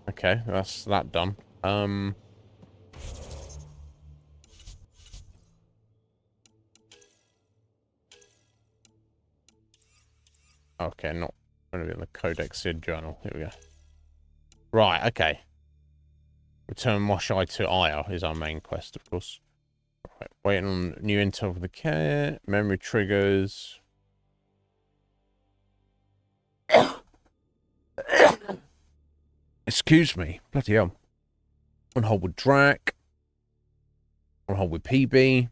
Okay, that's that done. Okay, not going to be in the Codex Sid journal. Here we go. Right, okay. Return Moshai to Aya is our main quest, of course. Right, waiting on new intel for the care. Memory triggers. Excuse me. Bloody hell. On hold with Drac. On hold with PB.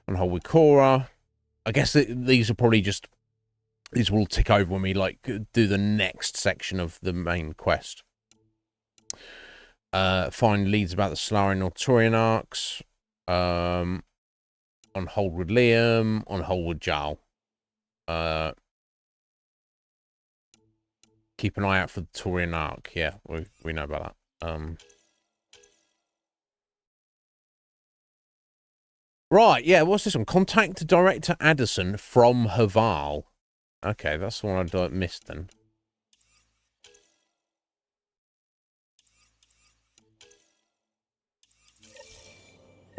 On hold with Cora. I guess these are probably just... These will tick over when we, like, do the next section of the main quest. Find leads about the Solari Norturian arcs. On hold with Liam. On hold with Jal. Keep an eye out for the Taurian arc. Yeah, we know about that. Right, yeah, what's this one? Contact Director Addison from Haval. Okay, that's the one I missed then.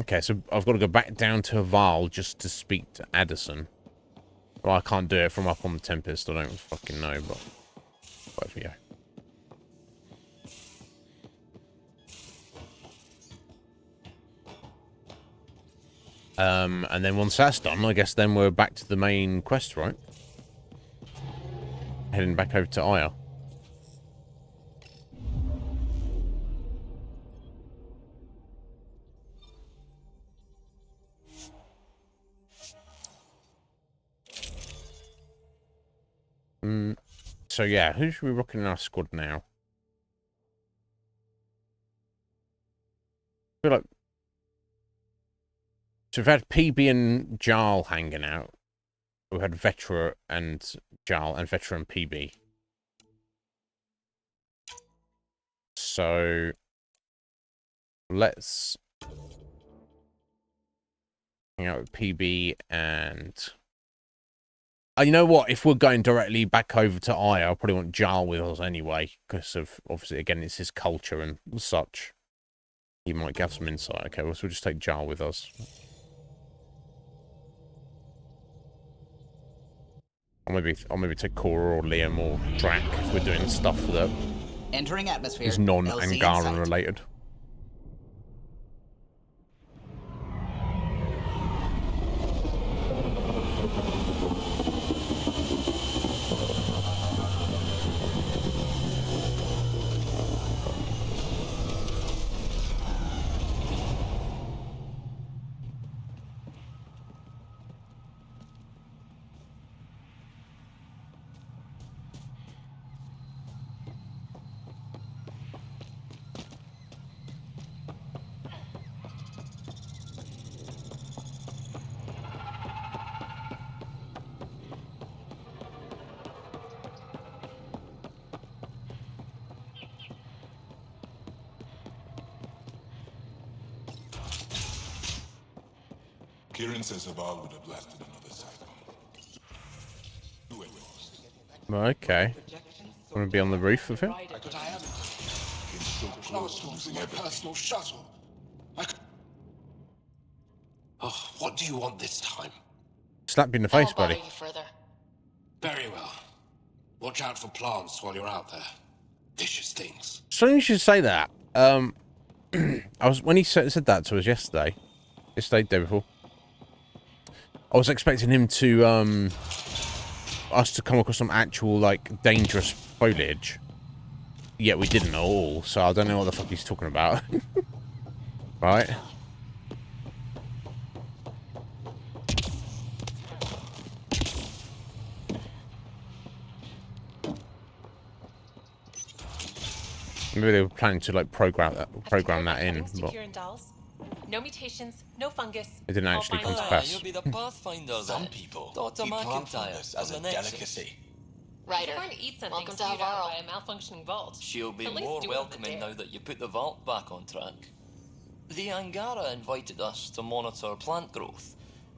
Okay, so I've got to go back down to Haval just to speak to Addison. Well, I can't do it from up on the Tempest. I don't fucking know, but whatever, yeah. And then once that's done, I guess then we're back to the main quest, right? Heading back over to Aya. So yeah, who should we be rocking in our squad now? I feel like... So we've had PB and Jarl hanging out. We had Vetra and Jarl and Vetra and PB. So let's hang out with PB and... you know what? If we're going directly back over to Aya, I'll probably want Jarl with us anyway, because of, obviously, again, it's his culture and such. He might have some insight. Okay, well, so we'll just take Jarl with us. I'll maybe take Cora or Liam or Drac if we're doing stuff that Entering atmosphere. is non-Angaran related. Kieran says Haval would have blasted another cycle. Okay. Want to be on the roof of it? But I am. It's so close to losing my personal shuttle. Oh, what do you want this time? Slap you in the face, buddy. Very well. Watch out for plants while you're out there. Vicious things. So you should say that. I was when he said that to us yesterday, day before. I was expecting him to us to come across some actual like dangerous foliage. Yet we didn't at all. So I don't know what the fuck he's talking about. Right. Maybe they were planning to like program that in, but no mutations, no fungus. it didn't actually come to pass. You'll be the pathfinder. Some people Dr. eat plant McIntyre fungus as from a the Nexus. delicacy. Ryder, if you're going to eat something welcome to spewed out Havaro. by a malfunctioning vault, She'll be at least more do it welcoming there. now that you put the vault back on track. The Angara invited us to monitor plant growth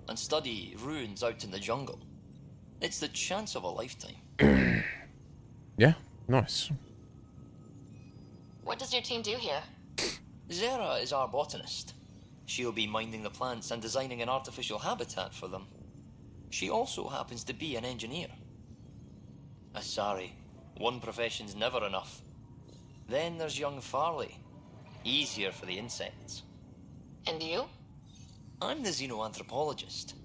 and study ruins out in the jungle. It's the chance of a lifetime. Yeah, nice. What does your team do here? Zera is our botanist. She'll be minding the plants and designing an artificial habitat for them. She also happens to be an engineer. Sorry, one profession's never enough. Then there's young Farley. Easier for the insects. And you? I'm the xenoanthropologist.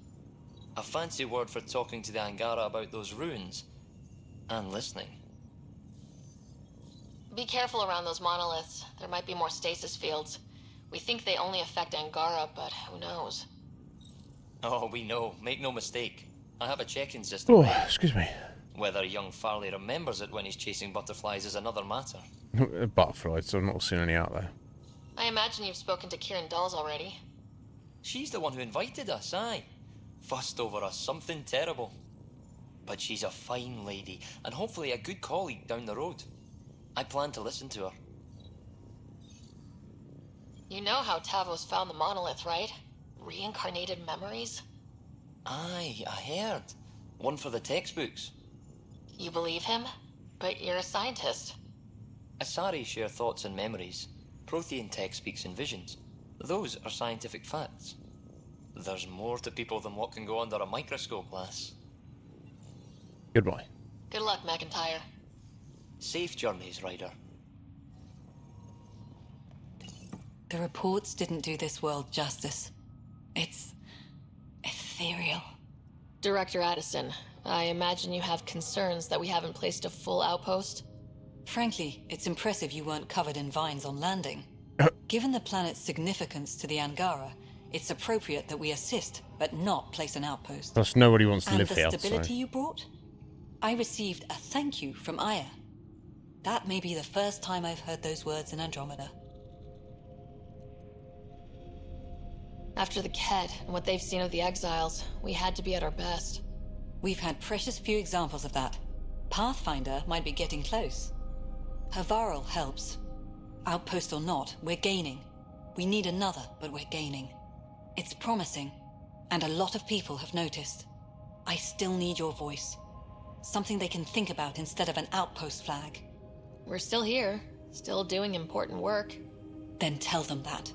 A fancy word for talking to the Angara about those ruins. And listening. Be careful around those monoliths. There might be more stasis fields. We think they only affect Angara, but who knows? Oh, we know. Make no mistake. I have a check-in system. Oh, excuse me. Whether young Farley remembers it when he's chasing butterflies is another matter. Butterflies, so I've not seen any out there. I imagine you've spoken to Kieran Dulles already. She's the one who invited us, aye. Fussed over us something terrible. But she's a fine lady, and hopefully a good colleague down the road. I plan to listen to her. You know how Tavos found the monolith, right? Reincarnated memories? Aye, I heard. One for the textbooks. You believe him? But you're a scientist. Asari share thoughts and memories. Prothean tech speaks in visions. Those are scientific facts. There's more to people than what can go under a microscope, lass. Goodbye. Good luck, McIntyre. Safe journeys, Ryder. The reports didn't do this world justice. It's ethereal. Director Addison, I imagine you have concerns that we haven't placed a full outpost? Frankly, it's impressive you weren't covered in vines on landing. Given the planet's significance to the Angara, it's appropriate that we assist, but not place an outpost. Plus, nobody wants to live here. And the stability you brought? I received a thank you from Aya. That may be the first time I've heard those words in Andromeda. After the Ked and what they've seen of the exiles, we had to be at our best. We've had precious few examples of that. Pathfinder might be getting close. Havaro helps. Outpost or not, we're gaining. We need another, but we're gaining. It's promising, and a lot of people have noticed. I still need your voice. Something they can think about instead of an outpost flag. We're still here, still doing important work. Then tell them that.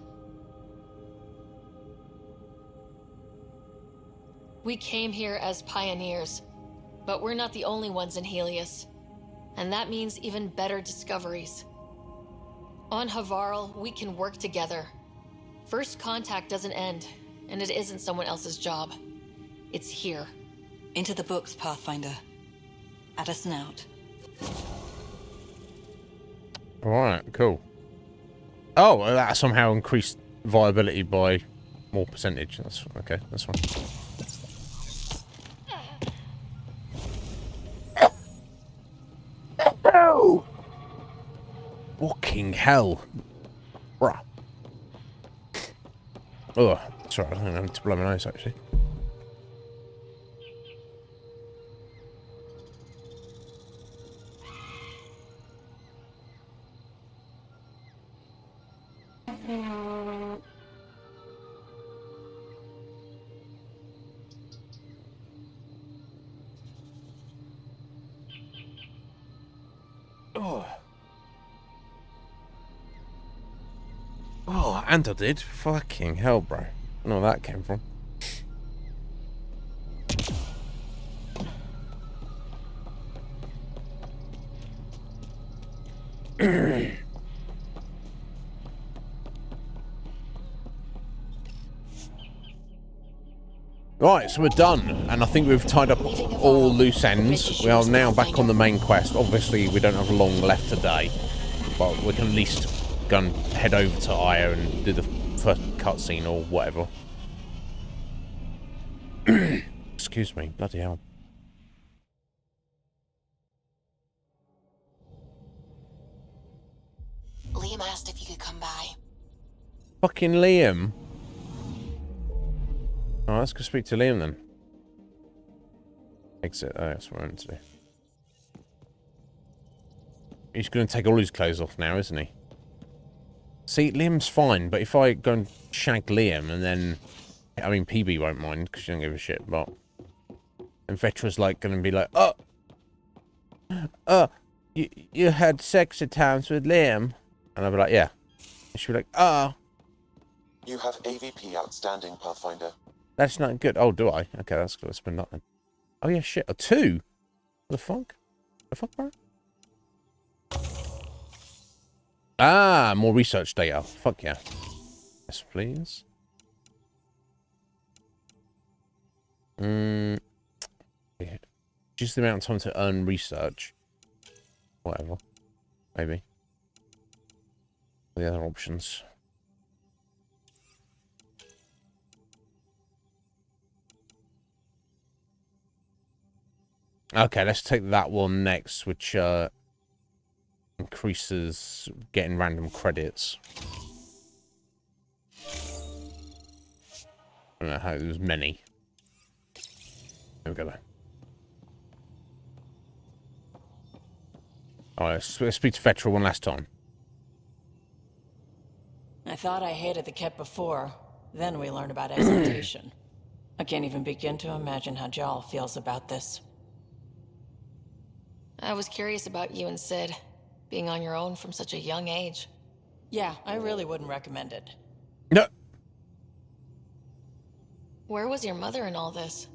We came here as pioneers, but we're not the only ones in Helios. And that means even better discoveries. On Havarl, we can work together. First contact doesn't end, and it isn't someone else's job. It's here. Into the books, Pathfinder. Addison out. Alright, cool. Oh, well, that somehow increased viability by more percentage. That's okay, that's fine. Oh! Fucking hell. Bruh. Oh, sorry, I need to blow my nose actually. Oh, and I did. Fucking hell, bro. I don't know where that came from. Right, so we're done, and I think we've tied up all loose ends. We are now back on the main quest. Obviously, we don't have long left today, but we can at least go and head over to Aya and do the first cutscene or whatever. Excuse me, bloody hell. Liam asked if you could come by. Fucking Liam. Oh, let's go speak to Liam then. Exit. Oh, that's what I meant to do. He's going to take all his clothes off now, isn't he? See, Liam's fine, but if I go and shag Liam and then... I mean, PB won't mind because she don't give a shit, but... And Vetra's like going to be like, you had sex at times with Liam. And I'll be like, yeah. And she'll be like, You have AVP outstanding, Pathfinder. that's not good. Oh, do I? Okay, that's good. Let's spend that then. Oh, yeah, shit. A 2? What the fuck? The fuck, bro? Ah, more research data. Fuck yeah. Yes, please. Yeah. Just the amount of time to earn research. Whatever. Maybe. The other options. Okay, let's take that one next, which increases getting random credits. I don't know how there's many. There we go. Alright, let's speak to Vetra one last time. I thought I hated the Kett before. Then we learned about exaltation. I can't even begin to imagine how Jal feels about this. I was curious about you and Sid, being on your own from such a young age. Yeah, I really wouldn't recommend it. No. Where was your mother in all this?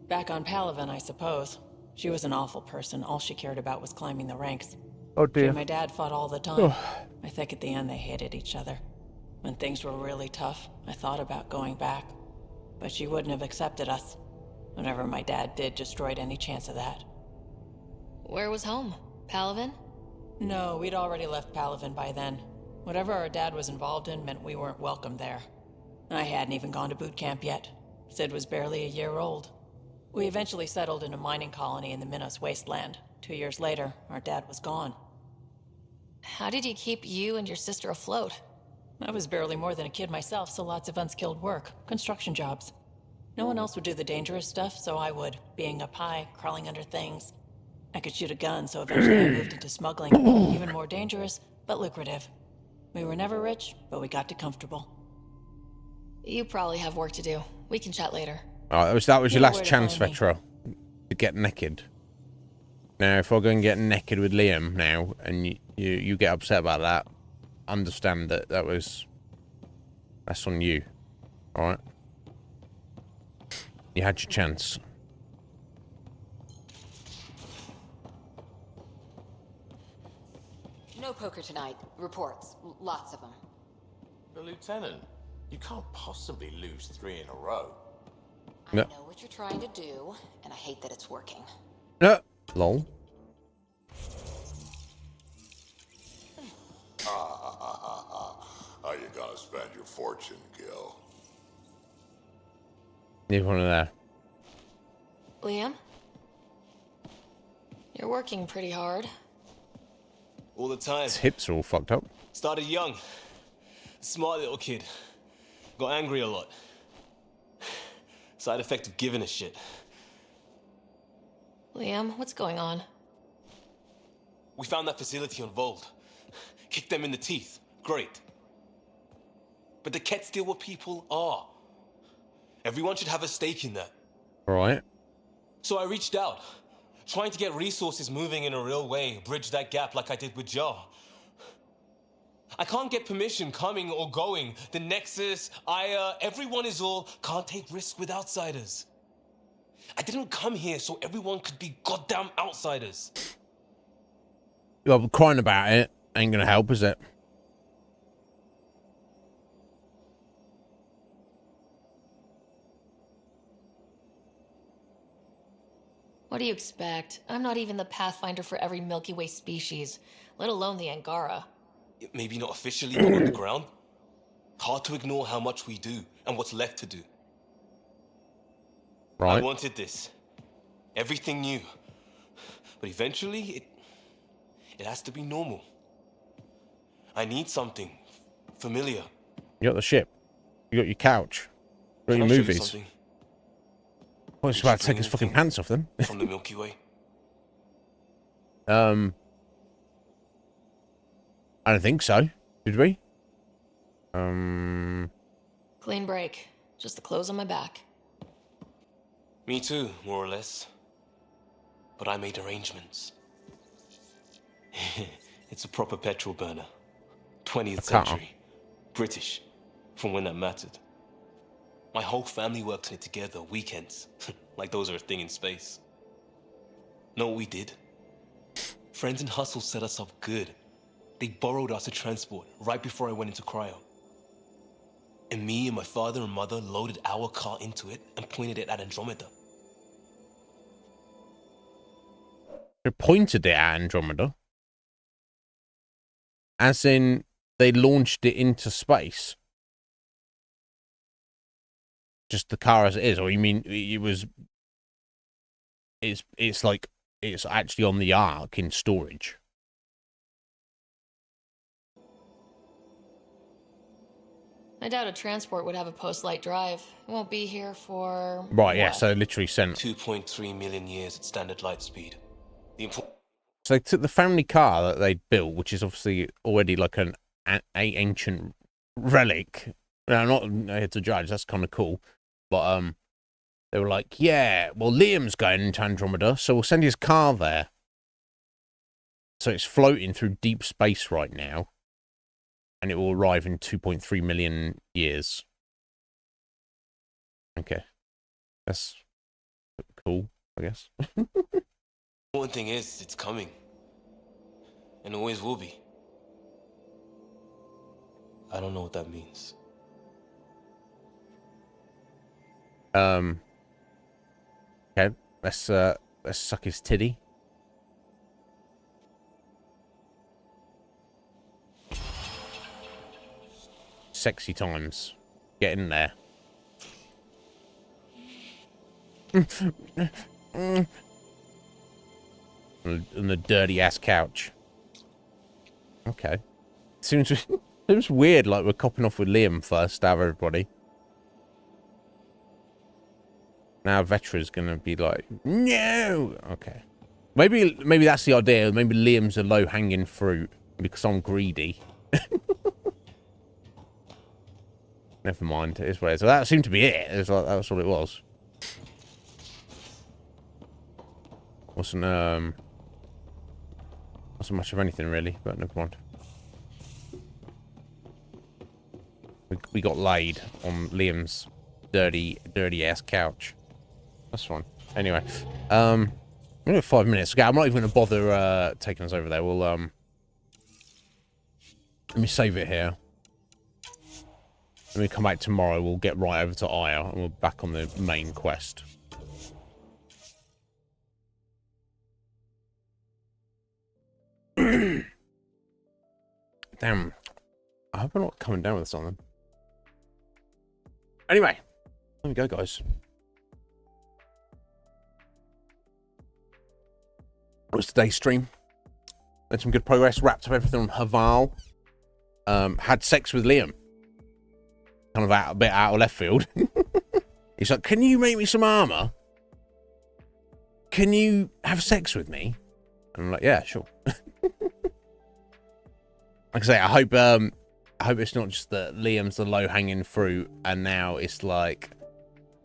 Back on Palaven, I suppose. She was an awful person. All she cared about was climbing the ranks. Oh She dear. and my dad fought all the time. I think at the end they hated each other. When things were really tough, I thought about going back. But she wouldn't have accepted us. Whatever my dad did destroyed any chance of that. Where was home? Palaven? No, we'd already left Palaven by then. Whatever our dad was involved in meant we weren't welcome there. I hadn't even gone to boot camp yet. Sid was barely a year old. We eventually settled in a mining colony in the Minos wasteland. 2 years later, our dad was gone. How did he keep you and your sister afloat? I was barely more than a kid myself, so lots of unskilled work. Construction jobs. No one else would do the dangerous stuff, so I would. Being up high, crawling under things. I could shoot a gun, so eventually I moved into smuggling. Even more dangerous, but lucrative. We were never rich, but we got to comfortable. You probably have work to do. We can chat later. Oh, that was your You know last where to chance, find me. Vetra. To get naked. Now, if I go and get naked with Liam now, and you get upset about that, understand that that's on you. Alright? You had your chance. No poker tonight. Reports. Lots of them. But Lieutenant, you can't possibly lose 3 in a row. I know what you're trying to do, and I hate that it's working. No. Lol. How you gonna spend your fortune, Gil? Leave one of there. Liam? You're working pretty hard. All the time. His hips are all fucked up. Started young. Smart little kid. Got angry a lot. Side effect of giving a shit. Liam, what's going on? We found that facility on Vold. Kicked them in the teeth. Great. But the Kett still what people are. Everyone should have a stake in that. Right. So I reached out, trying to get resources moving in a real way, bridge that gap like I did with Jar. I can't get permission coming or going. The Nexus, Aya, everyone is all can't take risks with outsiders. I didn't come here so everyone could be goddamn outsiders. Well, crying about it ain't gonna help, is it? What do you expect? I'm not even the Pathfinder for every Milky Way species, let alone the Angara. Maybe not officially, but on the ground. Hard to ignore how much we do and what's left to do. Right. I wanted this. Everything new. But eventually, it has to be normal. I need something familiar. You got the ship. You got your couch. You got Can I your show you movies. something? Well, he's Did about you to take bring his fucking anything pants off then. from the Milky Way? I don't think so. Did we? Clean break. Just the clothes on my back. Me too, more or less. But I made arrangements. It's a proper petrol burner. 20th century. British. From when that mattered. My whole family worked on it together, weekends. Like those are a thing in space. Know what we did? Friends in Hustle set us up good. They borrowed us to transport right before I went into cryo. And me and my father and mother loaded our car into it and pointed it at Andromeda. They pointed it at Andromeda. As in, they launched it into space. Just the car as it is, or you mean it was? It's like it's actually on the Ark in storage. I doubt a transport would have a post-light drive. It won't be here for... Right, yeah, what? so literally sent... 2.3 million years at standard light speed. So they took the family car that they built, which is obviously already like an ancient relic. Now, I'm not here to judge, that's kind of cool. But they were like, yeah, well, Liam's going into Andromeda, so we'll send his car there. So it's floating through deep space right now. And it will arrive in 2.3 million years. Okay. That's cool, I guess. Important thing is, it's coming. And always will be. I don't know what that means. Okay, let's suck his titty. Sexy times. Get in there. On the dirty ass couch. Okay. Seems weird, like we're copping off with Liam first out of everybody. Now Vetra's gonna be like, no. Okay. Maybe that's the idea. Maybe Liam's a low hanging fruit because I'm greedy. Never mind, it is what it is. So that seemed to be it. It was like, that's all it was. Wasn't much of anything really, but never mind. We got laid on Liam's dirty ass couch. That's fine. Anyway, we got 5 minutes. Okay, I'm not even gonna bother taking us over there. We'll let me save it here. When we come back tomorrow, we'll get right over to Aya, and we're back on the main quest. Damn. I hope I'm not coming down with something. Anyway, there we go, guys. It was today's stream. Made some good progress. Wrapped up everything on Haval. Had sex with Liam. Kind of a bit out of left field. He's like, can you make me some armor? Can you have sex with me? And I'm like, yeah, sure. Like I say, I hope it's not just that Liam's the low-hanging fruit, and now it's like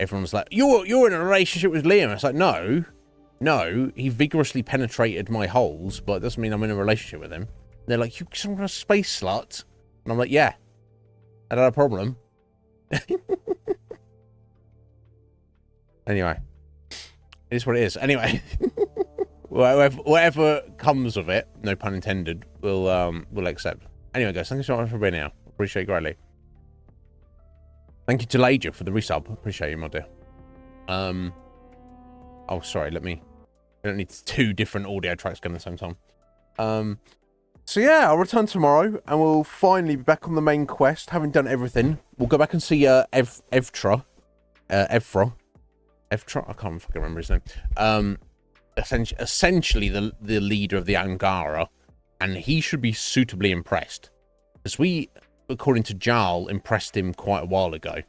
everyone's like, you're in a relationship with Liam. It's like, no, he vigorously penetrated my holes, but it doesn't mean I'm in a relationship with him. And they're like, you some kind of space slut, and I'm like, yeah, I don't have a problem. Anyway, it is what it is. Anyway, whatever comes of it, no pun intended, we'll accept. Anyway, guys, thank you so much for being here. Appreciate it greatly. Thank you to Lager for the resub. Appreciate you, my dear. Oh, sorry. I don't need 2 different audio tracks going at the same time. So yeah, I'll return tomorrow, and we'll finally be back on the main quest, having done everything. We'll go back and see Evtra. I can't fucking remember his name. Essentially the leader of the Angara, and he should be suitably impressed. Because we, according to Jarl, impressed him quite a while ago.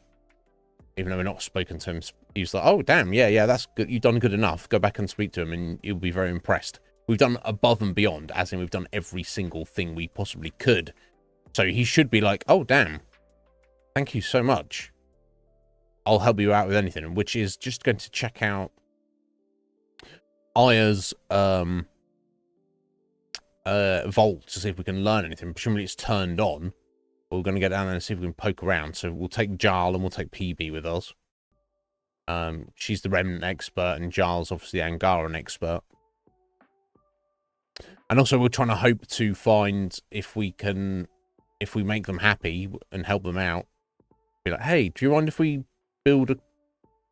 Even though we're not spoken to him, he was like, oh, damn, yeah, that's good. You've done good enough. Go back and speak to him and he'll be very impressed. We've done above and beyond, as in we've done every single thing we possibly could. So he should be like, oh, damn. Thank you so much. I'll help you out with anything, which is just going to check out Aya's vault to see if we can learn anything. Presumably it's turned on. We're going to get down there and see if we can poke around. So we'll take Jarl and we'll take PB with us. She's the Remnant expert and Jarl's obviously the Angaran expert. And also we're trying to hope to find if we make them happy and help them out. Be like, hey, do you mind if we build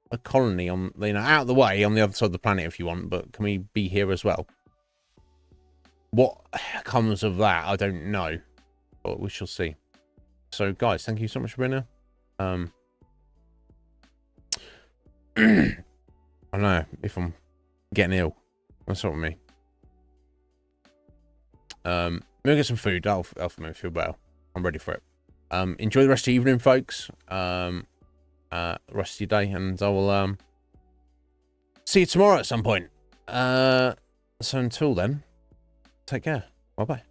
a colony on, out of the way on the other side of the planet if you want, but can we be here as well? What comes of that, I don't know, but we shall see. So, guys, thank you so much for being here. I don't know if I'm getting ill. That's what I mean. Maybe get some food. That'll make me feel better. I'm ready for it. Enjoy the rest of your evening, folks. The rest of your day, and I will see you tomorrow at some point. So until then, take care. Bye bye.